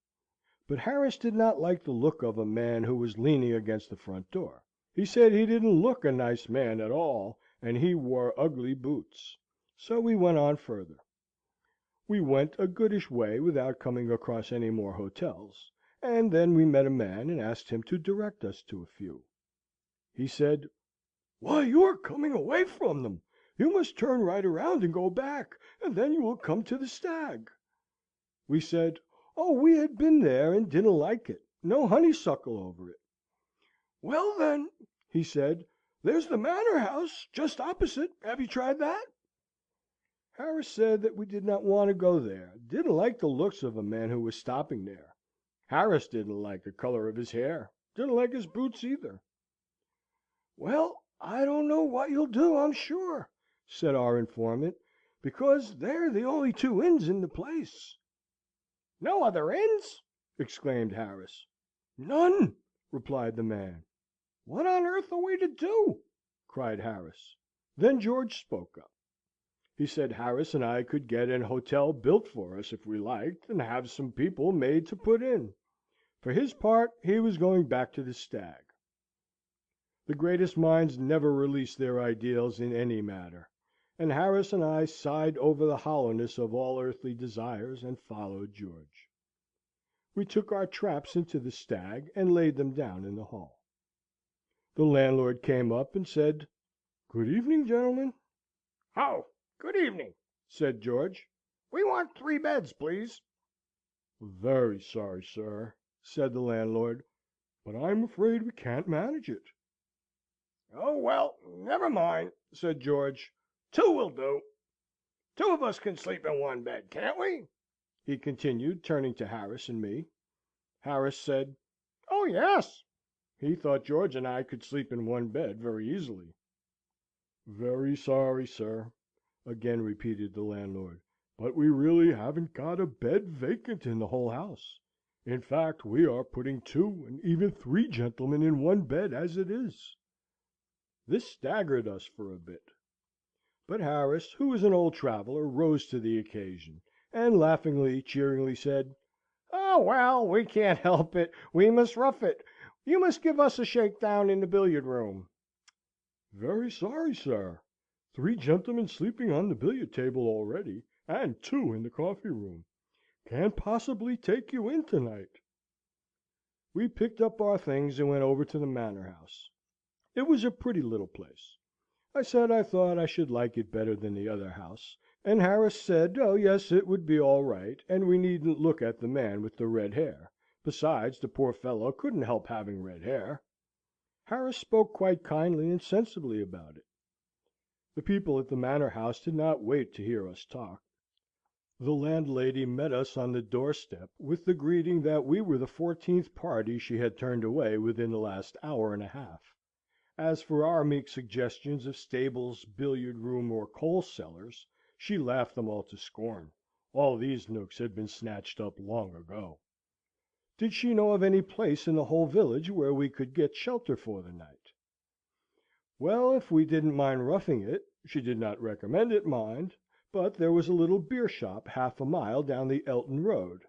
But Harris did not like the look of a man who was leaning against the front door. He said he didn't look a nice man at all, and he wore ugly boots. So we went on further. We went a goodish way without coming across any more hotels, and then we met a man and asked him to direct us to a few. He said, "Why, you are coming away from them. You must turn right round and go back, and then you will come to the Stag." We said, "Oh, we had been there, and didn't like it. No honeysuckle over it." "Well, then," he said, "there's the Manor House, just opposite. Have you tried that?" Harris said that we did not want to go there, didn't like the looks of a man who was stopping there. Harris didn't like the colour of his hair, didn't like his boots either. "Well, I don't know what you'll do, I'm sure," said our informant, "because they're the only 2 inns in the place." "No other inns?" exclaimed Harris. "None," replied the man. "What on earth are we to do?" cried Harris. Then George spoke up. He said Harris and I could get an hotel built for us if we liked, and have some people made to put in. For his part, he was going back to the Stag. The greatest minds never release their ideals in any matter, and Harris and I sighed over the hollowness of all earthly desires, and followed George. We took our traps into the Stag, and laid them down in the hall. The landlord came up and said, "Good evening, gentlemen." "Oh, good evening," said George. "We want 3 beds, please." "Very sorry, sir," said the landlord, "but I'm afraid we can't manage it." "Oh, well, never mind," said George. 2 will do. 2 of us can sleep in 1 bed, can't we?" he continued, turning to Harris and me. Harris said, "Oh, yes." He thought George and I could sleep in 1 bed very easily. "Very sorry, sir," again repeated the landlord, "but we really haven't got a bed vacant in the whole house. In fact, we are putting 2 and even 3 gentlemen in 1 bed as it is." This staggered us for a bit. But Harris, who was an old traveller, rose to the occasion, and laughingly, cheeringly said, "Oh, well, we can't help it. We must rough it. You must give us a shake down in the billiard room." "Very sorry, sir. 3 gentlemen sleeping on the billiard table already, and 2 in the coffee room. Can't possibly take you in to-night." We picked up our things and went over to the manor house. It was a pretty little place. I said I thought I should like it better than the other house, and Harris said, oh yes, it would be all right, and we needn't look at the man with the red hair. Besides, the poor fellow couldn't help having red hair. Harris spoke quite kindly and sensibly about it. The people at the manor house did not wait to hear us talk. The landlady met us on the doorstep with the greeting that we were the 14th party she had turned away within the last hour and a half. As for our meek suggestions of stables, billiard room, or coal cellars, she laughed them all to scorn. All these nooks had been snatched up long ago. Did she know of any place in the whole village where we could get shelter for the night? Well, if we didn't mind roughing it, she did not recommend it, mind, but there was a little beer shop half a mile down the Elton Road.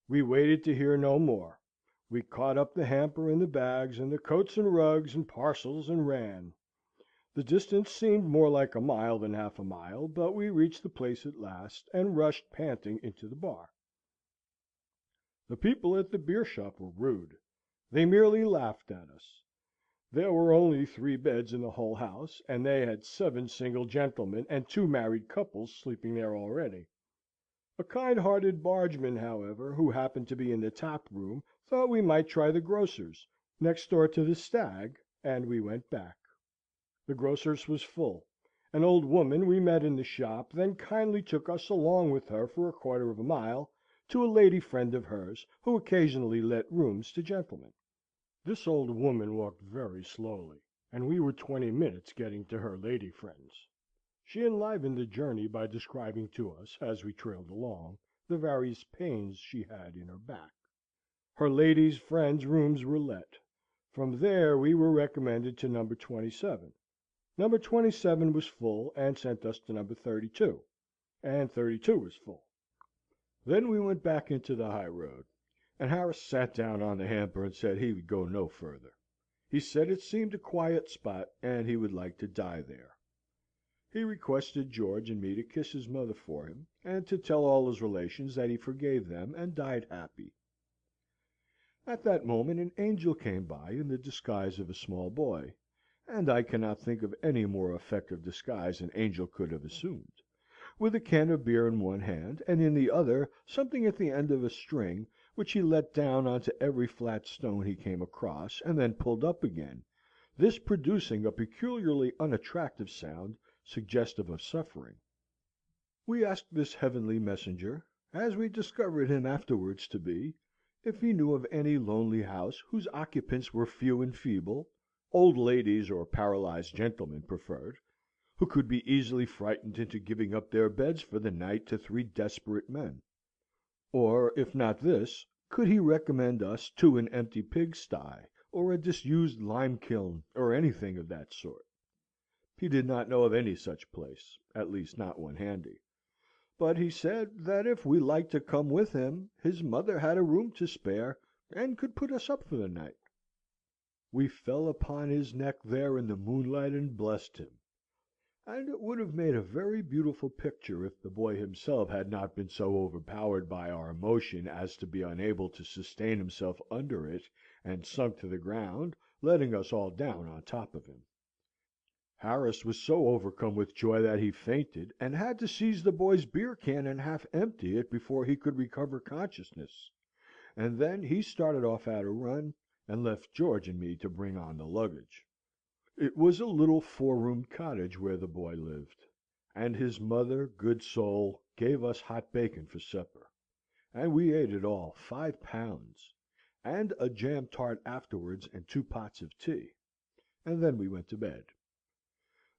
We waited to hear no more. We caught up the hamper and the bags, and the coats and rugs and parcels, and ran. The distance seemed more like a mile than half a mile, but we reached the place at last, and rushed panting into the bar. The people at the beer shop were rude. They merely laughed at us. There were only 3 beds in the whole house, and they had 7 single gentlemen and 2 married couples sleeping there already. A kind-hearted bargeman, however, who happened to be in the tap room, thought we might try the grocer's, next door to the Stag, and we went back. The grocer's was full. An old woman we met in the shop then kindly took us along with her for a quarter of a mile, to a lady friend of hers, who occasionally let rooms to gentlemen. This old woman walked very slowly, and we were 20 minutes getting to her lady friend's. She enlivened the journey by describing to us, as we trailed along, the various pains she had in her back. Her lady's friend's rooms were let. From there we were recommended to number 27. Number 27 was full, and sent us to number 32, and 32 was full. Then we went back into the high road, and Harris sat down on the hamper and said he would go no further. He said it seemed a quiet spot, and he would like to die there. He requested George and me to kiss his mother for him, and to tell all his relations that he forgave them, and died happy. At that moment an angel came by in the disguise of a small boy, and I cannot think of any more effective disguise an angel could have assumed, with a can of beer in one hand, and in the other something at the end of a string, which he let down on to every flat stone he came across, and then pulled up again, this producing a peculiarly unattractive sound, suggestive of suffering. We asked this heavenly messenger, as we discovered him afterwards to be, if he knew of any lonely house whose occupants were few and feeble, old ladies or paralysed gentlemen preferred, who could be easily frightened into giving up their beds for the night to 3 desperate men; or, if not this, could he recommend us to an empty pigsty, or a disused lime kiln, or anything of that sort. He did not know of any such place, at least not one handy. But he said that if we liked to come with him, his mother had a room to spare, and could put us up for the night. We fell upon his neck there in the moonlight and blessed him; and it would have made a very beautiful picture if the boy himself had not been so overpowered by our emotion as to be unable to sustain himself under it, and sunk to the ground, letting us all down on top of him. Harris was so overcome with joy that he fainted, and had to seize the boy's beer can and half empty it before he could recover consciousness, and then he started off at a run, and left George and me to bring on the luggage. It was a little 4-roomed cottage where the boy lived, and his mother, good soul, gave us hot bacon for supper, and we ate it all, 5 pounds, and a jam tart afterwards, and 2 pots of tea, and then we went to bed.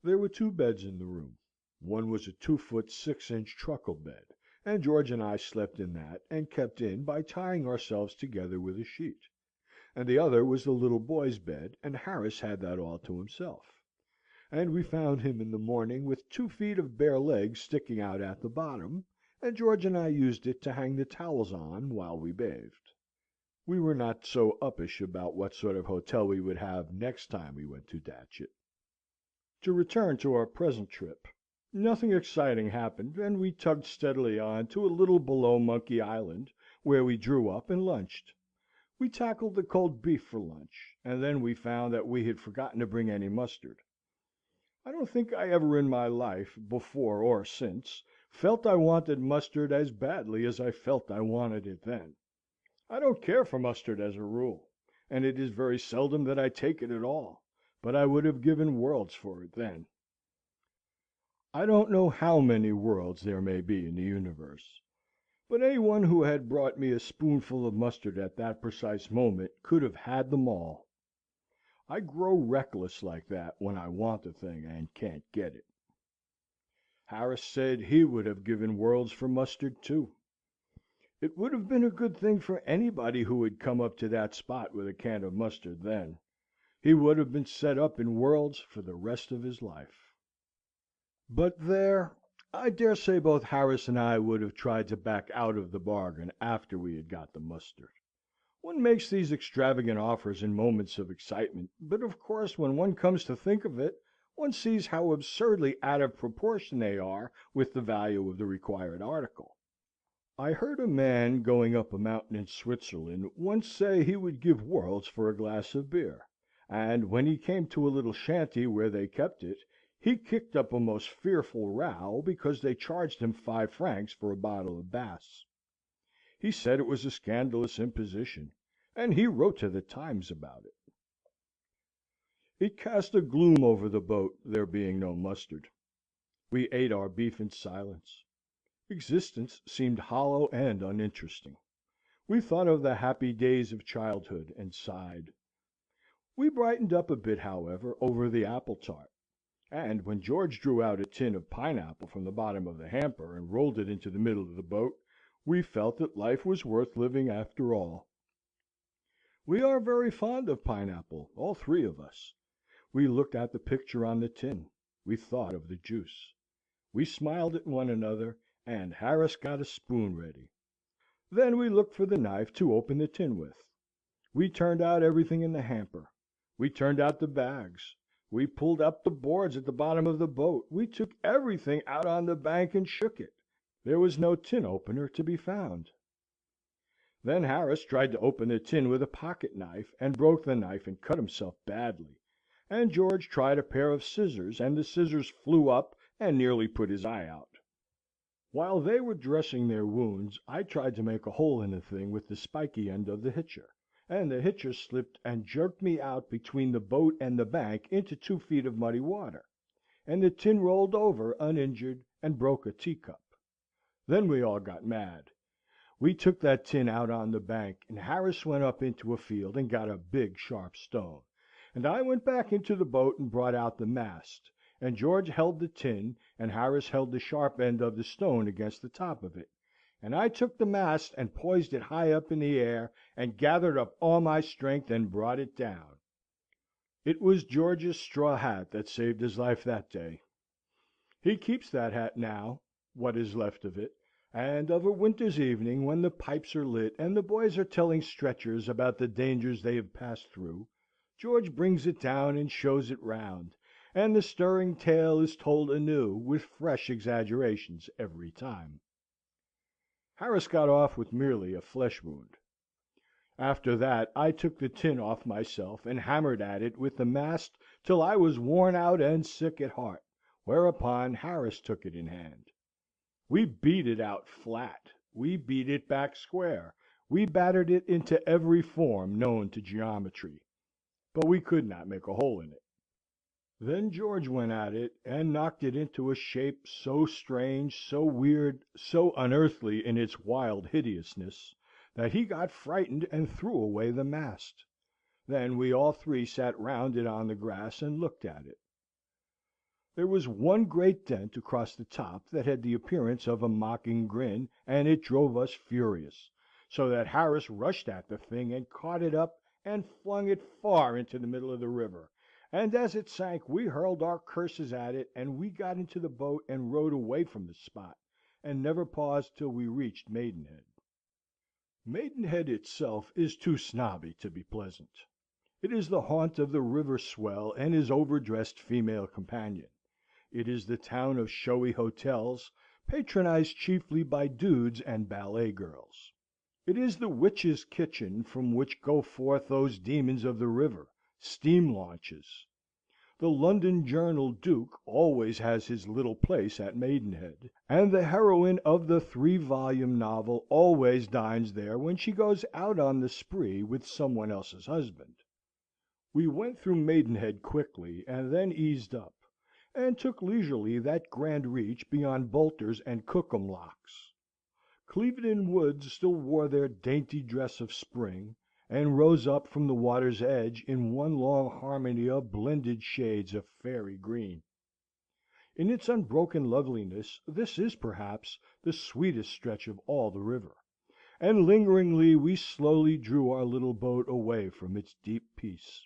There were 2 beds in the room. One was a 2-foot 6-inch truckle bed, and George and I slept in that, and kept in by tying ourselves together with a sheet; and the other was the little boy's bed, and Harris had that all to himself. and we found him in the morning with 2 feet of bare legs sticking out at the bottom, and George and I used it to hang the towels on while we bathed. We were not so uppish about what sort of hotel we would have next time we went to Datchet. To return to our present trip. Nothing exciting happened, and we tugged steadily on to a little below Monkey Island, where we drew up and lunched. We tackled the cold beef for lunch, and then we found that we had forgotten to bring any mustard. I don't think I ever in my life, before or since, felt I wanted mustard as badly as I felt I wanted it then. I don't care for mustard as a rule, and it is very seldom that I take it at all, but I would have given worlds for it then. I don't know how many worlds there may be in the universe, but any one who had brought me a spoonful of mustard at that precise moment could have had them all. I grow reckless like that when I want a thing and can't get it. Harris said he would have given worlds for mustard too. It would have been a good thing for anybody who had come up to that spot with a can of mustard then. He would have been set up in worlds for the rest of his life. But there, I dare say both Harris and I would have tried to back out of the bargain after we had got the mustard. One makes these extravagant offers in moments of excitement, but of course when one comes to think of it, one sees how absurdly out of proportion they are with the value of the required article. I heard a man going up a mountain in Switzerland once say he would give worlds for a glass of beer, and when he came to a little shanty where they kept it, he kicked up a most fearful row because they charged him 5 francs for a bottle of Bass. He said it was a scandalous imposition, and he wrote to the Times about it. It cast a gloom over the boat, there being no mustard. We ate our beef in silence. Existence seemed hollow and uninteresting. We thought of the happy days of childhood, and sighed. We brightened up a bit, however, over the apple tart, and when George drew out a tin of pineapple from the bottom of the hamper and rolled it into the middle of the boat, we felt that life was worth living after all. We are very fond of pineapple, all 3 of us. We looked at the picture on the tin. We thought of the juice. We smiled at one another, and Harris got a spoon ready. Then we looked for the knife to open the tin with. We turned out everything in the hamper. We turned out the bags. We pulled up the boards at the bottom of the boat. We took everything out on the bank and shook it. There was no tin opener to be found. Then Harris tried to open the tin with a pocket knife, and broke the knife and cut himself badly. And George tried a pair of scissors, and the scissors flew up and nearly put his eye out. While they were dressing their wounds, I tried to make a hole in the thing with the spiky end of the hitcher, and the hitcher slipped and jerked me out between the boat and the bank into 2 feet of muddy water, and the tin rolled over uninjured and broke a teacup. Then we all got mad. We took that tin out on the bank, and Harris went up into a field and got a big sharp stone, and I went back into the boat and brought out the mast, and George held the tin, and Harris held the sharp end of the stone against the top of it, and I took the mast and poised it high up in the air, and gathered up all my strength and brought it down. It was George's straw hat that saved his life that day. He keeps that hat now, what is left of it, and of a winter's evening, when the pipes are lit and the boys are telling stretchers about the dangers they have passed through, George brings it down and shows it round, and the stirring tale is told anew, with fresh exaggerations every time. Harris got off with merely a flesh wound. After that I took the tin off myself, and hammered at it with the mast till I was worn out and sick at heart, whereupon Harris took it in hand. We beat it out flat, we beat it back square, we battered it into every form known to geometry, but we could not make a hole in it. Then George went at it, and knocked it into a shape so strange, so weird, so unearthly in its wild hideousness, that he got frightened and threw away the mast. Then we all 3 sat round it on the grass and looked at it. There was one great dent across the top that had the appearance of a mocking grin, and it drove us furious, so that Harris rushed at the thing and caught it up and flung it far into the middle of the river, and as it sank we hurled our curses at it, and we got into the boat and rowed away from the spot, and never paused till we reached Maidenhead. Maidenhead itself is too snobby to be pleasant. It is the haunt of the river swell and his overdressed female companion. It is the town of showy hotels, patronized chiefly by dudes and ballet girls. It is the witches' kitchen from which go forth those demons of the river, steam launches. The London Journal Duke always has his little place at Maidenhead, and the heroine of the 3-volume novel always dines there when she goes out on the spree with some one else's husband. We went through Maidenhead quickly, and then eased up, and took leisurely that grand reach beyond Bolter's and Cookham locks. Clevedon woods still wore their dainty dress of spring, and rose up from the water's edge in one long harmony of blended shades of fairy green. In its unbroken loveliness this is perhaps the sweetest stretch of all the river, and lingeringly we slowly drew our little boat away from its deep peace.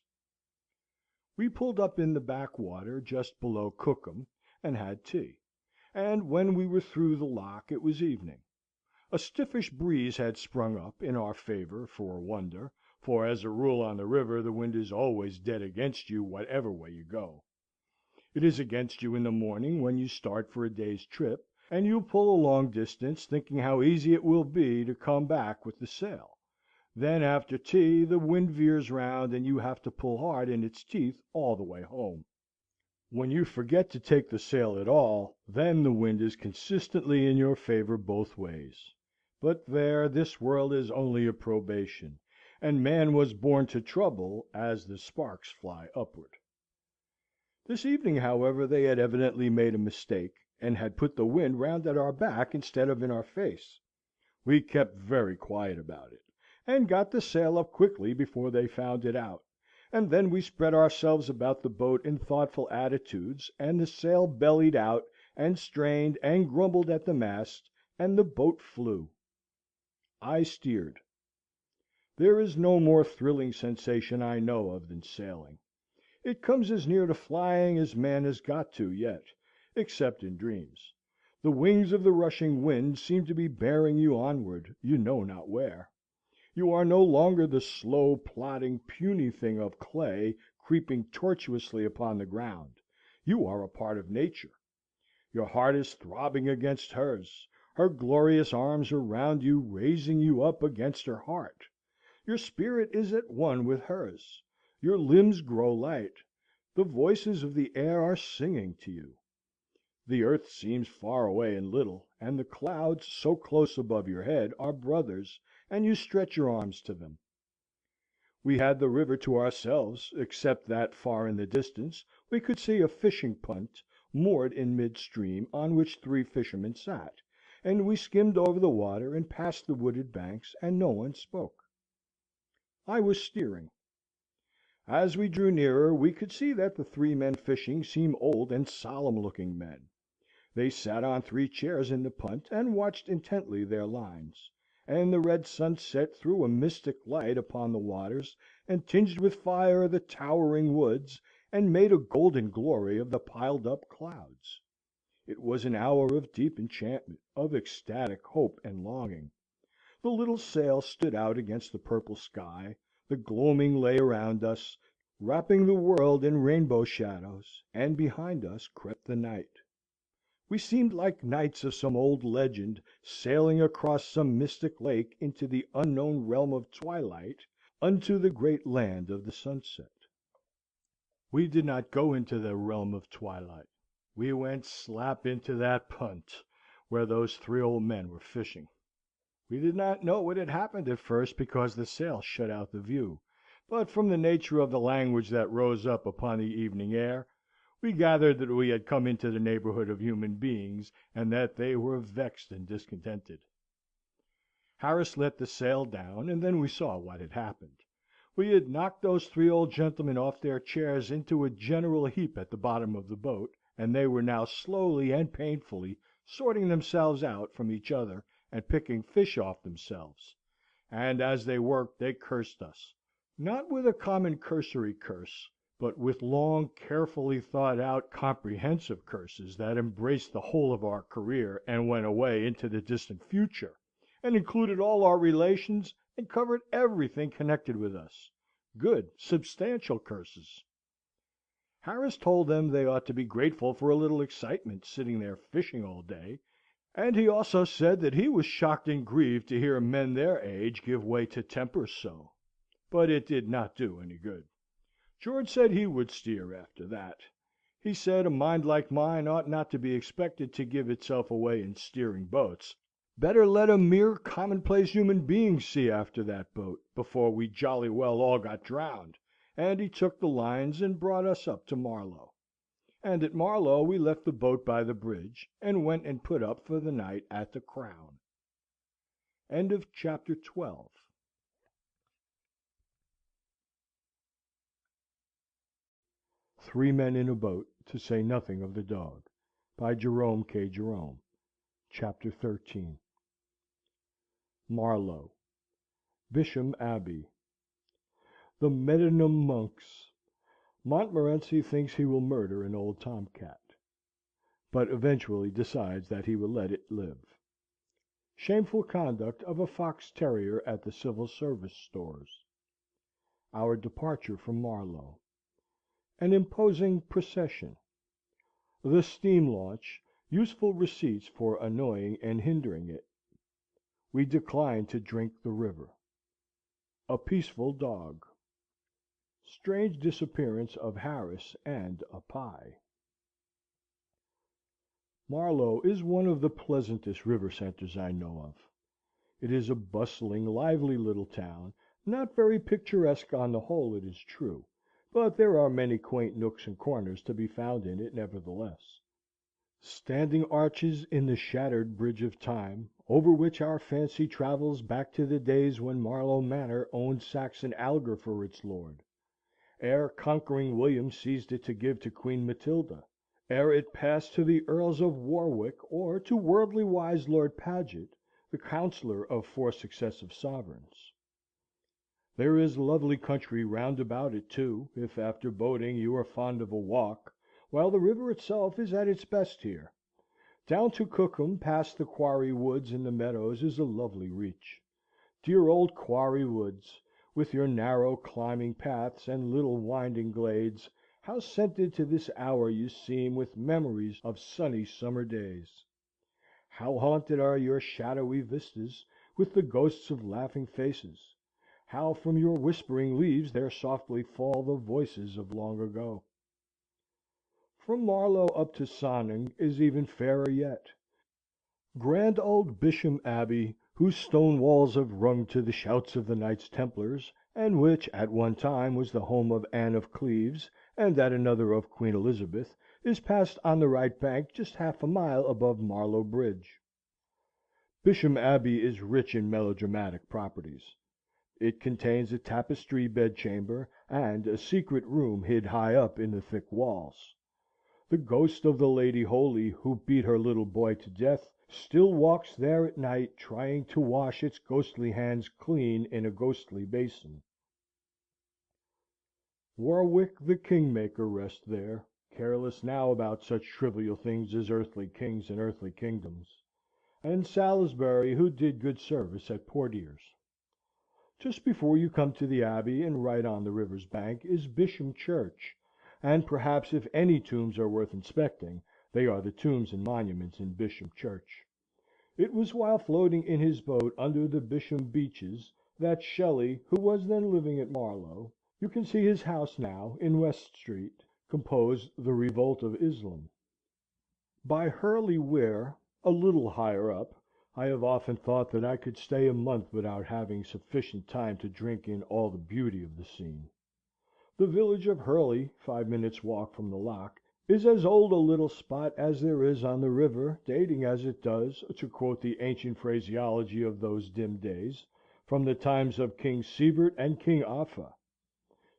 We pulled up in the backwater just below Cookham, and had tea; and when we were through the lock it was evening. A stiffish breeze had sprung up, in our favour, for a wonder, for as a rule on the river the wind is always dead against you whatever way you go. It is against you in the morning when you start for a day's trip, and you pull a long distance, thinking how easy it will be to come back with the sail. Then after tea the wind veers round, and you have to pull hard in its teeth all the way home. When you forget to take the sail at all, then the wind is consistently in your favour both ways. But there, this world is only a probation, and man was born to trouble as the sparks fly upward. This evening, however, they had evidently made a mistake, and had put the wind round at our back instead of in our face. We kept very quiet about it, and got the sail up quickly before they found it out, and then we spread ourselves about the boat in thoughtful attitudes, and the sail bellied out, and strained, and grumbled at the mast, and the boat flew. I steered. There is no more thrilling sensation I know of than sailing. It comes as near to flying as man has got to yet, except in dreams. The wings of the rushing wind seem to be bearing you onward, you know not where. You are no longer the slow, plodding, puny thing of clay, creeping tortuously upon the ground. You are a part of nature. Your heart is throbbing against hers. Her glorious arms are round you, raising you up against her heart. Your spirit is at one with hers. Your limbs grow light. The voices of the air are singing to you. The earth seems far away and little, and the clouds, so close above your head, are brothers, and you stretch your arms to them. We had the river to ourselves, except that far in the distance we could see a fishing punt moored in mid-stream, on which 3 fishermen sat, and we skimmed over the water and past the wooded banks, and no one spoke. I was steering. As we drew nearer, we could see that the 3 men fishing seemed old and solemn-looking men. They sat on 3 chairs in the punt, and watched intently their lines; and the red sunset threw a mystic light upon the waters, and tinged with fire the towering woods, and made a golden glory of the piled-up clouds. It was an hour of deep enchantment, of ecstatic hope and longing. The little sail stood out against the purple sky, the gloaming lay around us, wrapping the world in rainbow shadows, and behind us crept the night. We seemed like knights of some old legend, sailing across some mystic lake into the unknown realm of twilight, unto the great land of the sunset. We did not go into the realm of twilight. We went slap into that punt, where those 3 old men were fishing. We did not know what had happened at first, because the sail shut out the view; but from the nature of the language that rose up upon the evening air, we gathered that we had come into the neighbourhood of human beings, and that they were vexed and discontented. Harris let the sail down, and then we saw what had happened. We had knocked those 3 old gentlemen off their chairs into a general heap at the bottom of the boat, and they were now slowly and painfully sorting themselves out from each other, and picking fish off themselves; and as they worked they cursed us, not with a common cursory curse, but with long, carefully thought out, comprehensive curses that embraced the whole of our career and went away into the distant future, and included all our relations and covered everything connected with us. Good, substantial curses. Harris told them they ought to be grateful for a little excitement sitting there fishing all day, and he also said that he was shocked and grieved to hear men their age give way to tempers so. But it did not do any good. George said he would steer after that. He said a mind like mine ought not to be expected to give itself away in steering boats. Better let a mere commonplace human being see after that boat, before we jolly well all got drowned, and he took the lines and brought us up to Marlow. And at Marlow we left the boat by the bridge, and went and put up for the night at the Crown. End of chapter 12. Three Men in a Boat, to say nothing of the Dog, by Jerome K. Jerome. Chapter 13. Marlow. Bisham Abbey. The Medinum monks. Montmorency thinks he will murder an old tomcat, but eventually decides that he will let it live. Shameful conduct of a fox terrier at the Civil Service Stores. Our departure from Marlow. An imposing procession. The steam launch, useful receipts for annoying and hindering it. We decline to drink the river. A peaceful dog. Strange disappearance of Harris and a pie. Marlow is one of the pleasantest river centres I know of. It is a bustling, lively little town, not very picturesque on the whole, it is true, but there are many quaint nooks and corners to be found in it, nevertheless. Standing arches in the shattered bridge of time, over which our fancy travels back to the days when Marlow Manor owned Saxon Algar for its lord, ere conquering William seized it to give to Queen Matilda, ere it passed to the Earls of Warwick, or to worldly wise Lord Paget, the counsellor of 4 successive sovereigns. There is lovely country round about it, too, if after boating you are fond of a walk, while the river itself is at its best here. Down to Cookham, past the Quarry Woods and the meadows, is a lovely reach. Dear old Quarry Woods, with your narrow climbing paths and little winding glades, how scented to this hour you seem with memories of sunny summer days! How haunted are your shadowy vistas with the ghosts of laughing faces! How from your whispering leaves there softly fall the voices of long ago! From Marlow up to Sonning is even fairer yet. Grand old Bisham Abbey, whose stone walls have rung to the shouts of the Knights Templars, and which at one time was the home of Anne of Cleves, and at another of Queen Elizabeth, is passed on the right bank just half a mile above Marlow Bridge. Bisham Abbey is rich in melodramatic properties. It contains a tapestry bedchamber, and a secret room hid high up in the thick walls. The ghost of the Lady Holy who beat her little boy to death still walks there at night, trying to wash its ghostly hands clean in a ghostly basin. Warwick the Kingmaker rests there, careless now about such trivial things as earthly kings and earthly kingdoms, and Salisbury, who did good service at Portier's. Just before you come to the Abbey, and right on the river's bank, is Bisham Church, and perhaps if any tombs are worth inspecting, they are the tombs and monuments in Bisham Church. It was while floating in his boat under the Bisham beeches that Shelley, who was then living at Marlow, you can see his house now, in West Street, composed The Revolt of Islam. By Hurley Weir, a little higher up, I have often thought that I could stay a month without having sufficient time to drink in all the beauty of the scene. The village of Hurley, 5 minutes' walk from the lock, is as old a little spot as there is on the river, dating as it does, to quote the ancient phraseology of those dim days, from the times of King Sebert and King Offa.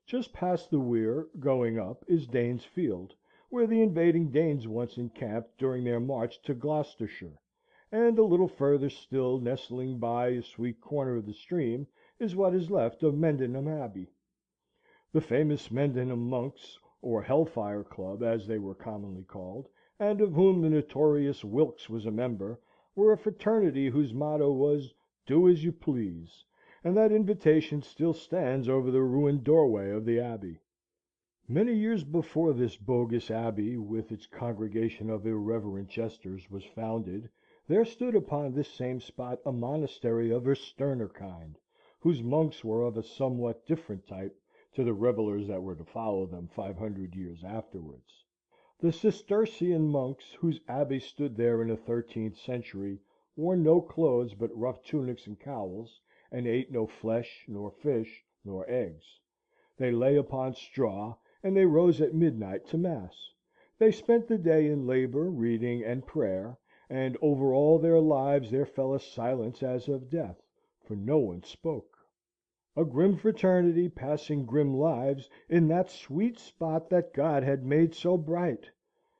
Just past the weir, going up, is Danes Field, where the invading Danes once encamped during their march to Gloucestershire, and a little further still, nestling by a sweet corner of the stream, is what is left of Medinham Abbey. The famous Mendenham monks, or Hellfire Club, as they were commonly called, and of whom the notorious Wilkes was a member, were a fraternity whose motto was, "Do as you please," and that invitation still stands over the ruined doorway of the Abbey. Many years before this bogus Abbey, with its congregation of irreverent jesters, was founded, there stood upon this same spot a monastery of a sterner kind, whose monks were of a somewhat different type to the revellers that were to follow them 500 years afterwards. The Cistercian monks, whose abbey stood there in the 13th century, wore no clothes but rough tunics and cowls, and ate no flesh, nor fish, nor eggs. They lay upon straw, and they rose at midnight to mass. They spent the day in labour, reading, and prayer, and over all their lives there fell a silence as of death, for no one spoke. A grim fraternity, passing grim lives in that sweet spot that God had made so bright.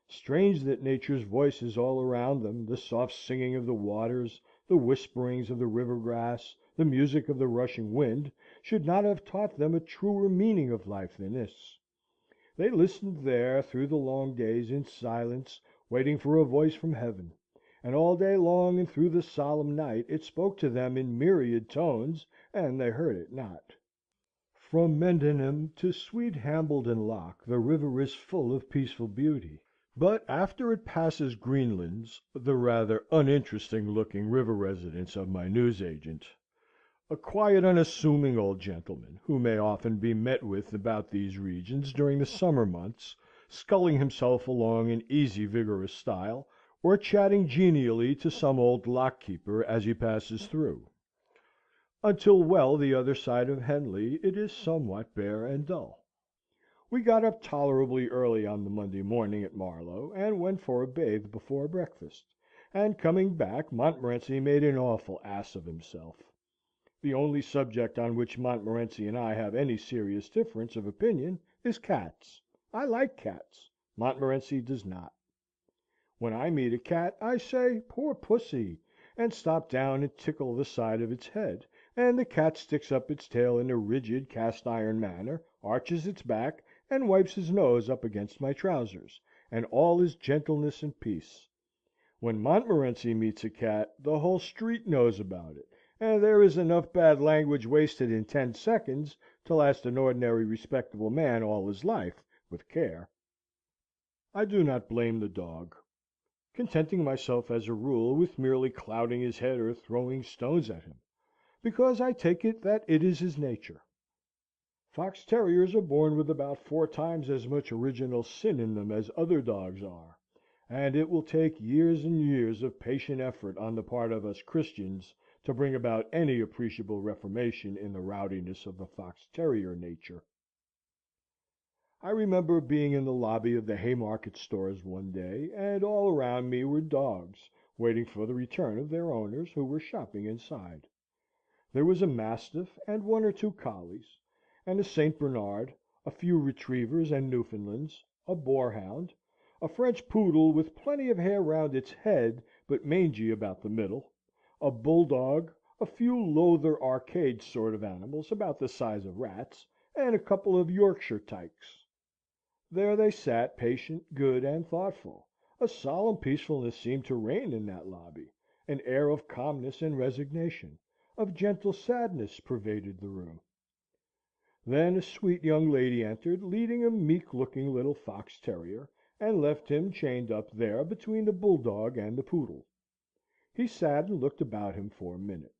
Strange that nature's voices all around them, the soft singing of the waters, the whisperings of the river grass, the music of the rushing wind, should not have taught them a truer meaning of life than this. They listened there through the long days in silence, waiting for a voice from heaven; and all day long and through the solemn night it spoke to them in myriad tones, and they heard it not. From Mendenham to sweet Hambledon Lock the river is full of peaceful beauty; but after it passes Greenlands, the rather uninteresting looking river residence of my newsagent, a quiet unassuming old gentleman, who may often be met with about these regions during the summer months, sculling himself along in easy vigorous style, or chatting genially to some old lock keeper as he passes through. Until well the other side of Henley it is somewhat bare and dull. We got up tolerably early on the Monday morning at Marlow, and went for a bathe before breakfast; and coming back, Montmorency made an awful ass of himself. The only subject on which Montmorency and I have any serious difference of opinion is cats. I like cats. Montmorency does not. When I meet a cat, I say, "Poor pussy," and stop down and tickle the side of its head, and the cat sticks up its tail in a rigid cast iron manner, arches its back, and wipes his nose up against my trousers, and all is gentleness and peace. When Montmorency meets a cat, the whole street knows about it, and there is enough bad language wasted in 10 seconds to last an ordinary respectable man all his life, with care. I do not blame the dog, contenting myself as a rule with merely clouting his head or throwing stones at him, because I take it that it is his nature. Fox terriers are born with about 4 times as much original sin in them as other dogs are, and it will take years and years of patient effort on the part of us Christians to bring about any appreciable reformation in the rowdiness of the fox terrier nature. I remember being in the lobby of the Haymarket stores one day, and all around me were dogs, waiting for the return of their owners, who were shopping inside. There was a mastiff, and 1 or 2 collies, and a St. Bernard, a few retrievers and Newfoundlands, a boarhound, a French poodle with plenty of hair round its head, but mangy about the middle, a bulldog, a few Lowther Arcade sort of animals about the size of rats, and a couple of Yorkshire tykes. There they sat, patient, good, and thoughtful. A solemn peacefulness seemed to reign in that lobby. An air of calmness and resignation, of gentle sadness, pervaded the room. Then a sweet young lady entered, leading a meek-looking little fox terrier, and left him chained up there between the bulldog and the poodle. He sat and looked about him for a minute.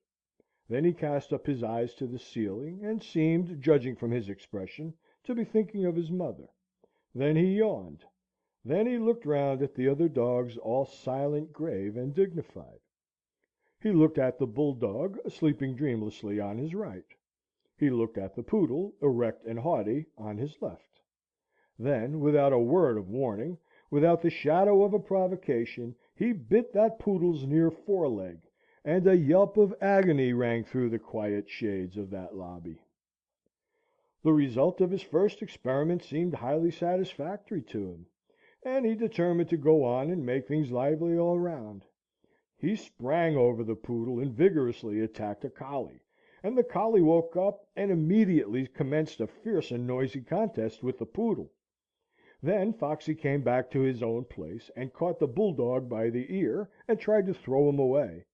Then he cast up his eyes to the ceiling, and seemed, judging from his expression, to be thinking of his mother. Then he yawned. Then he looked round at the other dogs, all silent, grave, and dignified. He looked at the bulldog, sleeping dreamlessly, on his right. He looked at the poodle, erect and haughty, on his left. Then, without a word of warning, without the shadow of a provocation, he bit that poodle's near foreleg, and a yelp of agony rang through the quiet shades of that lobby. The result of his first experiment seemed highly satisfactory to him, and he determined to go on and make things lively all round. He sprang over the poodle and vigorously attacked a collie, and the collie woke up and immediately commenced a fierce and noisy contest with the poodle. Then Foxy came back to his own place, and caught the bulldog by the ear, and tried to throw him away;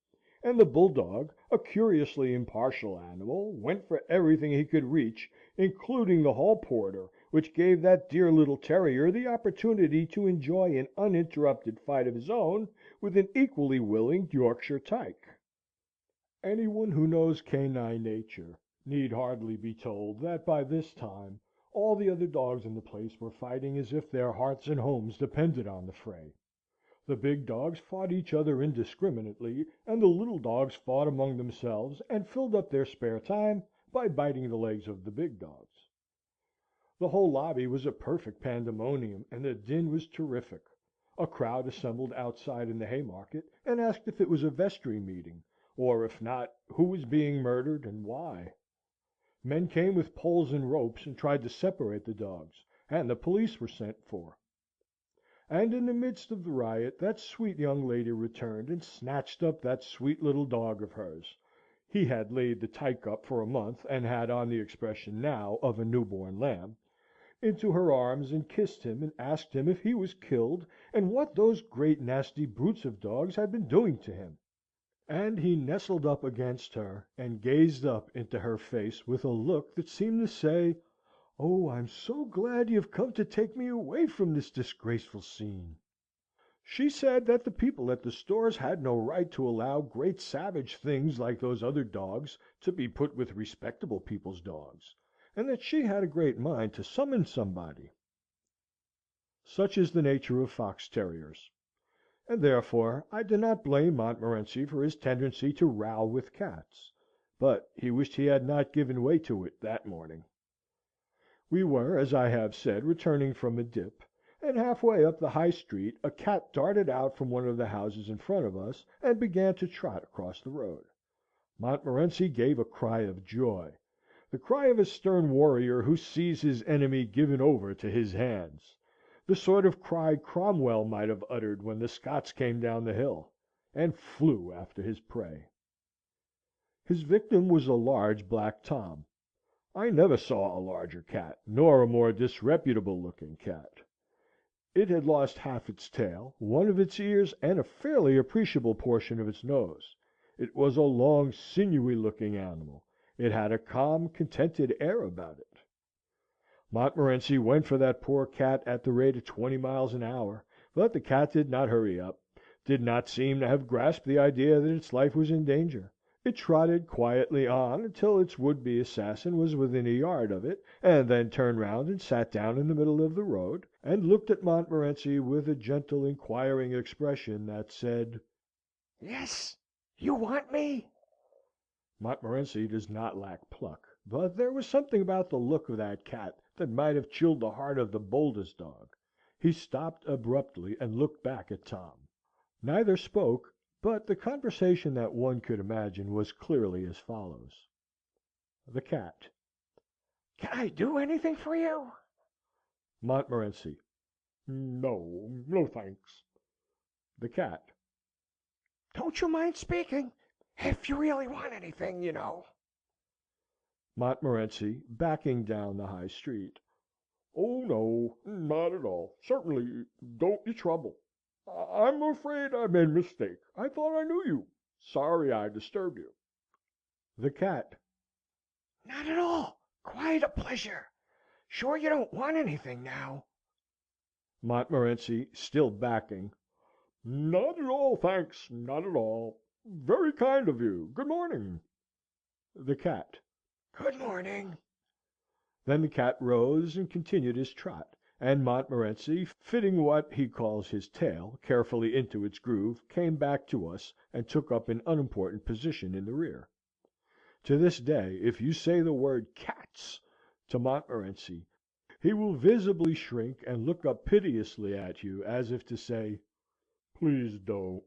and the bulldog, a curiously impartial animal, went for everything he could reach, including the hall porter, which gave that dear little terrier the opportunity to enjoy an uninterrupted fight of his own with an equally willing Yorkshire tyke. Any one who knows canine nature need hardly be told that by this time all the other dogs in the place were fighting as if their hearts and homes depended on the fray. The big dogs fought each other indiscriminately, and the little dogs fought among themselves, and filled up their spare time by biting the legs of the big dogs. The whole lobby was a perfect pandemonium, and the din was terrific. A crowd assembled outside in the Haymarket, and asked if it was a vestry meeting, or if not, who was being murdered, and why. Men came with poles and ropes, and tried to separate the dogs, and the police were sent for. And in the midst of the riot that sweet young lady returned and snatched up that sweet little dog of hers (he had laid the tyke up for a month, and had on the expression now of a new-born lamb) into her arms, and kissed him, and asked him if he was killed, and what those great nasty brutes of dogs had been doing to him. And he nestled up against her, and gazed up into her face with a look that seemed to say, "Oh, I'm so glad you've come to take me away from this disgraceful scene!" She said that the people at the stores had no right to allow great savage things like those other dogs to be put with respectable people's dogs, and that she had a great mind to summon somebody. Such is the nature of fox terriers, and therefore I do not blame Montmorency for his tendency to row with cats, but he wished he had not given way to it that morning. We were, as I have said, returning from a dip, and half way up the High Street a cat darted out from one of the houses in front of us, and began to trot across the road. Montmorency gave a cry of joy, the cry of a stern warrior who sees his enemy given over to his hands, the sort of cry Cromwell might have uttered when the Scots came down the hill, and flew after his prey. His victim was a large black Tom. I never saw a larger cat, nor a more disreputable-looking cat. It had lost half its tail, one of its ears, and a fairly appreciable portion of its nose. It was a long, sinewy-looking animal. It had a calm, contented air about it. Montmorency went for that poor cat at the rate of 20 miles an hour, but the cat did not hurry up, did not seem to have grasped the idea that its life was in danger. It trotted quietly on until its would-be assassin was within a yard of it, and then turned round and sat down in the middle of the road, and looked at Montmorency with a gentle inquiring expression that said, Yes, you want me? Montmorency does not lack pluck, but there was something about the look of that cat that might have chilled the heart of the boldest dog. He stopped abruptly and looked back at Tom. Neither spoke, but the conversation that one could imagine was clearly as follows. The cat. Can I do anything for you? Montmorency. No, thanks. The cat. Don't you mind speaking, if you really want anything, you know. Montmorency, backing down the High Street. Oh, no, not at all. Certainly, don't you trouble. I'm afraid I made a mistake. I thought I knew you. Sorry I disturbed you. The cat. Not at all. Quite a pleasure. Sure you don't want anything now? Montmorency, still backing. Not at all, thanks. Not at all. Very kind of you. Good morning. The cat. Good morning. Then the cat rose and continued his trot, and Montmorency, fitting what he calls his tail carefully into its groove, came back to us and took up an unimportant position in the rear. To this day, if you say the word "cats" to Montmorency, he will visibly shrink and look up piteously at you, as if to say, "Please don't."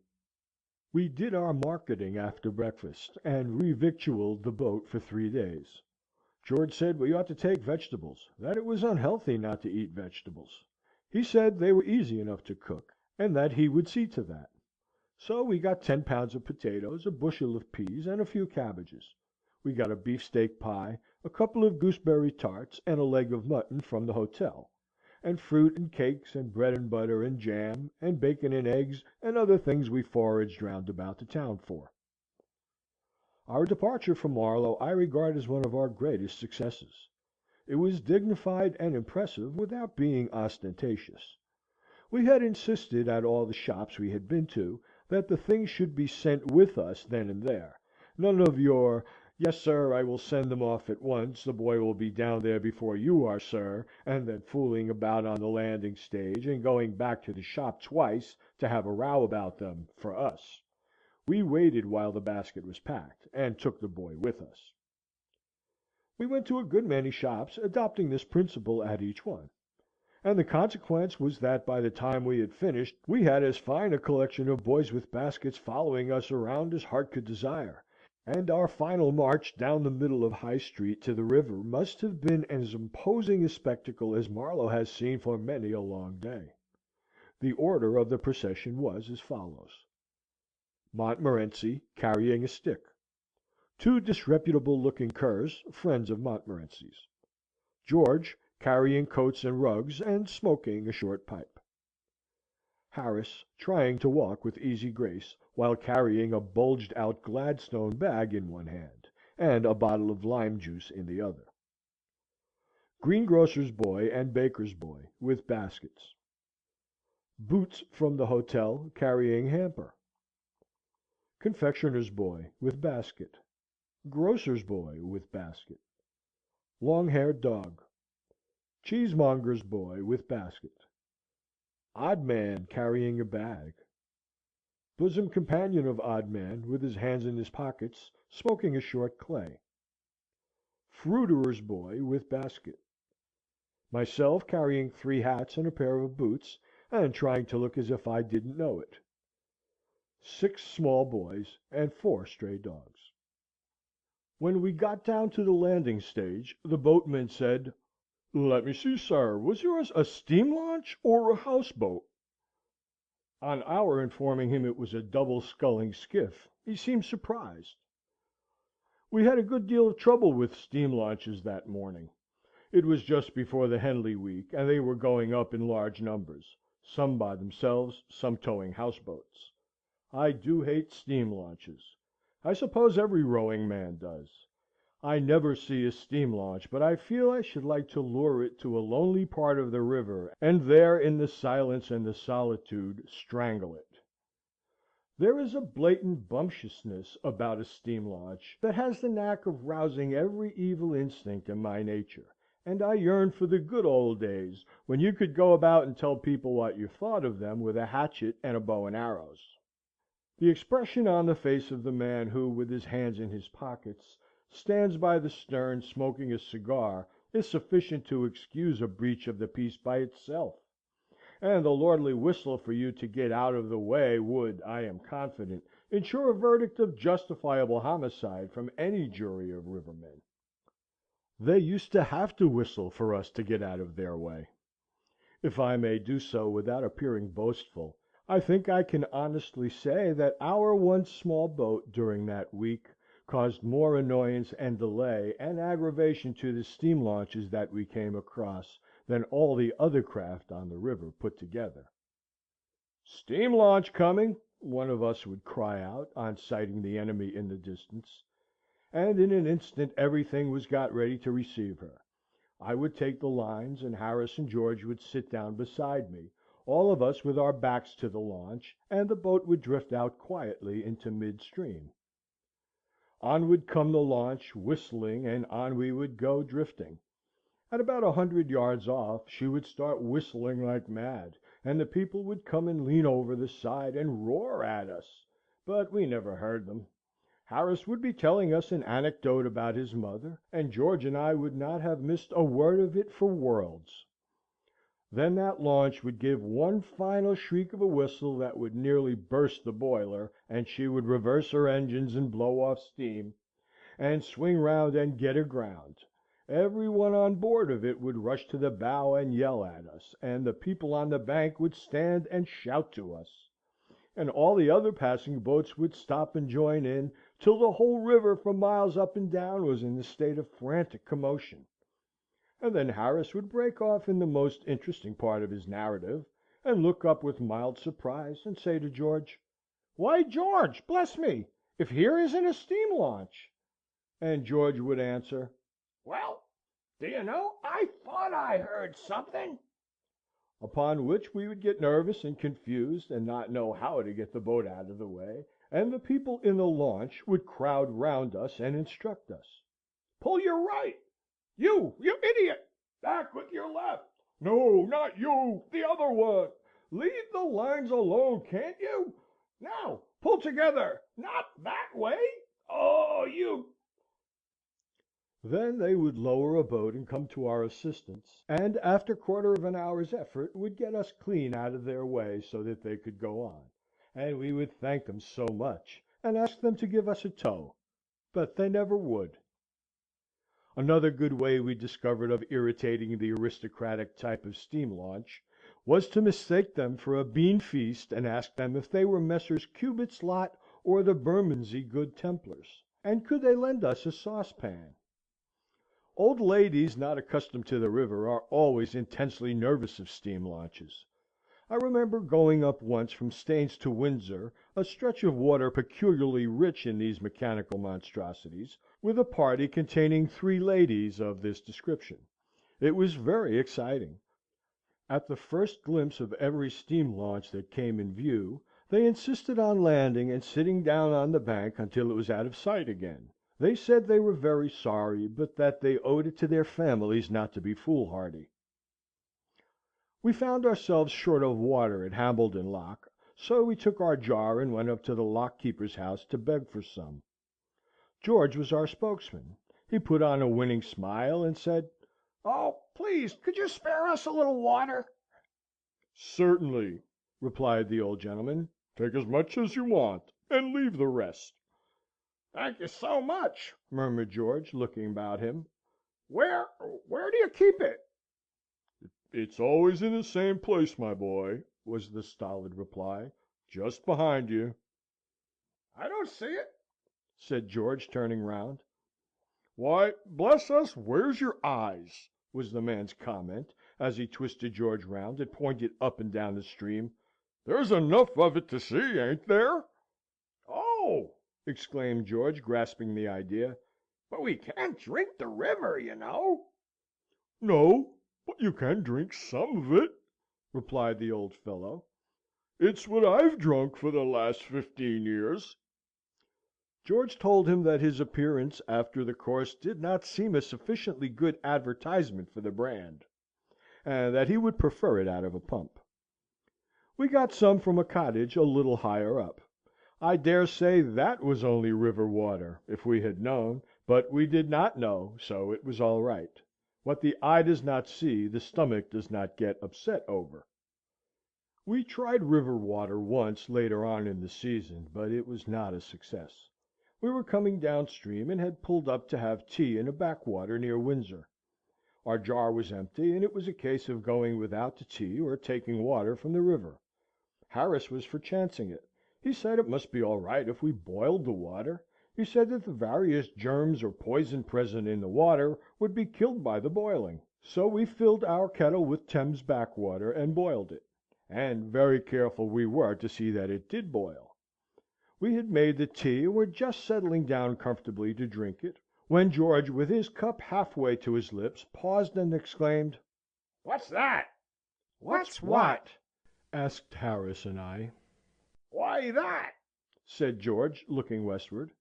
We did our marketing after breakfast, and revictualled the boat for 3 days. George said we ought to take vegetables, that it was unhealthy not to eat vegetables. He said they were easy enough to cook, and that he would see to that. So we got 10 pounds of potatoes, a bushel of peas, and a few cabbages. We got a beefsteak pie, a couple of gooseberry tarts, and a leg of mutton from the hotel, and fruit and cakes, and bread and butter, and jam, and bacon and eggs, and other things we foraged round about the town for. Our departure from Marlow I regard as one of our greatest successes. It was dignified and impressive without being ostentatious. We had insisted at all the shops we had been to that the things should be sent with us then and there. None of your "Yes, sir, I will send them off at once. The boy will be down there before you are, sir," and then fooling about on the landing stage, and going back to the shop twice to have a row about them, for us. We waited while the basket was packed, and took the boy with us. We went to a good many shops, adopting this principle at each one; and the consequence was that by the time we had finished, we had as fine a collection of boys with baskets following us around as heart could desire, and our final march down the middle of High Street to the river must have been as imposing a spectacle as Marlow has seen for many a long day. The order of the procession was as follows: Montmorency, carrying a stick. Two disreputable-looking curs, friends of Montmorency's. George, carrying coats and rugs, and smoking a short pipe. Harris, trying to walk with easy grace, while carrying a bulged-out Gladstone bag in one hand, and a bottle of lime juice in the other. Greengrocer's boy and baker's boy, with baskets. Boots from the hotel, carrying hamper. Confectioner's boy, with basket. Grocer's boy, with basket. Long-haired dog. Cheesemonger's boy, with basket. Odd man, carrying a bag. Bosom companion of odd man, with his hands in his pockets, smoking a short clay. Fruiterer's boy, with basket. Myself carrying 3 hats and a pair of boots, and trying to look as if I didn't know it. 6 small boys, and 4 stray dogs. When we got down to the landing stage, the boatman said, "Let me see, sir, was yours a steam launch or a houseboat?" On our informing him it was a double-sculling skiff, he seemed surprised. We had a good deal of trouble with steam launches that morning. It was just before the Henley week, and they were going up in large numbers, some by themselves, some towing houseboats. I do hate steam launches. I suppose every rowing man does. I never see a steam launch but I feel I should like to lure it to a lonely part of the river, and there, in the silence and the solitude, strangle it. There is a blatant bumptiousness about a steam launch that has the knack of rousing every evil instinct in my nature, and I yearn for the good old days when you could go about and tell people what you thought of them with a hatchet and a bow and arrows. The expression on the face of the man who, with his hands in his pockets, stands by the stern smoking a cigar is sufficient to excuse a breach of the peace by itself, and the lordly whistle for you to get out of the way would, I am confident, ensure a verdict of justifiable homicide from any jury of rivermen. They used to have to whistle for us to get out of their way. If I may do so without appearing boastful, I think I can honestly say that our one small boat during that week caused more annoyance and delay and aggravation to the steam launches that we came across than all the other craft on the river put together. "Steam launch coming!" one of us would cry out, on sighting the enemy in the distance, and in an instant everything was got ready to receive her. I would take the lines, and Harris and George would sit down beside me, all of us with our backs to the launch, and the boat would drift out quietly into mid-stream. On would come the launch, whistling, and on we would go, drifting. At about 100 yards off, she would start whistling like mad, and the people would come and lean over the side and roar at us, but we never heard them. Harris would be telling us an anecdote about his mother, and George and I would not have missed a word of it for worlds. Then that launch would give one final shriek of a whistle that would nearly burst the boiler, and she would reverse her engines and blow off steam, and swing round and get aground. Every one on board of it would rush to the bow and yell at us, and the people on the bank would stand and shout to us, and all the other passing boats would stop and join in, till the whole river for miles up and down was in a state of frantic commotion; and then Harris would break off in the most interesting part of his narrative, and look up with mild surprise, and say to George, "Why, George, bless me, if here isn't a steam launch!" And George would answer, "Well, do you know, I thought I heard something." Upon which we would get nervous and confused, and not know how to get the boat out of the way, and the people in the launch would crowd round us and instruct us. "Pull your right! You idiot! Back with your left! No, not you! The other one! Leave the lines alone, can't you? Now, pull together! Not that way! Oh, you—" Then they would lower a boat and come to our assistance, and after quarter of an hour's effort would get us clean out of their way, so that they could go on, and we would thank them so much, and ask them to give us a tow; but they never would. Another good way we discovered of irritating the aristocratic type of steam launch was to mistake them for a bean feast, and ask them if they were Messrs. Cubitt's lot or the Bermondsey Good Templars, and could they lend us a saucepan. Old ladies not accustomed to the river are always intensely nervous of steam launches. I remember going up once from Staines to Windsor, a stretch of water peculiarly rich in these mechanical monstrosities, with a party containing 3 ladies of this description. It was very exciting. At the first glimpse of every steam launch that came in view, they insisted on landing and sitting down on the bank until it was out of sight again. They said they were very sorry, but that they owed it to their families not to be foolhardy. We found ourselves short of water at Hambledon Lock, so we took our jar and went up to the lock keeper's house to beg for some. George was our spokesman. He put on a winning smile, and said, "Oh, please, could you spare us a little water?" "Certainly," replied the old gentleman. "Take as much as you want, and leave the rest." "Thank you so much," murmured George, looking about him. Where do you keep it?" "It's always in the same place, my boy," was the stolid reply. "Just behind you." "I don't see it," said George, turning round. "Why, bless us, where's your eyes?" was the man's comment, as he twisted George round, and pointed up and down the stream. "There's enough of it to see, ain't there?" "Oh!" exclaimed George, grasping the idea. "But we can't drink the river, you know." "No, but you can drink some of it," replied the old fellow. "It's what I've drunk for the last 15 years." George told him that his appearance after the course did not seem a sufficiently good advertisement for the brand, and that he would prefer it out of a pump. We got some from a cottage a little higher up. I dare say that was only river water, if we had known, but we did not know, so it was all right. What the eye does not see, the stomach does not get upset over. We tried river water once later on in the season, but it was not a success. We were coming down stream, and had pulled up to have tea in a backwater near Windsor. Our jar was empty, and it was a case of going without the tea, or taking water from the river. Harris was for chancing it. He said it must be all right if we boiled the water. He said that the various germs or poison present in the water would be killed by the boiling. So we filled our kettle with Thames backwater, and boiled it; and very careful we were to see that it did boil. We had made the tea, and were just settling down comfortably to drink it, when George, with his cup halfway to his lips, paused and exclaimed, "What's that?" What's what? asked Harris and I. "Why, that," said George, looking westward.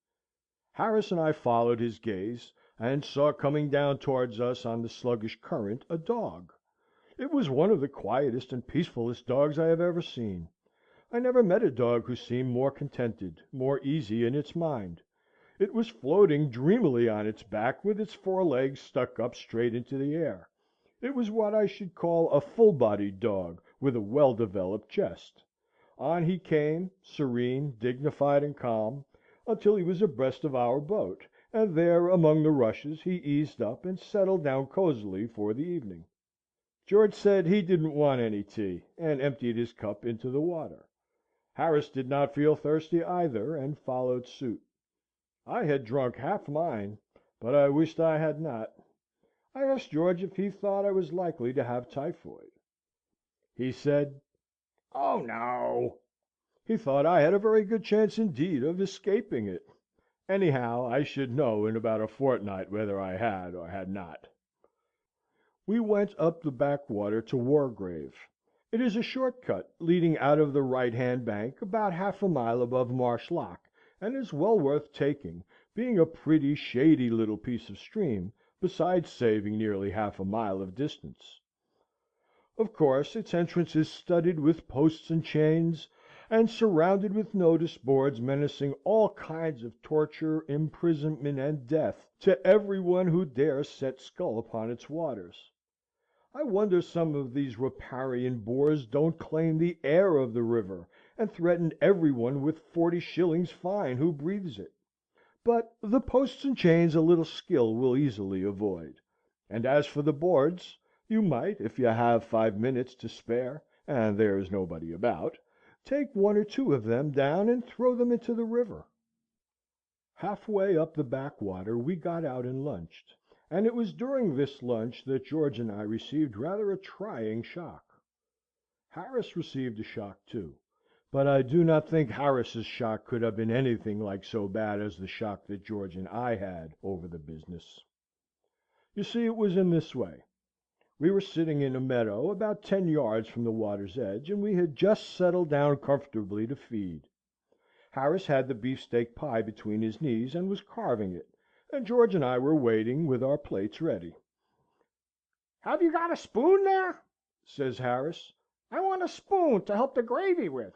Harris and I followed his gaze, and saw coming down towards us on the sluggish current a dog. It was one of the quietest and peacefullest dogs I have ever seen. I never met a dog who seemed more contented, more easy in its mind. It was floating dreamily on its back, with its 4 legs stuck up straight into the air. It was what I should call a full-bodied dog, with a well-developed chest. On he came, serene, dignified, and calm, until he was abreast of our boat, and there among the rushes he eased up and settled down cosily for the evening. George said he didn't want any tea, and emptied his cup into the water. Harris did not feel thirsty either, and followed suit. I had drunk half mine, but I wished I had not. I asked George if he thought I was likely to have typhoid. He said, "Oh, no!" He thought I had a very good chance indeed of escaping it. Anyhow, I should know in about a fortnight whether I had or had not. We went up the backwater to Wargrave. It is a short cut leading out of the right hand bank about half a mile above Marsh Lock, and is well worth taking, being a pretty shady little piece of stream, besides saving nearly half a mile of distance. Of course, its entrance is studded with posts and chains, and surrounded with notice boards menacing all kinds of torture, imprisonment, and death to every one who dares set skull upon its waters. I wonder some of these riparian boors don't claim the air of the river, and threaten every one with 40 shillings fine who breathes it. But the posts and chains a little skill will easily avoid. And as for the boards, you might, if you have 5 minutes to spare, and there is nobody about, take one or two of them down and throw them into the river. Half way up the backwater we got out and lunched, and it was during this lunch that George and I received rather a trying shock. Harris received a shock too, but I do not think Harris's shock could have been anything like so bad as the shock that George and I had over the business. You see, it was in this way. We were sitting in a meadow about 10 yards from the water's edge, and we had just settled down comfortably to feed. Harris had the beefsteak pie between his knees, and was carving it, and George and I were waiting with our plates ready. "Have you got a spoon there?" says Harris. "I want a spoon to help the gravy with."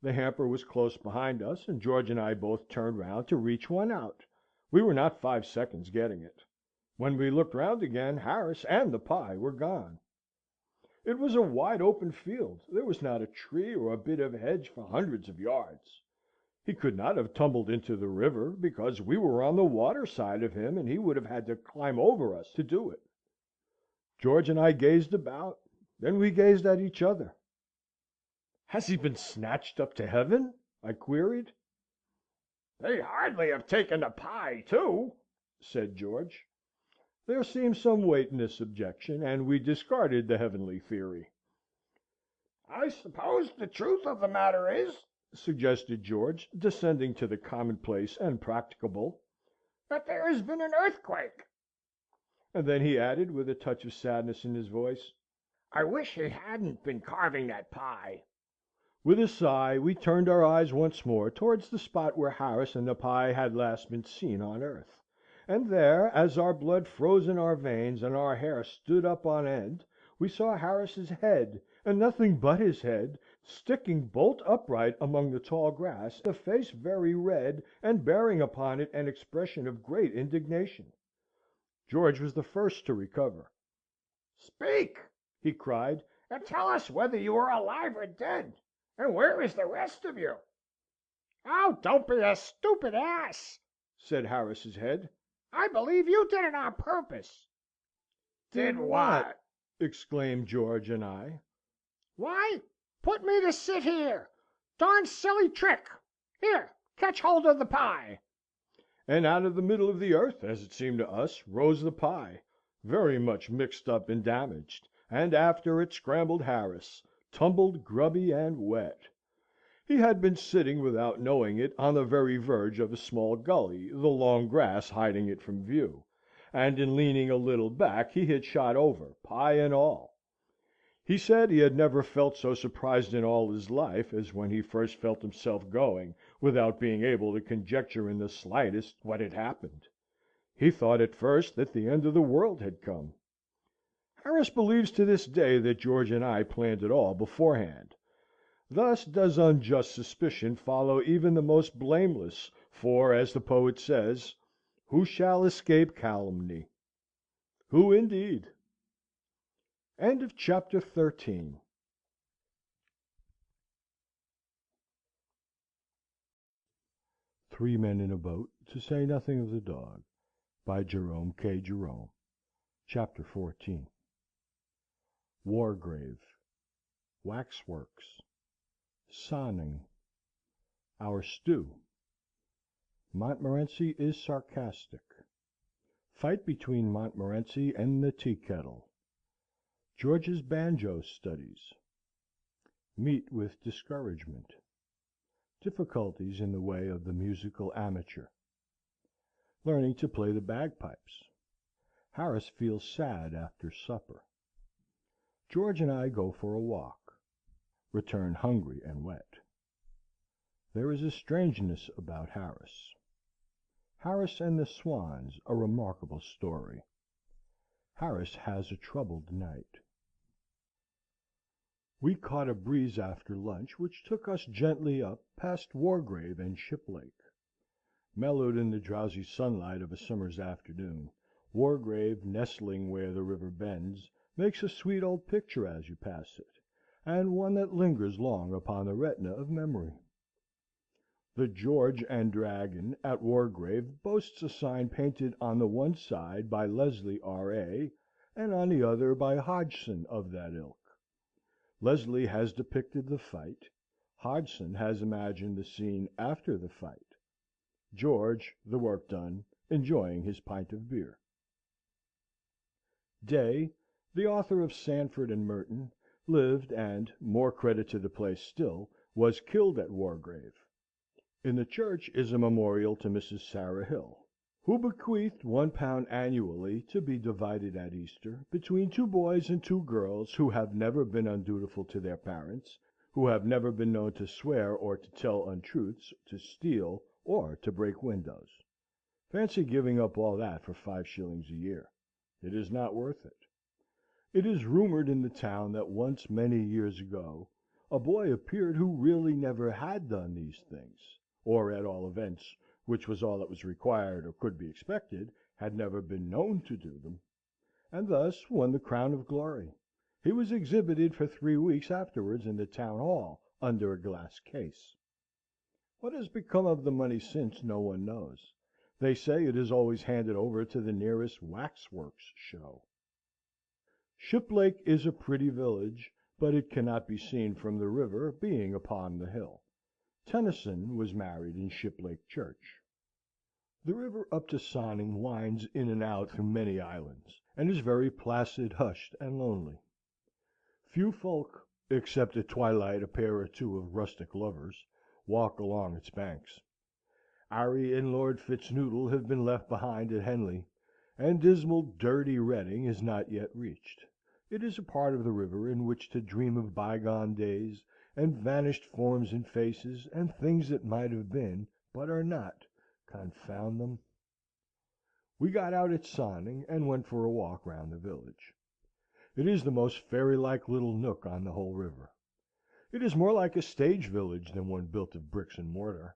The hamper was close behind us, and George and I both turned round to reach one out. We were not 5 seconds getting it. When we looked round again, Harris and the pie were gone. It was a wide open field. There was not a tree or a bit of hedge for hundreds of yards. He could not have tumbled into the river, because we were on the water side of him, and he would have had to climb over us to do it. George and I gazed about. Then we gazed at each other. "Has he been snatched up to heaven?" I queried. "They hardly have taken the pie, too," said George. There seemed some weight in this objection, and we discarded the heavenly theory. "I suppose the truth of the matter is," suggested George, descending to the commonplace and practicable, "that there has been an earthquake." And then he added, with a touch of sadness in his voice, "I wish he hadn't been carving that pie." With a sigh, we turned our eyes once more towards the spot where Harris and the pie had last been seen on earth. And there, as our blood froze in our veins and our hair stood up on end, we saw Harris's head, and nothing but his head, sticking bolt upright among the tall grass, a face very red, and bearing upon it an expression of great indignation. George was the first to recover. "Speak," he cried, "and tell us whether you are alive or dead, and where is the rest of you?" "Oh, don't be a stupid ass," said Harris's head. "I believe you did it on purpose." "Did what?" exclaimed George and I. "Why, put me to sit here. Darn silly trick. Here, catch hold of the pie." And out of the middle of the earth, as it seemed to us, rose the pie, very much mixed up and damaged, and after it scrambled Harris, tumbled, grubby, and wet. He had been sitting, without knowing it, on the very verge of a small gully, the long grass hiding it from view, and in leaning a little back he had shot over, pie and all. He said he had never felt so surprised in all his life as when he first felt himself going, without being able to conjecture in the slightest what had happened. He thought at first that the end of the world had come. Harris believes to this day that George and I planned it all beforehand. Thus does unjust suspicion follow even the most blameless, for, as the poet says, "Who shall escape calumny?" Who indeed? End of chapter 13. Three Men in a Boat, to say nothing of the Dog, by Jerome K. Jerome. Chapter 14. Wargrave. Waxworks. Sonning. Our Stew. Montmorency is sarcastic. Fight between Montmorency and the tea kettle. George's banjo studies. Meet with discouragement. Difficulties in the way of the musical amateur. Learning to play the bagpipes. Harris feels sad after supper. George and I go for a walk. Return hungry and wet. There is a strangeness about Harris. Harris and the Swans, a remarkable story. Harris has a troubled night. We caught a breeze after lunch which took us gently up past Wargrave and Shiplake. Mellowed in the drowsy sunlight of a summer's afternoon, Wargrave, nestling where the river bends, makes a sweet old picture as you pass it, and one that lingers long upon the retina of memory. The George and Dragon at Wargrave boasts a sign painted on the one side by Leslie, R.A., and on the other by Hodgson of that ilk. Leslie has depicted the fight. Hodgson has imagined the scene after the fight. George, the work done, enjoying his pint of beer. Day, the author of Sandford and Merton, lived and, more credit to the place still, was killed at Wargrave. In the church is a memorial to Mrs. Sarah Hill, who bequeathed £1 annually to be divided at Easter between 2 boys and 2 girls who have never been undutiful to their parents, who have never been known to swear or to tell untruths, to steal, or to break windows. Fancy giving up all that for 5 shillings a year. It is not worth it. It is rumoured in the town that once, many years ago, a boy appeared who really never had done these things, or at all events, which was all that was required or could be expected, had never been known to do them, and thus won the crown of glory. He was exhibited for 3 weeks afterwards in the town hall, under a glass case. What has become of the money since, no one knows. They say it is always handed over to the nearest waxworks show. Shiplake is a pretty village, but it cannot be seen from the river, being upon the hill. Tennyson was married in Shiplake Church. The river up to Sonning winds in and out through many islands, and is very placid, hushed, and lonely. Few folk, except at twilight a pair or 2 of rustic lovers, walk along its banks. Harry and Lord Fitznoodle have been left behind at Henley, and dismal, dirty Reading is not yet reached. It is a part of the river in which to dream of bygone days, and vanished forms and faces, and things that might have been, but are not. Confound them! We got out at Sonning, and went for a walk round the village. It is the most fairy-like little nook on the whole river. It is more like a stage village than one built of bricks and mortar.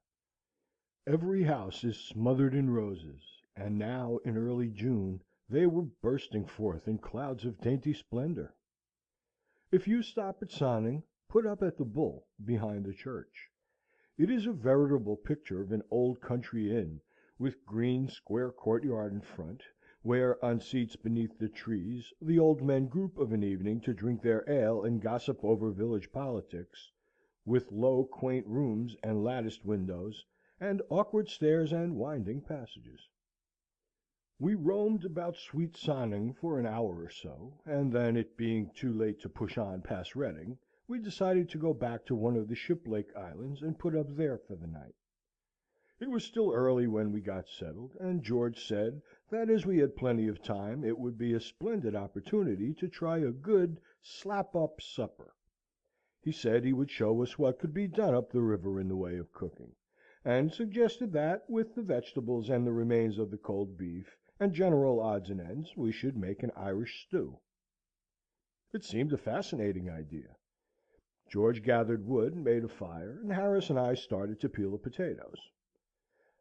Every house is smothered in roses, and now, in early June, they were bursting forth in clouds of dainty splendour. If you stop at Sonning, put up at the Bull, behind the church. It is a veritable picture of an old country inn, with green square courtyard in front, where, on seats beneath the trees, the old men group of an evening to drink their ale and gossip over village politics, with low quaint rooms and latticed windows, and awkward stairs and winding passages. We roamed about sweet Sonning for an hour or so, and then, it being too late to push on past Reading, we decided to go back to one of the Shiplake Islands and put up there for the night. It was still early when we got settled, and George said that as we had plenty of time, it would be a splendid opportunity to try a good slap-up supper. He said he would show us what could be done up the river in the way of cooking, and suggested that, with the vegetables and the remains of the cold beef, and general odds and ends, we should make an Irish stew. It seemed a fascinating idea. George gathered wood and made a fire, and Harris and I started to peel the potatoes.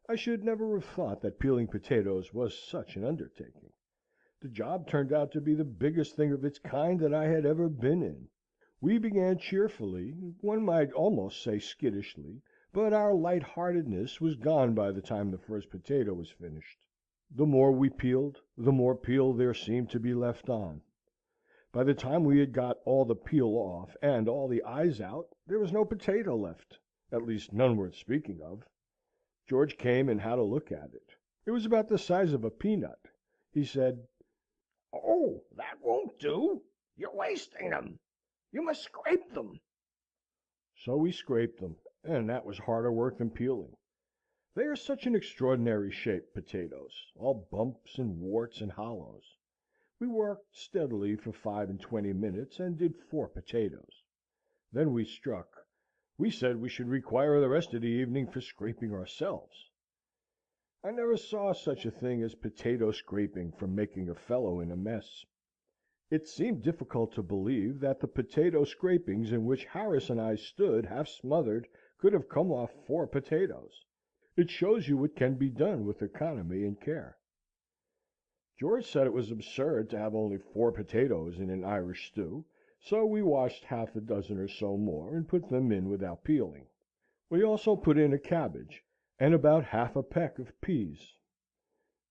I should never have thought that peeling potatoes was such an undertaking. The job turned out to be the biggest thing of its kind that I had ever been in. We began cheerfully, one might almost say skittishly, but our lightheartedness was gone by the time the first potato was finished. The more we peeled, the more peel there seemed to be left on. By the time we had got all the peel off and all the eyes out, there was no potato left, at least none worth speaking of. George came and had a look at it. It was about the size of a peanut. He said, "Oh, that won't do. You're wasting them. You must scrape them." So we scraped them, and that was harder work than peeling. They are such an extraordinary shape, potatoes, all bumps and warts and hollows. We worked steadily for 25 minutes, and did 4 potatoes. Then we struck. We said we should require the rest of the evening for scraping ourselves. I never saw such a thing as potato scraping for making a fellow in a mess. It seemed difficult to believe that the potato scrapings in which Harris and I stood half smothered could have come off 4 potatoes. It shows you what can be done with economy and care. George said it was absurd to have only 4 potatoes in an Irish stew, so we washed half a dozen or so more, and put them in without peeling. We also put in a cabbage, and about half a peck of peas.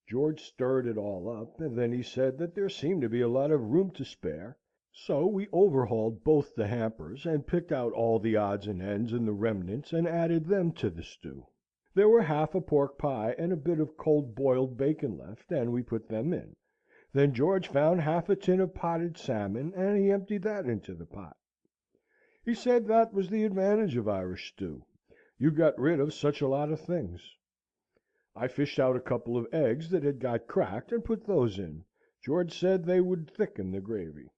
George stirred it all up, and then he said that there seemed to be a lot of room to spare, so we overhauled both the hampers, and picked out all the odds and ends and the remnants, and added them to the stew. There were half a pork pie and a bit of cold boiled bacon left, and we put them in. Then George found half a tin of potted salmon, and he emptied that into the pot. He said that was the advantage of Irish stew. You got rid of such a lot of things. I fished out a couple of eggs that had got cracked, and put those in. George said they would thicken the gravy.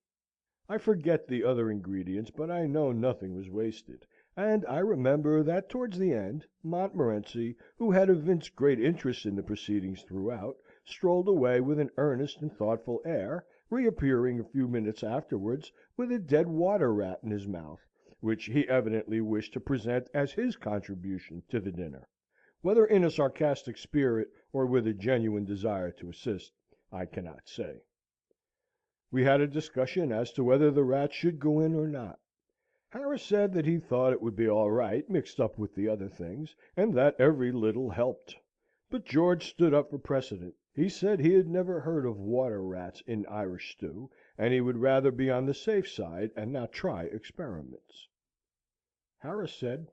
I forget the other ingredients, but I know nothing was wasted; and I remember that towards the end, Montmorency, who had evinced great interest in the proceedings throughout, strolled away with an earnest and thoughtful air, reappearing a few minutes afterwards with a dead water rat in his mouth, which he evidently wished to present as his contribution to the dinner. Whether in a sarcastic spirit, or with a genuine desire to assist, I cannot say. We had a discussion as to whether the rat should go in or not. Harris said that he thought it would be all right, mixed up with the other things, and that every little helped. But George stood up for precedent. He said he had never heard of water rats in Irish stew, and he would rather be on the safe side, and not try experiments. Harris said,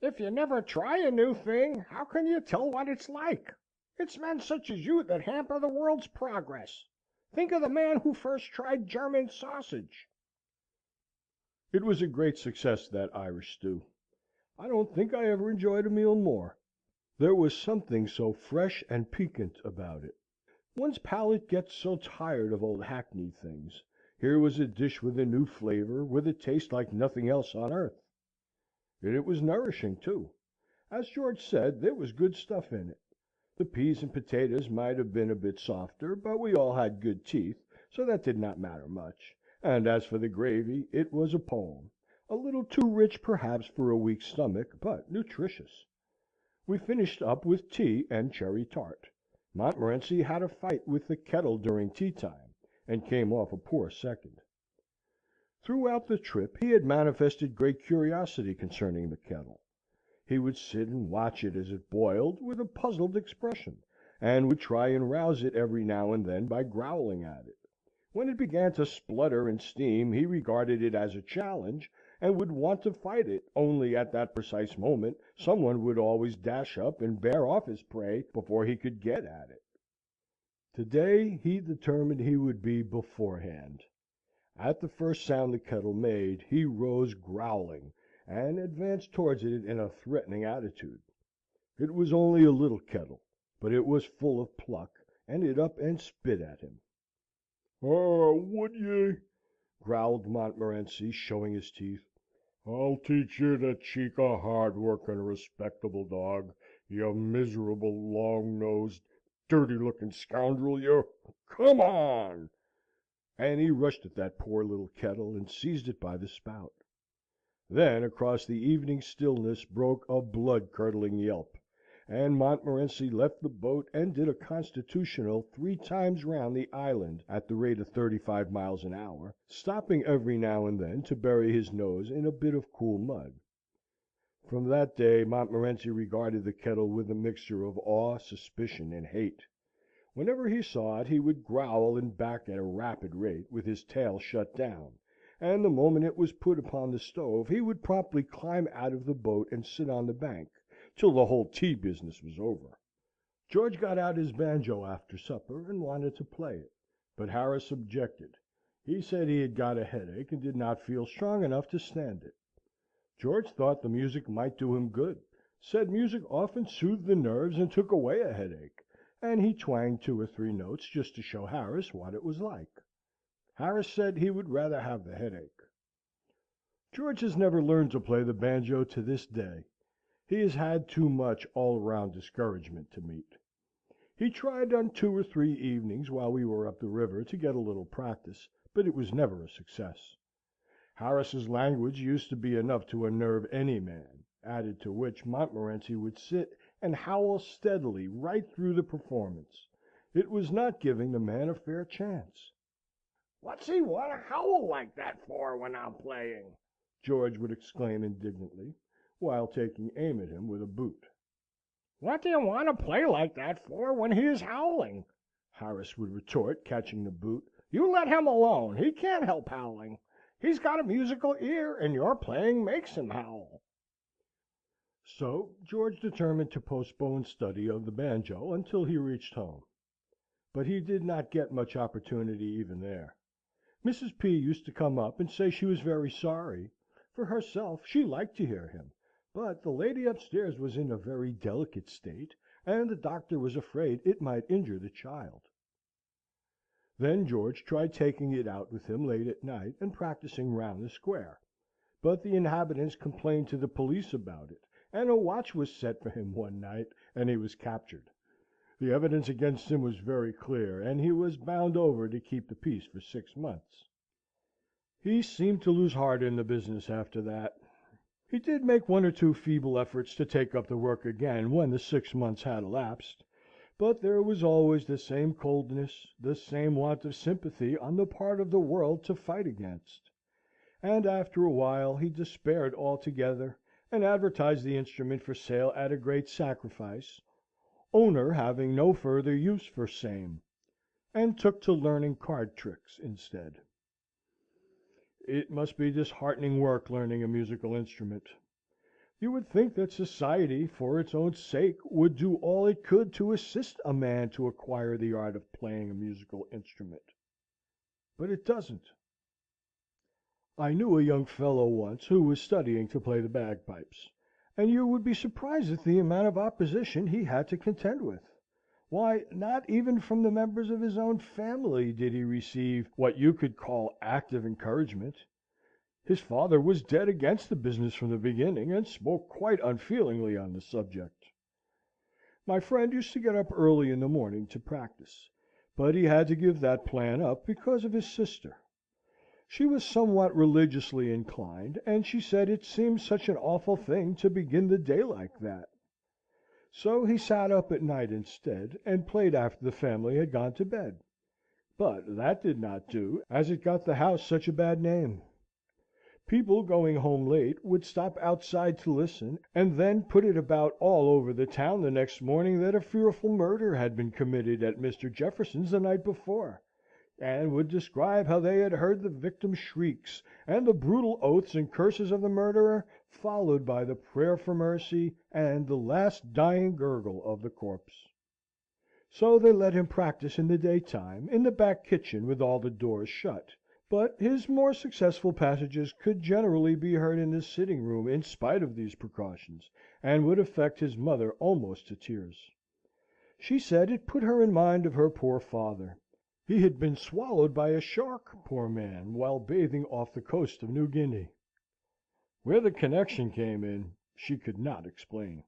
If you never try a new thing, how can you tell what it's like? It's men such as you that hamper the world's progress. Think of the man who first tried German sausage. It was a great success, that Irish stew. I don't think I ever enjoyed a meal more. There was something so fresh and piquant about it. One's palate gets so tired of old hackneyed things. Here was a dish with a new flavour, with a taste like nothing else on earth. It was nourishing, too. As George said, there was good stuff in it. The peas and potatoes might have been a bit softer, but we all had good teeth, so that did not matter much. And as for the gravy, it was a poem. A little too rich, perhaps, for a weak stomach, but nutritious. We finished up with tea and cherry tart. Montmorency had a fight with the kettle during tea time, and came off a poor second. Throughout the trip he had manifested great curiosity concerning the kettle. He would sit and watch it as it boiled, with a puzzled expression, and would try and rouse it every now and then by growling at it. When it began to splutter and steam, he regarded it as a challenge, and would want to fight it, only at that precise moment some one would always dash up and bear off his prey before he could get at it. To-day he determined he would be beforehand. At the first sound the kettle made, he rose growling, and advanced towards it in a threatening attitude. It was only a little kettle, but it was full of pluck, and it up and spit at him. "Oh, would ye?" growled Montmorency, showing his teeth. "I'll teach you to cheek a hard-working, respectable dog, you miserable, long-nosed, dirty-looking scoundrel, you! Come on!" And he rushed at that poor little kettle, and seized it by the spout. Then across the evening stillness broke a blood-curdling yelp, and Montmorency left the boat and did a constitutional 3 times round the island at the rate of 35 miles an hour, stopping every now and then to bury his nose in a bit of cool mud. From that day Montmorency regarded the kettle with a mixture of awe, suspicion, and hate. Whenever he saw it, he would growl and back at a rapid rate, with his tail shut down, and the moment it was put upon the stove, he would promptly climb out of the boat and sit on the bank, till the whole tea business was over. George got out his banjo after supper, and wanted to play it, but Harris objected. He said he had got a headache, and did not feel strong enough to stand it. George thought the music might do him good, said music often soothed the nerves and took away a headache, and he twanged 2 or 3 notes just to show Harris what it was like. Harris said he would rather have the headache. George has never learned to play the banjo to this day. He has had too much all-round discouragement to meet. He tried on 2 or 3 evenings while we were up the river to get a little practice, but it was never a success. Harris's language used to be enough to unnerve any man, added to which Montmorency would sit and howl steadily right through the performance. It was not giving the man a fair chance. "What's he want to howl like that for when I'm playing?" George would exclaim indignantly, while taking aim at him with a boot. "What do you want to play like that for when he is howling?" Harris would retort, catching the boot. "You let him alone. He can't help howling. He's got a musical ear, and your playing makes him howl." So George determined to postpone study of the banjo until he reached home. But he did not get much opportunity even there. Mrs. P. used to come up and say she was very sorry. For herself, she liked to hear him, but the lady upstairs was in a very delicate state, and the doctor was afraid it might injure the child. Then George tried taking it out with him late at night, and practising round the square. But the inhabitants complained to the police about it, and a watch was set for him one night, and he was captured. The evidence against him was very clear, and he was bound over to keep the peace for 6 months. He seemed to lose heart in the business after that. He did make 1 or 2 feeble efforts to take up the work again when the 6 months had elapsed, but there was always the same coldness, the same want of sympathy on the part of the world to fight against; and after a while he despaired altogether, and advertised the instrument for sale at a great sacrifice, owner having no further use for same, and took to learning card tricks instead. It must be disheartening work learning a musical instrument. You would think that society, for its own sake, would do all it could to assist a man to acquire the art of playing a musical instrument. But it doesn't. I knew a young fellow once who was studying to play the bagpipes, and you would be surprised at the amount of opposition he had to contend with. Why, not even from the members of his own family did he receive what you could call active encouragement. His father was dead against the business from the beginning, and spoke quite unfeelingly on the subject. My friend used to get up early in the morning to practise, but he had to give that plan up because of his sister. She was somewhat religiously inclined, and she said it seemed such an awful thing to begin the day like that. So he sat up at night instead, and played after the family had gone to bed. But that did not do, as it got the house such a bad name. People going home late would stop outside to listen, and then put it about all over the town the next morning that a fearful murder had been committed at Mr. Jefferson's the night before, and would describe how they had heard the victim's shrieks, and the brutal oaths and curses of the murderer, followed by the prayer for mercy, and the last dying gurgle of the corpse. So they let him practise in the daytime, in the back kitchen with all the doors shut; but his more successful passages could generally be heard in the sitting room in spite of these precautions, and would affect his mother almost to tears. She said it put her in mind of her poor father. He had been swallowed by a shark, poor man, while bathing off the coast of New Guinea. Where the connection came in, she could not explain.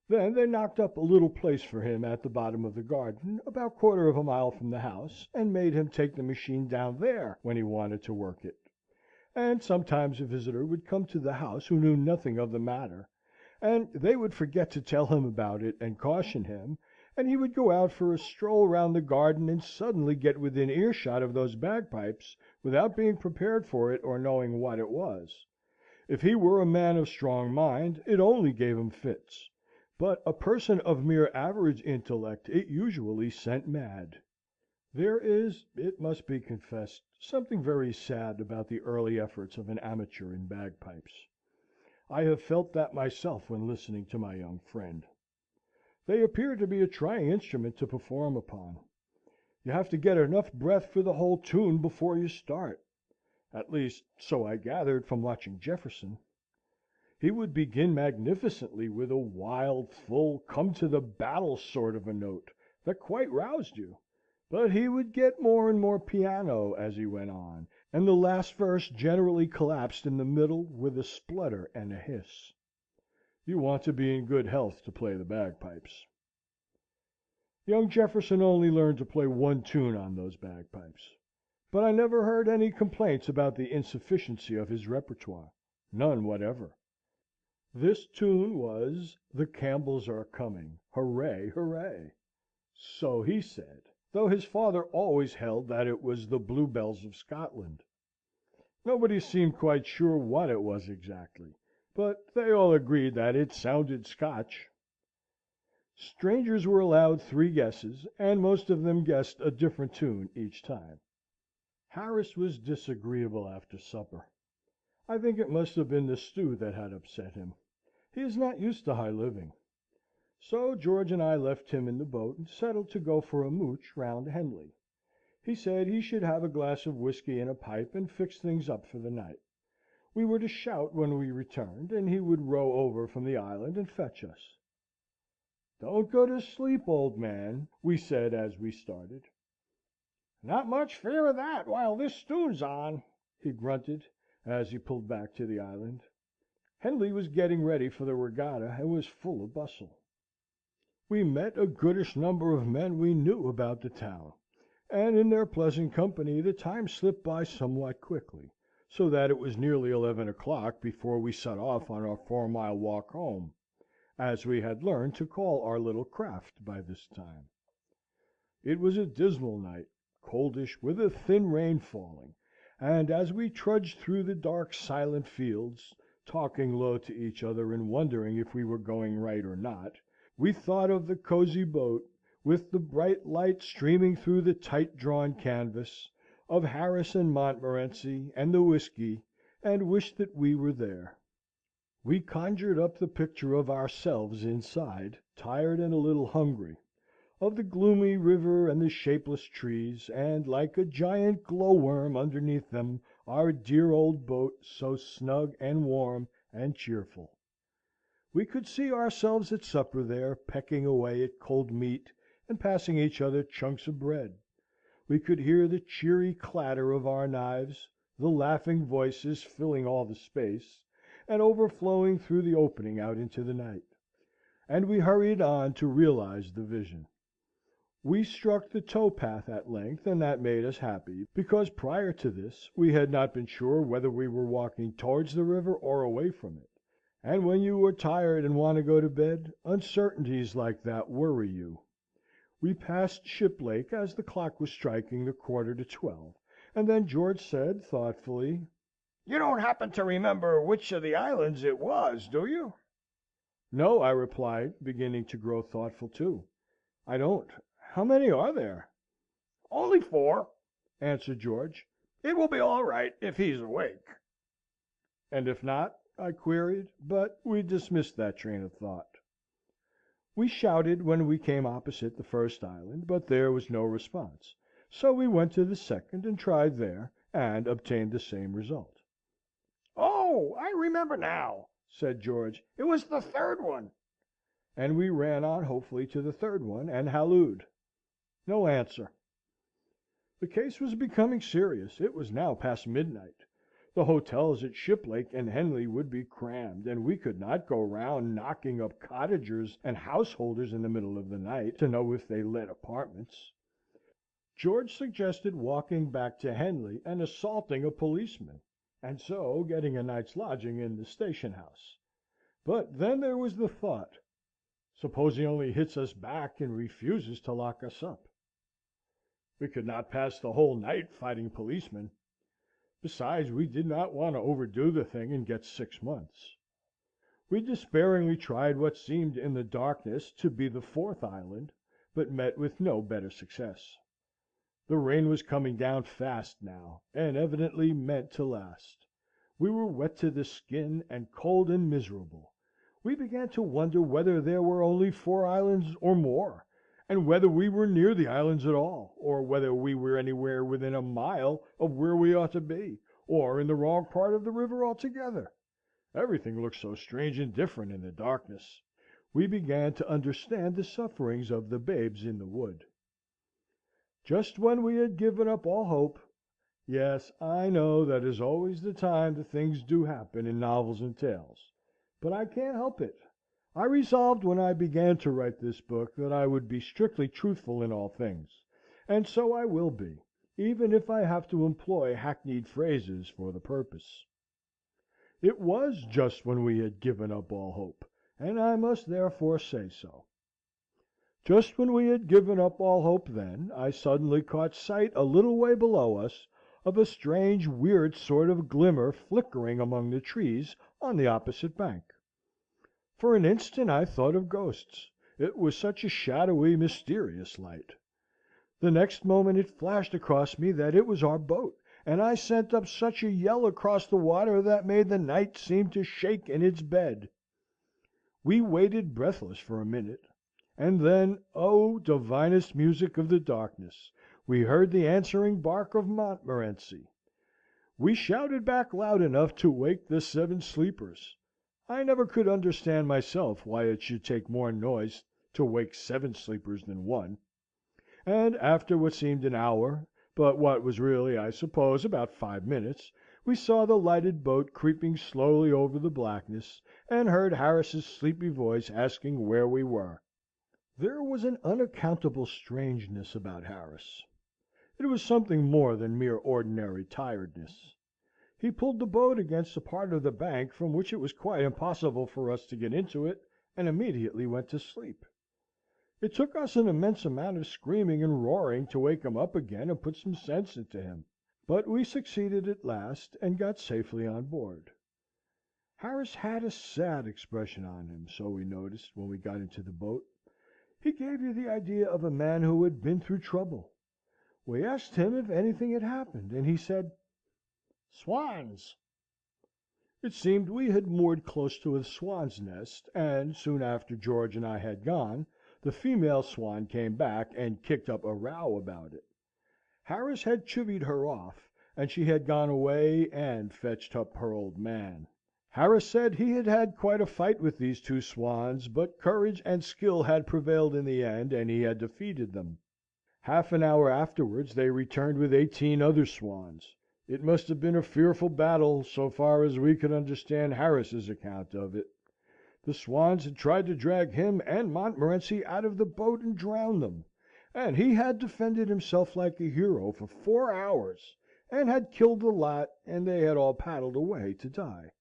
Then they knocked up a little place for him at the bottom of the garden, about 1/4 of a mile from the house, and made him take the machine down there when he wanted to work it. And sometimes a visitor would come to the house who knew nothing of the matter, and they would forget to tell him about it and caution him, and he would go out for a stroll round the garden, and suddenly get within earshot of those bagpipes, without being prepared for it or knowing what it was. If he were a man of strong mind, it only gave him fits; but a person of mere average intellect it usually sent mad. There is, it must be confessed, something very sad about the early efforts of an amateur in bagpipes. I have felt that myself when listening to my young friend. They appear to be a trying instrument to perform upon. You have to get enough breath for the whole tune before you start. At least, so I gathered from watching Jefferson. He would begin magnificently with a wild, full, come-to-the-battle sort of a note that quite roused you, but he would get more and more piano as he went on, and the last verse generally collapsed in the middle with a splutter and a hiss. You want to be in good health to play the bagpipes. Young Jefferson only learned to play one tune on those bagpipes, but I never heard any complaints about the insufficiency of his repertoire. None whatever. This tune was "The Campbells Are Coming, Hooray, Hooray!" So he said, though his father always held that it was the Bluebells of Scotland. Nobody seemed quite sure what it was exactly, but they all agreed that it sounded Scotch. Strangers were allowed 3 guesses, and most of them guessed a different tune each time. Harris was disagreeable after supper. I think it must have been the stew that had upset him. He is not used to high living. So George and I left him in the boat and settled to go for a mooch round Henley. He said he should have a glass of whisky and a pipe, and fix things up for the night. We were to shout when we returned, and he would row over from the island and fetch us. "Don't go to sleep, old man," we said as we started. "Not much fear of that while this tune's on," he grunted, as he pulled back to the island. Henley was getting ready for the regatta, and was full of bustle. We met a goodish number of men we knew about the town, and in their pleasant company the time slipped by somewhat quickly, so that it was nearly 11 o'clock before we set off on our 4-mile walk home, as we had learned to call our little craft by this time. It was a dismal night, coldish, with a thin rain falling, and as we trudged through the dark silent fields, talking low to each other and wondering if we were going right or not, we thought of the cosy boat, with the bright light streaming through the tight-drawn canvas, of Harris and Montmorency, and the whisky, and wished that we were there. We conjured up the picture of ourselves inside, tired and a little hungry, of the gloomy river and the shapeless trees, and, like a giant glow-worm underneath them, our dear old boat, so snug and warm and cheerful. We could see ourselves at supper there, pecking away at cold meat, and passing each other chunks of bread. We could hear the cheery clatter of our knives, the laughing voices filling all the space, and overflowing through the opening out into the night. And we hurried on to realize the vision. We struck the tow-path at length, and that made us happy, because prior to this we had not been sure whether we were walking towards the river or away from it. And when you are tired and want to go to bed, uncertainties like that worry you. We passed Shiplake as the clock was striking the 11:45, and then George said, thoughtfully, "You don't happen to remember which of the islands it was, do you?" "No," I replied, beginning to grow thoughtful too. "I don't. How many are there?" "Only 4," answered George. "It will be all right if he's awake." "And if not?" I queried, but we dismissed that train of thought. We shouted when we came opposite the first island, but there was no response, so we went to the second and tried there, and obtained the same result. "Oh, I remember now," said George. "It was the 3rd one." And we ran on hopefully to the 3rd one, and hallooed. No answer. The case was becoming serious. It was now past midnight. The hotels at Shiplake and Henley would be crammed, and we could not go round knocking up cottagers and householders in the middle of the night, to know if they let apartments. George suggested walking back to Henley and assaulting a policeman, and so getting a night's lodging in the station house. But then there was the thought, suppose he only hits us back and refuses to lock us up? We could not pass the whole night fighting policemen. Besides, we did not want to overdo the thing and get 6 months. We despairingly tried what seemed in the darkness to be the 4th island, but met with no better success. The rain was coming down fast now, and evidently meant to last. We were wet to the skin, and cold and miserable. We began to wonder whether there were only 4 islands or more, and whether we were near the islands at all, or whether we were anywhere within a mile of where we ought to be, or in the wrong part of the river altogether. Everything looked so strange and different in the darkness. We began to understand the sufferings of the babes in the wood. Just when we had given up all hope, yes, I know that is always the time the things do happen in novels and tales, but I can't help it. I resolved when I began to write this book that I would be strictly truthful in all things, and so I will be, even if I have to employ hackneyed phrases for the purpose. It was just when we had given up all hope, and I must therefore say so. Just when we had given up all hope, then, I suddenly caught sight a little way below us of a strange, weird sort of glimmer flickering among the trees on the opposite bank. For an instant I thought of ghosts, it was such a shadowy, mysterious light. The next moment it flashed across me that it was our boat, and I sent up such a yell across the water that made the night seem to shake in its bed. We waited breathless for a minute, and then, oh, divinest music of the darkness, we heard the answering bark of Montmorency. We shouted back loud enough to wake the 7 sleepers. I never could understand myself why it should take more noise to wake 7 sleepers than 1. And after what seemed an hour, but what was really, I suppose, about 5 minutes, we saw the lighted boat creeping slowly over the blackness, and heard Harris's sleepy voice asking where we were. There was an unaccountable strangeness about Harris. It was something more than mere ordinary tiredness. He pulled the boat against a part of the bank from which it was quite impossible for us to get into it, and immediately went to sleep. It took us an immense amount of screaming and roaring to wake him up again and put some sense into him, but we succeeded at last, and got safely on board. Harris had a sad expression on him, so we noticed, when we got into the boat. He gave you the idea of a man who had been through trouble. We asked him if anything had happened, and he said, "Swans." It seemed we had moored close to a swan's nest, and soon after George and I had gone, the female swan came back and kicked up a row about it. Harris had chivied her off, and she had gone away and fetched up her old man. Harris said he had had quite a fight with these 2 swans, but courage and skill had prevailed in the end, and he had defeated them. Half an hour afterwards they returned with 18 other swans. It must have been a fearful battle, so far as we could understand Harris's account of it. The swans had tried to drag him and Montmorency out of the boat and drown them, and he had defended himself like a hero for 4 hours, and had killed the lot, and they had all paddled away to die.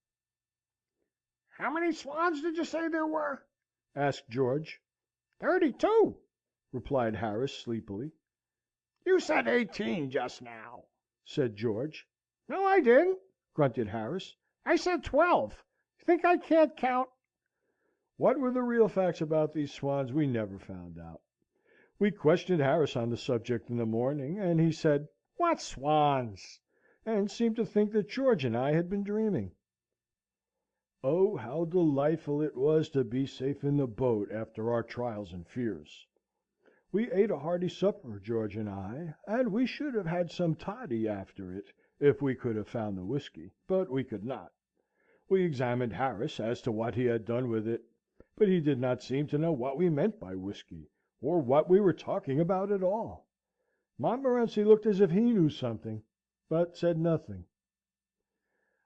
How many swans did you say there were? Asked George. 32, replied Harris sleepily. You said 18 just now, said George. No, I didn't, grunted Harris. I said 12. Think I can't count? What were the real facts about these swans we never found out. We questioned Harris on the subject in the morning, and he said, "What swans?" and seemed to think that George and I had been dreaming. Oh, how delightful it was to be safe in the boat after our trials and fears! We ate a hearty supper, George and I, and we should have had some toddy after it, if we could have found the whiskey, but we could not. We examined Harris as to what he had done with it, but he did not seem to know what we meant by whiskey, or what we were talking about at all. Montmorency looked as if he knew something, but said nothing.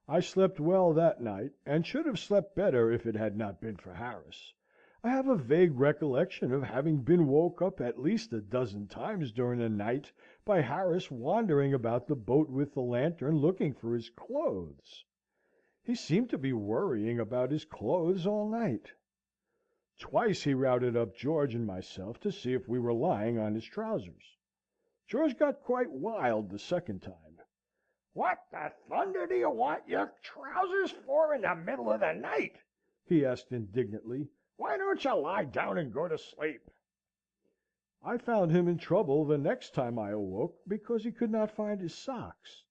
I slept well that night, and should have slept better if it had not been for Harris. I have a vague recollection of having been woke up at least a dozen times during the night by Harris wandering about the boat with the lantern looking for his clothes. He seemed to be worrying about his clothes all night. Twice he routed up George and myself to see if we were lying on his trousers. George got quite wild the second time. What the thunder do you want your trousers for in the middle of the night? He asked indignantly. Why don't you lie down and go to sleep? I found him in trouble the next time I awoke because he could not find his socks,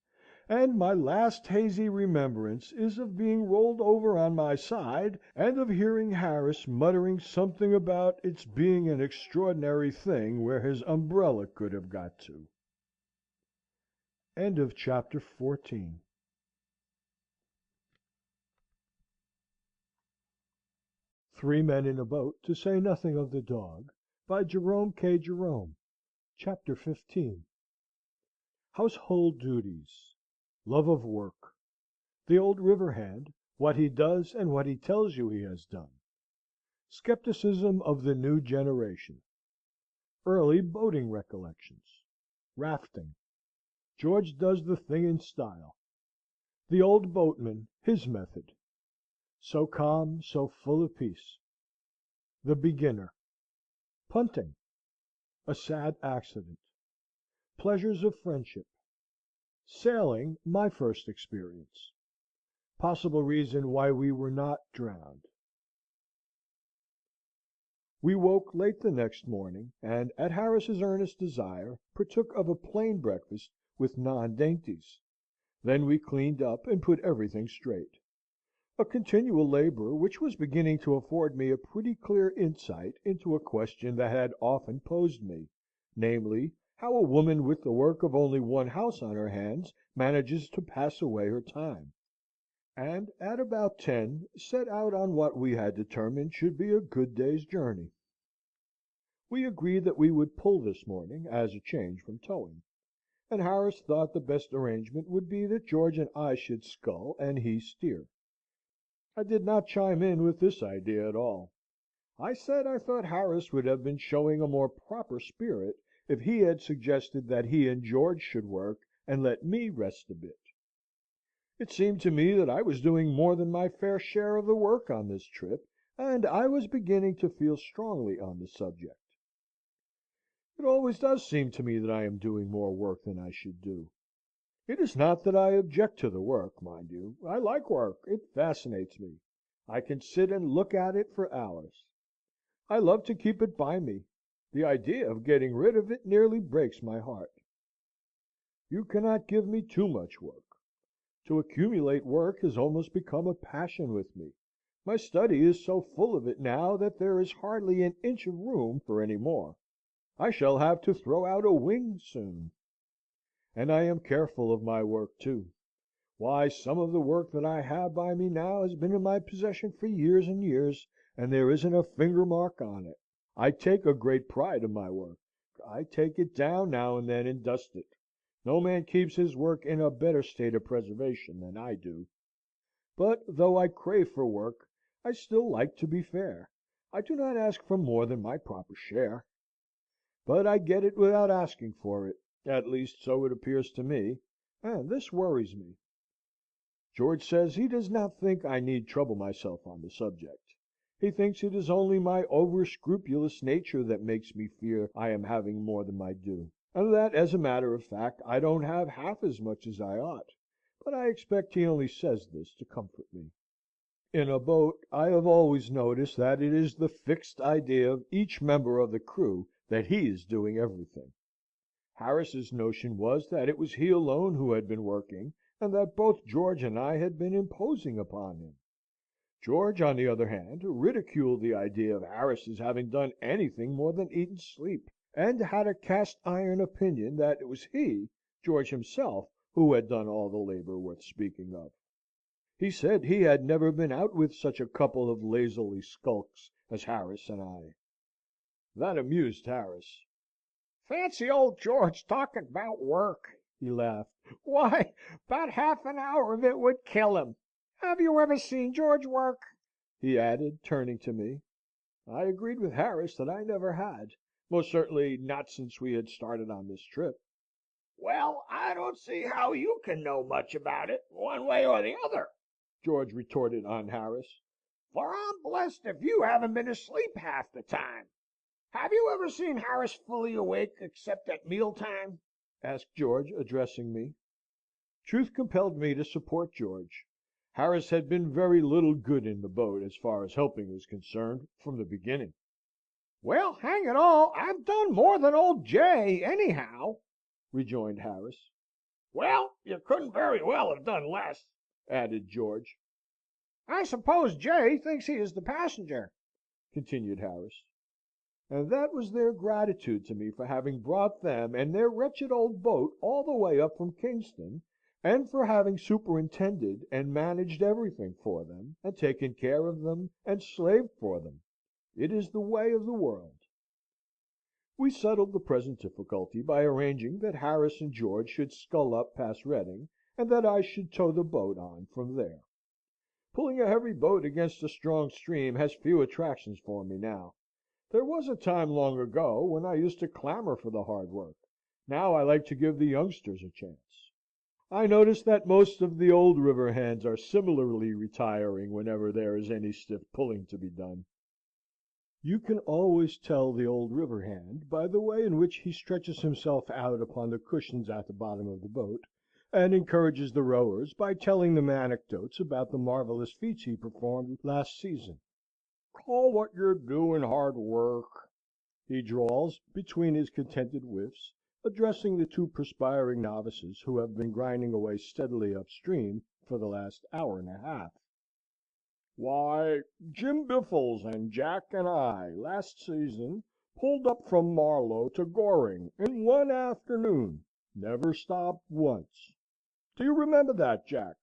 and my last hazy remembrance is of being rolled over on my side, and of hearing Harris muttering something about its being an extraordinary thing where his umbrella could have got to. End of chapter 14. Three Men in a Boat, to say nothing of the Dog, by Jerome K. Jerome. Chapter 15. Household duties. Love of work. The old river hand, what he does and what he tells you he has done. Skepticism of the new generation. Early boating recollections. Rafting. George does the thing in style. The old boatman, his method. So calm, so full of peace. The beginner. Punting. A sad accident. Pleasures of friendship. Sailing, my first experience. Possible reason why we were not drowned. We woke late the next morning, and, at Harris's earnest desire, partook of a plain breakfast with non-dainties. Then we cleaned up and put everything straight. A continual labour which was beginning to afford me a pretty clear insight into a question that had often posed me, namely, how a woman with the work of only one house on her hands manages to pass away her time; and at about 10 set out on what we had determined should be a good day's journey. We agreed that we would pull this morning, as a change from towing; and Harris thought the best arrangement would be that George and I should scull and he steer. I did not chime in with this idea at all. I said I thought Harris would have been showing a more proper spirit if he had suggested that he and George should work, and let me rest a bit. It seemed to me that I was doing more than my fair share of the work on this trip, and I was beginning to feel strongly on the subject. It always does seem to me that I am doing more work than I should do. It is not that I object to the work, mind you. I like work. It fascinates me. I can sit and look at it for hours. I love to keep it by me. The idea of getting rid of it nearly breaks my heart. You cannot give me too much work. To accumulate work has almost become a passion with me. My study is so full of it now that there is hardly an inch of room for any more. I shall have to throw out a wing soon. And I am careful of my work, too. Why, some of the work that I have by me now has been in my possession for years and years, and there isn't a finger mark on it. I take a great pride in my work. I take it down now and then and dust it. No man keeps his work in a better state of preservation than I do. But though I crave for work, I still like to be fair. I do not ask for more than my proper share. But I get it without asking for it. At least, so it appears to me, and this worries me. George says he does not think I need trouble myself on the subject. He thinks it is only my over-scrupulous nature that makes me fear I am having more than my due, and that, as a matter of fact, I don't have half as much as I ought, but I expect he only says this to comfort me. In a boat, I have always noticed that it is the fixed idea of each member of the crew that he is doing everything. Harris's notion was that it was he alone who had been working, and that both George and I had been imposing upon him. George, on the other hand, ridiculed the idea of Harris's having done anything more than eat and sleep, and had a cast-iron opinion that it was he, George himself, who had done all the labour worth speaking of. He said he had never been out with such a couple of lazily skulks as Harris and I. That amused Harris. Fancy old George talking about work, he laughed. Why, about half an hour of it would kill him. Have you ever seen George work? He added, turning to me. I agreed with Harris that I never had. Most certainly not since we had started on this trip. Well, I don't see how you can know much about it, one way or the other, George retorted on Harris, for I'm blessed if you haven't been asleep half the time. Have you ever seen Harris fully awake except at mealtime? Asked George, addressing me. Truth compelled me to support George. Harris had been very little good in the boat, as far as helping was concerned, from the beginning. Well, hang it all, I've done more than old J, anyhow, rejoined Harris. Well, you couldn't very well have done less, added George. I suppose Jay thinks he is the passenger, continued Harris. And that was their gratitude to me for having brought them and their wretched old boat all the way up from Kingston, and for having superintended and managed everything for them, and taken care of them, and slaved for them. It is the way of the world. We settled the present difficulty by arranging that Harris and George should scull up past Reading, and that I should tow the boat on from there. Pulling a heavy boat against a strong stream has few attractions for me now. There was a time long ago when I used to clamour for the hard work. Now I like to give the youngsters a chance. I notice that most of the old river hands are similarly retiring whenever there is any stiff pulling to be done. You can always tell the old river hand by the way in which he stretches himself out upon the cushions at the bottom of the boat, and encourages the rowers by telling them anecdotes about the marvellous feats he performed last season. "Call what you're doing hard work," he drawls between his contented whiffs, addressing the two perspiring novices who have been grinding away steadily upstream for the last hour and a half. "Why, Jim Biffles and Jack and I, last season, pulled up from Marlow to Goring in one afternoon. Never stopped once. Do you remember that, Jack?"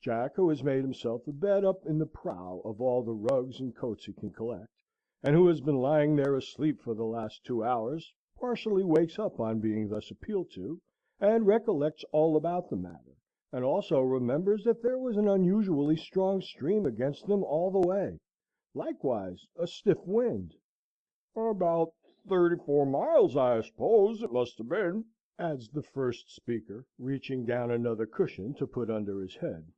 Jack, who has made himself a bed up in the prow of all the rugs and coats he can collect, and who has been lying there asleep for the last 2 hours, partially wakes up on being thus appealed to, and recollects all about the matter, and also remembers that there was an unusually strong stream against them all the way, likewise a stiff wind. "About 34 miles, I suppose it must have been," adds the first speaker, reaching down another cushion to put under his head.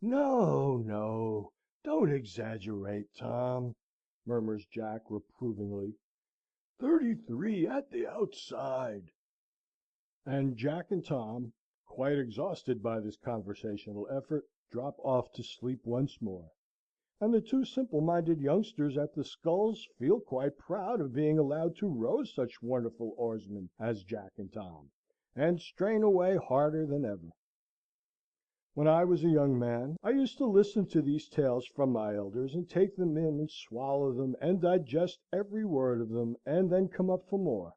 "No, no, don't exaggerate, Tom," murmurs Jack, reprovingly. 33 at the outside." And Jack and Tom, quite exhausted by this conversational effort, drop off to sleep once more, and the two simple-minded youngsters at the sculls feel quite proud of being allowed to row such wonderful oarsmen as Jack and Tom, and strain away harder than ever. When I was a young man, I used to listen to these tales from my elders, and take them in, and swallow them, and digest every word of them, and then come up for more.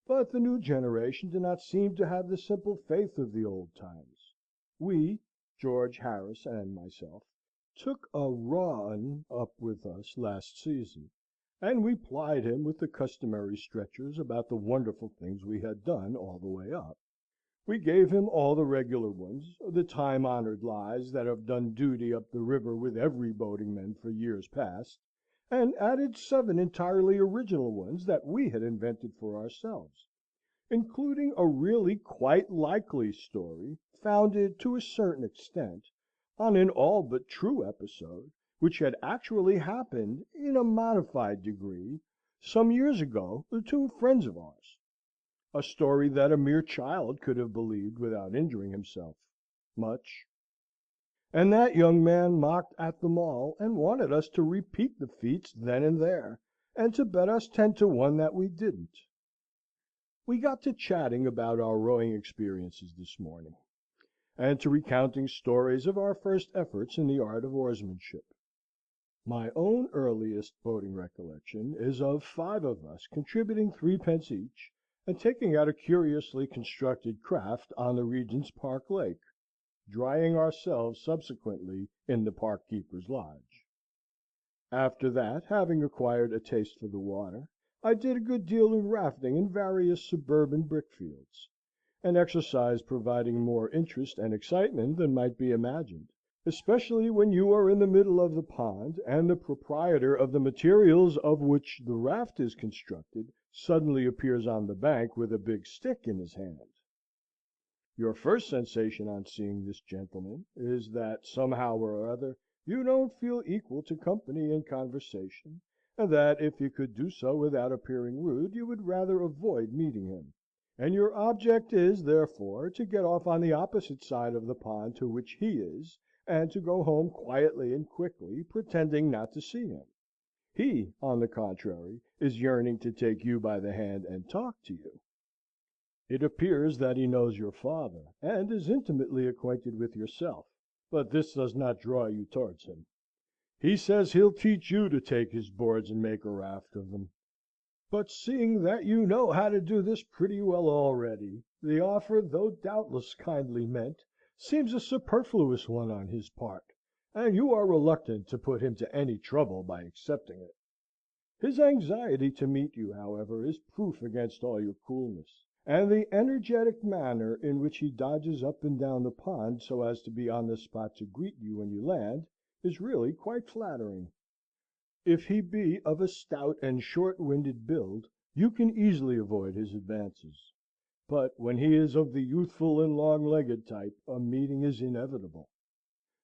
But the new generation do not seem to have the simple faith of the old times. We, George, Harris, and myself, took a raw 'un up with us last season, and we plied him with the customary stretchers about the wonderful things we had done all the way up. We gave him all the regular ones, the time-honoured lies that have done duty up the river with every boating man for years past, and added 7 entirely original ones that we had invented for ourselves, including a really quite likely story, founded, to a certain extent, on an all but true episode, which had actually happened, in a modified degree, some years ago to friends of ours. A story that a mere child could have believed without injuring himself much. And that young man mocked at them all, and wanted us to repeat the feats then and there, and to bet us 10 to 1 that we didn't. We got to chatting about our rowing experiences this morning, and to recounting stories of our first efforts in the art of oarsmanship. My own earliest boating recollection is of 5 of us contributing 3d. each, and taking out a curiously constructed craft on the Regent's Park Lake, drying ourselves subsequently in the park keeper's lodge. After that, having acquired a taste for the water, I did a good deal of rafting in various suburban brickfields, an exercise providing more interest and excitement than might be imagined, especially when you are in the middle of the pond, and the proprietor of the materials of which the raft is constructed suddenly appears on the bank with a big stick in his hand. Your first sensation on seeing this gentleman is that, somehow or other, you don't feel equal to company and conversation, and that, if you could do so without appearing rude, you would rather avoid meeting him; and your object is, therefore, to get off on the opposite side of the pond to which he is, and to go home quietly and quickly, pretending not to see him. He, on the contrary, is yearning to take you by the hand and talk to you. It appears that he knows your father, and is intimately acquainted with yourself, but this does not draw you towards him. He says he'll teach you to take his boards and make a raft of them. But seeing that you know how to do this pretty well already, the offer, though doubtless kindly meant, seems a superfluous one on his part, and you are reluctant to put him to any trouble by accepting it. His anxiety to meet you, however, is proof against all your coolness, and the energetic manner in which he dodges up and down the pond so as to be on the spot to greet you when you land, is really quite flattering. If he be of a stout and short-winded build, you can easily avoid his advances; but when he is of the youthful and long-legged type, a meeting is inevitable.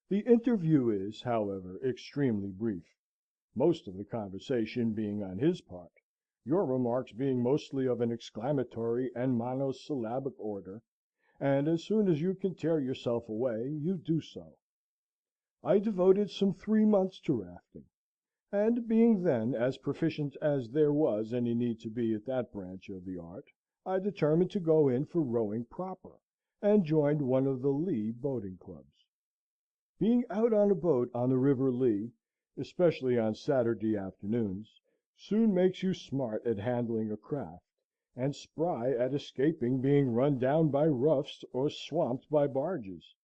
The interview is, however, extremely brief, most of the conversation being on his part, your remarks being mostly of an exclamatory and monosyllabic order, and as soon as you can tear yourself away, you do so. I devoted some 3 months to rafting, and being then as proficient as there was any need to be at that branch of the art, I determined to go in for rowing proper, and joined one of the Lee boating clubs. Being out on a boat on the River Lee, especially on Saturday afternoons, soon makes you smart at handling a craft, and spry at escaping being run down by roughs or swamped by barges;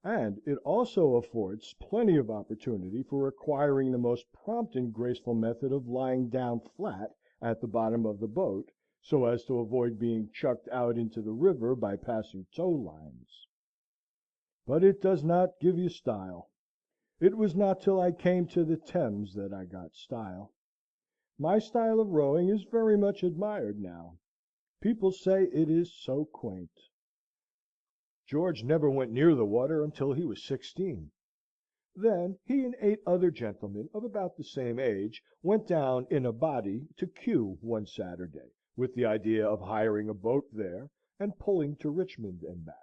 and it also affords plenty of opportunity for acquiring the most prompt and graceful method of lying down flat at the bottom of the boat, so as to avoid being chucked out into the river by passing tow lines. But it does not give you style. It was not till I came to the Thames that I got style. My style of rowing is very much admired now. People say it is so quaint. George never went near the water until he was 16. Then he and 8 other gentlemen of about the same age went down in a body to Kew one Saturday, with the idea of hiring a boat there, and pulling to Richmond and back.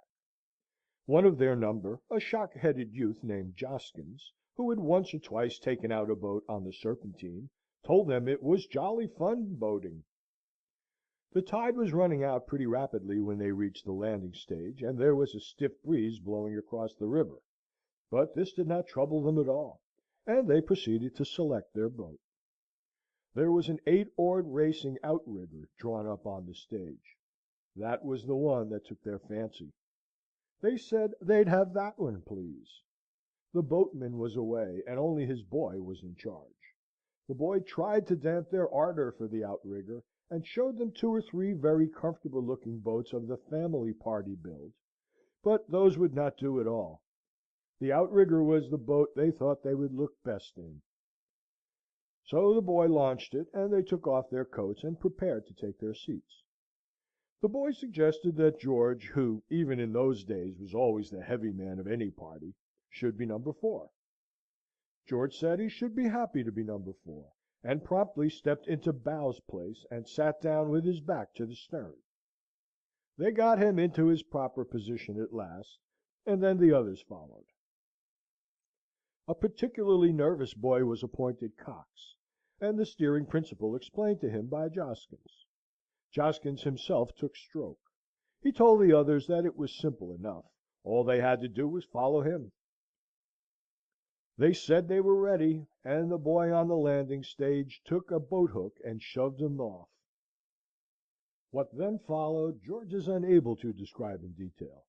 One of their number, a shock-headed youth named Joskins, who had once or twice taken out a boat on the Serpentine, told them it was jolly fun boating. The tide was running out pretty rapidly when they reached the landing stage, and there was a stiff breeze blowing across the river; but this did not trouble them at all, and they proceeded to select their boat. There was an 8-oared racing outrigger drawn up on the stage. That was the one that took their fancy. They said they'd have that one, please. The boatman was away, and only his boy was in charge. The boy tried to damp their ardour for the outrigger, and showed them 2 or 3 very comfortable-looking boats of the family party build, but those would not do at all. The outrigger was the boat they thought they would look best in. So the boy launched it, and they took off their coats and prepared to take their seats. The boy suggested that George, who, even in those days, was always the heavy man of any party, should be number 4. George said he should be happy to be number 4, and promptly stepped into bow's place, and sat down with his back to the stern. They got him into his proper position at last, and then the others followed. A particularly nervous boy was appointed cox, and the steering principle explained to him by Joskins. Joskins himself took stroke. He told the others that it was simple enough. All they had to do was follow him. They said they were ready, and the boy on the landing stage took a boat hook and shoved them off. What then followed, George is unable to describe in detail.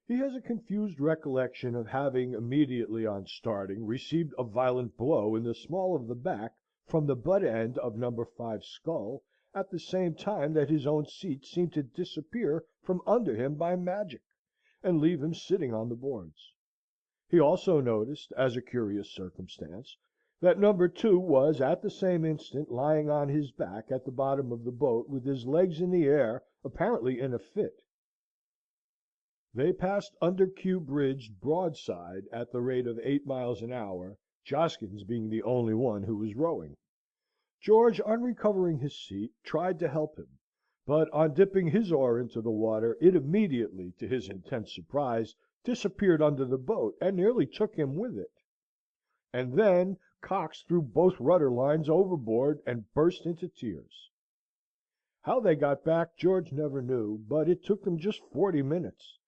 He has a confused recollection of having, immediately on starting, received a violent blow in the small of the back from the butt end of No. 5's skull, at the same time that his own seat seemed to disappear from under him by magic, and leave him sitting on the boards. He also noticed, as a curious circumstance, that No. 2 was at the same instant lying on his back at the bottom of the boat with his legs in the air, apparently in a fit. They passed under Kew Bridge broadside at the rate of 8 miles an hour, Joskins being the only one who was rowing. George, on recovering his seat, tried to help him, but on dipping his oar into the water, it immediately, to his intense surprise, disappeared under the boat, and nearly took him with it. And then Cox threw both rudder lines overboard, and burst into tears. How they got back, George never knew, but it took them just 40 minutes.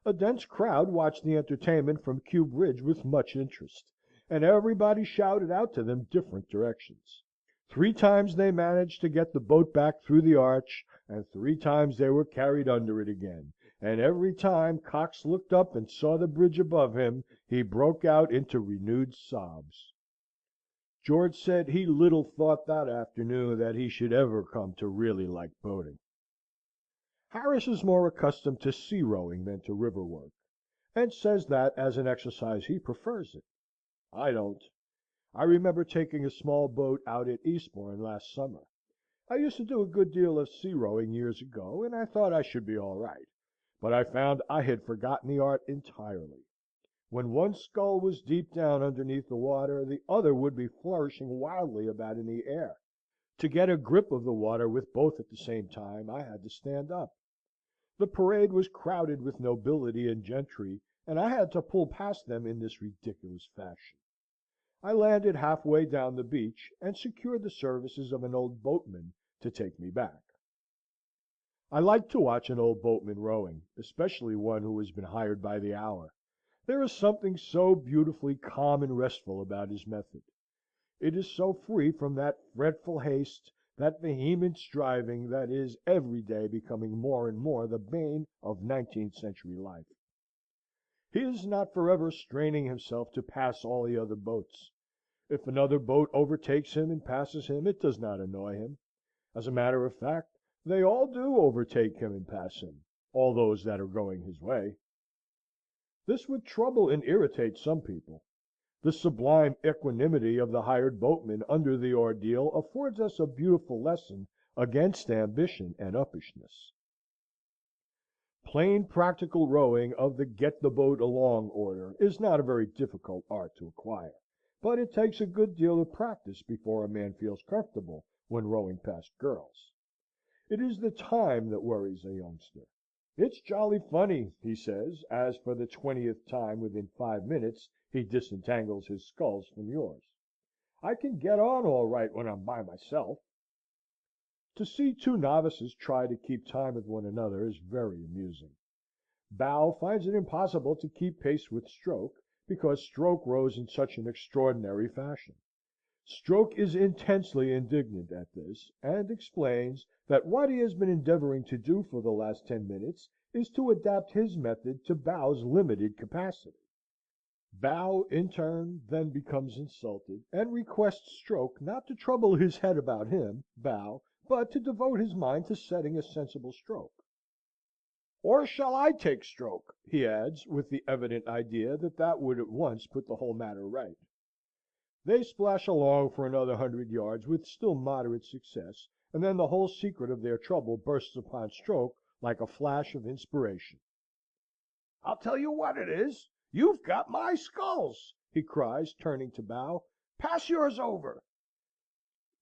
A dense crowd watched the entertainment from Kew Bridge with much interest, and everybody shouted out to them different directions. 3 times they managed to get the boat back through the arch, and 3 times they were carried under it again, and every time Cox looked up and saw the bridge above him, he broke out into renewed sobs. George said he little thought that afternoon that he should ever come to really like boating. Harris is more accustomed to sea rowing than to river work, and says that as an exercise he prefers it. I don't. I remember taking a small boat out at Eastbourne last summer. I used to do a good deal of sea rowing years ago, and I thought I should be all right, but I found I had forgotten the art entirely. When one scull was deep down underneath the water, the other would be flourishing wildly about in the air. To get a grip of the water with both at the same time, I had to stand up. The parade was crowded with nobility and gentry, and I had to pull past them in this ridiculous fashion. I landed halfway down the beach, and secured the services of an old boatman to take me back. I like to watch an old boatman rowing, especially one who has been hired by the hour. There is something so beautifully calm and restful about his method. It is so free from that fretful haste, that vehement striving that is every day becoming more and more the bane of 19th century life. He is not forever straining himself to pass all the other boats. If another boat overtakes him and passes him, it does not annoy him. As a matter of fact, they all do overtake him and pass him, all those that are going his way. This would trouble and irritate some people. The sublime equanimity of the hired boatman under the ordeal affords us a beautiful lesson against ambition and uppishness. Plain practical rowing of the get the boat along order is not a very difficult art to acquire, but it takes a good deal of practice before a man feels comfortable when rowing past girls. It is the time that worries a youngster. "It's jolly funny," he says, as for the 20th time within 5 minutes he disentangles his sculls from yours. "I can get on all right when I'm by myself." To see 2 novices try to keep time with one another is very amusing. Bow finds it impossible to keep pace with Stroke, because Stroke rows in such an extraordinary fashion. Stroke is intensely indignant at this, and explains that what he has been endeavouring to do for the last 10 minutes is to adapt his method to Bow's limited capacity. Bow, in turn, then becomes insulted, and requests Stroke not to trouble his head about him, Bow, but to devote his mind to setting a sensible stroke. "Or shall I take Stroke?" he adds, with the evident idea that that would at once put the whole matter right. They splash along for another 100 yards with still moderate success, and then the whole secret of their trouble bursts upon Stroke like a flash of inspiration. "I'll tell you what it is. You've got my sculls!" he cries, turning to Bow. "Pass yours over."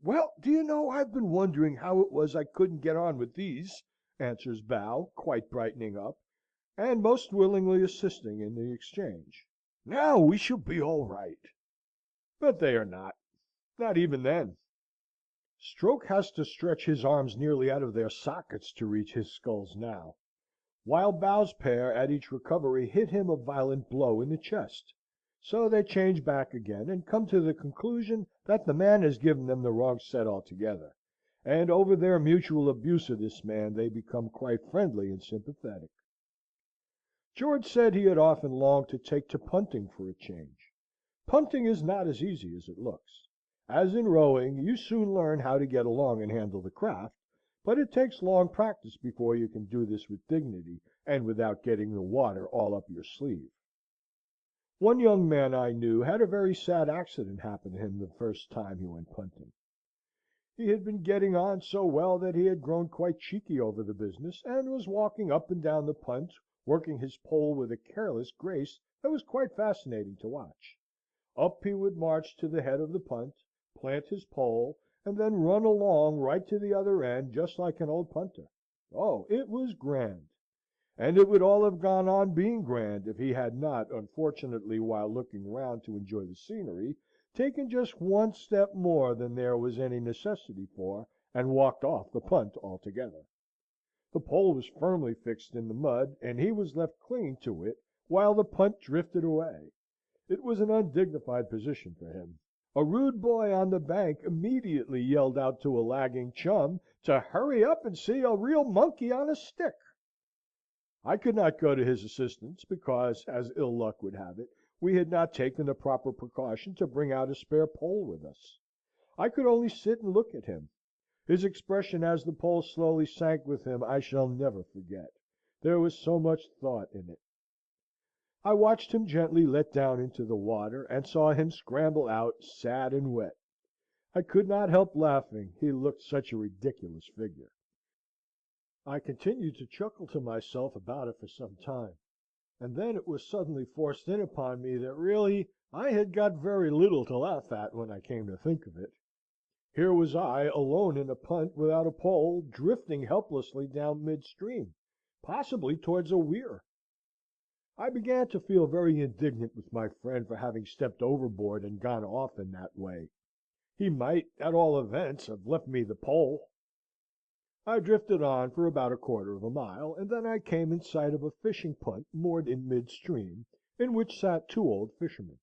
"Well, do you know, I've been wondering how it was I couldn't get on with these," answers Bow, quite brightening up, and most willingly assisting in the exchange. "Now we shall be all right." But they are not even then. Stroke has to stretch his arms nearly out of their sockets to reach his sculls now, while Bow's pair at each recovery hit him a violent blow in the chest. So they change back again, and come to the conclusion that the man has given them the wrong set altogether, and over their mutual abuse of this man they become quite friendly and sympathetic. George said he had often longed to take to punting for a change. Punting is not as easy as it looks. As in rowing, you soon learn how to get along and handle the craft, but it takes long practice before you can do this with dignity, and without getting the water all up your sleeve. One young man I knew had a very sad accident happen to him the first time he went punting. He had been getting on so well that he had grown quite cheeky over the business, and was walking up and down the punt, working his pole with a careless grace that was quite fascinating to watch. Up he would march to the head of the punt, plant his pole, and then run along right to the other end, just like an old punter. Oh, it was grand! And it would all have gone on being grand if he had not, unfortunately, while looking round to enjoy the scenery, taken just one step more than there was any necessity for, and walked off the punt altogether. The pole was firmly fixed in the mud, and he was left clinging to it while the punt drifted away. It was an undignified position for him. A rude boy on the bank immediately yelled out to a lagging chum to hurry up and see a real monkey on a stick. I could not go to his assistance, because, as ill luck would have it, we had not taken the proper precaution to bring out a spare pole with us. I could only sit and look at him. His expression as the pole slowly sank with him I shall never forget. There was so much thought in it. I watched him gently let down into the water, and saw him scramble out, sad and wet. I could not help laughing, he looked such a ridiculous figure. I continued to chuckle to myself about it for some time, and then it was suddenly forced in upon me that really I had got very little to laugh at when I came to think of it. Here was I, alone in a punt without a pole, drifting helplessly down midstream, possibly towards a weir. I began to feel very indignant with my friend for having stepped overboard and gone off in that way. He might, at all events, have left me the pole. I drifted on for about a quarter of a mile, and then I came in sight of a fishing punt moored in midstream, in which sat two old fishermen.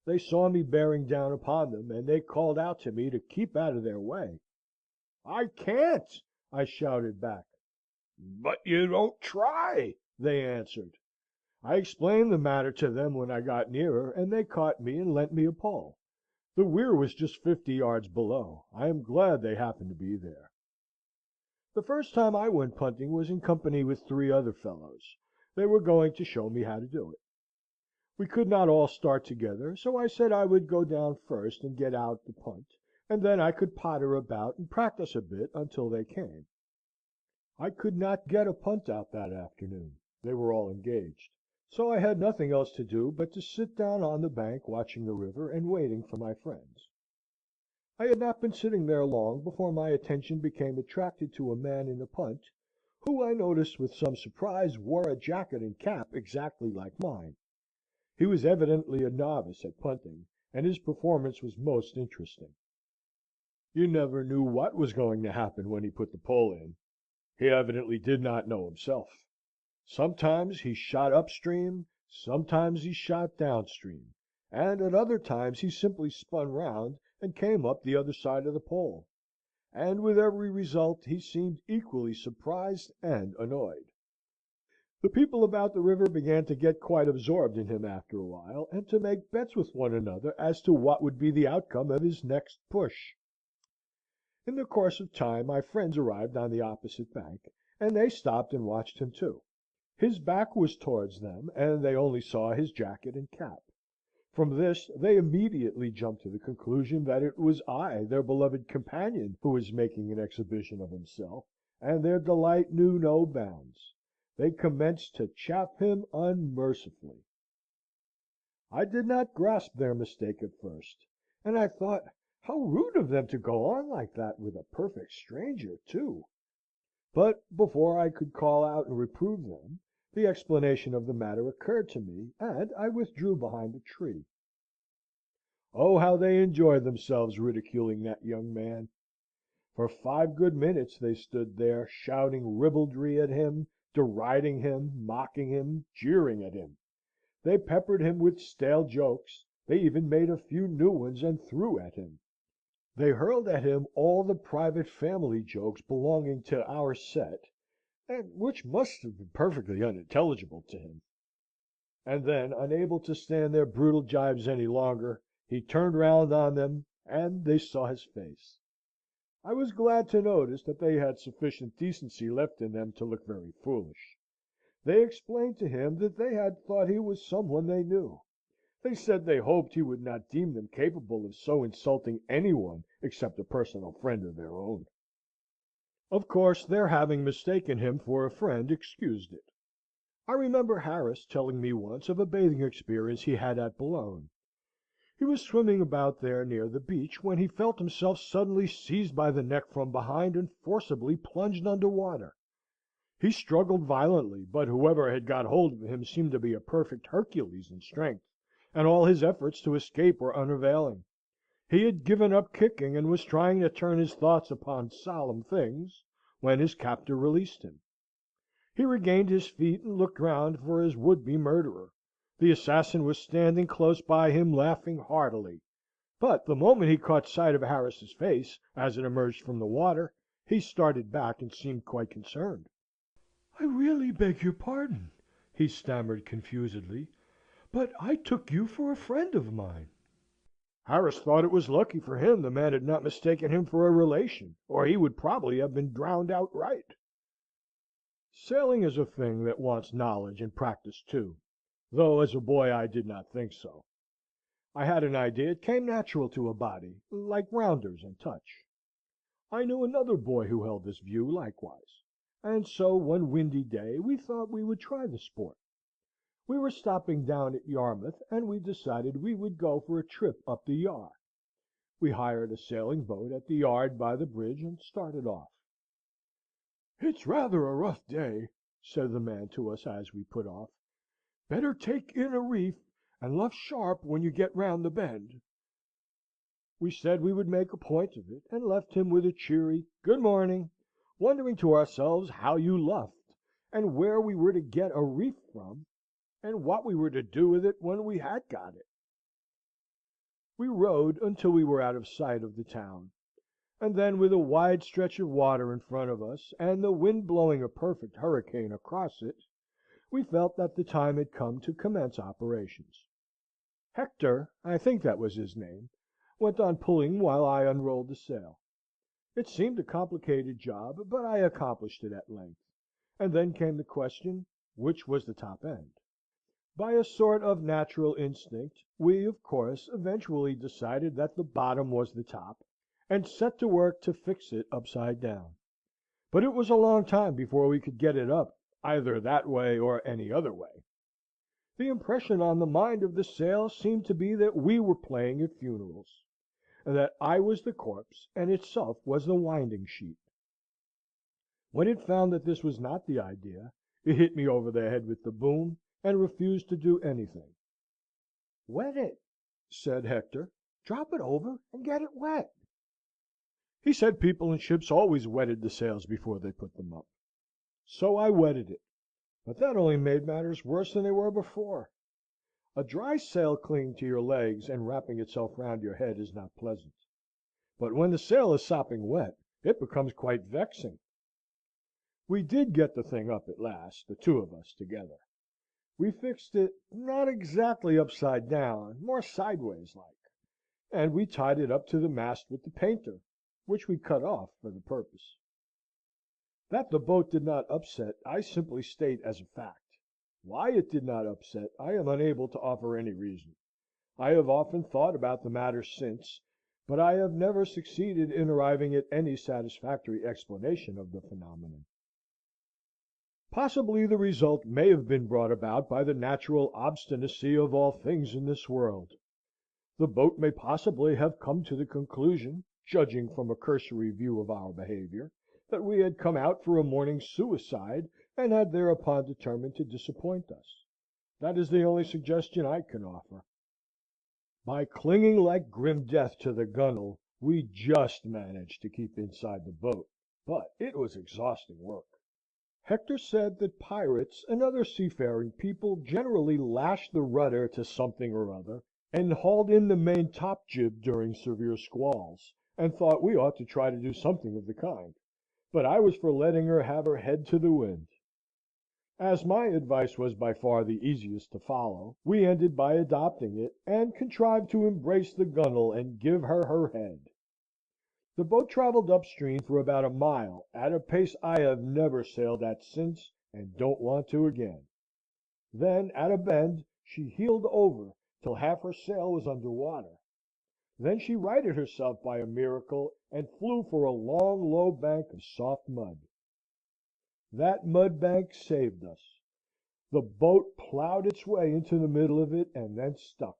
They saw me bearing down upon them, and they called out to me to keep out of their way. "I can't!" I shouted back. "But you don't try!" they answered. I explained the matter to them when I got nearer, and they caught me and lent me a pole. The weir was just 50 yards below. I am glad they happened to be there. The first time I went punting was in company with 3 other fellows. They were going to show me how to do it. We could not all start together, so I said I would go down first and get out the punt, and then I could potter about and practice a bit until they came. I could not get a punt out that afternoon. They were all engaged. So I had nothing else to do but to sit down on the bank watching the river and waiting for my friends. I had not been sitting there long before my attention became attracted to a man in a punt, who I noticed with some surprise wore a jacket and cap exactly like mine. He was evidently a novice at punting, and his performance was most interesting. You never knew what was going to happen when he put the pole in. He evidently did not know himself. Sometimes he shot upstream, sometimes he shot downstream, and at other times he simply spun round and came up the other side of the pole, and with every result he seemed equally surprised and annoyed. The people about the river began to get quite absorbed in him after a while, and to make bets with one another as to what would be the outcome of his next push. In the course of time my friends arrived on the opposite bank, and they stopped and watched him too. His back was towards them, and they only saw his jacket and cap. From this they immediately jumped to the conclusion that it was I, their beloved companion, who was making an exhibition of himself, and their delight knew no bounds. They commenced to chaff him unmercifully. I did not grasp their mistake at first, and I thought, how rude of them to go on like that with a perfect stranger, too. But before I could call out and reprove them, the explanation of the matter occurred to me, and I withdrew behind a tree. Oh, how they enjoyed themselves ridiculing that young man! For 5 good minutes they stood there, shouting ribaldry at him, deriding him, mocking him, jeering at him. They peppered him with stale jokes; they even made a few new ones and threw at him. They hurled at him all the private family jokes belonging to our set, and which must have been perfectly unintelligible to him. And then, unable to stand their brutal gibes any longer, he turned round on them, and they saw his face. I was glad to notice that they had sufficient decency left in them to look very foolish. They explained to him that they had thought he was some one they knew. They said they hoped he would not deem them capable of so insulting any one except a personal friend of their own. Of course, their having mistaken him for a friend excused it. I remember Harris telling me once of a bathing experience he had at Boulogne. He was swimming about there near the beach, when he felt himself suddenly seized by the neck from behind and forcibly plunged under water. He struggled violently, but whoever had got hold of him seemed to be a perfect Hercules in strength, and all his efforts to escape were unavailing. He had given up kicking, and was trying to turn his thoughts upon solemn things, when his captor released him. He regained his feet and looked round for his would-be murderer. The assassin was standing close by him, laughing heartily. But the moment he caught sight of Harris's face, as it emerged from the water, he started back and seemed quite concerned. "I really beg your pardon," he stammered confusedly, "but I took you for a friend of mine." Harris thought it was lucky for him the man had not mistaken him for a relation, or he would probably have been drowned outright. Sailing is a thing that wants knowledge and practice too, though as a boy I did not think so. I had an idea it came natural to a body, like rounders and touch. I knew another boy who held this view likewise, and so one windy day we thought we would try the sport. We were stopping down at Yarmouth, and we decided we would go for a trip up the Yar. We hired a sailing boat at the yard by the bridge, and started off. "It's rather a rough day," said the man to us as we put off. "Better take in a reef, and luff sharp when you get round the bend." We said we would make a point of it, and left him with a cheery "Good morning," wondering to ourselves how you luffed, and where we were to get a reef from, and what we were to do with it when we had got it. We rowed until we were out of sight of the town, and then, with a wide stretch of water in front of us, and the wind blowing a perfect hurricane across it, we felt that the time had come to commence operations. Hector, I think that was his name, went on pulling while I unrolled the sail. It seemed a complicated job, but I accomplished it at length, and then came the question, which was the top end? By a sort of natural instinct, we, of course, eventually decided that the bottom was the top, and set to work to fix it upside down. But it was a long time before we could get it up, either that way or any other way. The impression on the mind of the sail seemed to be that we were playing at funerals, and that I was the corpse, and itself was the winding sheet. When it found that this was not the idea, it hit me over the head with the boom, and refused to do anything. "Wet it," said Hector. "Drop it over, and get it wet." He said people in ships always wetted the sails before they put them up. So I wetted it, but that only made matters worse than they were before. A dry sail clinging to your legs and wrapping itself round your head is not pleasant, but when the sail is sopping wet, it becomes quite vexing. We did get the thing up at last, the two of us together. We fixed it, not exactly upside down, more sideways like, and we tied it up to the mast with the painter, which we cut off for the purpose. That the boat did not upset, I simply state as a fact. Why it did not upset, I am unable to offer any reason. I have often thought about the matter since, but I have never succeeded in arriving at any satisfactory explanation of the phenomenon. Possibly the result may have been brought about by the natural obstinacy of all things in this world. The boat may possibly have come to the conclusion, judging from a cursory view of our behaviour, that we had come out for a morning's suicide, and had thereupon determined to disappoint us. That is the only suggestion I can offer. By clinging like grim death to the gunwale, we just managed to keep inside the boat, but it was exhausting work. Hector said that pirates and other seafaring people generally lashed the rudder to something or other, and hauled in the main top jib during severe squalls, and thought we ought to try to do something of the kind, but I was for letting her have her head to the wind. As my advice was by far the easiest to follow, we ended by adopting it, and contrived to embrace the gunwale and give her her head. The boat travelled upstream for about a mile, at a pace I have never sailed at since, and don't want to again. Then, at a bend, she heeled over till half her sail was under water. Then she righted herself by a miracle, and flew for a long, low bank of soft mud. That mud bank saved us. The boat ploughed its way into the middle of it, and then stuck.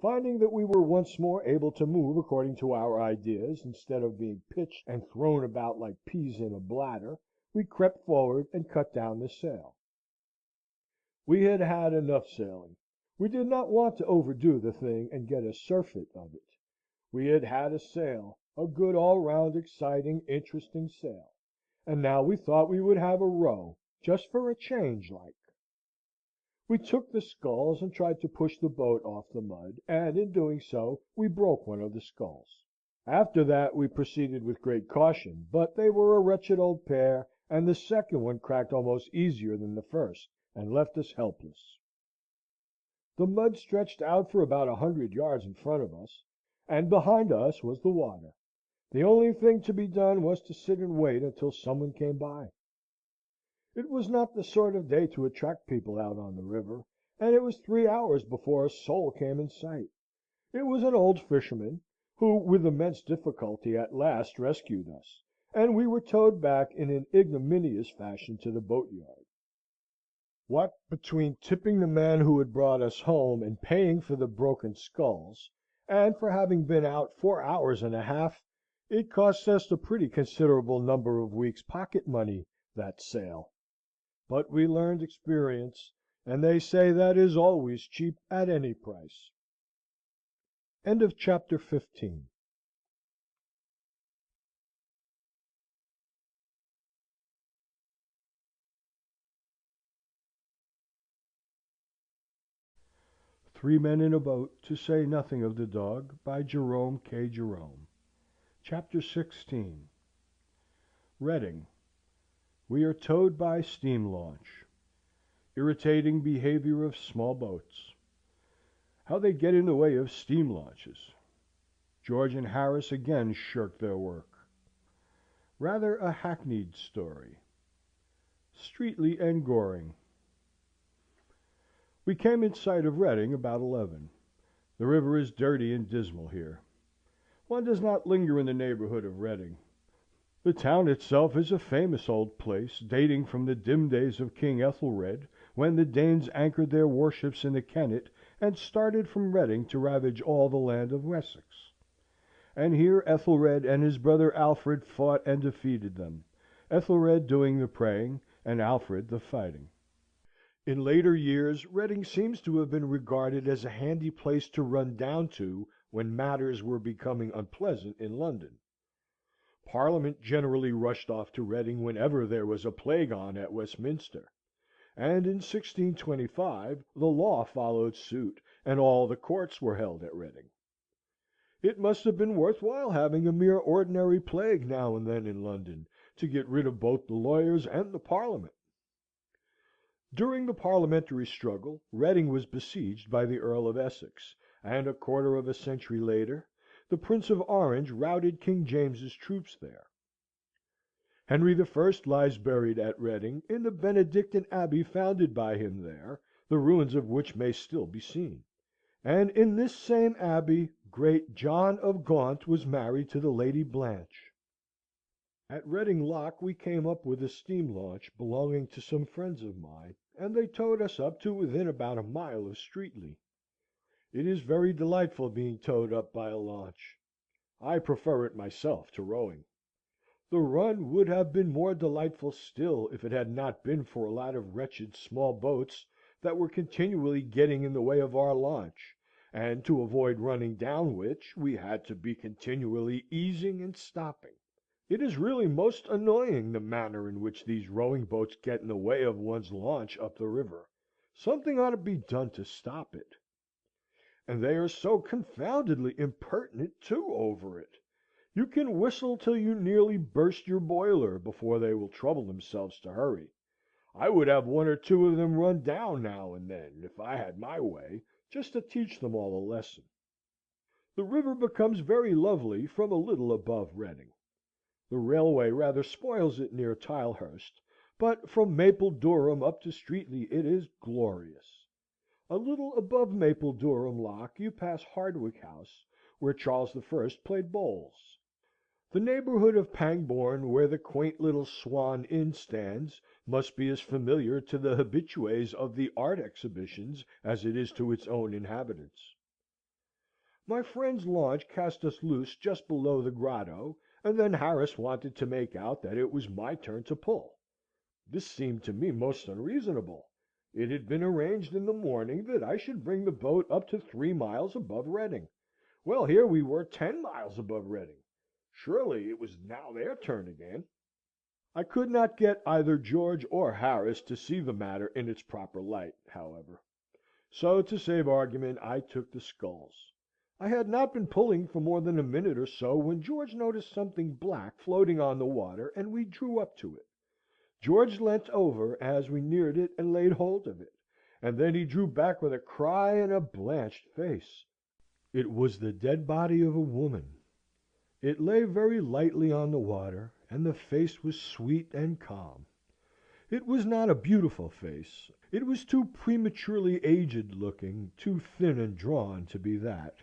Finding that we were once more able to move according to our ideas, instead of being pitched and thrown about like peas in a bladder, we crept forward and cut down the sail. We had had enough sailing. We did not want to overdo the thing and get a surfeit of it. We had had a sail, a good all round exciting, interesting sail, and now we thought we would have a row, just for a change like. We took the sculls and tried to push the boat off the mud, and in doing so we broke one of the sculls. After that we proceeded with great caution, but they were a wretched old pair, and the second one cracked almost easier than the first, and left us helpless. The mud stretched out for about 100 yards in front of us, and behind us was the water. The only thing to be done was to sit and wait until someone came by. It was not the sort of day to attract people out on the river, and it was 3 hours before a soul came in sight. It was an old fisherman, who with immense difficulty at last rescued us, and we were towed back in an ignominious fashion to the boat yard. What between tipping the man who had brought us home, and paying for the broken sculls, and for having been out 4 hours and a half, it cost us a pretty considerable number of weeks' pocket money, that sail. But we learned experience, and they say that is always cheap at any price. End of chapter 15. Three Men in a Boat, to say nothing of the Dog, by Jerome K. Jerome. Chapter 16. Reading. We are towed by steam launch. Irritating behaviour of small boats. How they get in the way of steam launches. George and Harris again shirk their work. Rather a hackneyed story. Streatley and Goring. We came in sight of Reading about 11. The river is dirty and dismal here. One does not linger in the neighbourhood of Reading. The town itself is a famous old place, dating from the dim days of King Ethelred, when the Danes anchored their warships in the Kennet, and started from Reading to ravage all the land of Wessex. And here Ethelred and his brother Alfred fought and defeated them, Ethelred doing the praying, and Alfred the fighting. In later years Reading seems to have been regarded as a handy place to run down to when matters were becoming unpleasant in London. Parliament generally rushed off to Reading whenever there was a plague on at Westminster, and in 1625 the law followed suit, and all the courts were held at Reading. It must have been worth while having a mere ordinary plague now and then in London, to get rid of both the lawyers and the Parliament. During the Parliamentary struggle, Reading was besieged by the Earl of Essex, and a quarter of a century later, the Prince of Orange routed King James's troops there. Henry I. lies buried at Reading, in the Benedictine Abbey founded by him there, the ruins of which may still be seen. And in this same abbey, great John of Gaunt was married to the Lady Blanche. At Reading Lock we came up with a steam launch belonging to some friends of mine, and they towed us up to within about a mile of Streatley. It is very delightful being towed up by a launch. I prefer it myself to rowing. The run would have been more delightful still if it had not been for a lot of wretched small boats that were continually getting in the way of our launch, and to avoid running down which we had to be continually easing and stopping. It is really most annoying, the manner in which these rowing boats get in the way of one's launch up the river. Something ought to be done to stop it. And they are so confoundedly impertinent, too, over it. You can whistle till you nearly burst your boiler before they will trouble themselves to hurry. I would have one or two of them run down now and then, if I had my way, just to teach them all a lesson. The river becomes very lovely from a little above Reading. The railway rather spoils it near Tilehurst, but from Maple Durham up to Streatley it is glorious. A little above Maple Durham Lock you pass Hardwicke House, where Charles I. played bowls. The neighbourhood of Pangbourne, where the quaint little Swan Inn stands, must be as familiar to the habitues of the art exhibitions as it is to its own inhabitants. My friend's launch cast us loose just below the grotto, and then Harris wanted to make out that it was my turn to pull. This seemed to me most unreasonable. It had been arranged in the morning that I should bring the boat up to 3 miles above Reading, Well, here we were 10 miles above Reading. Surely it was now their turn again. I could not get either George or Harris to see the matter in its proper light, however. So, to save argument, I took the sculls. I had not been pulling for more than a minute or so when George noticed something black floating on the water, and we drew up to it. George leant over as we neared it and laid hold of it, and then he drew back with a cry and a blanched face. It was the dead body of a woman. It lay very lightly on the water, and the face was sweet and calm. It was not a beautiful face. It was too prematurely aged looking, too thin and drawn to be that.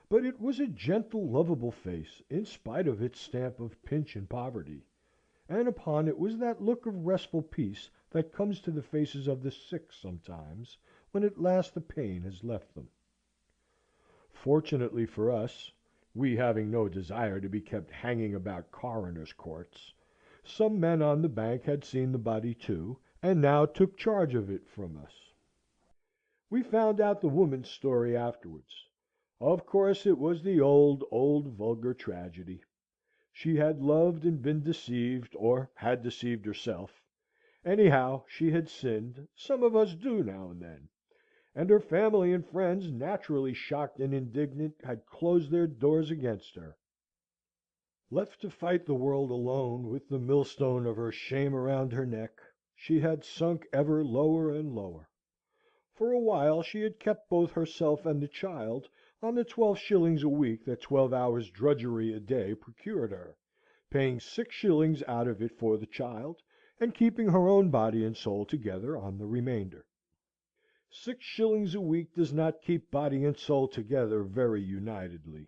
But it was a gentle, lovable face, in spite of its stamp of pinch and poverty, and upon it was that look of restful peace that comes to the faces of the sick sometimes, when at last the pain has left them. Fortunately for us, we having no desire to be kept hanging about coroners' courts, some men on the bank had seen the body too, and now took charge of it from us. We found out the woman's story afterwards. Of course it was the old vulgar tragedy. She had loved and been deceived, or had deceived herself. Anyhow, she had sinned. Some of us do now and then. And her family and friends, naturally shocked and indignant, had closed their doors against her. Left to fight the world alone, with the millstone of her shame around her neck, she had sunk ever lower and lower. For a while she had kept both herself and the child on the 12 shillings a week that 12 hours' drudgery a day procured her, paying 6 shillings out of it for the child, and keeping her own body and soul together on the remainder. 6 shillings a week does not keep body and soul together very unitedly.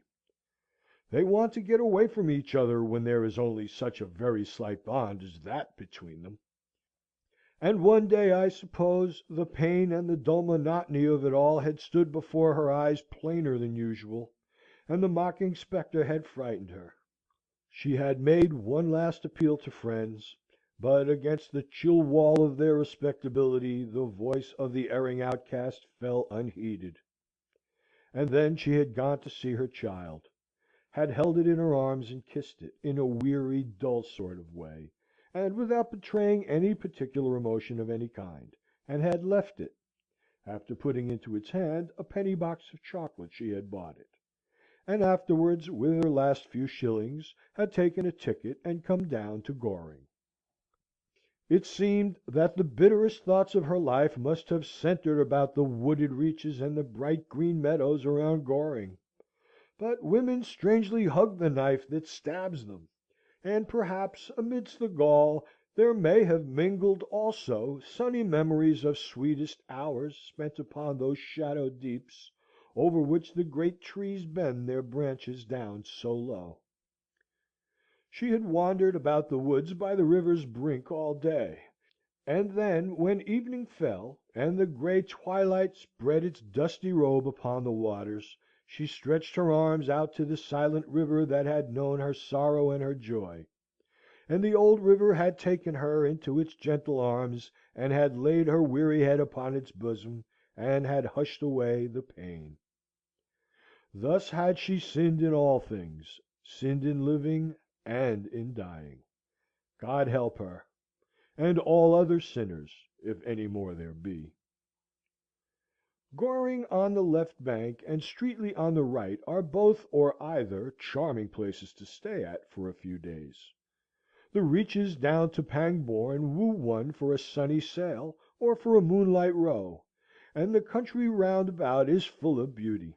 They want to get away from each other when there is only such a very slight bond as that between them. And one day, I suppose, the pain and the dull monotony of it all had stood before her eyes plainer than usual, and the mocking spectre had frightened her. She had made one last appeal to friends, but against the chill wall of their respectability the voice of the erring outcast fell unheeded. And then she had gone to see her child, had held it in her arms and kissed it, in a weary, dull sort of way, and without betraying any particular emotion of any kind, and had left it, after putting into its hand a penny box of chocolate she had bought it, and afterwards, with her last few shillings, had taken a ticket and come down to Goring. It seemed that the bitterest thoughts of her life must have centred about the wooded reaches and the bright green meadows around Goring. But women strangely hug the knife that stabs them, and perhaps amidst the gall there may have mingled also sunny memories of sweetest hours spent upon those shadowed deeps over which the great trees bend their branches down so low. She had wandered about the woods by the river's brink all day, and then, when evening fell, and the grey twilight spread its dusty robe upon the waters, she stretched her arms out to the silent river that had known her sorrow and her joy, and the old river had taken her into its gentle arms, and had laid her weary head upon its bosom, and had hushed away the pain. Thus had she sinned in all things, sinned in living and in dying. God help her, and all other sinners, if any more there be. Goring on the left bank and Streatley on the right are both or either charming places to stay at for a few days. The reaches down to Pangbourne woo one for a sunny sail, or for a moonlight row, and the country round about is full of beauty.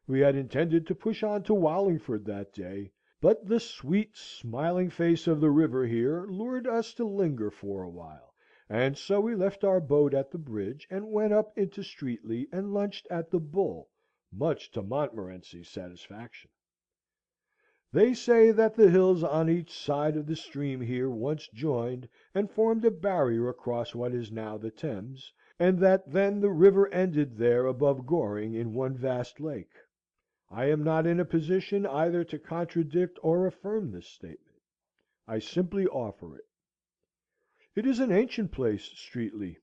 We had intended to push on to Wallingford that day, but the sweet, smiling face of the river here lured us to linger for a while, and so we left our boat at the bridge, and went up into Streatley and lunched at the Bull, much to Montmorency's satisfaction. They say that the hills on each side of the stream here once joined and formed a barrier across what is now the Thames, and that then the river ended there above Goring in one vast lake. I am not in a position either to contradict or affirm this statement. I simply offer it. It is an ancient place, Streatley,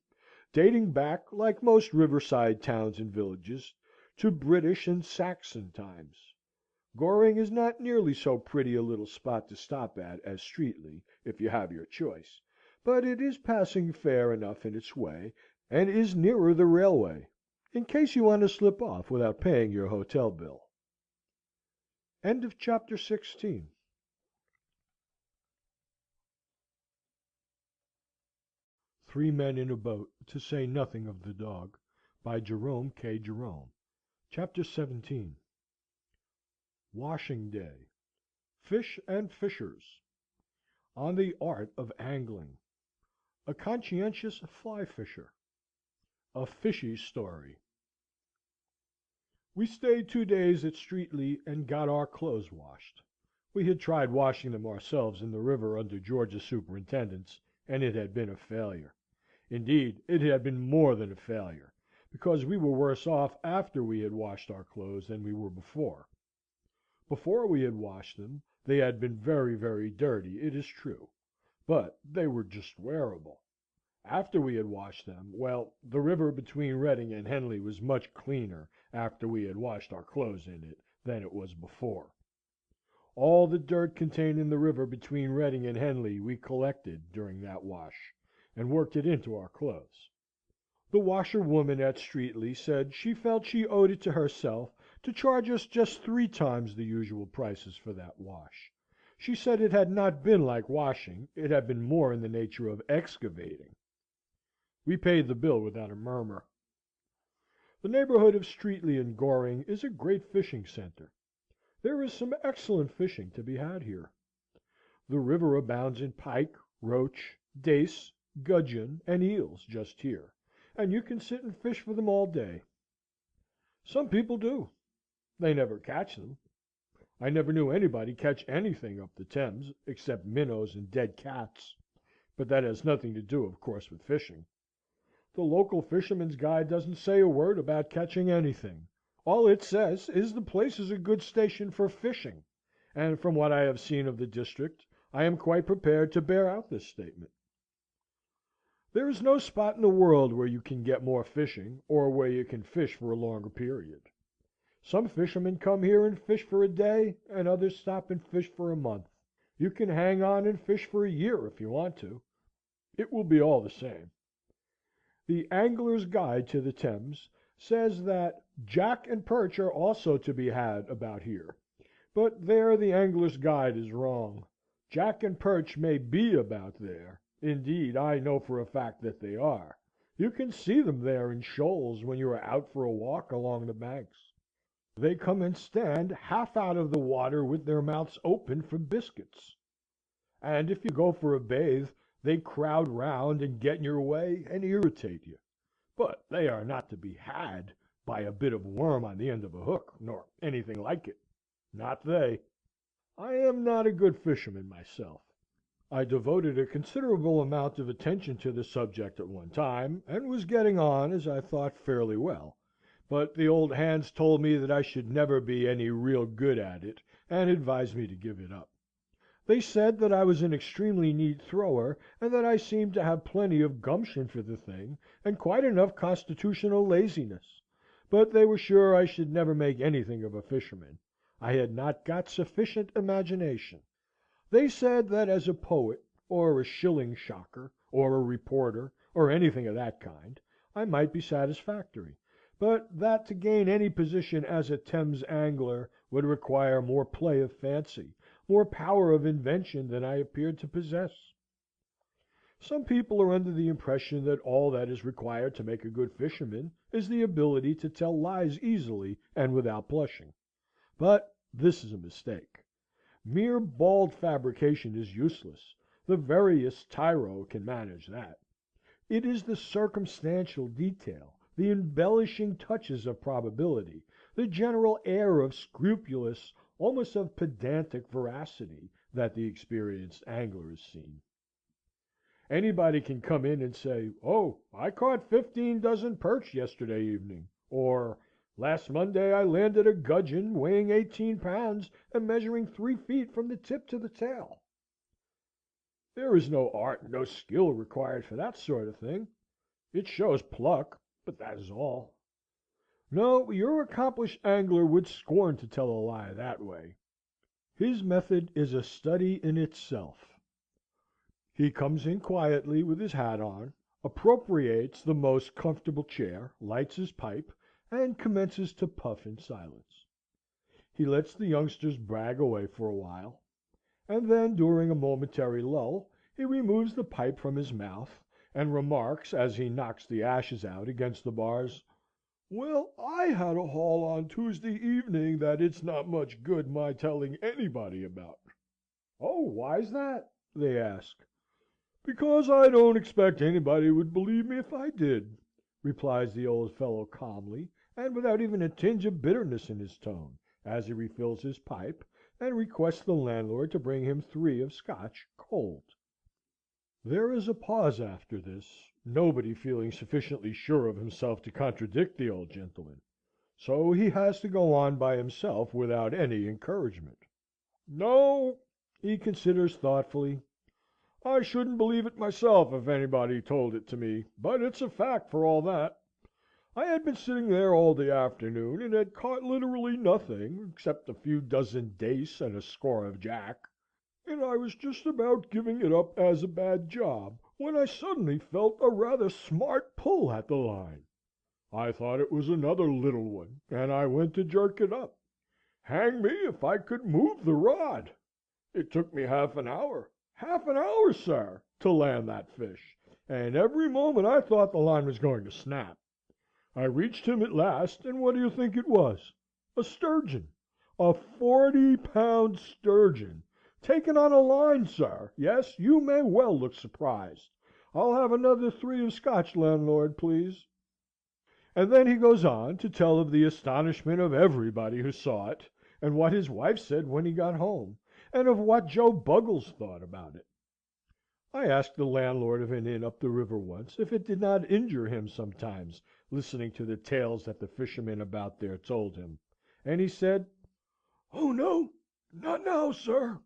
dating back, like most riverside towns and villages, to British and Saxon times. Goring is not nearly so pretty a little spot to stop at as Streatley, if you have your choice, but it is passing fair enough in its way, and is nearer the railway, in case you want to slip off without paying your hotel bill. Chapter 16. Three Men in a Boat, to say nothing of the Dog, by Jerome K. Jerome. Chapter 17. Washing Day. Fish and Fishers. On the Art of Angling. A Conscientious Fly Fisher. A Fishy Story. We stayed 2 days at Streatley and got our clothes washed. We had tried washing them ourselves in the river under George's superintendence, and it had been a failure. Indeed, it had been more than a failure, because we were worse off after we had washed our clothes than we were before. Before we had washed them, they had been very, very dirty, it is true, but they were just wearable. After we had washed them, well, the river between Reading and Henley was much cleaner after we had washed our clothes in it than it was before. All the dirt contained in the river between Reading and Henley we collected during that wash, and worked it into our clothes. The washerwoman at Streatley said she felt she owed it to herself to charge us just 3 times the usual prices for that wash. She said it had not been like washing, it had been more in the nature of excavating. We paid the bill without a murmur. The neighbourhood of Streatley and Goring is a great fishing centre. There is some excellent fishing to be had here. The river abounds in pike, roach, dace, gudgeon, and eels just here, and you can sit and fish for them all day. Some people do. They never catch them. I never knew anybody catch anything up the Thames, except minnows and dead cats. But that has nothing to do, of course, with fishing. The local fisherman's guide doesn't say a word about catching anything. All it says is the place is a good station for fishing, and from what I have seen of the district, I am quite prepared to bear out this statement. There is no spot in the world where you can get more fishing, or where you can fish for a longer period. Some fishermen come here and fish for a day, and others stop and fish for a month. You can hang on and fish for a year if you want to. It will be all the same. The Angler's Guide to the Thames says that jack and perch are also to be had about here, but there the Angler's Guide is wrong. Jack and perch may be about there. Indeed, I know for a fact that they are. You can see them there in shoals when you are out for a walk along the banks. They come and stand half out of the water with their mouths open for biscuits. And if you go for a bathe, they crowd round and get in your way and irritate you. But they are not to be had by a bit of worm on the end of a hook, nor anything like it. Not they. I am not a good fisherman myself. I devoted a considerable amount of attention to the subject at one time, and was getting on, as I thought, fairly well. But the old hands told me that I should never be any real good at it, and advised me to give it up. They said that I was an extremely neat thrower, and that I seemed to have plenty of gumption for the thing, and quite enough constitutional laziness; but they were sure I should never make anything of a fisherman. I had not got sufficient imagination. They said that as a poet, or a shilling shocker, or a reporter, or anything of that kind, I might be satisfactory, but that to gain any position as a Thames angler would require more play of fancy, more power of invention than I appeared to possess. Some people are under the impression that all that is required to make a good fisherman is the ability to tell lies easily and without blushing. But this is a mistake. Mere bald fabrication is useless. The veriest tyro can manage that. It is the circumstantial detail, the embellishing touches of probability, the general air of scrupulous, almost of pedantic veracity, that the experienced angler has seen. Anybody can come in and say, "Oh, I caught 15 dozen perch yesterday evening," or "Last Monday I landed a gudgeon weighing 18 pounds and measuring 3 feet from the tip to the tail." There is no art, no skill required for that sort of thing. It shows pluck, but that is all. No, your accomplished angler would scorn to tell a lie that way. His method is a study in itself. He comes in quietly with his hat on, appropriates the most comfortable chair, lights his pipe, and commences to puff in silence. He lets the youngsters brag away for a while, and then, during a momentary lull, he removes the pipe from his mouth, and remarks, as he knocks the ashes out against the bars, "Well, I had a haul on Tuesday evening that it's not much good my telling anybody about." "Oh, why's that?" they ask. "Because I don't expect anybody would believe me if I did," replies the old fellow calmly, and without even a tinge of bitterness in his tone, as he refills his pipe, and requests the landlord to bring him 3 of Scotch, cold. There is a pause after this, nobody feeling sufficiently sure of himself to contradict the old gentleman. So he has to go on by himself without any encouragement. "No," he considers thoughtfully, "I shouldn't believe it myself if anybody told it to me, but it's a fact for all that. I had been sitting there all the afternoon, and had caught literally nothing, except a few dozen dace and a score of jack, and I was just about giving it up as a bad job, when I suddenly felt a rather smart pull at the line. I thought it was another little one, and I went to jerk it up. Hang me if I could move the rod! It took me half an hour, sir, to land that fish, and every moment I thought the line was going to snap. I reached him at last, and what do you think it was? A sturgeon! A 40-pound sturgeon! Taken on a line, sir! Yes, you may well look surprised. I'll have another 3 of Scotch, landlord, please." And then he goes on to tell of the astonishment of everybody who saw it, and what his wife said when he got home, and of what Joe Buggles thought about it. I asked the landlord of an inn up the river once if it did not injure him sometimes listening to the tales that the fishermen about there told him, and he said, "Oh no, not now, sir.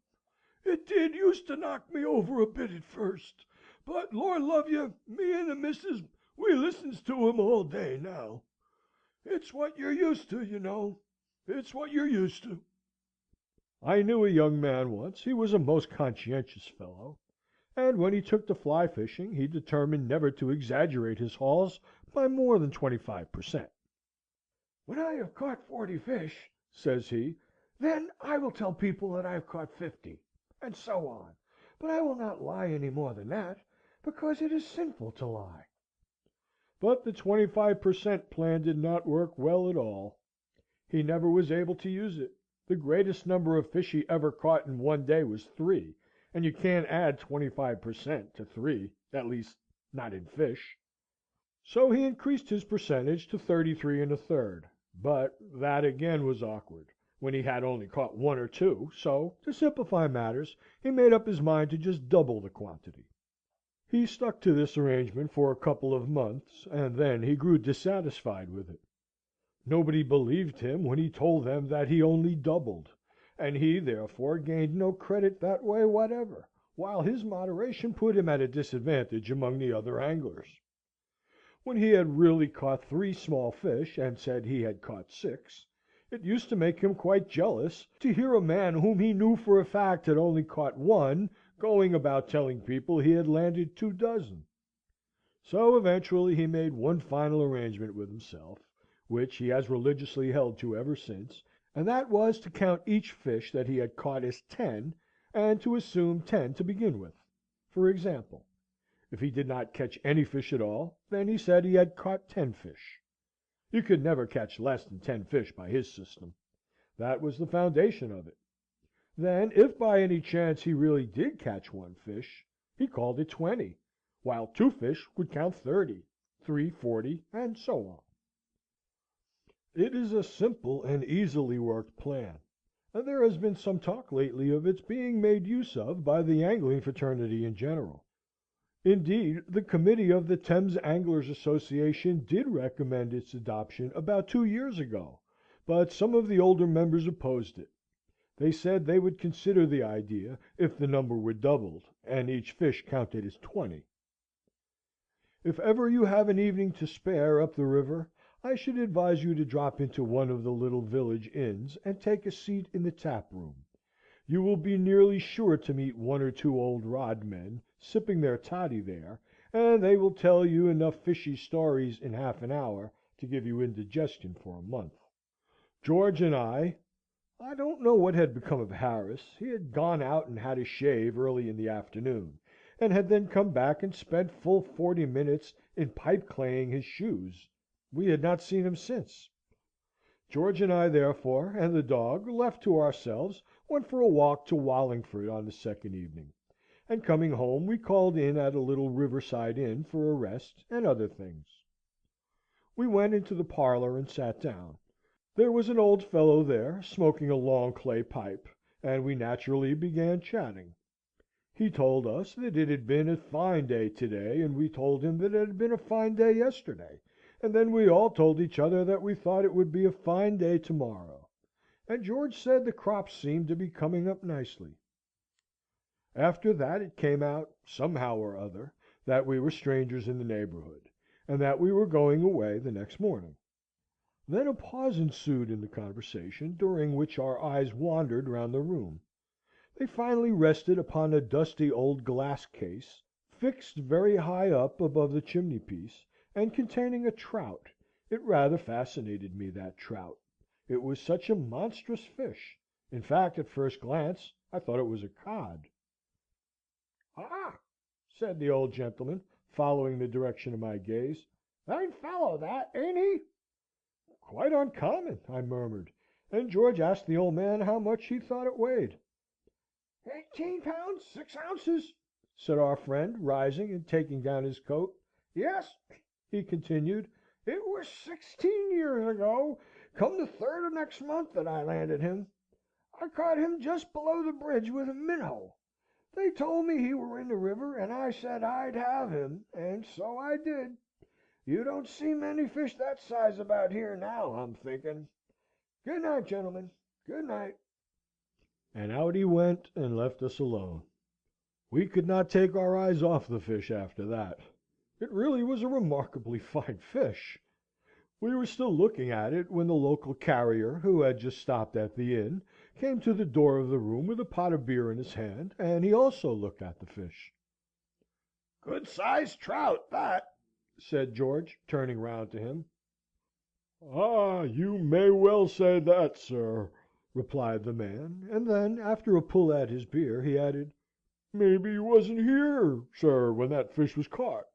It did used to knock me over a bit at first, but, Lord love you, me and the missus, we listens to 'em all day now. It's what you're used to, you know. It's what you're used to." I knew a young man once, he was a most conscientious fellow, and when he took to fly fishing, he determined never to exaggerate his hauls by more than 25 per cent. "When I have caught 40 fish," says he, "then I will tell people that I have caught 50, and so on, but I will not lie any more than that, because it is sinful to lie." But the 25 per cent. Plan did not work well at all. He never was able to use it. The greatest number of fish he ever caught in one day was 3, and you can't add 25 per cent. to 3, at least, not in fish. So he increased his percentage to 33 1/3, but that again was awkward, when he had only caught 1 or 2, so, to simplify matters, he made up his mind to just double the quantity. He stuck to this arrangement for a couple of months, and then he grew dissatisfied with it. Nobody believed him when he told them that he only doubled, and he therefore gained no credit that way whatever, while his moderation put him at a disadvantage among the other anglers. When he had really caught 3 small fish, and said he had caught 6, it used to make him quite jealous to hear a man whom he knew for a fact had only caught 1 going about telling people he had landed 2 dozen. So eventually he made one final arrangement with himself, which he has religiously held to ever since, and that was to count each fish that he had caught as 10, and to assume 10 to begin with. For example, if he did not catch any fish at all, then he said he had caught 10 fish. You could never catch less than 10 fish by his system. That was the foundation of it. Then, if by any chance he really did catch 1 fish, he called it 20, while 2 fish would count 30, 3 40, and so on. It is a simple and easily worked plan, and there has been some talk lately of its being made use of by the angling fraternity in general. Indeed, the committee of the Thames Anglers' Association did recommend its adoption about 2 years ago, but some of the older members opposed it. They said they would consider the idea if the number were doubled, and each fish counted as 20. If ever you have an evening to spare up the river, I should advise you to drop into one of the little village inns, and take a seat in the tap room. You will be nearly sure to meet one or two old rodmen, sipping their toddy there, and they will tell you enough fishy stories in half an hour to give you indigestion for a month. George and I don't know what had become of Harris. He had gone out and had a shave early in the afternoon, and had then come back and spent full 40 minutes in pipe claying his shoes. We had not seen him since. George and I, therefore, and the dog, left to ourselves, went for a walk to Wallingford on the second evening, and coming home we called in at a little riverside inn for a rest and other things. We went into the parlour and sat down. There was an old fellow there, smoking a long clay pipe, and we naturally began chatting. He told us that it had been a fine day to day, and we told him that it had been a fine day yesterday, and then we all told each other that we thought it would be a fine day to morrow, and George said the crops seemed to be coming up nicely. After that it came out, somehow or other, that we were strangers in the neighbourhood, and that we were going away the next morning. Then a pause ensued in the conversation, during which our eyes wandered round the room. They finally rested upon a dusty old glass case, fixed very high up above the chimney-piece, and containing a trout. It rather fascinated me, that trout. It was such a monstrous fish. In fact, at first glance, I thought it was a cod. "Ah!" said the old gentleman, following the direction of my gaze. "Fine fellow, that, ain't he?" "Quite uncommon," I murmured, and George asked the old man how much he thought it weighed. 18 pounds 6 ounces, said our friend, rising and taking down his coat. "Yes," he continued, "it was 16 years ago, come the 3rd of next month, that I landed him. I caught him just below the bridge with a minnow. They told me he were in the river, and I said I'd have him, and so I did. You don't see many fish that size about here now, I'm thinking. Good night, gentlemen, good night." And out he went, and left us alone. We could not take our eyes off the fish after that. It really was a remarkably fine fish. We were still looking at it when the local carrier, who had just stopped at the inn, came to the door of the room with a pot of beer in his hand, and he also looked at the fish. "Good sized trout, that," said George, turning round to him. "Ah, you may well say that, sir," replied the man, and then, after a pull at his beer, he added, "Maybe you wasn't here, sir, when that fish was caught."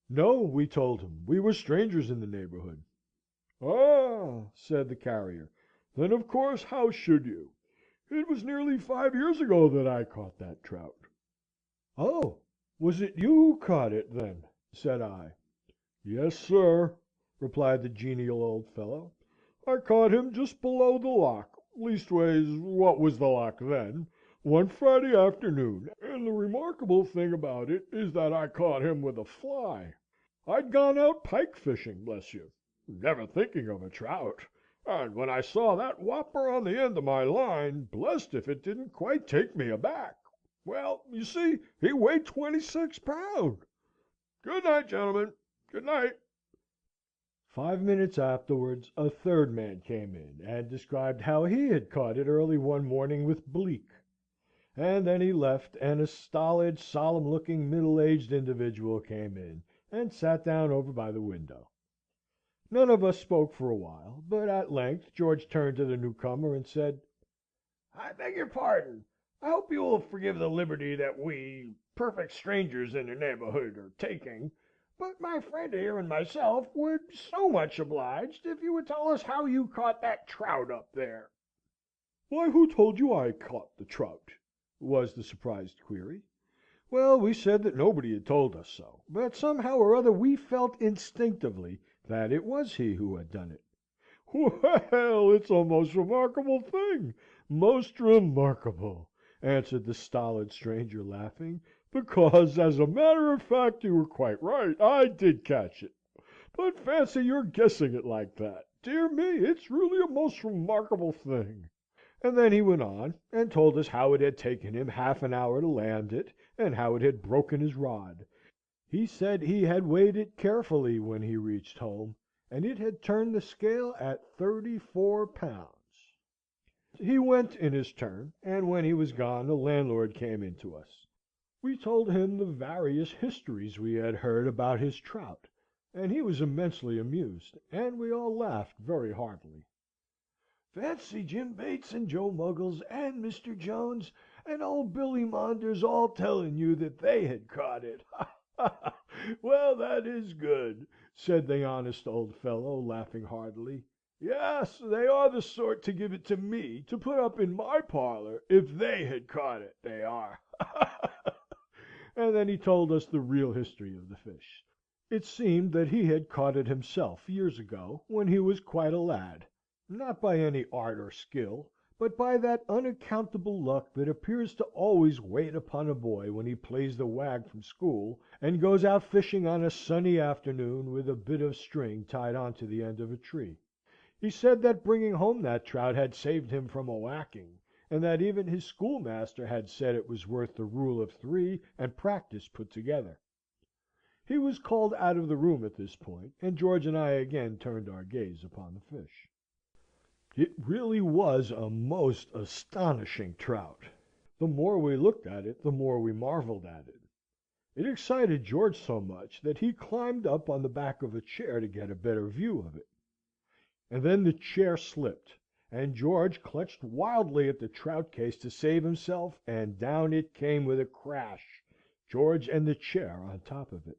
"No," we told him. "We were strangers in the neighbourhood." "Ah!" said the carrier. "Then, of course, how should you? It was nearly 5 years ago that I caught that trout." "Oh, was it you who caught it, then?" said I. "Yes, sir," replied the genial old fellow. "I caught him just below the lock, leastways, what was the lock then, one Friday afternoon, and the remarkable thing about it is that I caught him with a fly. I'd gone out pike fishing, bless you, never thinking of a trout, and when I saw that whopper on the end of my line, blest if it didn't quite take me aback. Well, you see, he weighed 26 pounds. Good night, gentlemen, good night." 5 minutes afterwards, a third man came in, and described how he had caught it early one morning with bleak. And then he left, and a stolid, solemn-looking, middle-aged individual came in, and sat down over by the window. None of us spoke for a while, but at length George turned to the newcomer and said, "I beg your pardon. I hope you will forgive the liberty that we, perfect strangers in the neighbourhood, are taking, but my friend here and myself would be so much obliged if you would tell us how you caught that trout up there." "Why, who told you I caught the trout?" was the surprised query. Well, we said that nobody had told us so, but somehow or other we felt instinctively that it was he who had done it. "Well, it's a most remarkable thing, most remarkable," answered the stolid stranger, laughing, "because, as a matter of fact, you were quite right. I did catch it. But fancy your guessing it like that! Dear me, it's really a most remarkable thing." And then he went on, and told us how it had taken him half an hour to land it, and how it had broken his rod. He said he had weighed it carefully when he reached home, and it had turned the scale at 34 pounds. He went in his turn, and when he was gone the landlord came in to us. We told him the various histories we had heard about his trout, and he was immensely amused, and we all laughed very heartily. "Fancy Jim Bates and Joe Muggles and Mr. Jones and old Billy Maunders all telling you that they had caught it! Ha, ha, ha! Well, that is good," said the honest old fellow, laughing heartily. "Yes, they are the sort to give it to me to put up in my parlour if they had caught it, they are! Ha, ha, ha!" And then he told us the real history of the fish. It seemed that he had caught it himself years ago, when he was quite a lad, not by any art or skill, but by that unaccountable luck that appears to always wait upon a boy when he plays the wag from school, and goes out fishing on a sunny afternoon with a bit of string tied on to the end of a tree. He said that bringing home that trout had saved him from a whacking, and that even his schoolmaster had said it was worth the rule of 3 and practice put together. He was called out of the room at this point, and George and I again turned our gaze upon the fish. It really was a most astonishing trout. The more we looked at it, the more we marvelled at it. It excited George so much that he climbed up on the back of a chair to get a better view of it. And then the chair slipped, and George clutched wildly at the trout case to save himself, and down it came with a crash, George and the chair on top of it.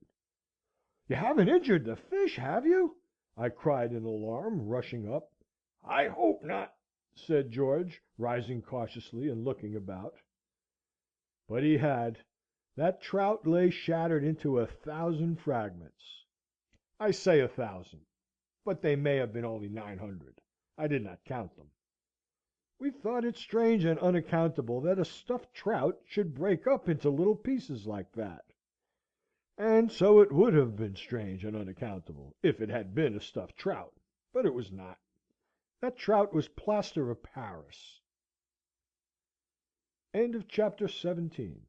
"You haven't injured the fish, have you?" I cried in alarm, rushing up. "I hope not," said George, rising cautiously and looking about. But he had. That trout lay shattered into 1,000 fragments. I say 1,000, but they may have been only 900. I did not count them. We thought it strange and unaccountable that a stuffed trout should break up into little pieces like that. And so it would have been strange and unaccountable if it had been a stuffed trout, but it was not. That trout was plaster of Paris. End of chapter 17.